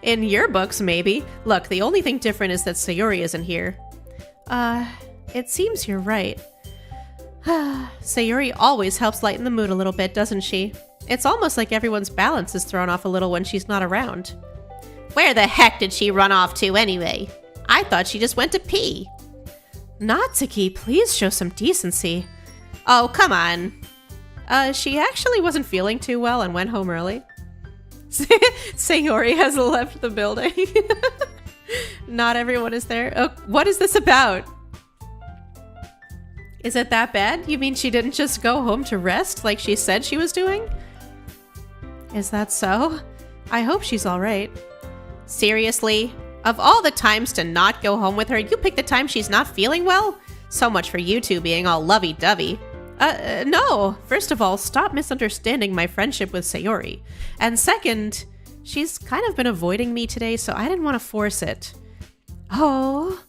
In your books, maybe. Look, the only thing different is that Sayori isn't here. It seems you're right. Sayori always helps lighten the mood a little bit, doesn't she? It's almost like everyone's balance is thrown off a little when she's not around. Where the heck did she run off to anyway? I thought she just went to pee. Natsuki, please show some decency. Oh, come on. She actually wasn't feeling too well and went home early. Sayori has left the building. Not everyone is there. Oh, what is this about? Is it that bad? You mean she didn't just go home to rest like she said she was doing? Is that so? I hope she's all right. Seriously? Of all the times to not go home with her, you picked the time she's not feeling well? So much for you two being all lovey-dovey. No. First of all, stop misunderstanding my friendship with Sayori. And second, she's kind of been avoiding me today, so I didn't want to force it. Oh,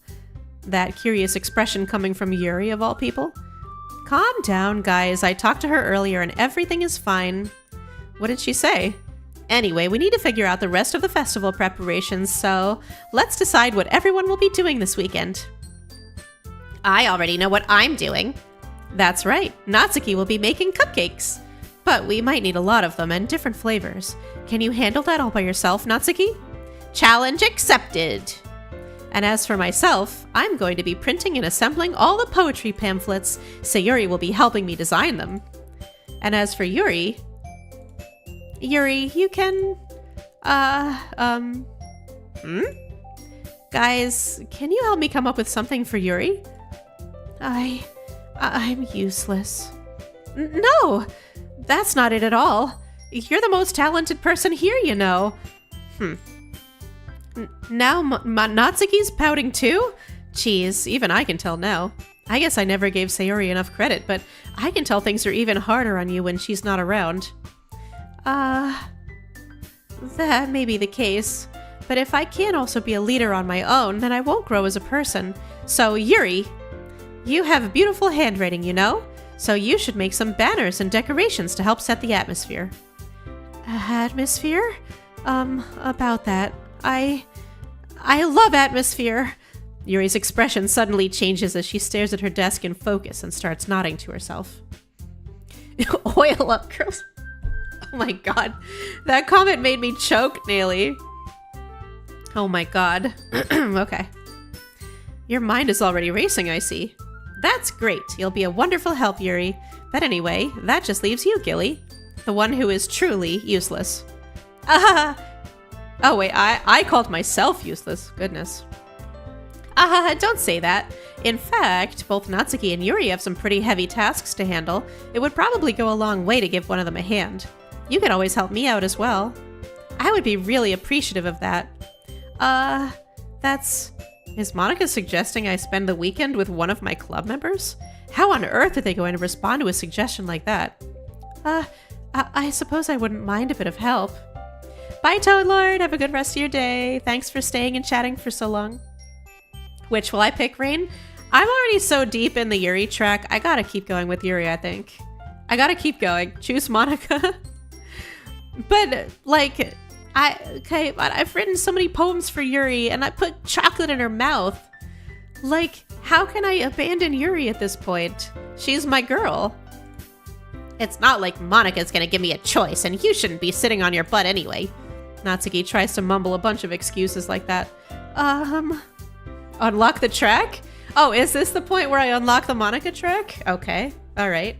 that curious expression coming from Yuri of all people. Calm down, guys. I talked to her earlier and everything is fine. What did she say? Anyway, we need to figure out the rest of the festival preparations, so let's decide what everyone will be doing this weekend. I already know what I'm doing. That's right. Natsuki will be making cupcakes. But we might need a lot of them and different flavors. Can you handle that all by yourself, Natsuki? Challenge accepted. And as for myself, I'm going to be printing and assembling all the poetry pamphlets. Sayori will be helping me design them. And as for Yuri, you can... Guys, can you help me come up with something for Yuri? I'm useless. No, that's not it at all. You're the most talented person here, you know. Now Natsuki's pouting too? Jeez, even I can tell now. I guess I never gave Sayori enough credit, but I can tell things are even harder on you when she's not around. That may be the case. But if I can't also be a leader on my own, then I won't grow as a person. So, Yuri, you have beautiful handwriting, you know? So you should make some banners and decorations to help set the atmosphere. Atmosphere? About that. I love atmosphere. Yuri's expression suddenly changes as she stares at her desk in focus and starts nodding to herself. Oil up, girls. Oh my god. That comment made me choke, Naily. Oh my god. Okay. Your mind is already racing, I see. That's great. You'll be a wonderful help, Yuri. But anyway, that just leaves you, Gilly. the one who is truly useless. Oh wait, I called myself useless. Goodness. Don't say that. In fact, both Natsuki and Yuri have some pretty heavy tasks to handle. It would probably go a long way to give one of them a hand. You could always help me out as well. I would be really appreciative of that. Is Monica suggesting I spend the weekend with one of my club members? How on earth are they going to respond to a suggestion like that? I suppose I wouldn't mind a bit of help. Bye, Toad Lord. Have a good rest of your day. Thanks for staying and chatting for so long. Which will I pick, Rain? I'm already so deep in the Yuri track. I gotta keep going with Yuri, I think. I gotta keep going. Choose Monica. But, like, I've written so many poems for Yuri, and I put chocolate in her mouth. Like, how can I abandon Yuri at this point? She's my girl. It's not like Monica's gonna give me a choice, and you shouldn't be sitting on your butt anyway. Natsuki tries to mumble a bunch of excuses like that. Unlock the track? Oh, is this the point where I unlock the Monica track? Okay, alright.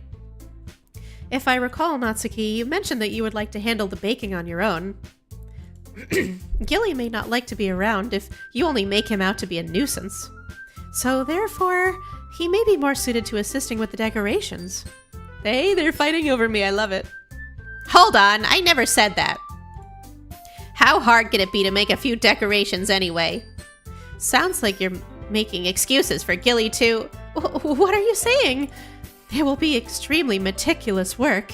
If I recall, Natsuki, you mentioned that you would like to handle the baking on your own. Gilly may not like to be around if you only make him out to be a nuisance. So therefore, he may be more suited to assisting with the decorations. Hey, they're fighting over me, I love it. Hold on, I never said that. How hard can it be to make a few decorations anyway? Sounds like you're making excuses for Gilly to... What are you saying? It will be extremely meticulous work.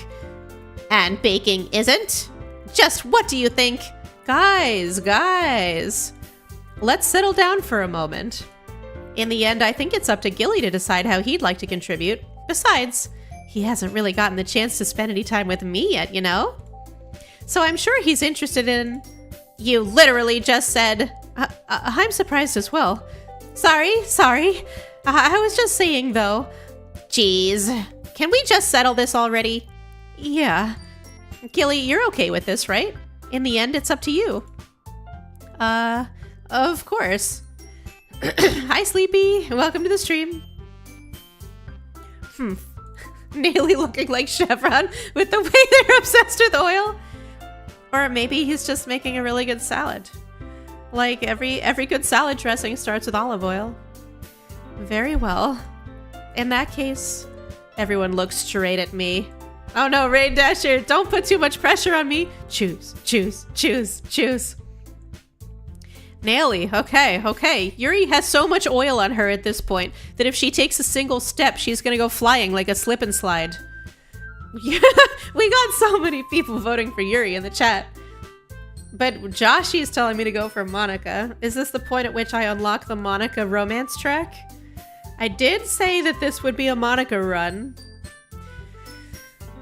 And baking isn't? Just what do you think? Guys. Let's settle down for a moment. In the end, I think it's up to Gilly to decide how he'd like to contribute. Besides, he hasn't really gotten the chance to spend any time with me yet, you know? So I'm sure he's interested in... You literally just said... I'm surprised as well. Sorry. I was just saying, though. Jeez. Can we just settle this already? Yeah. Gilly, you're okay with this, right? In the end, it's up to you. Of course. Hi, Sleepy. Welcome to the stream. Nearly looking like Chevron with the way they're obsessed with oil. Or maybe he's just making a really good salad. Like, every good salad dressing starts with olive oil. Very well. In that case, everyone looks straight at me. Oh no, Rain Dasher, don't put too much pressure on me. Choose. Naily, okay. Yuri has so much oil on her at this point that if she takes a single step, she's gonna go flying like a slip and slide. We got so many people voting for Yuri in the chat. But Joshi is telling me to go for Monica. Is this the point at which I unlock the Monica romance track? I did say that this would be a Monica run.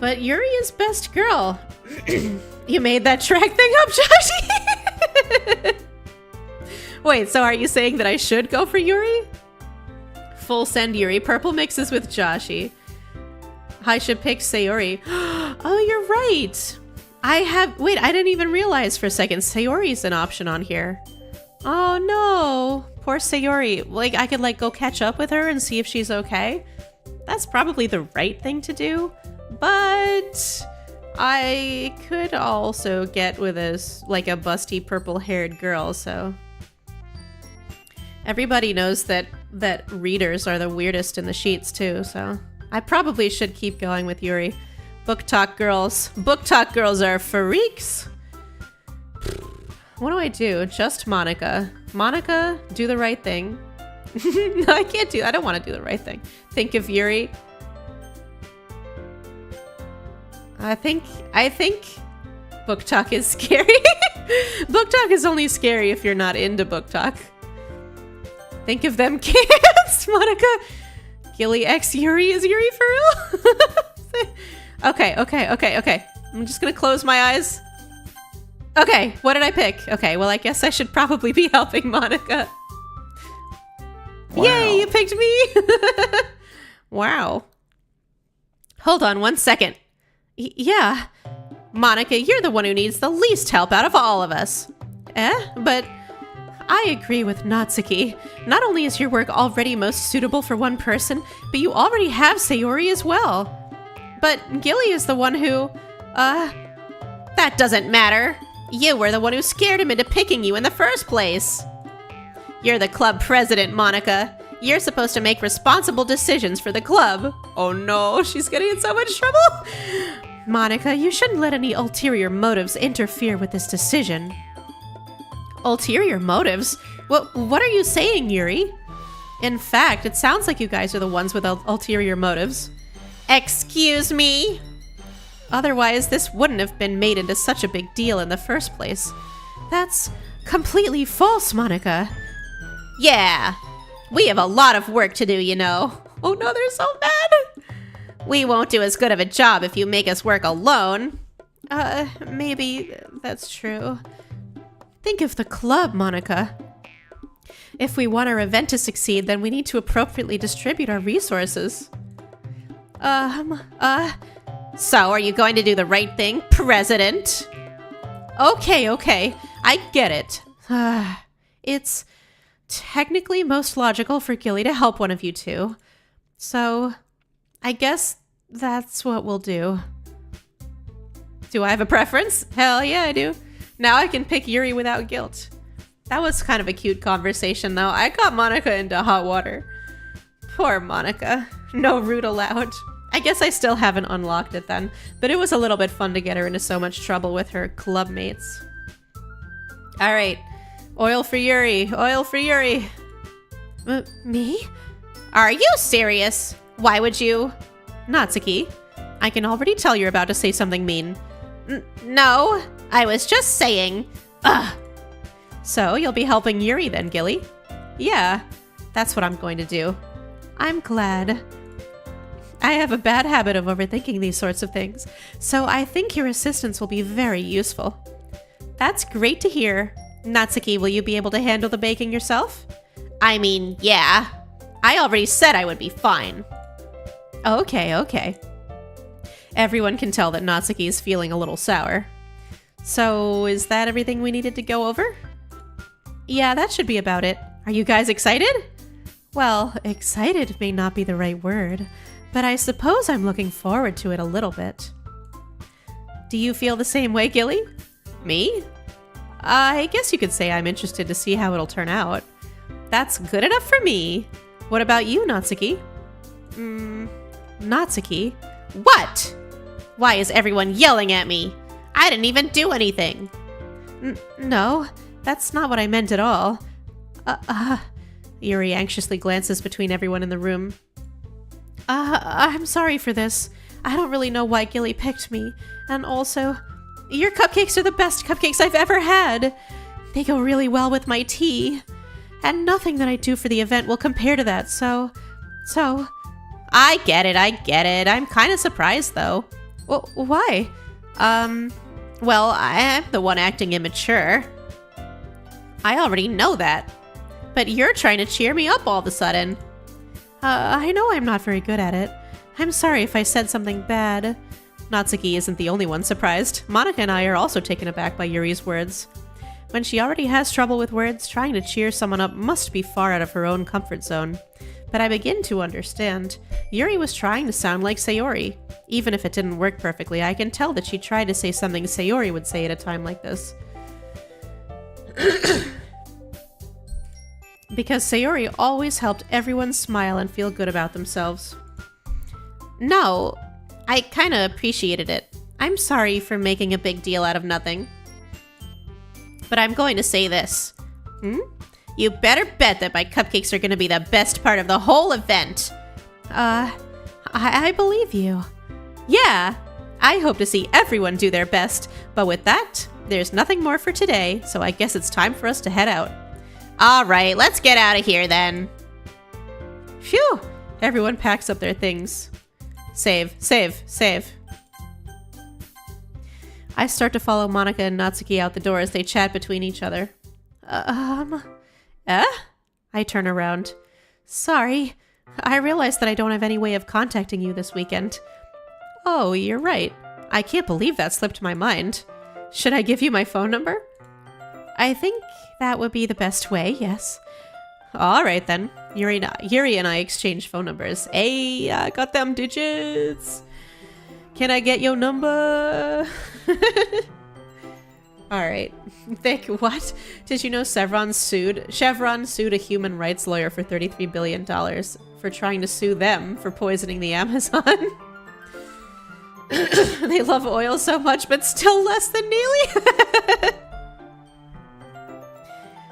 But Yuri is best girl. You made that track thing up, Joshi? Wait, so are you saying that I should go for Yuri? Full send Yuri. Purple mixes with Joshi. I should pick Sayori. Oh, you're right. Wait, I didn't even realize for a second. Sayori's an option on here. Oh no, poor Sayori. Like, I could like go catch up with her and see if she's okay. That's probably the right thing to do, but I could also get with a busty purple-haired girl, so. Everybody knows that readers are the weirdest in the sheets too, so I probably should keep going with Yuri. Book talk girls. Book talk girls are freaks. What do I do? Just Monica. Monica, do the right thing. No, I can't do that. I don't want to do the right thing. Think of Yuri. I think book talk is scary. Book talk is only scary if you're not into book talk. Think of them cans, Monica. Gilly X Yuri is Yuri for real? Okay. I'm just gonna close my eyes. Okay, what did I pick? Okay, well, I guess I should probably be helping Monica. Wow. Yay, you picked me! Wow. Hold on 1 second. Yeah. Monica, you're the one who needs the least help out of all of us. But I agree with Natsuki. Not only is your work already most suitable for one person, but you already have Sayori as well. But Gilly is the one who... That doesn't matter. You were the one who scared him into picking you in the first place. You're the club president, Monica. You're supposed to make responsible decisions for the club. Oh no, she's getting in so much trouble. Monica, you shouldn't let any ulterior motives interfere with this decision. Ulterior motives? What are you saying, Yuri? In fact, it sounds like you guys are the ones with ulterior motives. Excuse me? Otherwise, this wouldn't have been made into such a big deal in the first place. That's completely false, Monica. Yeah, we have a lot of work to do, you know. Oh no, they're so bad. We won't do as good of a job if you make us work alone. Maybe that's true. Think of the club, Monica. If we want our event to succeed, then we need to appropriately distribute our resources. So are you going to do the right thing, President? Okay, I get it. It's technically most logical for Gilly to help one of you two. So, I guess that's what we'll do. Do I have a preference? Hell yeah, I do. Now I can pick Yuri without guilt. That was kind of a cute conversation, though. I got Monica into hot water. Poor Monica. No root allowed. I guess I still haven't unlocked it then, but it was a little bit fun to get her into so much trouble with her club mates. Alright. Oil for Yuri. Oil for Yuri. Me? Are you serious? Why would you? Natsuki, I can already tell you're about to say something mean. No, I was just saying. Ugh. So, you'll be helping Yuri then, Gilly? Yeah, that's what I'm going to do. I'm glad. I have a bad habit of overthinking these sorts of things, so I think your assistance will be very useful. That's great to hear. Natsuki, will you be able to handle the baking yourself? I mean, yeah. I already said I would be fine. Okay. Everyone can tell that Natsuki is feeling a little sour. So, is that everything we needed to go over? Yeah, that should be about it. Are you guys excited? Well, excited may not be the right word, but I suppose I'm looking forward to it a little bit. Do you feel the same way, Gilly? Me? I guess you could say I'm interested to see how it'll turn out. That's good enough for me. What about you, Natsuki? Natsuki? What? Why is everyone yelling at me? I didn't even do anything. No, that's not what I meant at all. Yuri anxiously glances between everyone in the room. I'm sorry for this. I don't really know why Gilly picked me. And also, your cupcakes are the best cupcakes I've ever had. They go really well with my tea. And nothing that I do for the event will compare to that, so... I get it. I'm kind of surprised, though. Well, why? Well, I am the one acting immature. I already know that. But you're trying to cheer me up all of a sudden. I know I'm not very good at it. I'm sorry if I said something bad. Natsuki isn't the only one surprised. Monica and I are also taken aback by Yuri's words. When she already has trouble with words, trying to cheer someone up must be far out of her own comfort zone. But I begin to understand. Yuri was trying to sound like Sayori. Even if it didn't work perfectly, I can tell that she tried to say something Sayori would say at a time like this. Because Sayori always helped everyone smile and feel good about themselves. No, I kinda appreciated it. I'm sorry for making a big deal out of nothing. But I'm going to say this. You better bet that my cupcakes are going to be the best part of the whole event. I believe you. Yeah, I hope to see everyone do their best. But with that, there's nothing more for today, so I guess it's time for us to head out. All right, let's get out of here then. Phew, everyone packs up their things. Save. I start to follow Monica and Natsuki out the door as they chat between each other. I turn around. Sorry, I realized that I don't have any way of contacting you this weekend. Oh, you're right. I can't believe that slipped my mind. Should I give you my phone number? I think that would be the best way, yes. All right then. Yuri and I exchange phone numbers. Hey, I got them digits. Can I get your number? Alright. Vic, what? Did you know Chevron sued a human rights lawyer for $33 billion for trying to sue them for poisoning the Amazon? They love oil so much, but still less than Neely?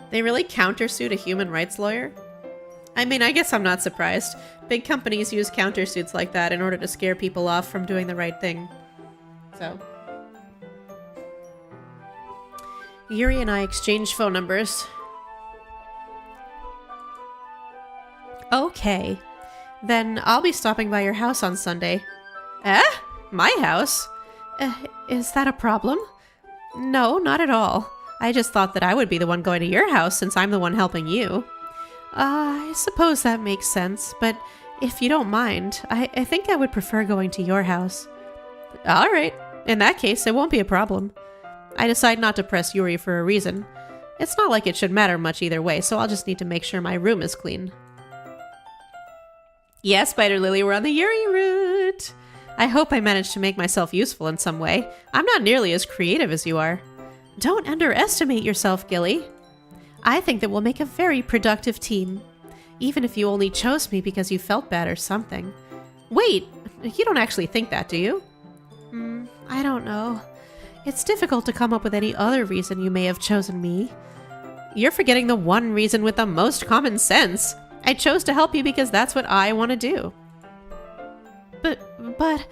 They really countersued a human rights lawyer? I mean, I guess I'm not surprised. Big companies use countersuits like that in order to scare people off from doing the right thing. So... Yuri and I exchanged phone numbers. Okay. Then I'll be stopping by your house on Sunday. Eh? My house? Is that a problem? No, not at all. I just thought that I would be the one going to your house since I'm the one helping you. I suppose that makes sense, but if you don't mind, I think I would prefer going to your house. Alright. In that case, it won't be a problem. I decide not to press Yuri for a reason. It's not like it should matter much either way, so I'll just need to make sure my room is clean. Yeah, Spider Lily, we're on the Yuri route! I hope I managed to make myself useful in some way. I'm not nearly as creative as you are. Don't underestimate yourself, Gilly. I think that we'll make a very productive team. Even if you only chose me because you felt bad or something. Wait, you don't actually think that, do you? I don't know. It's difficult to come up with any other reason you may have chosen me. You're forgetting the one reason with the most common sense. I chose to help you because that's what I want to do. But...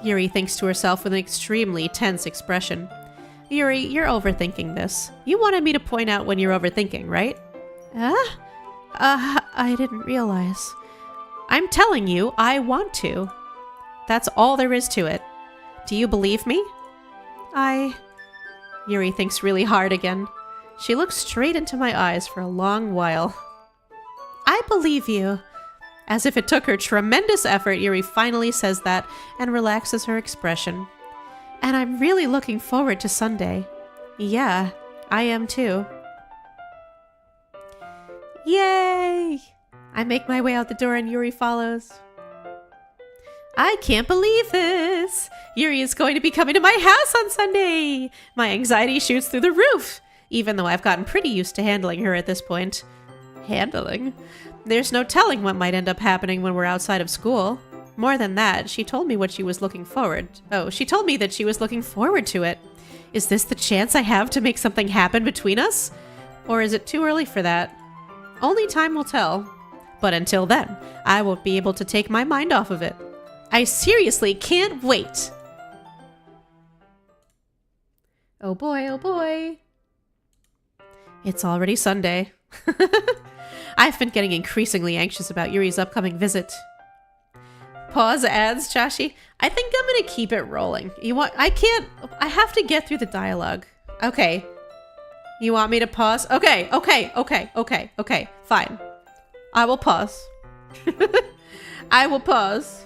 Yuri thinks to herself with an extremely tense expression. Yuri, you're overthinking this. You wanted me to point out when you're overthinking, right? I didn't realize. I'm telling you, I want to. That's all there is to it. Do you believe me? Yuri thinks really hard again. She looks straight into my eyes for a long while. I believe you. As if it took her tremendous effort, Yuri finally says that and relaxes her expression. And I'm really looking forward to Sunday. Yeah, I am too. Yay! I make my way out the door and Yuri follows. I can't believe this! Yuri is going to be coming to my house on Sunday! My anxiety shoots through the roof, even though I've gotten pretty used to handling her at this point. Handling? There's no telling what might end up happening when we're outside of school. More than that, she told me what she was looking forward. Oh, she told me that she was looking forward to it. Is this the chance I have to make something happen between us? Or is it too early for that? Only time will tell. But until then, I won't be able to take my mind off of it. I seriously can't wait. Oh boy, oh boy. It's already Sunday. I've been getting increasingly anxious about Yuri's upcoming visit. Pause ads, Joshi. I think I'm gonna keep it rolling. I have to get through the dialogue. Okay. You want me to pause? Okay, fine. I will pause. I will pause.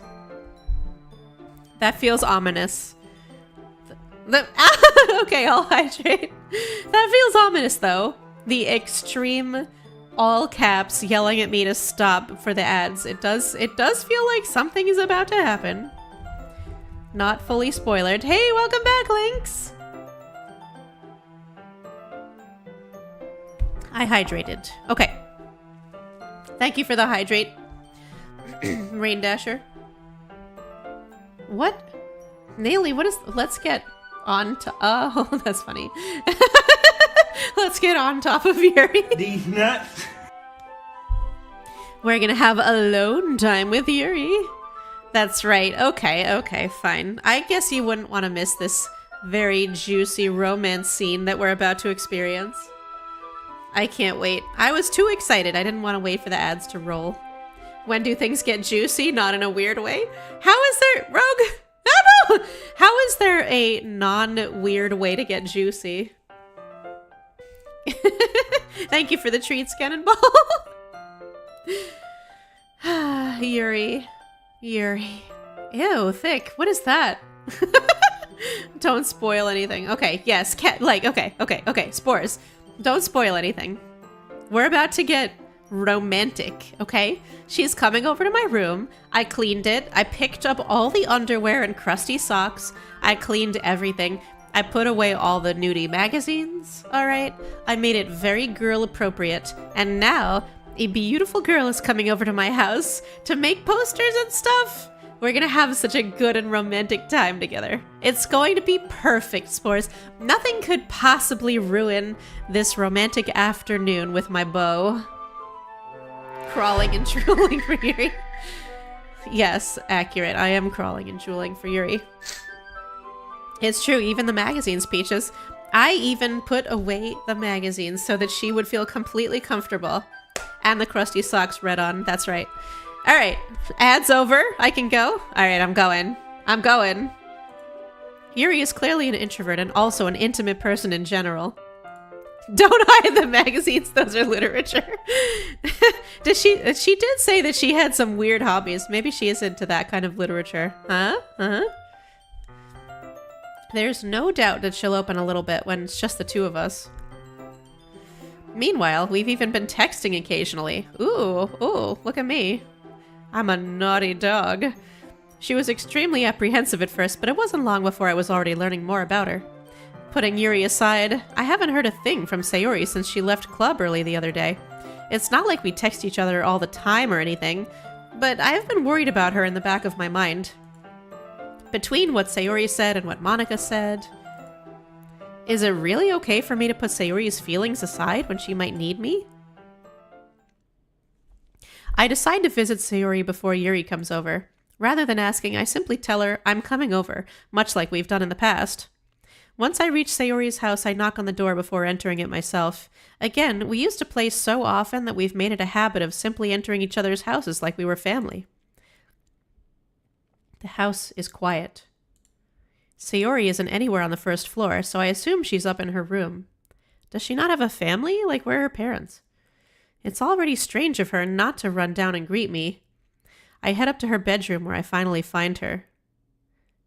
That feels ominous. Okay, I'll hydrate. That feels ominous, though. The extreme, all caps, yelling at me to stop for the ads. It does feel like something is about to happen. Not fully spoilered. Hey, welcome back, Lynx! I hydrated. Okay. Thank you for the hydrate. Rain Dasher. What? Naily, what is... Let's get on to... Oh, that's funny. Let's get on top of Yuri. These nuts. We're gonna have alone time with Yuri. That's right. Okay, fine. I guess you wouldn't want to miss this very juicy romance scene that we're about to experience. I can't wait. I was too excited. I didn't want to wait for the ads to roll. When do things get juicy? Not in a weird way. How is there... Rogue? Oh no! How is there a non-weird way to get juicy? Thank you for the treats, Cannonball. Yuri. Ew, thick. What is that? Don't spoil anything. Okay, yes. Okay. Spores. Don't spoil anything. We're about to get romantic, okay? She's coming over to my room. I cleaned it. I picked up all the underwear and crusty socks. I cleaned everything. I put away all the nudie magazines, all right? I made it very girl appropriate. And now a beautiful girl is coming over to my house to make posters and stuff. We're gonna have such a good and romantic time together. It's going to be perfect, Spores. Nothing could possibly ruin this romantic afternoon with my beau. Crawling and drooling for Yuri. Yes, accurate. I am crawling and drooling for Yuri. It's true, even the magazines, Peaches. I even put away the magazines so that she would feel completely comfortable. And the crusty socks read on, that's right. Alright, ad's over. I can go? Alright, I'm going. I'm going. Yuri is clearly an introvert and also an intimate person in general. Don't hide the magazines, those are literature. She did say that she had some weird hobbies. Maybe she is into that kind of literature. Huh? There's no doubt that she'll open a little bit when it's just the two of us. Meanwhile, we've even been texting occasionally. Ooh, look at me. I'm a naughty dog. She was extremely apprehensive at first, but it wasn't long before I was already learning more about her. Putting Yuri aside, I haven't heard a thing from Sayori since she left club early the other day. It's not like we text each other all the time or anything, but I've been worried about her in the back of my mind. Between what Sayori said and what Monica said... Is it really okay for me to put Sayori's feelings aside when she might need me? I decide to visit Sayori before Yuri comes over. Rather than asking, I simply tell her I'm coming over, much like we've done in the past. Once I reach Sayori's house, I knock on the door before entering it myself. Again, we used to play so often that we've made it a habit of simply entering each other's houses like we were family. The house is quiet. Sayori isn't anywhere on the first floor, so I assume she's up in her room. Does she not have a family? Like, where are her parents? It's already strange of her not to run down and greet me. I head up to her bedroom where I finally find her.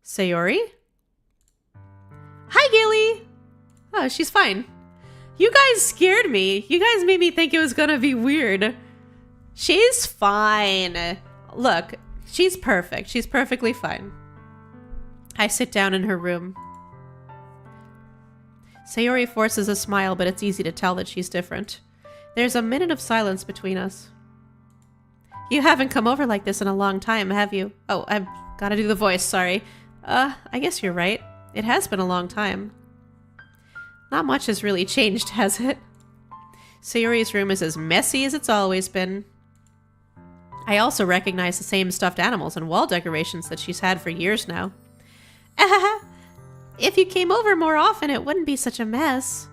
Sayori? Hi, Gilly! Oh, she's fine. You guys scared me. You guys made me think it was gonna be weird. She's fine. Look, she's perfect. She's perfectly fine. I sit down in her room. Sayori forces a smile, but it's easy to tell that she's different. There's a minute of silence between us. You haven't come over like this in a long time, have you? Oh, I've gotta do the voice, sorry. I guess you're right. It has been a long time. Not much has really changed, has it? Sayori's room is as messy as it's always been. I also recognize the same stuffed animals and wall decorations that she's had for years now. If you came over more often, it wouldn't be such a mess.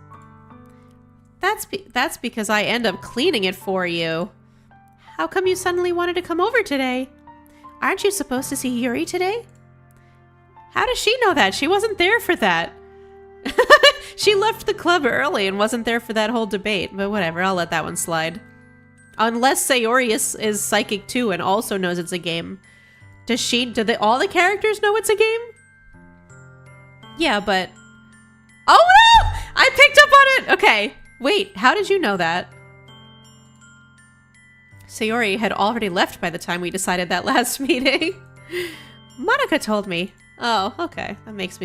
That's because I end up cleaning it for you. How come you suddenly wanted to come over today? Aren't you supposed to see Yuri today? How does she know that? She wasn't there for that. She left the club early and wasn't there for that whole debate, but whatever, I'll let that one slide. Unless Sayori is psychic too and also knows it's a game. Do all the characters know it's a game? Yeah, but... Oh no! I picked up on it! Okay, wait, how did you know that? Sayori had already left by the time we decided that last meeting. Monica told me. Oh, okay, that makes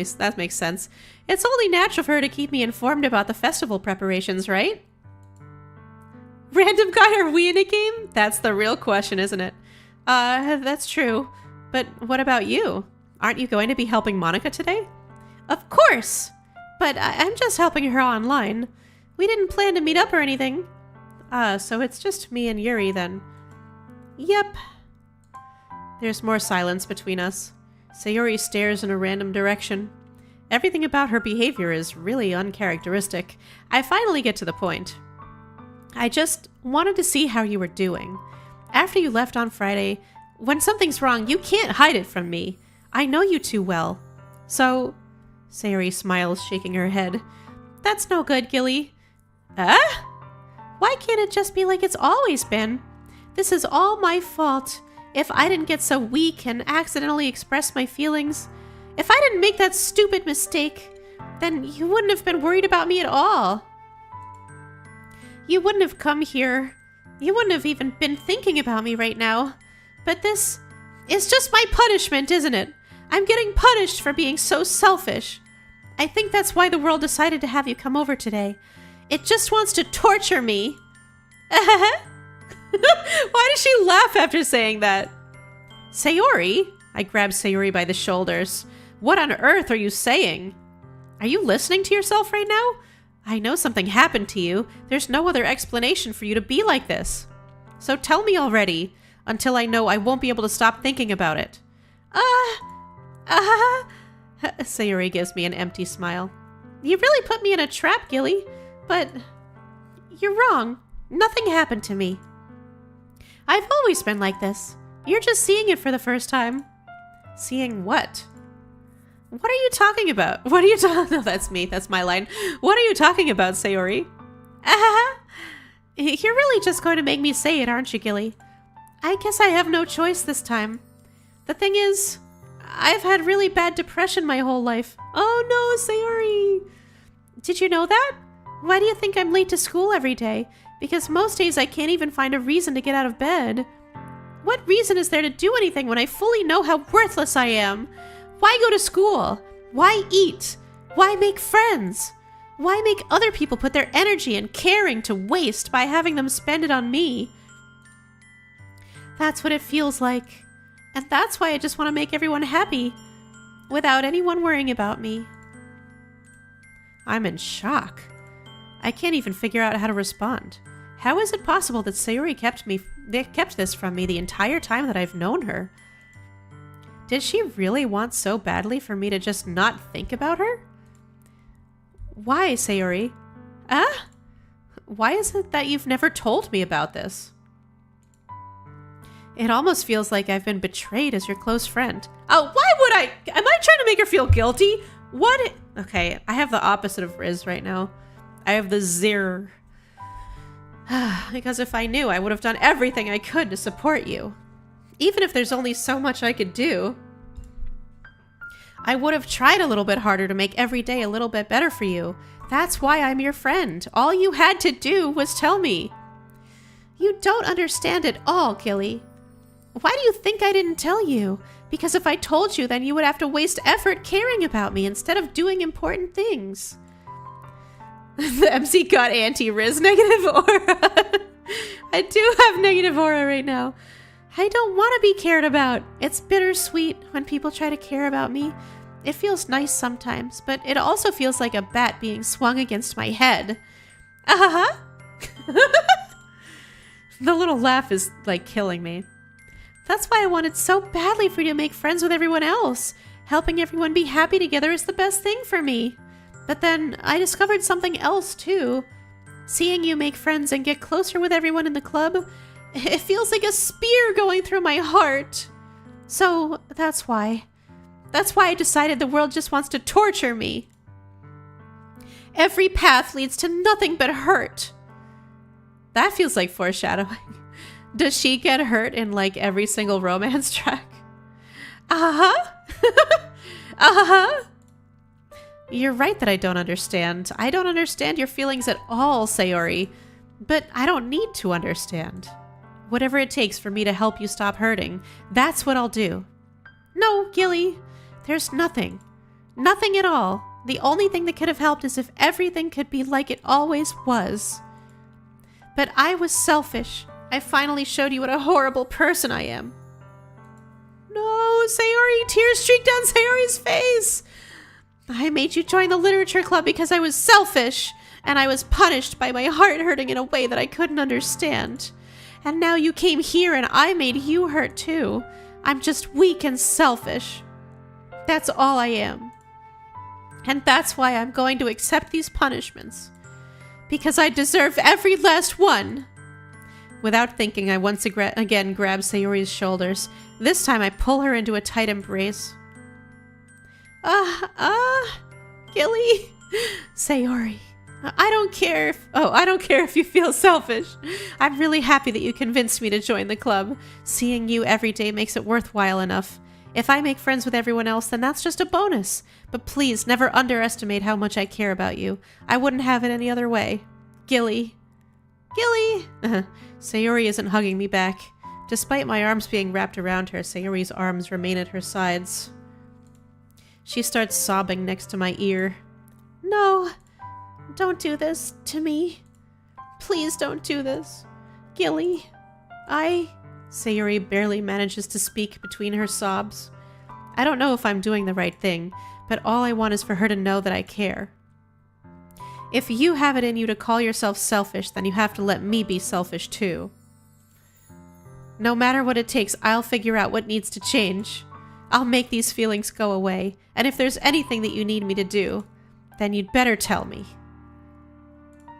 sense. It's only natural for her to keep me informed about the festival preparations, right? Random guy, are we in a game? That's the real question, isn't it? That's true. But what about you? Aren't you going to be helping Monica today? Of course! But I'm just helping her online. We didn't plan to meet up or anything. So it's just me and Yuri then. Yep. There's more silence between us. Sayori stares in a random direction. Everything about her behavior is really uncharacteristic. I finally get to the point. I just wanted to see how you were doing. After you left on Friday, when something's wrong, you can't hide it from me. I know you too well. So... Sayori smiles, shaking her head. That's no good, Gilly. Why can't it just be like it's always been? This is all my fault. If I didn't get so weak and accidentally express my feelings, if I didn't make that stupid mistake, then you wouldn't have been worried about me at all. You wouldn't have come here. You wouldn't have even been thinking about me right now. But this is just my punishment, isn't it? I'm getting punished for being so selfish. I think that's why the world decided to have you come over today. It just wants to torture me. Why does she laugh after saying that? Sayori? I grabbed Sayori by the shoulders. What on earth are you saying? Are you listening to yourself right now? I know something happened to you. There's no other explanation for you to be like this. So tell me already, until I know I won't be able to stop thinking about it. Sayori gives me an empty smile. You really put me in a trap, Gilly, but you're wrong. Nothing happened to me. I've always been like this. You're just seeing it for the first time. Seeing what? What are you talking about? What are you talking? No, that's me. That's my line. What are you talking about, Sayori? You're really just going to make me say it, aren't you, Gilly? I guess I have no choice this time. The thing is, I've had really bad depression my whole life. Oh no, Sayori! Did you know that? Why do you think I'm late to school every day? Because most days I can't even find a reason to get out of bed. What reason is there to do anything when I fully know how worthless I am? Why go to school? Why eat? Why make friends? Why make other people put their energy and caring to waste by having them spend it on me? That's what it feels like. And that's why I just want to make everyone happy, without anyone worrying about me. I'm in shock. I can't even figure out how to respond. How is it possible that Sayori kept this from me the entire time that I've known her? Did she really want so badly for me to just not think about her? Why, Sayori? Why is it that you've never told me about this? It almost feels like I've been betrayed as your close friend. Oh, why would I? Am I trying to make her feel guilty? What? Okay, I have the opposite of Riz right now. I have the zir. Because if I knew, I would have done everything I could to support you. Even if there's only so much I could do. I would have tried a little bit harder to make every day a little bit better for you. That's why I'm your friend. All you had to do was tell me. You don't understand at all, Gilly. Why do you think I didn't tell you? Because if I told you, then you would have to waste effort caring about me instead of doing important things. The MC got anti-Riz negative aura. I do have negative aura right now. I don't want to be cared about. It's bittersweet when people try to care about me. It feels nice sometimes, but it also feels like a bat being swung against my head. The little laugh is like killing me. That's why I wanted so badly for you to make friends with everyone else. Helping everyone be happy together is the best thing for me. But then I discovered something else too. Seeing you make friends and get closer with everyone in the club, it feels like a spear going through my heart. So that's why. That's why I decided the world just wants to torture me. Every path leads to nothing but hurt. That feels like foreshadowing. Does she get hurt in like every single romance track? You're right that I don't understand. I don't understand your feelings at all, Sayori. But I don't need to understand. Whatever it takes for me to help you stop hurting, that's what I'll do. No, Gilly. There's nothing. Nothing at all. The only thing that could have helped is if everything could be like it always was. But I was selfish. I finally showed you what a horrible person I am. No, Sayori, tears streaked down Sayori's face. I made you join the literature club because I was selfish, and I was punished by my heart hurting in a way that I couldn't understand. And now you came here and I made you hurt too. I'm just weak and selfish. That's all I am. And that's why I'm going to accept these punishments. Because I deserve every last one. Without thinking, I once again grab Sayori's shoulders. This time I pull her into a tight embrace. Gilly. Sayori. I don't care if you feel selfish. I'm really happy that you convinced me to join the club. Seeing you every day makes it worthwhile enough. If I make friends with everyone else, then that's just a bonus. But please, never underestimate how much I care about you. I wouldn't have it any other way. Gilly. Gilly! Sayori isn't hugging me back. Despite my arms being wrapped around her, Sayori's arms remain at her sides. She starts sobbing next to my ear. No, don't do this to me. Please don't do this. Gilly, Sayori barely manages to speak between her sobs. I don't know if I'm doing the right thing, but all I want is for her to know that I care. If you have it in you to call yourself selfish, then you have to let me be selfish too. No matter what it takes, I'll figure out what needs to change. I'll make these feelings go away, and if there's anything that you need me to do, then you'd better tell me.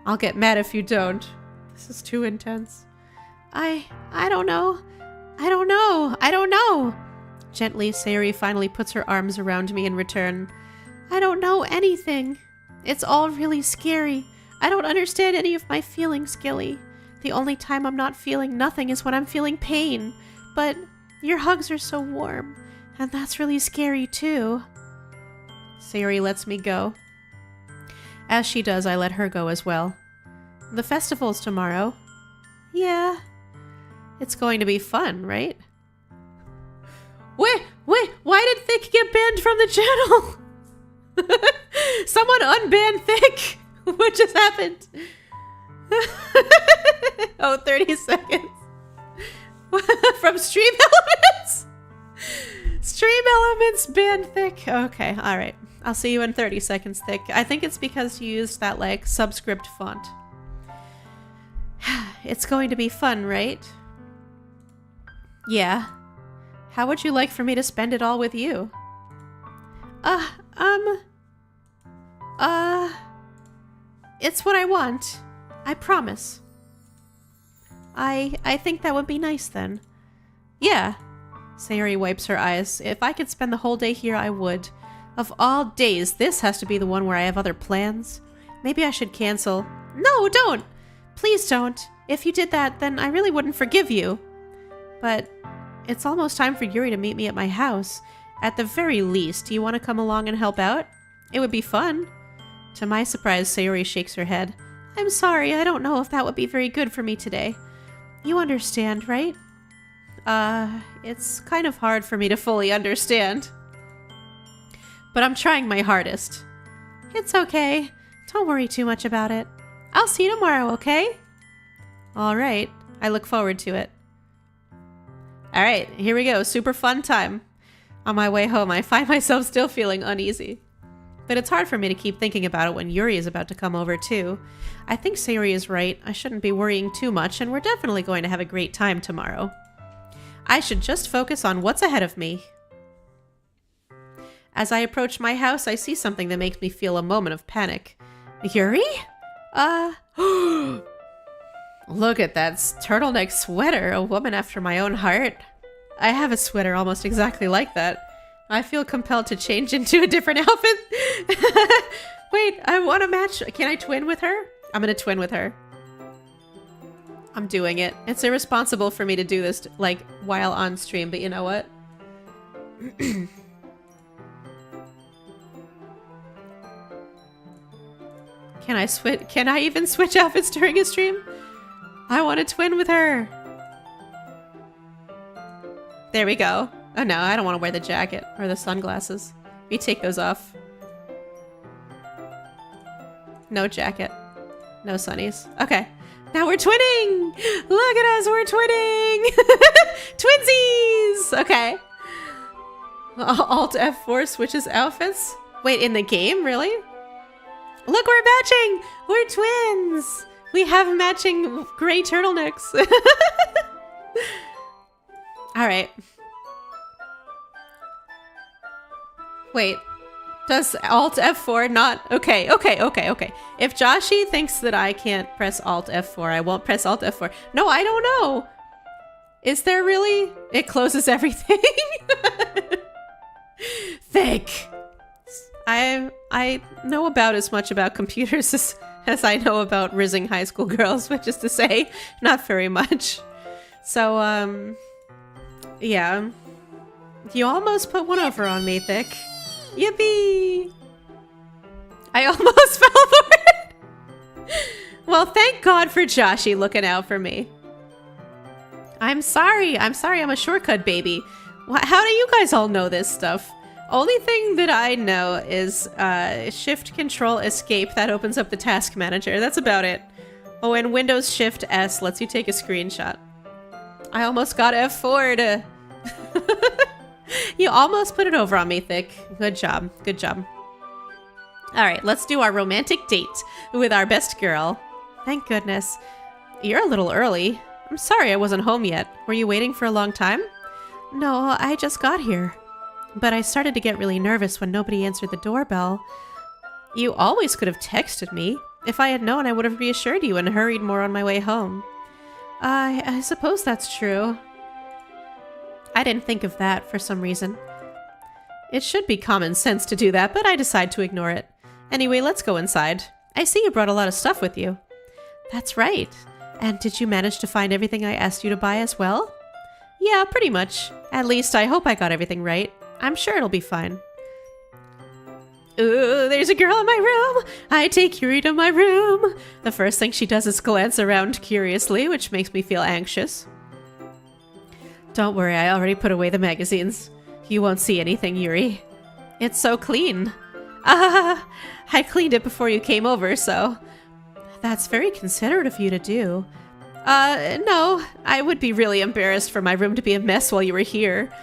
I'll get mad if you don't. This is too intense. I don't know. I don't know. Gently, Sayori finally puts her arms around me in return. I don't know anything. It's all really scary. I don't understand any of my feelings, Gilly. The only time I'm not feeling nothing is when I'm feeling pain. But your hugs are so warm, and that's really scary too. Sayori lets me go. As she does, I let her go as well. The festival's tomorrow. Yeah. It's going to be fun, right? Wait, why did Thick get banned from the channel? Someone unbanned Thick! What just happened? Oh, 30 seconds. From Stream Elements? Stream Elements banned Thick. Okay, alright. I'll see you in 30 seconds, Thick. I think it's because you used that, like, subscript font. It's going to be fun, right? Yeah. How would you like for me to spend it all with you? It's what I want. I promise. I think that would be nice then. Yeah. Sayori wipes her eyes. If I could spend the whole day here, I would. Of all days, this has to be the one where I have other plans. Maybe I should cancel. No, don't! Please don't. If you did that, then I really wouldn't forgive you. But it's almost time for Yuri to meet me at my house. At the very least, do you want to come along and help out? It would be fun. To my surprise, Sayori shakes her head. I'm sorry, I don't know if that would be very good for me today. You understand, right? It's kind of hard for me to fully understand. But I'm trying my hardest. It's okay. Don't worry too much about it. I'll see you tomorrow, okay? Alright, I look forward to it. Alright, here we go. Super fun time. On my way home, I find myself still feeling uneasy. But it's hard for me to keep thinking about it when Yuri is about to come over too. I think Sayori is right. I shouldn't be worrying too much, and we're definitely going to have a great time tomorrow. I should just focus on what's ahead of me. As I approach my house, I see something that makes me feel a moment of panic. Yuri? Look at that turtleneck sweater, a woman after my own heart. I have a sweater almost exactly like that. I feel compelled to change into a different outfit. Wait, I want to match. Can I twin with her? I'm gonna twin with her. I'm doing it. It's irresponsible for me to do this, like, while on stream, but you know what? Can I even switch outfits during a stream? I want to twin with her. There we go. Oh no, I don't want to wear the jacket or the sunglasses. We take those off. No jacket. No sunnies. Okay. Now we're twinning! Look at us, we're twinning! Twinsies! Okay. Alt F4 switches outfits? Wait, in the game? Really? Look, we're matching! We're twins! We have matching gray turtlenecks. Alright. Wait. Does Alt F4 not? Okay. If Joshi thinks that I can't press Alt F4, I won't press Alt F4. No, I don't know. Is there really? It closes everything. Thick. I know about as much about computers as I know about rizzing high school girls, which is to say, not very much. So, yeah. You almost put one over on me, Thick. Yippee! I almost fell for it! Well, thank God for Joshy looking out for me. I'm sorry. I'm a shortcut baby. How do you guys all know this stuff? Only thing that I know is Shift Control Escape. That opens up the task manager. That's about it. Oh, and Windows Shift S lets you take a screenshot. I almost got F4 to... You almost put it over on me, Thick. Good job. Good job. All right, let's do our romantic date with our best girl. Thank goodness. You're a little early. I'm sorry I wasn't home yet. Were you waiting for a long time? No, I just got here. But I started to get really nervous when nobody answered the doorbell. You always could have texted me. If I had known, I would have reassured you and hurried more on my way home. I suppose that's true. I didn't think of that for some reason. It should be common sense to do that, but I decide to ignore it. Anyway, let's go inside. I see you brought a lot of stuff with you. That's right. And did you manage to find everything I asked you to buy as well? Yeah, pretty much. At least I hope I got everything right. I'm sure it'll be fine. Ooh, there's a girl in my room! I take Yuri to my room! The first thing she does is glance around curiously, which makes me feel anxious. Don't worry, I already put away the magazines. You won't see anything, Yuri. It's so clean. I cleaned it before you came over, so... That's very considerate of you to do. No, I would be really embarrassed for my room to be a mess while you were here.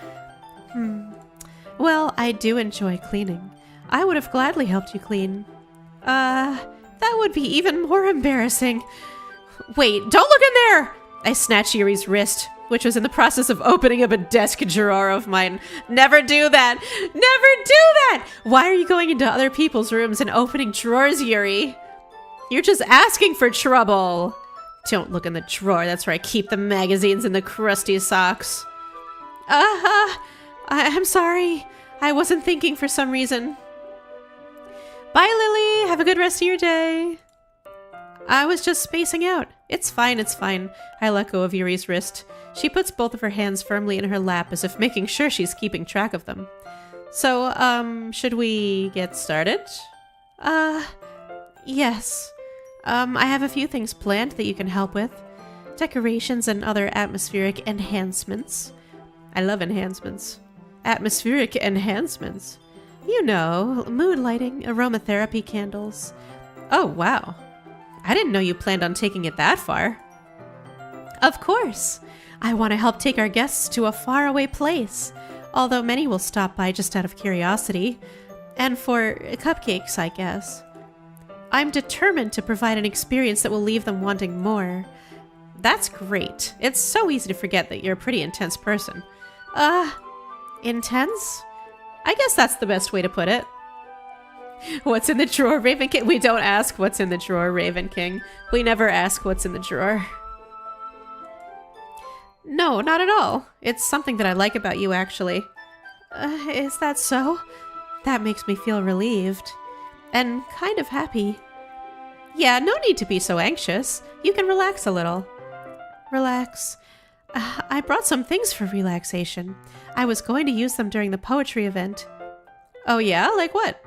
Well, I do enjoy cleaning. I would have gladly helped you clean. That would be even more embarrassing. Wait, don't look in there! I snatched Yuri's wrist, which was in the process of opening up a desk drawer of mine. Never do that! Never do that! Why are you going into other people's rooms and opening drawers, Yuri? You're just asking for trouble. Don't look in the drawer. That's where I keep the magazines and the crusty socks. I'm sorry. I wasn't thinking for some reason. Bye, Lily. Have a good rest of your day. I was just spacing out. It's fine, it's fine. I let go of Yuri's wrist. She puts both of her hands firmly in her lap as if making sure she's keeping track of them. So, should we get started? Yes. I have a few things planned that you can help with. Decorations and other atmospheric enhancements. I love enhancements. Atmospheric enhancements. You know, mood lighting, aromatherapy candles. Oh, wow. I didn't know you planned on taking it that far. Of course. I want to help take our guests to a faraway place, although many will stop by just out of curiosity. And for cupcakes, I guess. I'm determined to provide an experience that will leave them wanting more. That's great. It's so easy to forget that you're a pretty intense person. Intense? I guess that's the best way to put it. What's in the drawer, Raven King? We don't ask what's in the drawer, Raven King. We never ask what's in the drawer. No, not at all. It's something that I like about you, actually. Is that so? That makes me feel relieved. And kind of happy. Yeah, no need to be so anxious. You can relax a little. Relax. I brought some things for relaxation. I was going to use them during the poetry event. Oh yeah? Like what?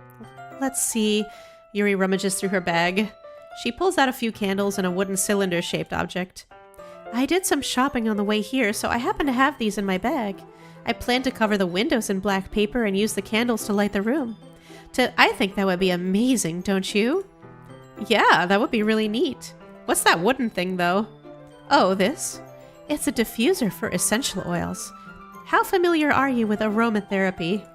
Let's see. Yuri rummages through her bag. She pulls out a few candles and a wooden cylinder-shaped object. I did some shopping on the way here, so I happen to have these in my bag. I plan to cover the windows in black paper and use the candles to light the room. I think that would be amazing, don't you? Yeah, that would be really neat. What's that wooden thing, though? Oh, this? It's a diffuser for essential oils. How familiar are you with aromatherapy?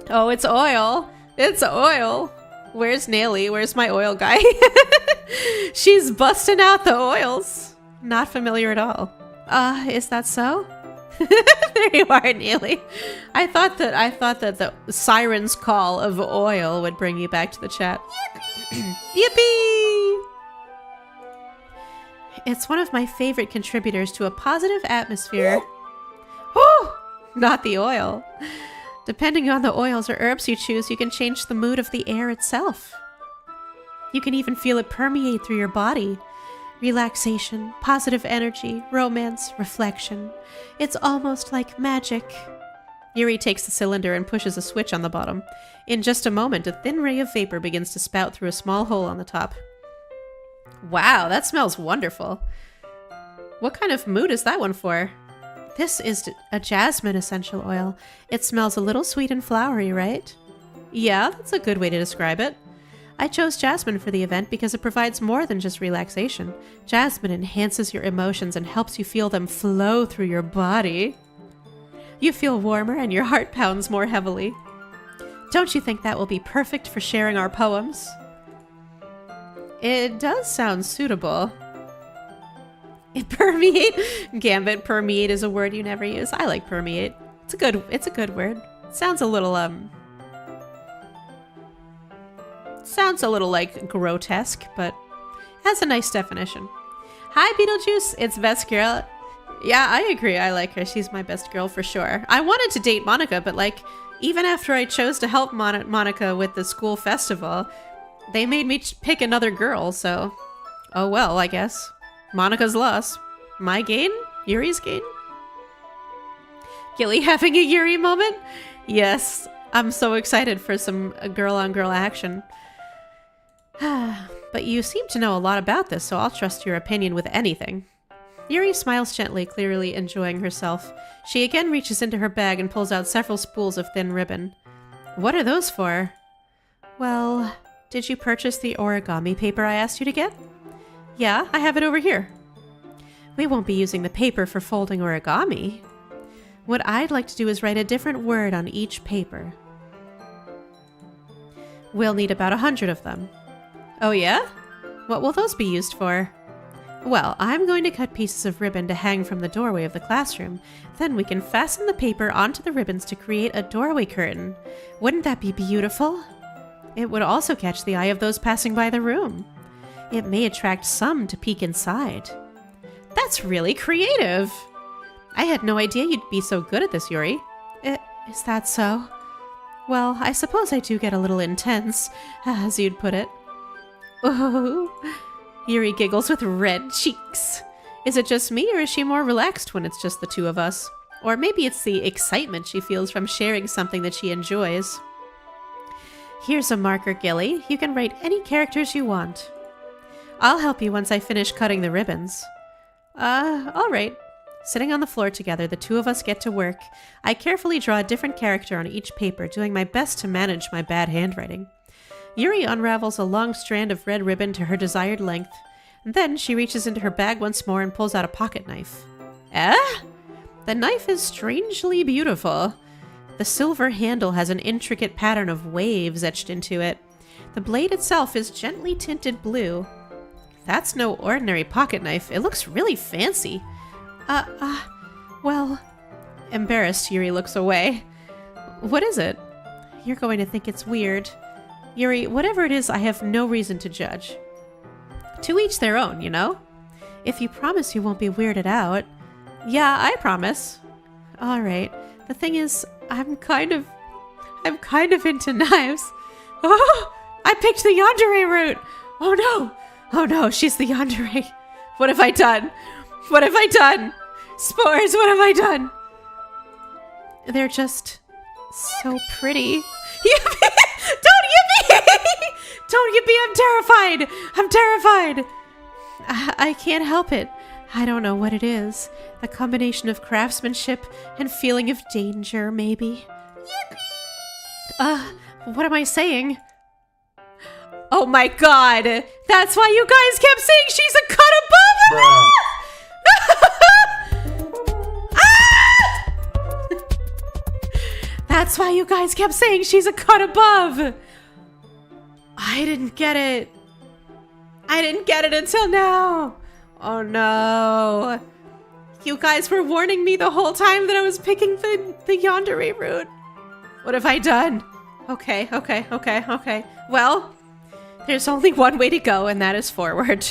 Oh, it's oil. It's oil. Where's Naily? Where's my oil guy? She's busting out the oils. Not familiar at all. Is that so? There you are, Naily. I thought that the siren's call of oil would bring you back to the chat. Yippee! Yippee! It's one of my favorite contributors to a positive atmosphere. Whew! Not the oil. Depending on the oils or herbs you choose, you can change the mood of the air itself. You can even feel it permeate through your body. Relaxation, positive energy, romance, reflection. It's almost like magic. Yuri takes the cylinder and pushes a switch on the bottom. In just a moment, a thin ray of vapor begins to spout through a small hole on the top. Wow, that smells wonderful. What kind of mood is that one for? This is a jasmine essential oil. It smells a little sweet and flowery, right? Yeah, that's a good way to describe it. I chose jasmine for the event because it provides more than just relaxation. Jasmine enhances your emotions and helps you feel them flow through your body. You feel warmer and your heart pounds more heavily. Don't you think that will be perfect for sharing our poems? It does sound suitable. Gambit, permeate is a word you never use. I like permeate. It's a good word. It sounds a little like grotesque, but has a nice definition. Hi Beetlejuice, it's best girl. Yeah, I agree. I like her. She's my best girl for sure. I wanted to date Monica, but like even after I chose to help Monica with the school festival, they made me pick another girl, so oh well, I guess. Monica's loss. My gain? Yuri's gain? Gilly having a Yuri moment? Yes, I'm so excited for some girl-on-girl action. But you seem to know a lot about this, so I'll trust your opinion with anything. Yuri smiles gently, clearly enjoying herself. She again reaches into her bag and pulls out several spools of thin ribbon. What are those for? Well, did you purchase the origami paper I asked you to get? Yeah, I have it over here. We won't be using the paper for folding origami. What I'd like to do is write a different word on each paper. We'll need about 100 of them. Oh yeah? What will those be used for? Well, I'm going to cut pieces of ribbon to hang from the doorway of the classroom. Then we can fasten the paper onto the ribbons to create a doorway curtain. Wouldn't that be beautiful? It would also catch the eye of those passing by the room. It may attract some to peek inside. That's really creative! I had no idea you'd be so good at this, Yuri. Is that so? Well, I suppose I do get a little intense, as you'd put it. Oh, Yuri giggles with red cheeks. Is it just me, or is she more relaxed when it's just the two of us? Or maybe it's the excitement she feels from sharing something that she enjoys. Here's a marker, Gilly. You can write any characters you want. I'll help you once I finish cutting the ribbons. All right. Sitting on the floor together, the two of us get to work. I carefully draw a different character on each paper, doing my best to manage my bad handwriting. Yuri unravels a long strand of red ribbon to her desired length. Then she reaches into her bag once more and pulls out a pocket knife. The knife is strangely beautiful. The silver handle has an intricate pattern of waves etched into it. The blade itself is gently tinted blue. That's no ordinary pocket knife. It looks really fancy. Well... Embarrassed, Yuri looks away. What is it? You're going to think it's weird. Yuri, whatever it is, I have no reason to judge. To each their own, you know? If you promise you won't be weirded out. Yeah, I promise. Alright. The thing is, I'm kind of into knives. Oh! I picked the yandere route! Oh no! Oh no, she's the yandere. What have I done? What have I done? Spores, what have I done? They're just so pretty. Yippee! Don't yippee! Don't yippee! I'm terrified! I'm terrified! I can't help it. I don't know what it is. A combination of craftsmanship and feeling of danger, maybe. Yippee! What am I saying? Oh my god! That's why you guys kept saying she's a cut above her! That's why you guys kept saying she's a cut above! I didn't get it. I didn't get it until now. Oh no. You guys were warning me the whole time that I was picking the yandere route. What have I done? Okay. Well, there's only one way to go, and that is forward.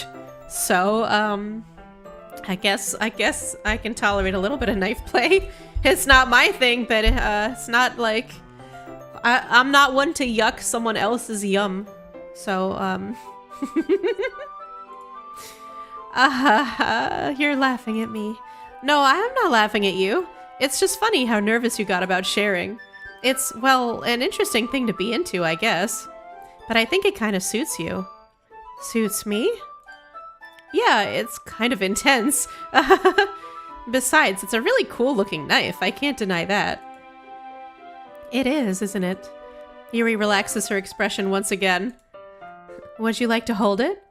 So, I guess I can tolerate a little bit of knife play. It's not my thing, but it's not like... I'm not one to yuck someone else's yum. So, you're laughing at me. No, I'm not laughing at you. It's just funny how nervous you got about sharing. It's, well, an interesting thing to be into, I guess. But I think it kind of suits you. Suits me? Yeah, it's kind of intense. Besides, it's a really cool looking knife. I can't deny that. It is, isn't it? Yuri relaxes her expression once again. Would you like to hold it?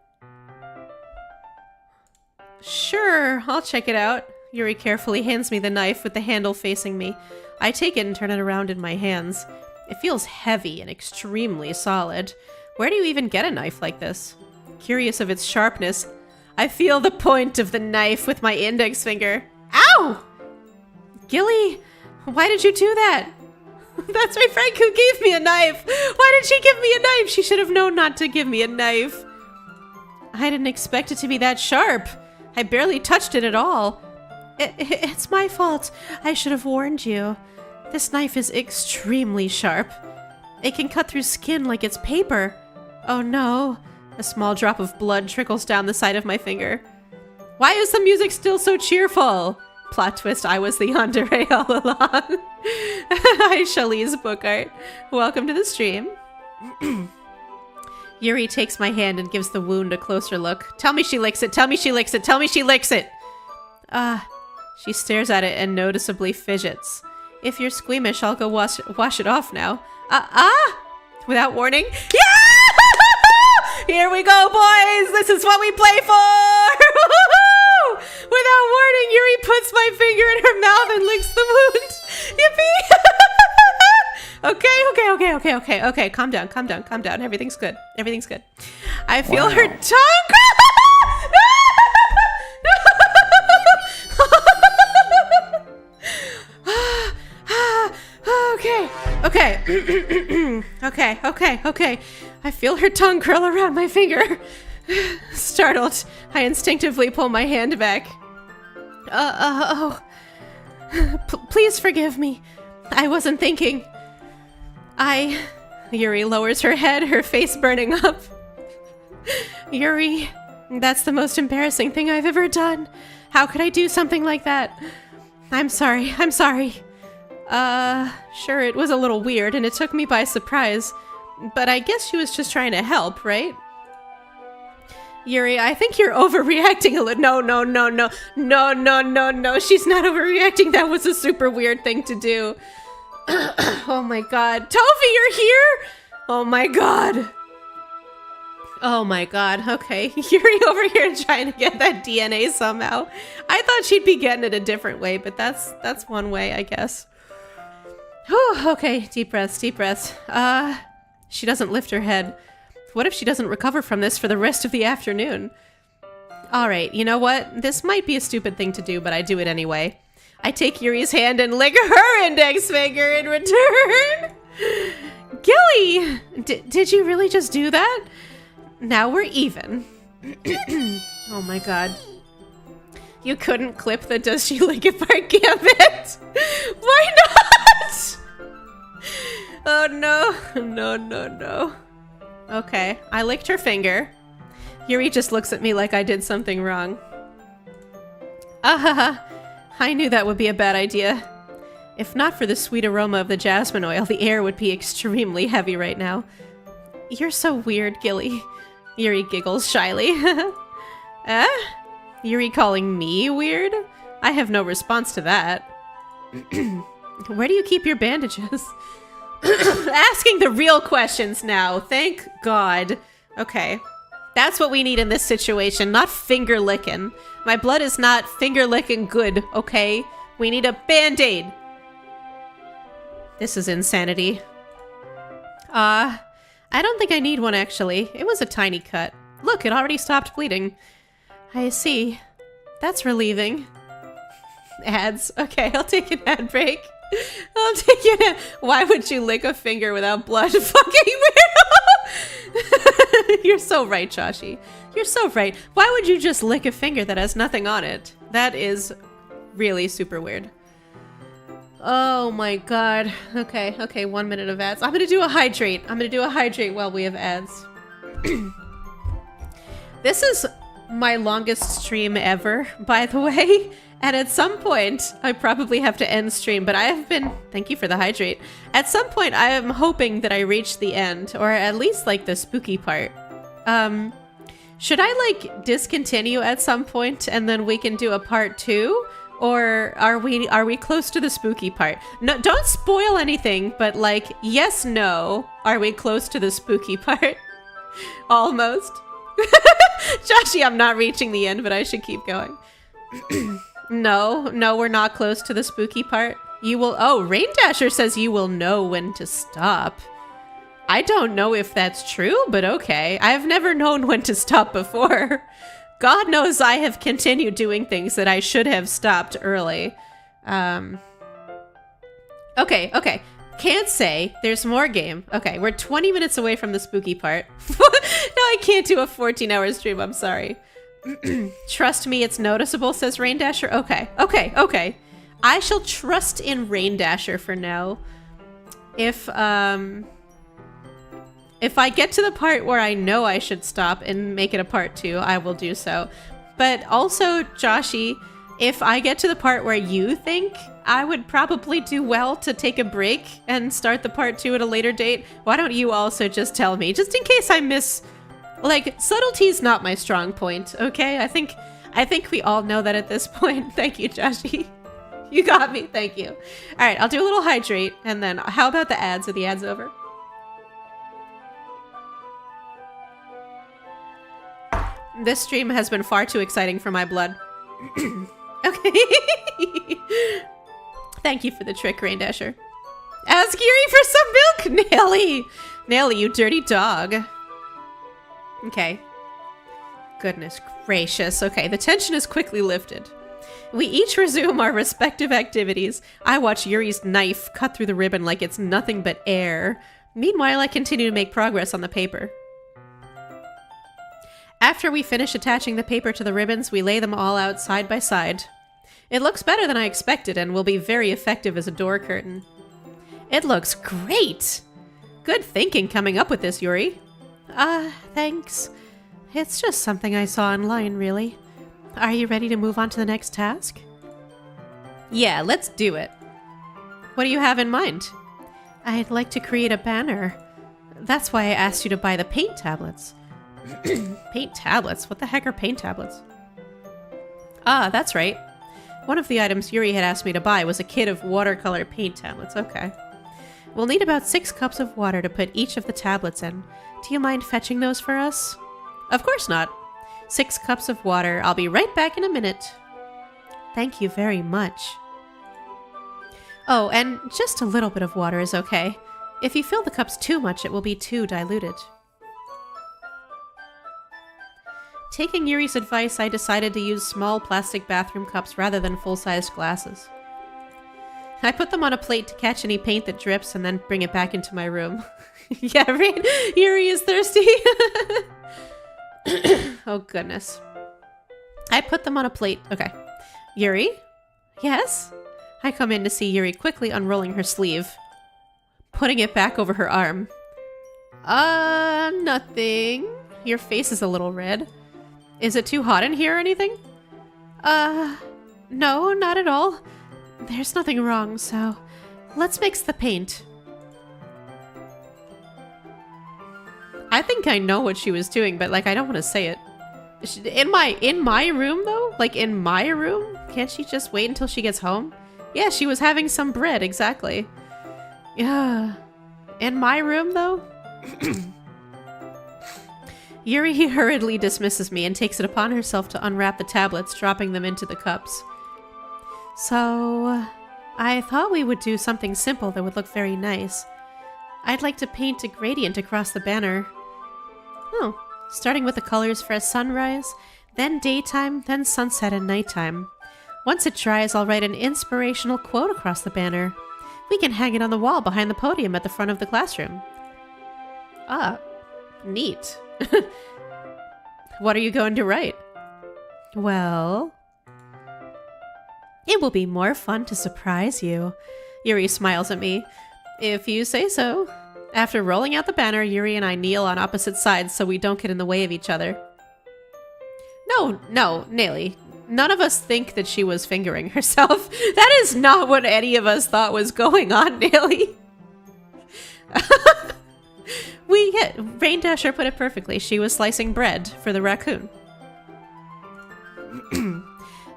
Sure, I'll check it out. Yuri carefully hands me the knife with the handle facing me. I take it and turn it around in my hands. It feels heavy and extremely solid. Where do you even get a knife like this? Curious of its sharpness, I feel the point of the knife with my index finger. Ow! Gilly, why did you do that? That's my friend who gave me a knife. Why did she give me a knife? She should have known not to give me a knife. I didn't expect it to be that sharp. I barely touched it at all. It's my fault. I should have warned you. This knife is extremely sharp. It can cut through skin like it's paper. Oh no. A small drop of blood trickles down the side of my finger. Why is the music still so cheerful? Plot twist, I was the yandere all along. Hi, Shali's book art. Welcome to the stream. Yuri takes my hand and gives the wound a closer look. Tell me she licks it, tell me she licks it, tell me she licks it! She stares at it and noticeably fidgets. If you're squeamish, I'll go wash it off now. Without warning? Yeah! Here we go, boys! This is what we play for! Without warning, Yuri puts my finger in her mouth and licks the wound. Yippee! Okay. Calm down. Everything's good. I feel her tongue. Okay. I feel her tongue curl around my finger. Startled, I instinctively pull my hand back. Please forgive me. I wasn't thinking. Yuri lowers her head, her face burning up. Yuri, that's the most embarrassing thing I've ever done. How could I do something like that? I'm sorry. Sure, it was a little weird and it took me by surprise. But I guess she was just trying to help, right? Yuri, I think you're overreacting a little. No. She's not overreacting. That was a super weird thing to do. Oh my god. Tofi, you're here? Oh my god. Okay. Yuri over here trying to get that DNA somehow. I thought she'd be getting it a different way, but that's one way, I guess. Whew, okay, deep breaths. She doesn't lift her head. What if she doesn't recover from this for the rest of the afternoon? Alright, you know what? This might be a stupid thing to do, but I do it anyway. I take Yuri's hand and lick her index finger in return. Gilly! Did you really just do that? Now we're even. Oh my god. You couldn't clip the does she lick it part gambit? Why not? Oh no. Okay, I licked her finger. Yuri just looks at me like I did something wrong. I knew that would be a bad idea. If not for the sweet aroma of the jasmine oil, the air would be extremely heavy right now. You're so weird, Gilly. Yuri giggles shyly. Yuri calling me weird? I have no response to that. Where do you keep your bandages? Asking the real questions now. Thank God. Okay. That's what we need in this situation, not finger licking. My blood is not finger licking good, okay? We need a band-aid. This is insanity. I don't think I need one, actually. It was a tiny cut. Look, it already stopped bleeding. I see. That's relieving. Ads. Okay, I'll take an ad break. I'll take it. Why would you lick a finger without blood? Fucking weirdo! You're so right, Joshi. You're so right. Why would you just lick a finger that has nothing on it? That is really super weird. Oh my god. Okay, 1 minute of ads. I'm gonna do a hydrate. While we have ads. This is my longest stream ever, by the way. And at some point, I probably have to end stream, but I have been... Thank you for the hydrate. At some point, I am hoping that I reach the end, or at least, like, the spooky part. Should I like discontinue at some point and then we can do a part 2? Or are we close to the spooky part? No, don't spoil anything, but like, yes, no. Are we close to the spooky part? Almost. Joshi, I'm not reaching the end, but I should keep going. No, we're not close to the spooky part. You will, oh, Rain Dasher says you will know when to stop. I don't know if that's true, but okay. I've never known when to stop before. God knows I have continued doing things that I should have stopped early. Okay. Can't say. There's more game. Okay, we're 20 minutes away from the spooky part. No, I can't do a 14-hour stream. I'm sorry. Trust me, it's noticeable, says Rain Dasher. Okay. I shall trust in Rain Dasher for now. If I get to the part where I know I should stop and make it a part 2, I will do so. But also, Joshi, if I get to the part where you think I would probably do well to take a break and start the part 2 at a later date, why don't you also just tell me, just in case I miss... Like, subtlety's not my strong point, okay? I think we all know that at this point. Thank you, Joshi. You got me, thank you. All right, I'll do a little hydrate, and then how about the ads? Are the ads over? This stream has been far too exciting for my blood. Okay. Thank you for the trick, Rain Dasher. Ask Yuri for some milk, Nelly! Nelly, you dirty dog. Okay. Goodness gracious. Okay, the tension is quickly lifted. We each resume our respective activities. I watch Yuri's knife cut through the ribbon like it's nothing but air. Meanwhile, I continue to make progress on the paper. After we finish attaching the paper to the ribbons, we lay them all out side by side. It looks better than I expected and will be very effective as a door curtain. It looks great! Good thinking coming up with this, Yuri. Thanks. It's just something I saw online, really. Are you ready to move on to the next task? Yeah, let's do it. What do you have in mind? I'd like to create a banner. That's why I asked you to buy the paint tablets. Paint tablets? What the heck are paint tablets? Ah, that's right. One of the items Yuri had asked me to buy was a kit of watercolor paint tablets. Okay. We'll need about 6 cups of water to put each of the tablets in. Do you mind fetching those for us? Of course not. 6 cups of water. I'll be right back in a minute. Thank you very much. Oh, and just a little bit of water is okay. If you fill the cups too much, it will be too diluted. Taking Yuri's advice, I decided to use small plastic bathroom cups rather than full-sized glasses. I put them on a plate to catch any paint that drips and then bring it back into my room. Yeah, right? Yuri is thirsty. Oh, goodness. I put them on a plate. Okay. Yuri? Yes? I come in to see Yuri quickly unrolling her sleeve, putting it back over her arm. Nothing. Your face is a little red. Is it too hot in here or anything? No, not at all. There's nothing wrong, so let's mix the paint. I think I know what she was doing, but like I don't want to say it. In my room though? Like in my room? Can't she just wait until she gets home? Yeah, she was having some bread, exactly. Yeah. In my room though? Yuri hurriedly dismisses me and takes it upon herself to unwrap the tablets, dropping them into the cups. So, I thought we would do something simple that would look very nice. I'd like to paint a gradient across the banner. Oh, starting with the colors for a sunrise, then daytime, then sunset and nighttime. Once it dries, I'll write an inspirational quote across the banner. We can hang it on the wall behind the podium at the front of the classroom. Ah, neat. What are you going to write? Well, it will be more fun to surprise you. Yuri smiles at me. If you say so. After rolling out the banner, Yuri and I kneel on opposite sides so we don't get in the way of each other. No, Nelly. None of us think that she was fingering herself. That is not what any of us thought was going on, Nelly. Rain Dasher put it perfectly. She was slicing bread for the raccoon.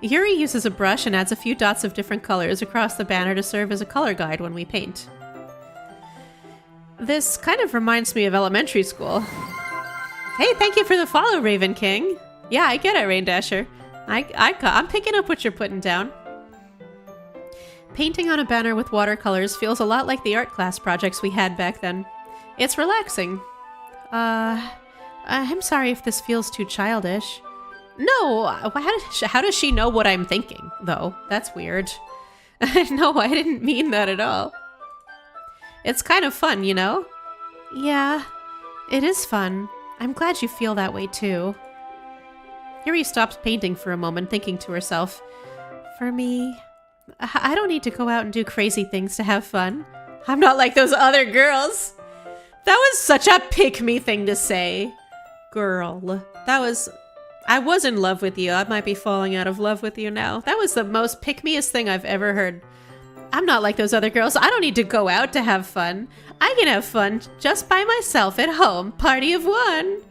Yuri uses a brush and adds a few dots of different colors across the banner to serve as a color guide when we paint. This kind of reminds me of elementary school. Hey, thank you for the follow, Raven King. Yeah, I get it, Rain Dasher. I'm picking up what you're putting down. Painting on a banner with watercolors feels a lot like the art class projects we had back then. It's relaxing. I'm sorry if this feels too childish. No, how does she know what I'm thinking, though? That's weird. No, I didn't mean that at all. It's kind of fun, you know? Yeah, it is fun. I'm glad you feel that way, too. Yuri stops painting for a moment, thinking to herself, for me, I don't need to go out and do crazy things to have fun. I'm not like those other girls. That was such a pick-me thing to say. Girl. I was in love with you. I might be falling out of love with you now. That was the most pick-me-est thing I've ever heard. I'm not like those other girls. I don't need to go out to have fun. I can have fun just by myself at home. Party of one.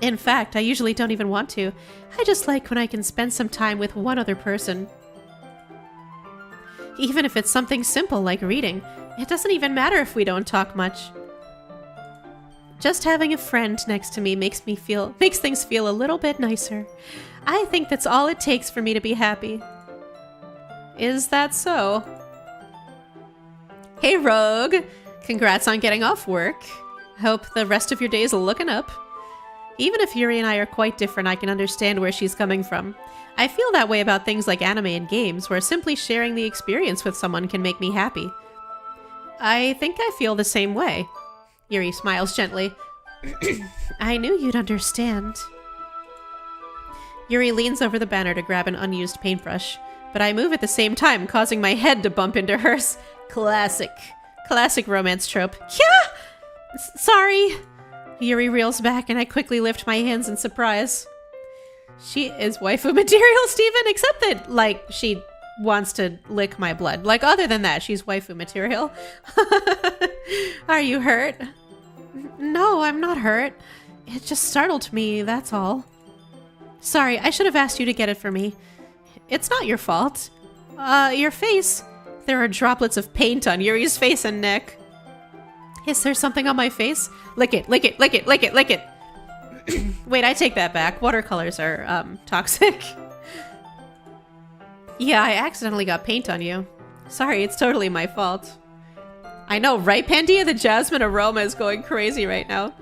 In fact, I usually don't even want to. I just like when I can spend some time with one other person. Even if it's something simple like reading. It doesn't even matter if we don't talk much. Just having a friend next to me makes things feel a little bit nicer. I think that's all it takes for me to be happy. Is that so? Hey, Rogue! Congrats on getting off work. Hope the rest of your days are looking up. Even if Yuri and I are quite different, I can understand where she's coming from. I feel that way about things like anime and games, where simply sharing the experience with someone can make me happy. I think I feel the same way. Yuri smiles gently. I knew you'd understand. Yuri leans over the banner to grab an unused paintbrush, but I move at the same time, causing my head to bump into hers. Classic romance trope. Yeah! Sorry! Yuri reels back and I quickly lift my hands in surprise. She is waifu material, Steven, except that, like, she wants to lick my blood. Like, other than that, she's waifu material. Are you hurt? No, I'm not hurt. It just startled me, that's all. Sorry, I should have asked you to get it for me. It's not your fault. Your face. There are droplets of paint on Yuri's face and neck. Is there something on my face? Lick it, lick it, lick it, lick it, lick it. Wait, I take that back. Watercolors are, toxic. Yeah, I accidentally got paint on you. Sorry, it's totally my fault. I know, right, Pandia? The jasmine aroma is going crazy right now.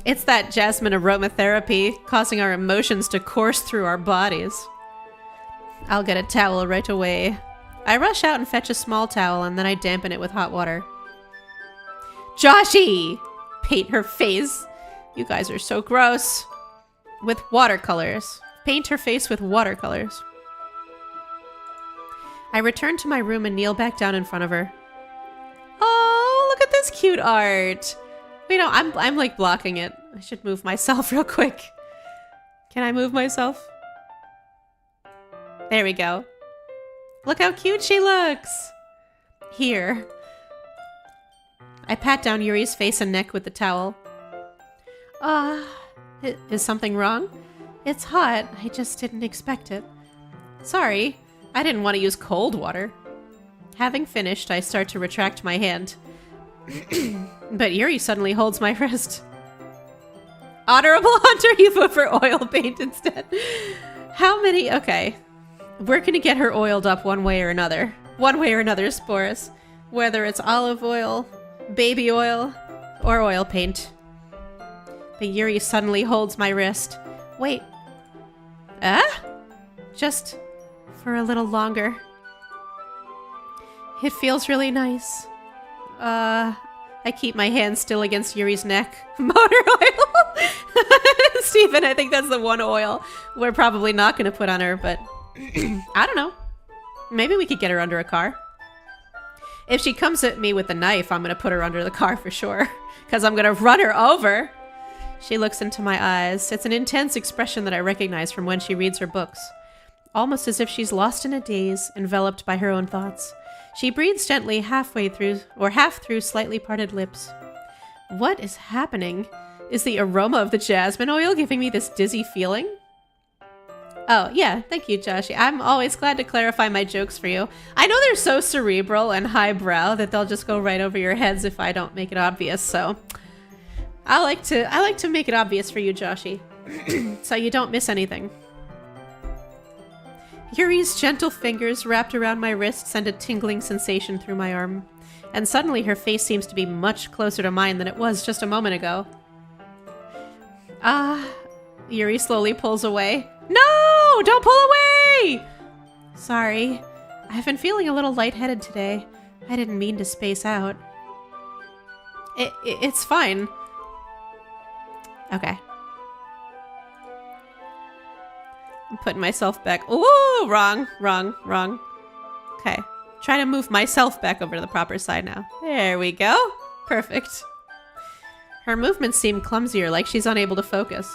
It's that jasmine aromatherapy causing our emotions to course through our bodies. I'll get a towel right away. I rush out and fetch a small towel and then I dampen it with hot water. Joshi! Paint her face. You guys are so gross. With watercolors. Paint her face with watercolors. I return to my room and kneel back down in front of her. Oh, look at this cute art. Wait, no, I'm like blocking it. I should move myself real quick. Can I move myself? There we go. Look how cute she looks. Here. I pat down Yuri's face and neck with the towel. Is something wrong? It's hot. I just didn't expect it. Sorry. I didn't want to use cold water. Having finished, I start to retract my hand. But Yuri suddenly holds my wrist. Honorable Hunter, you vote for oil paint instead. How many? Okay. We're gonna get her oiled up one way or another. One way or another, Spores. Whether it's olive oil, baby oil, or oil paint. But Yuri suddenly holds my wrist. Wait. Just for a little longer. It feels really nice. I keep my hand still against Yuri's neck. Motor oil! Steven, I think that's the one oil we're probably not going to put on her, but I don't know. Maybe we could get her under a car. If she comes at me with a knife, I'm going to put her under the car for sure, because I'm going to run her over. She looks into my eyes. It's an intense expression that I recognize from when she reads her books. almost as if she's lost in a daze, enveloped by her own thoughts. She breathes gently half through slightly parted lips. What is happening? Is the aroma of the jasmine oil giving me this dizzy feeling? Oh, yeah, thank you, Joshy. I'm always glad to clarify my jokes for you. I know they're so cerebral and highbrow that they'll just go right over your heads if I don't make it obvious, so I like to make it obvious for you, Joshy, so you don't miss anything. Yuri's gentle fingers wrapped around my wrist send a tingling sensation through my arm, and suddenly her face seems to be much closer to mine than it was just a moment ago. Yuri slowly pulls away. No! Don't pull away! Sorry. I've been feeling a little lightheaded today. I didn't mean to space out. It's fine. Okay. I'm putting myself back. Ooh, wrong. Okay. Try to move myself back over to the proper side now. There we go. Perfect. Her movements seem clumsier, like she's unable to focus.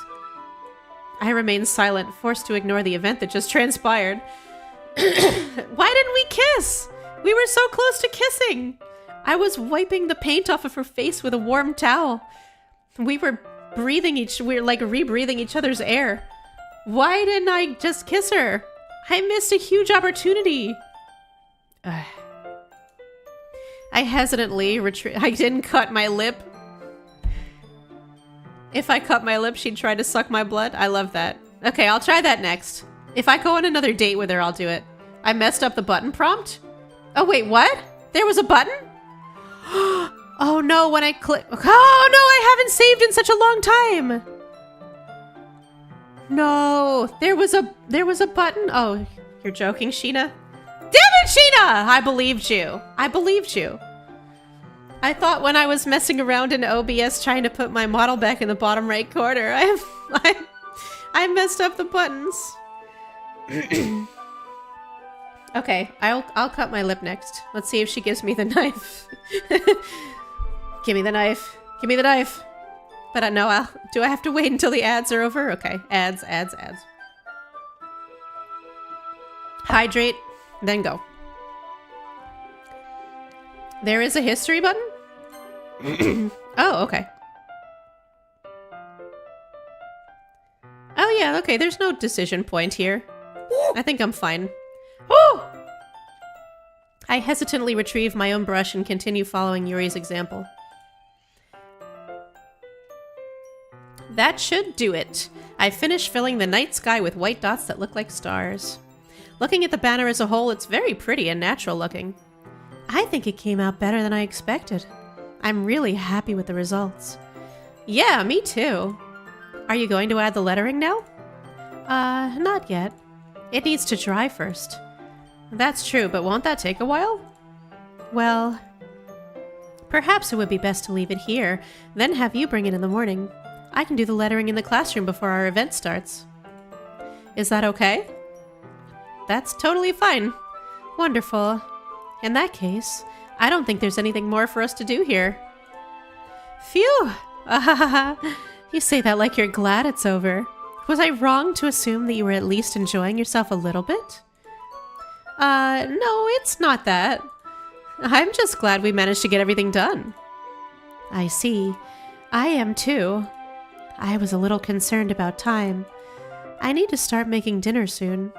I remain silent, forced to ignore the event that just transpired. Why didn't we kiss? We were so close to kissing. I was wiping the paint off of her face with a warm towel. We were like rebreathing each other's air. Why didn't I just kiss her? I missed a huge opportunity. I hesitantly I didn't cut my lip. If I cut my lip, she'd try to suck my blood. I love that. Okay, I'll try that next. If I go on another date with her, I'll do it. I messed up the button prompt? Oh, wait, what? There was a button? Oh, no, when I click... Oh, no, I haven't saved in such a long time. No, there was a button. Oh, you're joking, Sheena? Damn it, Sheena! I believed you. I thought when I was messing around in OBS trying to put my model back in the bottom right corner, I messed up the buttons. Okay, I'll cut my lip next. Let's see if she gives me the knife. Give me the knife. But no, do I have to wait until the ads are over? Okay, ads. Hydrate, then go. There is a history button? Oh, okay. Oh yeah, okay, there's no decision point here. I think I'm fine. Oh! I hesitantly retrieve my own brush and continue following Yuri's example. That should do it. I finished filling the night sky with white dots that look like stars. Looking at the banner as a whole, it's very pretty and natural looking. I think it came out better than I expected. I'm really happy with the results. Yeah, me too. Are you going to add the lettering now? Not yet. It needs to dry first. That's true, but won't that take a while? Well, perhaps it would be best to leave it here, then have you bring it in the morning. I can do the lettering in the classroom before our event starts. Is that okay? That's totally fine. Wonderful. In that case, I don't think there's anything more for us to do here. Phew! You say that like you're glad it's over. Was I wrong to assume that you were at least enjoying yourself a little bit? No, it's not that. I'm just glad we managed to get everything done. I see. I am too. I was a little concerned about time. I need to start making dinner soon.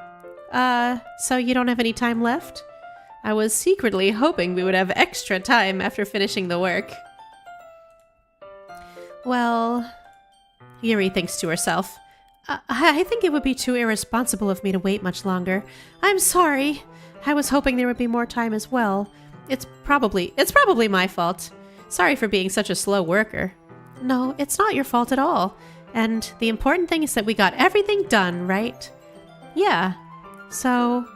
So you don't have any time left? I was secretly hoping we would have extra time after finishing the work. Well, Yuri thinks to herself. I think it would be too irresponsible of me to wait much longer. I'm sorry. I was hoping there would be more time as well. It's probably my fault. Sorry for being such a slow worker. No, it's not your fault at all. And the important thing is that we got everything done, right? Yeah. So,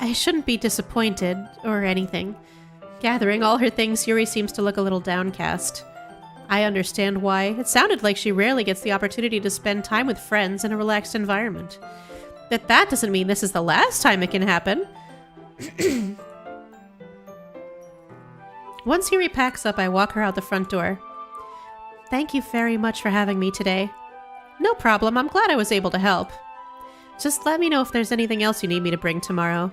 I shouldn't be disappointed or anything. Gathering all her things, Yuri seems to look a little downcast. I understand why. It sounded like she rarely gets the opportunity to spend time with friends in a relaxed environment. But that doesn't mean this is the last time it can happen. Once Yuri packs up, I walk her out the front door. Thank you very much for having me today. No problem, I'm glad I was able to help. Just let me know if there's anything else you need me to bring tomorrow.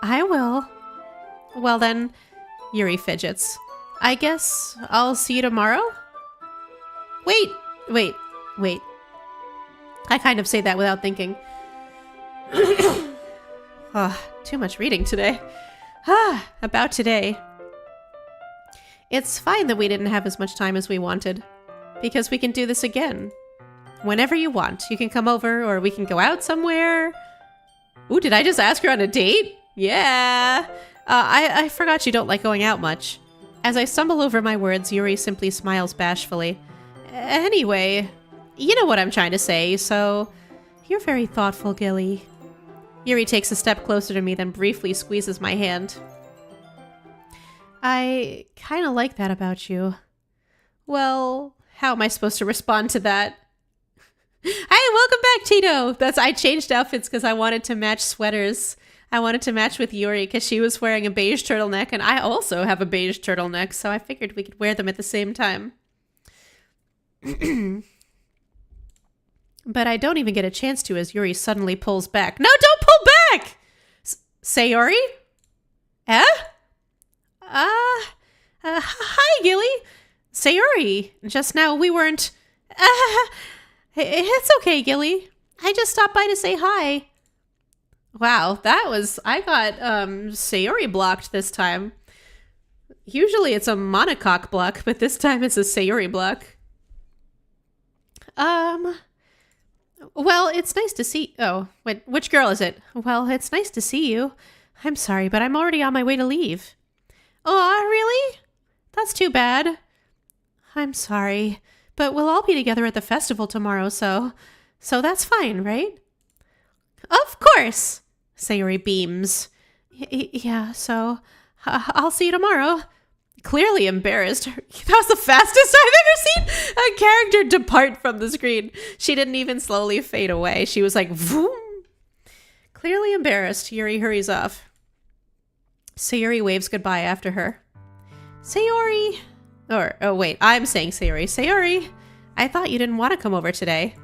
I will. Well then, Yuri fidgets. I guess I'll see you tomorrow? Wait. I kind of say that without thinking. Too much reading today. About today. It's fine that we didn't have as much time as we wanted, because we can do this again. Whenever you want. You can come over, or we can go out somewhere. Ooh, did I just ask her on a date? Yeah. I forgot you don't like going out much. As I stumble over my words, Yuri simply smiles bashfully. Anyway, you know what I'm trying to say, so... You're very thoughtful, Gilly. Yuri takes a step closer to me, then briefly squeezes my hand. I kind of like that about you. Well, how am I supposed to respond to that? Hey, welcome back, Tito! I changed outfits because I wanted to match sweaters. I wanted to match with Yuri because she was wearing a beige turtleneck, and I also have a beige turtleneck, so I figured we could wear them at the same time. But I don't even get a chance to as Yuri suddenly pulls back. No, don't pull back! Sayori? Hi, Gilly. Sayori, just now we weren't... It's okay, Gilly. I just stopped by to say hi. Wow, I got, Sayori blocked this time. Usually it's a monocoque block, but this time it's a Sayori block. Well, it's nice to see... Oh, wait, which girl is it? Well, it's nice to see you. I'm sorry, but I'm already on my way to leave. Oh, really? That's too bad. I'm sorry, but we'll all be together at the festival tomorrow, so that's fine, right? Of course, Sayori beams. Yeah, so I'll see you tomorrow. Clearly embarrassed. That was the fastest I've ever seen a character depart from the screen. She didn't even slowly fade away. She was like, vroom. Clearly embarrassed, Yuri hurries off. Sayori waves goodbye after her. Sayori. Oh wait, I'm saying Sayori. Sayori, I thought you didn't want to come over today.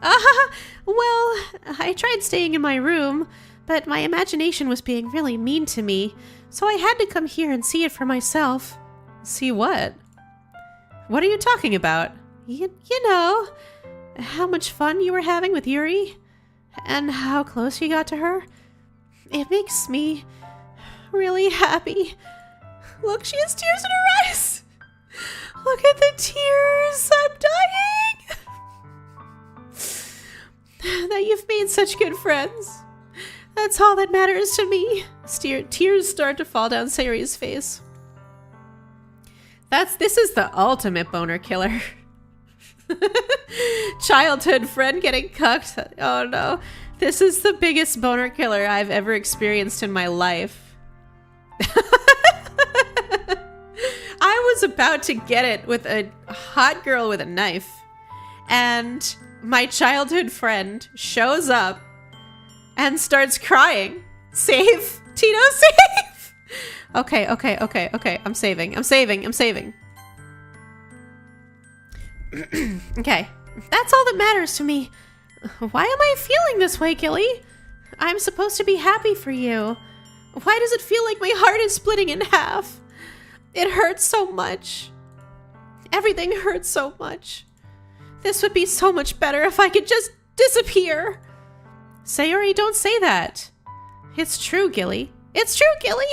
Well, I tried staying in my room, but my imagination was being really mean to me, so I had to come here and see it for myself. See what? What are you talking about? You know, how much fun you were having with Yuri, and how close you got to her. It makes me really happy. Look, she has tears in her eyes. Look at the tears. I'm dying. That you've made such good friends. That's all that matters to me. Tears start to fall down Sayori's face. This is the ultimate boner killer. Childhood friend getting cucked. Oh no. This is the biggest boner killer I've ever experienced in my life. I was about to get it with a hot girl with a knife, and my childhood friend shows up and starts crying. Save! Tito, save! Okay. I'm saving. Okay. That's all that matters to me. Why am I feeling this way, Gilly? I'm supposed to be happy for you. Why does it feel like my heart is splitting in half? It hurts so much. Everything hurts so much. This would be so much better if I could just disappear. Sayori, don't say that. It's true, Gilly. It's true, Gilly.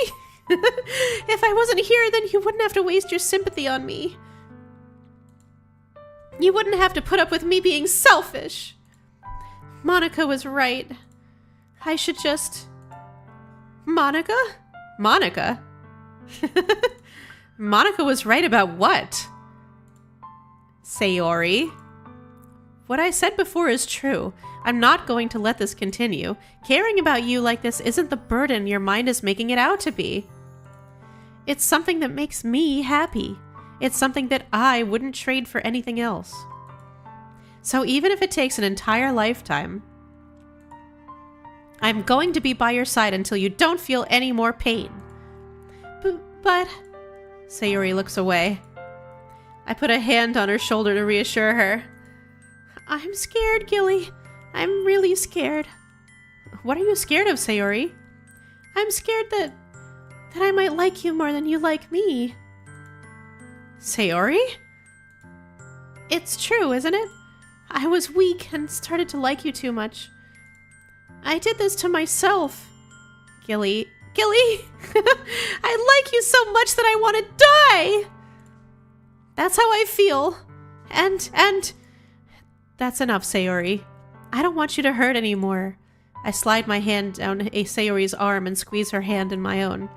If I wasn't here, then you wouldn't have to waste your sympathy on me. You wouldn't have to put up with me being selfish. Monica was right. I should just... Monica? Monica? Monica was right about what? Sayori. What I said before is true. I'm not going to let this continue. Caring about you like this isn't the burden your mind is making it out to be. It's something that makes me happy. It's something that I wouldn't trade for anything else. So even if it takes an entire lifetime, I'm going to be by your side until you don't feel any more pain. But... Sayori looks away. I put a hand on her shoulder to reassure her. I'm scared, Gilly. I'm really scared. What are you scared of, Sayori? I'm scared that I might like you more than you like me. Sayori? It's true, isn't it? I was weak and started to like you too much. I did this to myself. Gilly. I like you so much that I want to die! That's how I feel. And that's enough, Sayori. I don't want you to hurt anymore. I slide my hand down Sayori's arm and squeeze her hand in my own.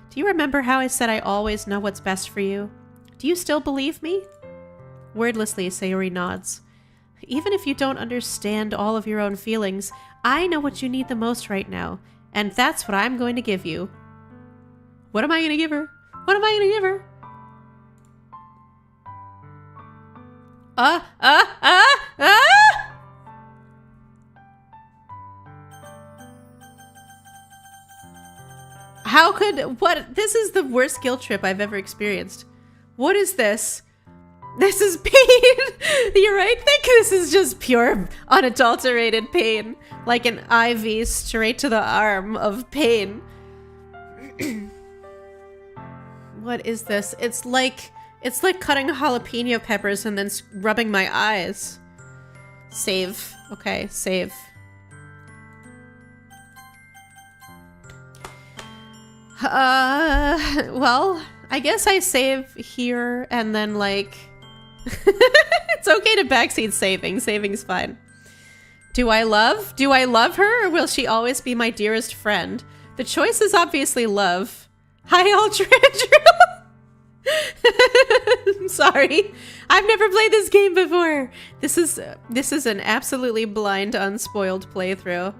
Do you remember how I said I always know what's best for you? Do you still believe me? Wordlessly, Sayori nods. Even if you don't understand all of your own feelings, I know what you need the most right now, and that's what I'm going to give you. What am I going to give her? What am I going to give her? How could, what? This is the worst guilt trip I've ever experienced. What is this? This is pain. You're right, think this is just pure, unadulterated pain. Like an IV straight to the arm of pain. What is this? It's like cutting jalapeno peppers and then rubbing my eyes. Save. Okay, save. Well, I guess I save here and then like... It's okay to backseat saving. Saving's fine. Do I love her, or will she always be my dearest friend? The choice is obviously love. Hi, Ultra Andrew. I'm sorry. I've never played this game before. This is an absolutely blind, unspoiled playthrough.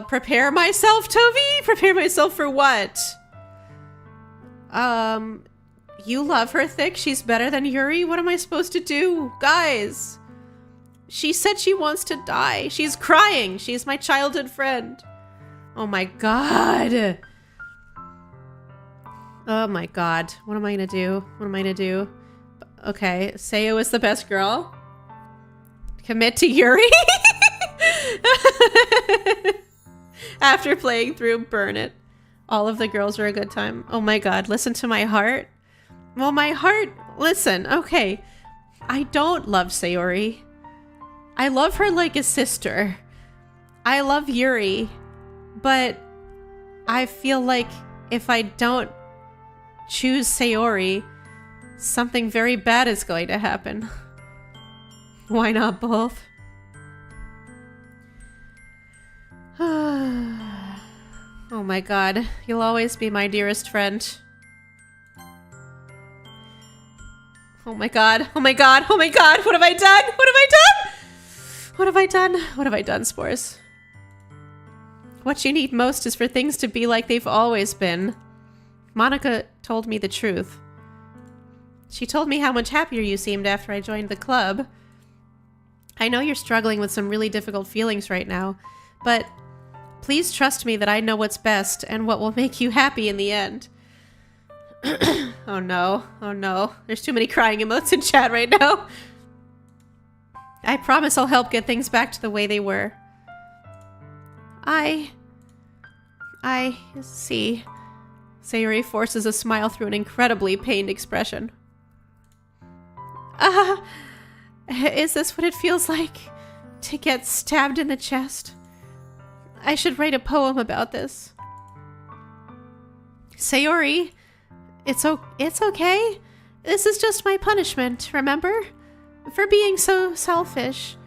Prepare myself, Toby? Prepare myself for what? You love her, Thick? She's better than Yuri? What am I supposed to do? Guys! She said she wants to die. She's crying. She's my childhood friend. Oh my god. Oh my god. What am I gonna do? What am I gonna do? Okay, Sayo is the best girl. Commit to Yuri? After playing through Burn It. All of the girls are a good time. Oh my god, listen to my heart. Well, my heart... Listen, okay. I don't love Sayori. I love her like a sister. I love Yuri. But I feel like if I don't choose Sayori, something very bad is going to happen. Why not both? Oh my god. You'll always be my dearest friend. Oh my god. Oh my god. Oh my god. What have I done? What have I done? What have I done? What have I done, Spores? What you need most is for things to be like they've always been. Monica told me the truth. She told me how much happier you seemed after I joined the club. I know you're struggling with some really difficult feelings right now, but please trust me that I know what's best and what will make you happy in the end. Oh no. Oh no. There's too many crying emotes in chat right now. I promise I'll help get things back to the way they were. I see. Sayori forces a smile through an incredibly pained expression. Is this what it feels like? To get stabbed in the chest? I should write a poem about this. Sayori, it's okay. This is just my punishment, remember? For being so selfish.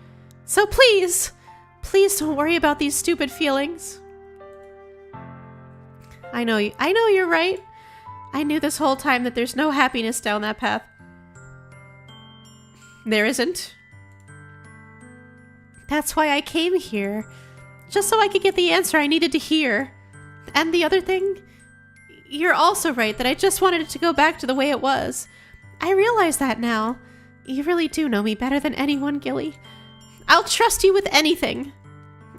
So please don't worry about these stupid feelings. I know you're right. I knew this whole time that there's no happiness down that path. There isn't. That's why I came here. Just so I could get the answer I needed to hear. And the other thing, you're also right that I just wanted it to go back to the way it was. I realize that now. You really do know me better than anyone, Gilly. I'll trust you with anything.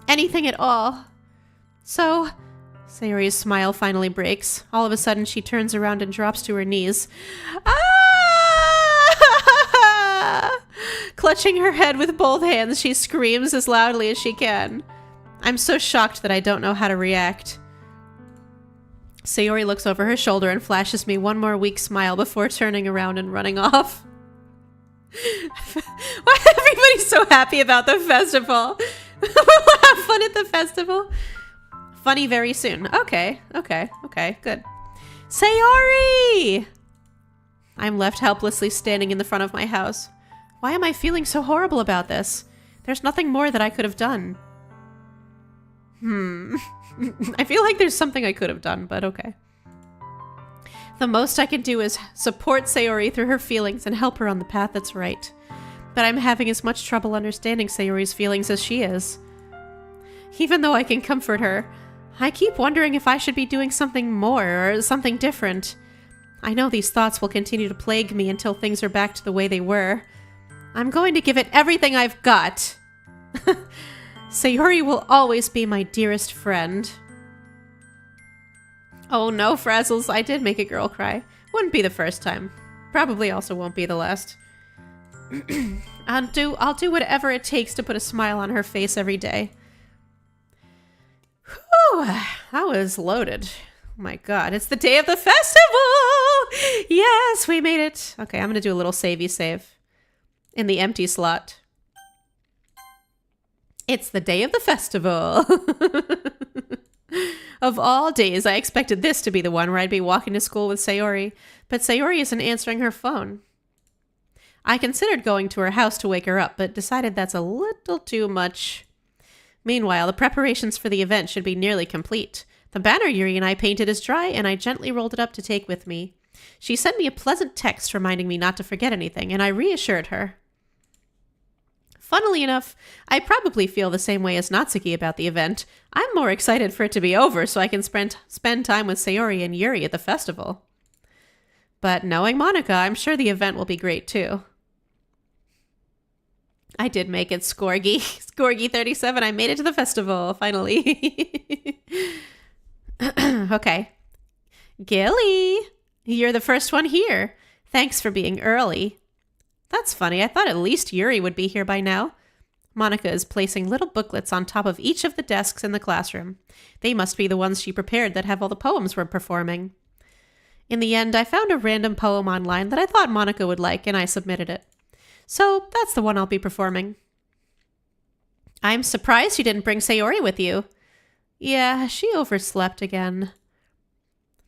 Anything at all. So... Sayori's smile finally breaks. All of a sudden, she turns around and drops to her knees. Ah! Clutching her head with both hands, she screams as loudly as she can. I'm so shocked that I don't know how to react. Sayori looks over her shoulder and flashes me one more weak smile before turning around and running off. Why everybody's so happy about the festival? We'll have fun at the festival. Funny very soon. Okay, good. Sayori! I'm left helplessly standing in the front of my house. Why am I feeling so horrible about this? There's nothing more that I could have done. I feel like there's something I could have done, but okay. The most I can do is support Sayori through her feelings and help her on the path that's right. But I'm having as much trouble understanding Sayori's feelings as she is. Even though I can comfort her, I keep wondering if I should be doing something more or something different. I know these thoughts will continue to plague me until things are back to the way they were. I'm going to give it everything I've got. Sayori will always be my dearest friend. Oh no, Frazzles, I did make a girl cry. Wouldn't be the first time. Probably also won't be the last. I'll do whatever it takes to put a smile on her face every day. Whew, that was loaded. Oh my god, it's the day of the festival! Yes, we made it. Okay, I'm gonna do a little savey save. In the empty slot. It's the day of the festival. Of all days, I expected this to be the one where I'd be walking to school with Sayori, but Sayori isn't answering her phone. I considered going to her house to wake her up, but decided that's a little too much. Meanwhile, the preparations for the event should be nearly complete. The banner Yuri and I painted is dry, and I gently rolled it up to take with me. She sent me a pleasant text reminding me not to forget anything, and I reassured her. Funnily enough, I probably feel the same way as Natsuki about the event. I'm more excited for it to be over so I can spend time with Sayori and Yuri at the festival. But knowing Monika, I'm sure the event will be great too. I did make it, Scorgy. Scorgy37, I made it to the festival, finally. Okay. Gilly, you're the first one here. Thanks for being early. That's funny. I thought at least Yuri would be here by now. Monika is placing little booklets on top of each of the desks in the classroom. They must be the ones she prepared that have all the poems we're performing. In the end, I found a random poem online that I thought Monika would like, and I submitted it. So that's the one I'll be performing. I'm surprised you didn't bring Sayori with you. Yeah, she overslept again.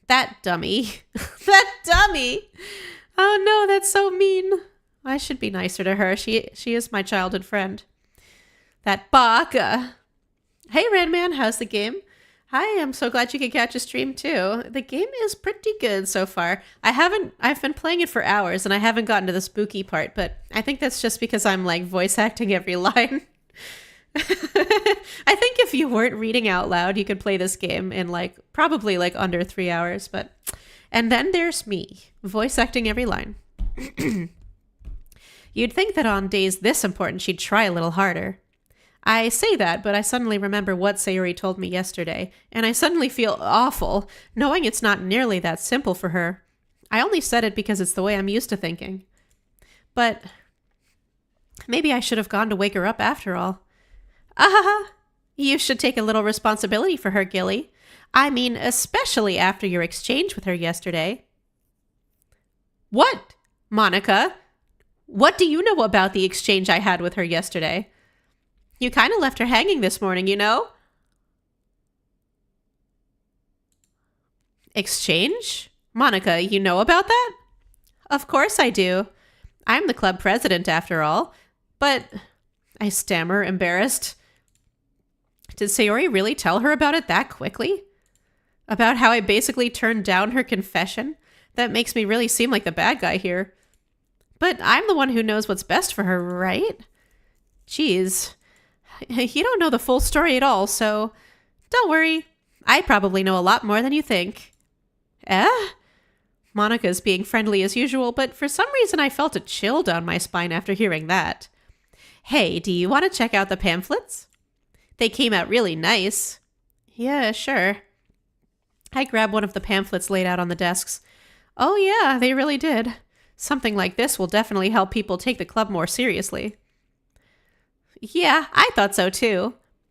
That dummy. That dummy! Oh no, that's so mean. I should be nicer to her. She is my childhood friend. That baka. Hey, Redman, how's the game? Hi, I'm so glad you could catch a stream too. The game is pretty good so far. I've been playing it for hours and I haven't gotten to the spooky part, but I think that's just because I'm like voice acting every line. I think if you weren't reading out loud, you could play this game in probably under 3 hours, and then there's me, voice acting every line. You'd think that on days this important, she'd try a little harder. I say that, but I suddenly remember what Sayori told me yesterday, and I suddenly feel awful, knowing it's not nearly that simple for her. I only said it because it's the way I'm used to thinking. But maybe I should have gone to wake her up after all. You should take a little responsibility for her, Gilly. I mean, especially after your exchange with her yesterday. What, Monika? What do you know about the exchange I had with her yesterday? You kind of left her hanging this morning, you know? Exchange? Monika, you know about that? Of course I do. I'm the club president, after all. But, I stammer, embarrassed. Did Sayori really tell her about it that quickly? About how I basically turned down her confession? That makes me really seem like the bad guy here. But I'm the one who knows what's best for her, right? Jeez. You don't know the full story at all, so don't worry. I probably know a lot more than you think. Monika's being friendly as usual, but for some reason I felt a chill down my spine after hearing that. Hey, do you want to check out the pamphlets? They came out really nice. Yeah, sure. I grabbed one of the pamphlets laid out on the desks. Oh yeah, they really did. Something like this will definitely help people take the club more seriously. Yeah, I thought so too.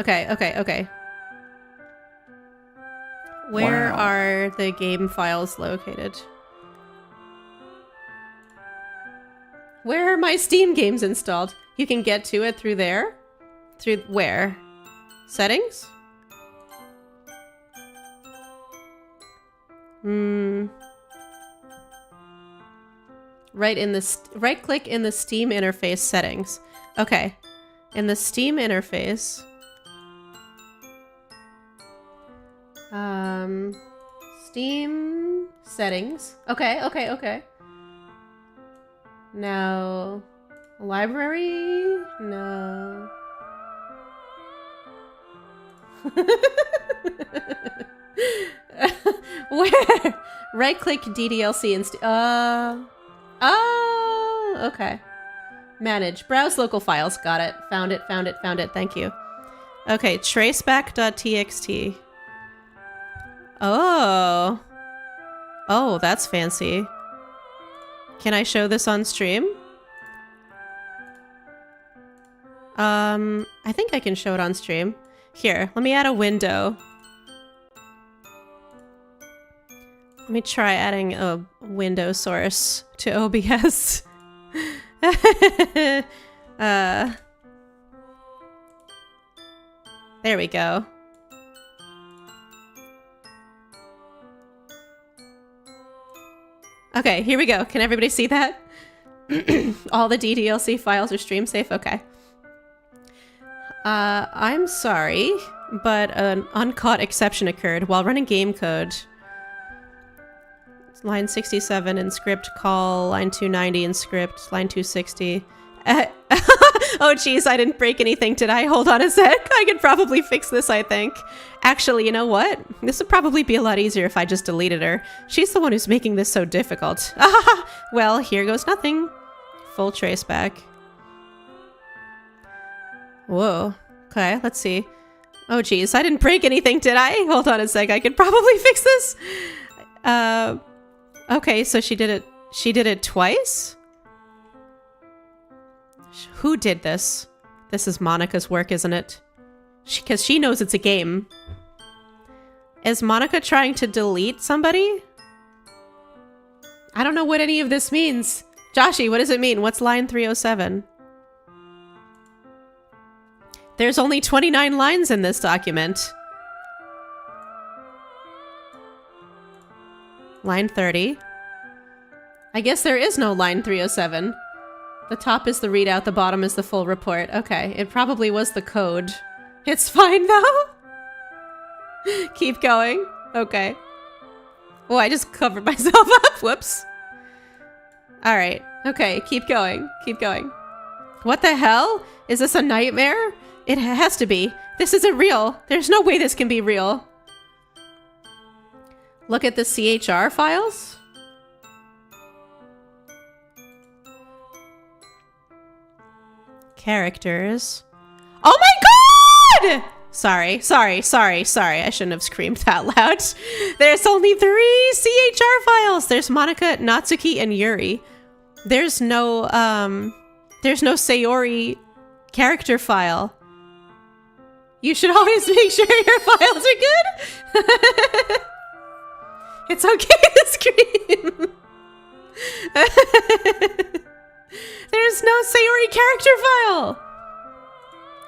Okay. Where Wow. are the game files located? Where are my Steam games installed? You can get to it through there? Through where? Settings? Right click in the Steam interface settings. Okay. In the Steam interface. Steam settings. Okay. No. Library? No. Where? Right click DDLC and oh, okay. Manage. Browse local files. Got it. Found it. Thank you. Okay, traceback.txt. Oh. Oh, that's fancy. Can I show this on stream? I think I can show it on stream. Here, let me add a window. Let me try adding a window source to OBS. There we go. Okay, here we go. Can everybody see that? All the DDLC files are stream safe? Okay. I'm sorry, but an uncaught exception occurred while running game code. Line 67 in script call, line 290 in script, line 260. Oh jeez, I didn't break anything, did I? Hold on a sec. I could probably fix this, I think. Actually, you know what? This would probably be a lot easier if I just deleted her. She's the one who's making this so difficult. Well, here goes nothing. Full trace back. Whoa. Okay, let's see. Oh geez, I didn't break anything, did I? Hold on a sec, I could probably fix this. Okay, so she did it twice? Who did this? This is Monica's work, isn't it? Because she knows it's a game. Is Monica trying to delete somebody? I don't know what any of this means. Joshi, what does it mean? What's line 307? There's only 29 lines in this document. Line 30. I guess there is no line 307. The top is the readout, the bottom is the full report. Okay, it probably was the code. It's fine though. Keep going. Okay. Oh, I just covered myself up. Whoops. All right. Okay, keep going. Keep going. What the hell? Is this a nightmare? It has to be. This isn't real. There's no way this can be real. Look at the CHR files. Characters. Oh my god! Sorry. I shouldn't have screamed that loud. There's only 3 CHR files. There's Monica, Natsuki, and Yuri. There's no Sayori character file. You should always make sure your files are good. It's okay to scream. There's no Sayori character file!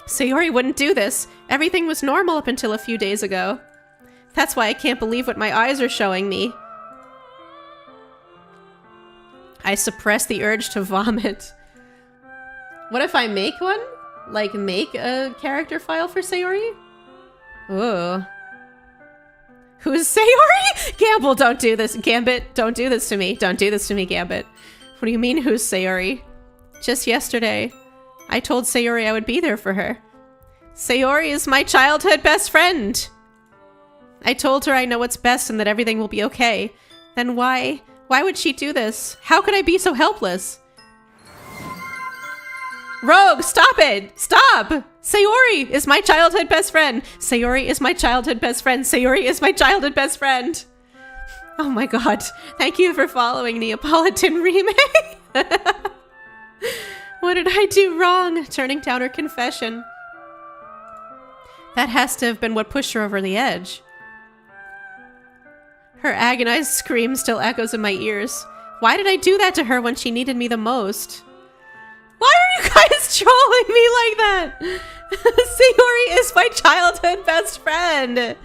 Sayori wouldn't do this. Everything was normal up until a few days ago. That's why I can't believe what my eyes are showing me. I suppress the urge to vomit. What if I make one? Like, make a character file for Sayori? Ooh. Who's Sayori? Gamble, don't do this. Gambit, don't do this to me. Don't do this to me, Gambit. What do you mean, who's Sayori? Just yesterday, I told Sayori I would be there for her. Sayori is my childhood best friend. I told her I know what's best and that everything will be okay. Then why would she do this? How could I be so helpless? Rogue, stop it! Stop! Sayori is my childhood best friend. Sayori is my childhood best friend. Sayori is my childhood best friend. Oh my god. Thank you for following Neapolitan remake. What did I do wrong? Turning down her confession. That has to have been what pushed her over the edge. Her agonized scream still echoes in my ears. Why did I do that to her when she needed me the most? Why are you guys trolling me like that? Sayori is my childhood best friend.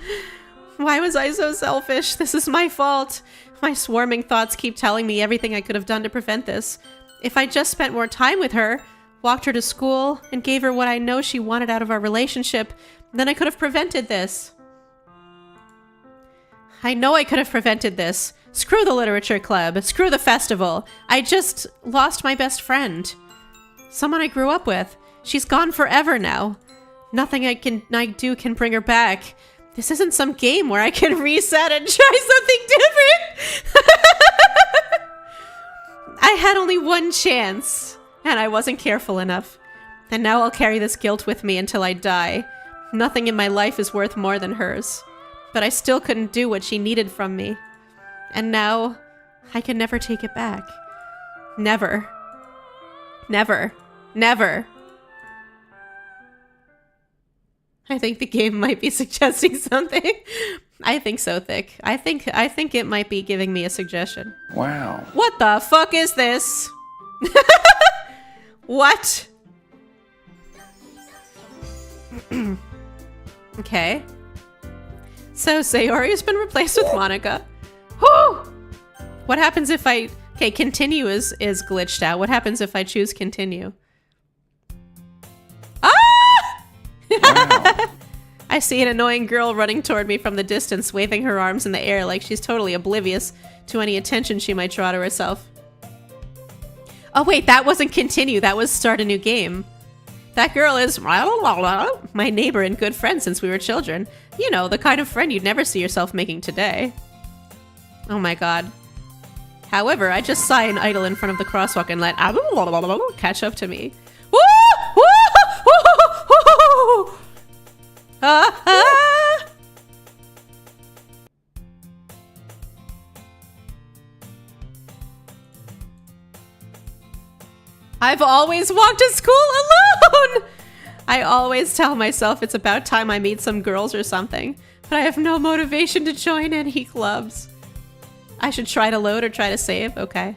Why was I so selfish? This is my fault. My swarming thoughts keep telling me everything I could have done to prevent this. If I just spent more time with her, walked her to school, and gave her what I know she wanted out of our relationship, then I could have prevented this. I know I could have prevented this. Screw the literature club. Screw the festival. I just lost my best friend. Someone I grew up with. She's gone forever now. Nothing I do can bring her back. This isn't some game where I can reset and try something different. I had only one chance, and I wasn't careful enough. And now I'll carry this guilt with me until I die. Nothing in my life is worth more than hers. But I still couldn't do what she needed from me. And now, I can never take it back. Never. Never. Never. I think the game might be suggesting something. I think so, Thick. I think it might be giving me a suggestion. Wow. What the fuck is this? What? Okay. So Sayori has been replaced with Monica. Whew! What happens if I... Okay, continue is glitched out. What happens if I choose continue? Ah! Wow. I see an annoying girl running toward me from the distance, waving her arms in the air like she's totally oblivious to any attention she might draw to herself. Oh wait, that wasn't continue. That was start a new game. That girl is my neighbor and good friend since we were children. You know, the kind of friend you'd never see yourself making today. Oh my god. However, I just saw an idol in front of the crosswalk and let catch up to me. Woo! Woo! Woo! Ah! Ah! I've always walked to school alone! I always tell myself it's about time I meet some girls or something, but I have no motivation to join any clubs. I should try to load or try to save? Okay.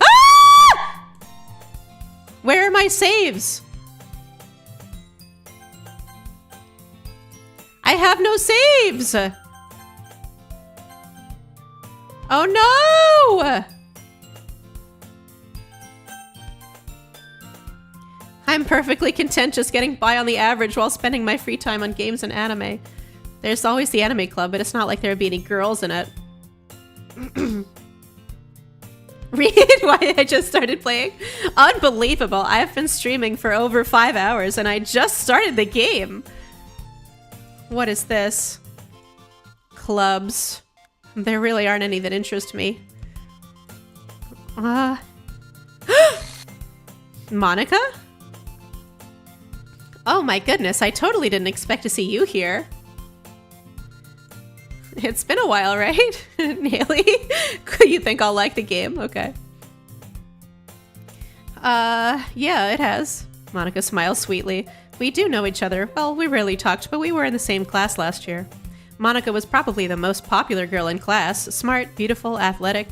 Ah! Where are my saves? I have no saves! Oh no! I'm perfectly content just getting by on the average while spending my free time on games and anime. There's always the anime club, but it's not like there would be any girls in it. Read why I just started playing? Unbelievable. I've been streaming for over 5 hours and I just started the game. What is this? Clubs. There really aren't any that interest me. Monica? Oh my goodness, I totally didn't expect to see you here. It's been a while, right? Haley? You think I'll like the game? Okay. Yeah, it has. Monica smiles sweetly. We do know each other. Well, we rarely talked, but we were in the same class last year. Monica was probably the most popular girl in class. Smart, beautiful, athletic.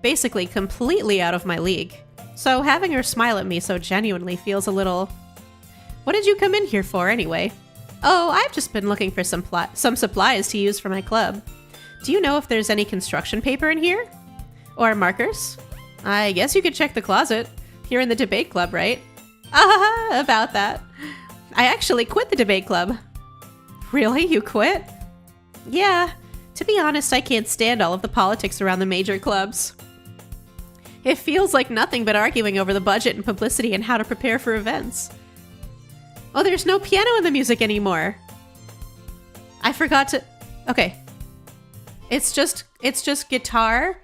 Basically completely out of my league. So having her smile at me so genuinely feels a little... What did you come in here for, anyway? Oh, I've just been looking for some supplies to use for my club. Do you know if there's any construction paper in here? Or markers? I guess you could check the closet. You're in the debate club, right? Ah, about that. I actually quit the debate club. Really? You quit? Yeah. To be honest, I can't stand all of the politics around the major clubs. It feels like nothing but arguing over the budget and publicity and how to prepare for events. Oh, there's no piano in the music anymore. I forgot to... Okay. It's just guitar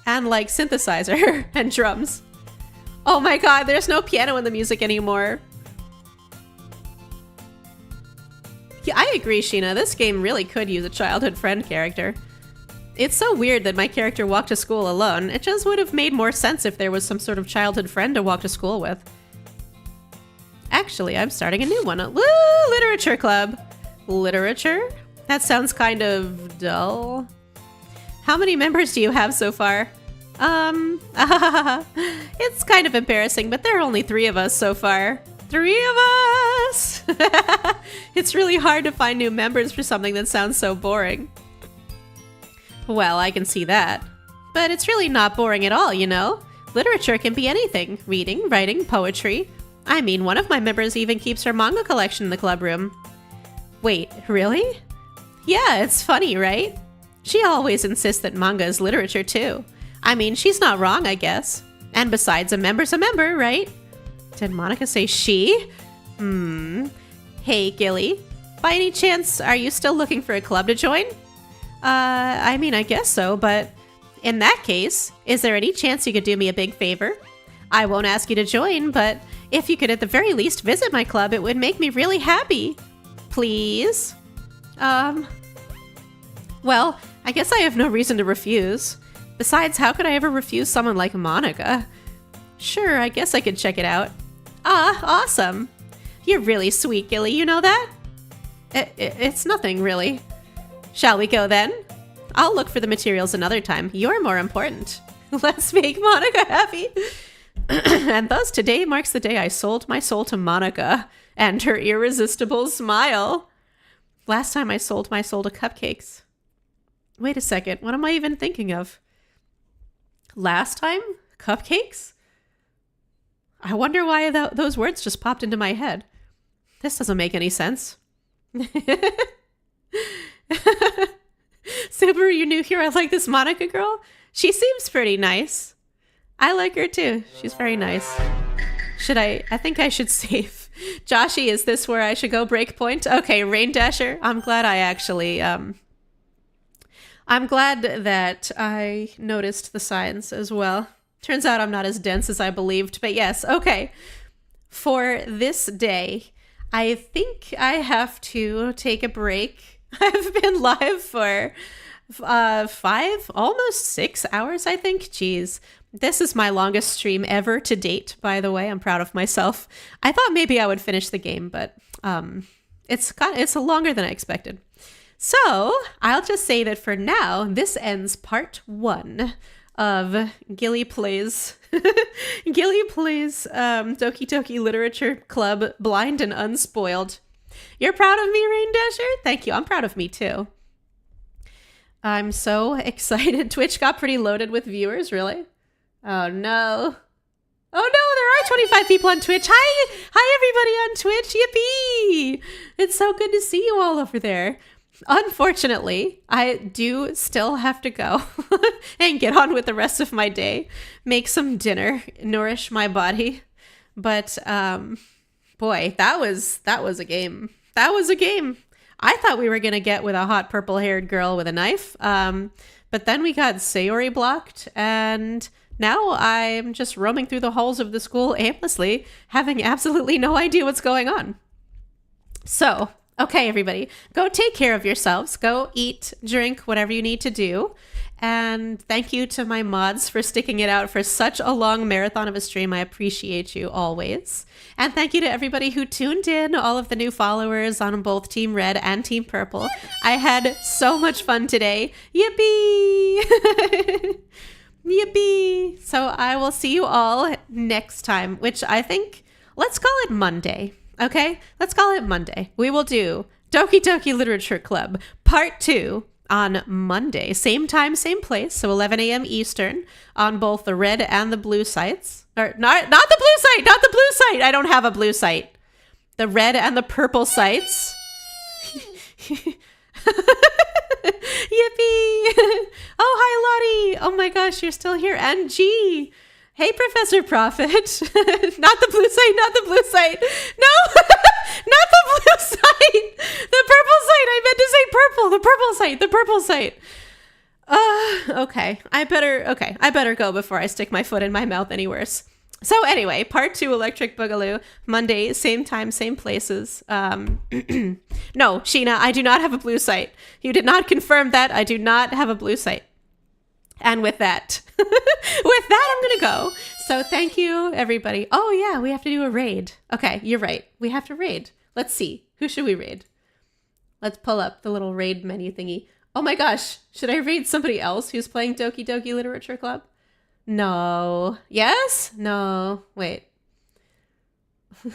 and like synthesizer and drums. Oh my god, there's no piano in the music anymore. Yeah, I agree, Sheena. This game really could use a childhood friend character. It's so weird that my character walked to school alone. It just would have made more sense if there was some sort of childhood friend to walk to school with. Actually, I'm starting a new one. Woo! Literature club. Literature? That sounds kind of dull. How many members do you have so far? It's kind of embarrassing, but there are only 3 of us so far. 3 of us! It's really hard to find new members for something that sounds so boring. Well, I can see that. But it's really not boring at all, you know? Literature can be anything. Reading, writing, poetry. I mean, one of my members even keeps her manga collection in the club room. Wait, really? Yeah, it's funny, right? She always insists that manga is literature too. I mean, she's not wrong, I guess. And besides, a member's a member, right? Did Monica say she? Hey, Gilly. By any chance, are you still looking for a club to join? I mean, I guess so, but in that case, is there any chance you could do me a big favor? I won't ask you to join, but if you could at the very least visit my club, it would make me really happy. Please? Well, I guess I have no reason to refuse. Besides, how could I ever refuse someone like Monica? Sure, I guess I could check it out. Ah, awesome. You're really sweet, Gilly, you know that? It's nothing, really. Shall we go then? I'll look for the materials another time. You're more important. Let's make Monica happy. And thus today marks the day I sold my soul to Monica and her irresistible smile. Last time I sold my soul to cupcakes. Wait a second, what am I even thinking of? Last time? Cupcakes? I wonder why those words just popped into my head. This doesn't make any sense. Subaru, you new here. I like this Monica girl. She seems pretty nice. I like her too. She's very nice. I think I should save. Joshy, is this where I should go breakpoint? Okay, Rain Dasher. I'm glad I actually, I'm glad that I noticed the signs as well. Turns out I'm not as dense as I believed, but yes, okay. For this day, I think I have to take a break. I've been live for 5, almost 6 hours, I think. Jeez. This is my longest stream ever to date, by the way. I'm proud of myself. I thought maybe I would finish the game, but it's longer than I expected. So I'll just say that for now, this ends part 1 of Gilly Plays Doki Doki Literature Club Blind and Unspoiled. You're proud of me, Rain Dasher? Thank you. I'm proud of me too. I'm so excited. Twitch got pretty loaded with viewers, really? Oh no. Oh no, there are 25 people on Twitch. Hi everybody on Twitch. Yippee! It's so good to see you all over there. Unfortunately, I do still have to go and get on with the rest of my day, make some dinner, nourish my body. But boy, that was a game. That was a game. I thought we were gonna get with a hot purple-haired girl with a knife, but then we got Sayori blocked, and now I'm just roaming through the halls of the school aimlessly, having absolutely no idea what's going on. So, okay, everybody, go take care of yourselves. Go eat, drink, whatever you need to do. And thank you to my mods for sticking it out for such a long marathon of a stream. I appreciate you always. And thank you to everybody who tuned in, all of the new followers on both Team Red and Team Purple. I had so much fun today. Yippee! Yippee! So I will see you all next time, which I think, let's call it Monday. Okay? Let's call it Monday. We will do Doki Doki Literature Club Part 2 on Monday. Same time, same place. So 11 a.m. Eastern on both the red and the blue sites. Or not the blue site! Not the blue site! I don't have a blue site. The red and the purple sites. Yippee! Oh, hi, Lottie! Oh my gosh, you're still here. And G! Hey, Professor Prophet. Not the blue site, not the blue site. No! Not the blue site! The purple site! I meant to say purple! The purple site! The purple site! Okay. I better go before I stick my foot in my mouth any worse. So anyway, part 2 Electric Boogaloo, Monday, same time, same places. No, Sheena, I do not have a blue site. You did not confirm that. I do not have a blue site. And with that, I'm going to go. So thank you, everybody. Oh, yeah, we have to do a raid. Okay, you're right. We have to raid. Let's see. Who should we raid? Let's pull up the little raid menu thingy. Oh my gosh. Should I raid somebody else who's playing Doki Doki Literature Club? No. Yes? No. Wait. We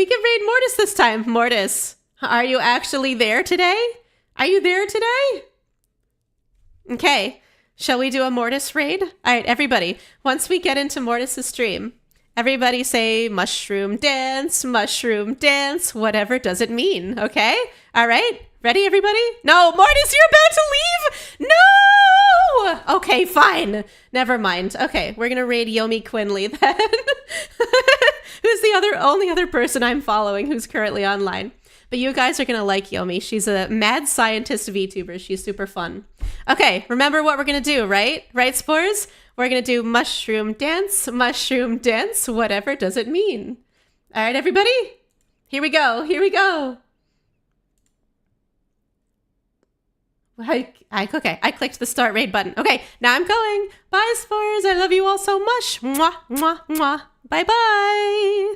can raid Mortis this time. Mortis, are you actually there today? Are you there today? Okay. Shall we do a Mortis raid? All right, everybody. Once we get into Mortis's stream, everybody say mushroom dance, whatever does it mean, okay? All right, ready, everybody? No, Mortis, you're about to leave! No! Okay, fine. Never mind. Okay, we're gonna raid Yomi Quinley then. Who's the only other person I'm following who's currently online. But you guys are gonna like Yomi. She's a mad scientist VTuber. She's super fun. Okay, remember what we're gonna do, right? Right, Spores? We're gonna do mushroom dance, whatever does it mean? All right, everybody? Here we go, here we go. Okay, I clicked the start raid button. Okay, now I'm going. Bye, Spores. I love you all so much. Mwah, mwah, mwah. Bye-bye.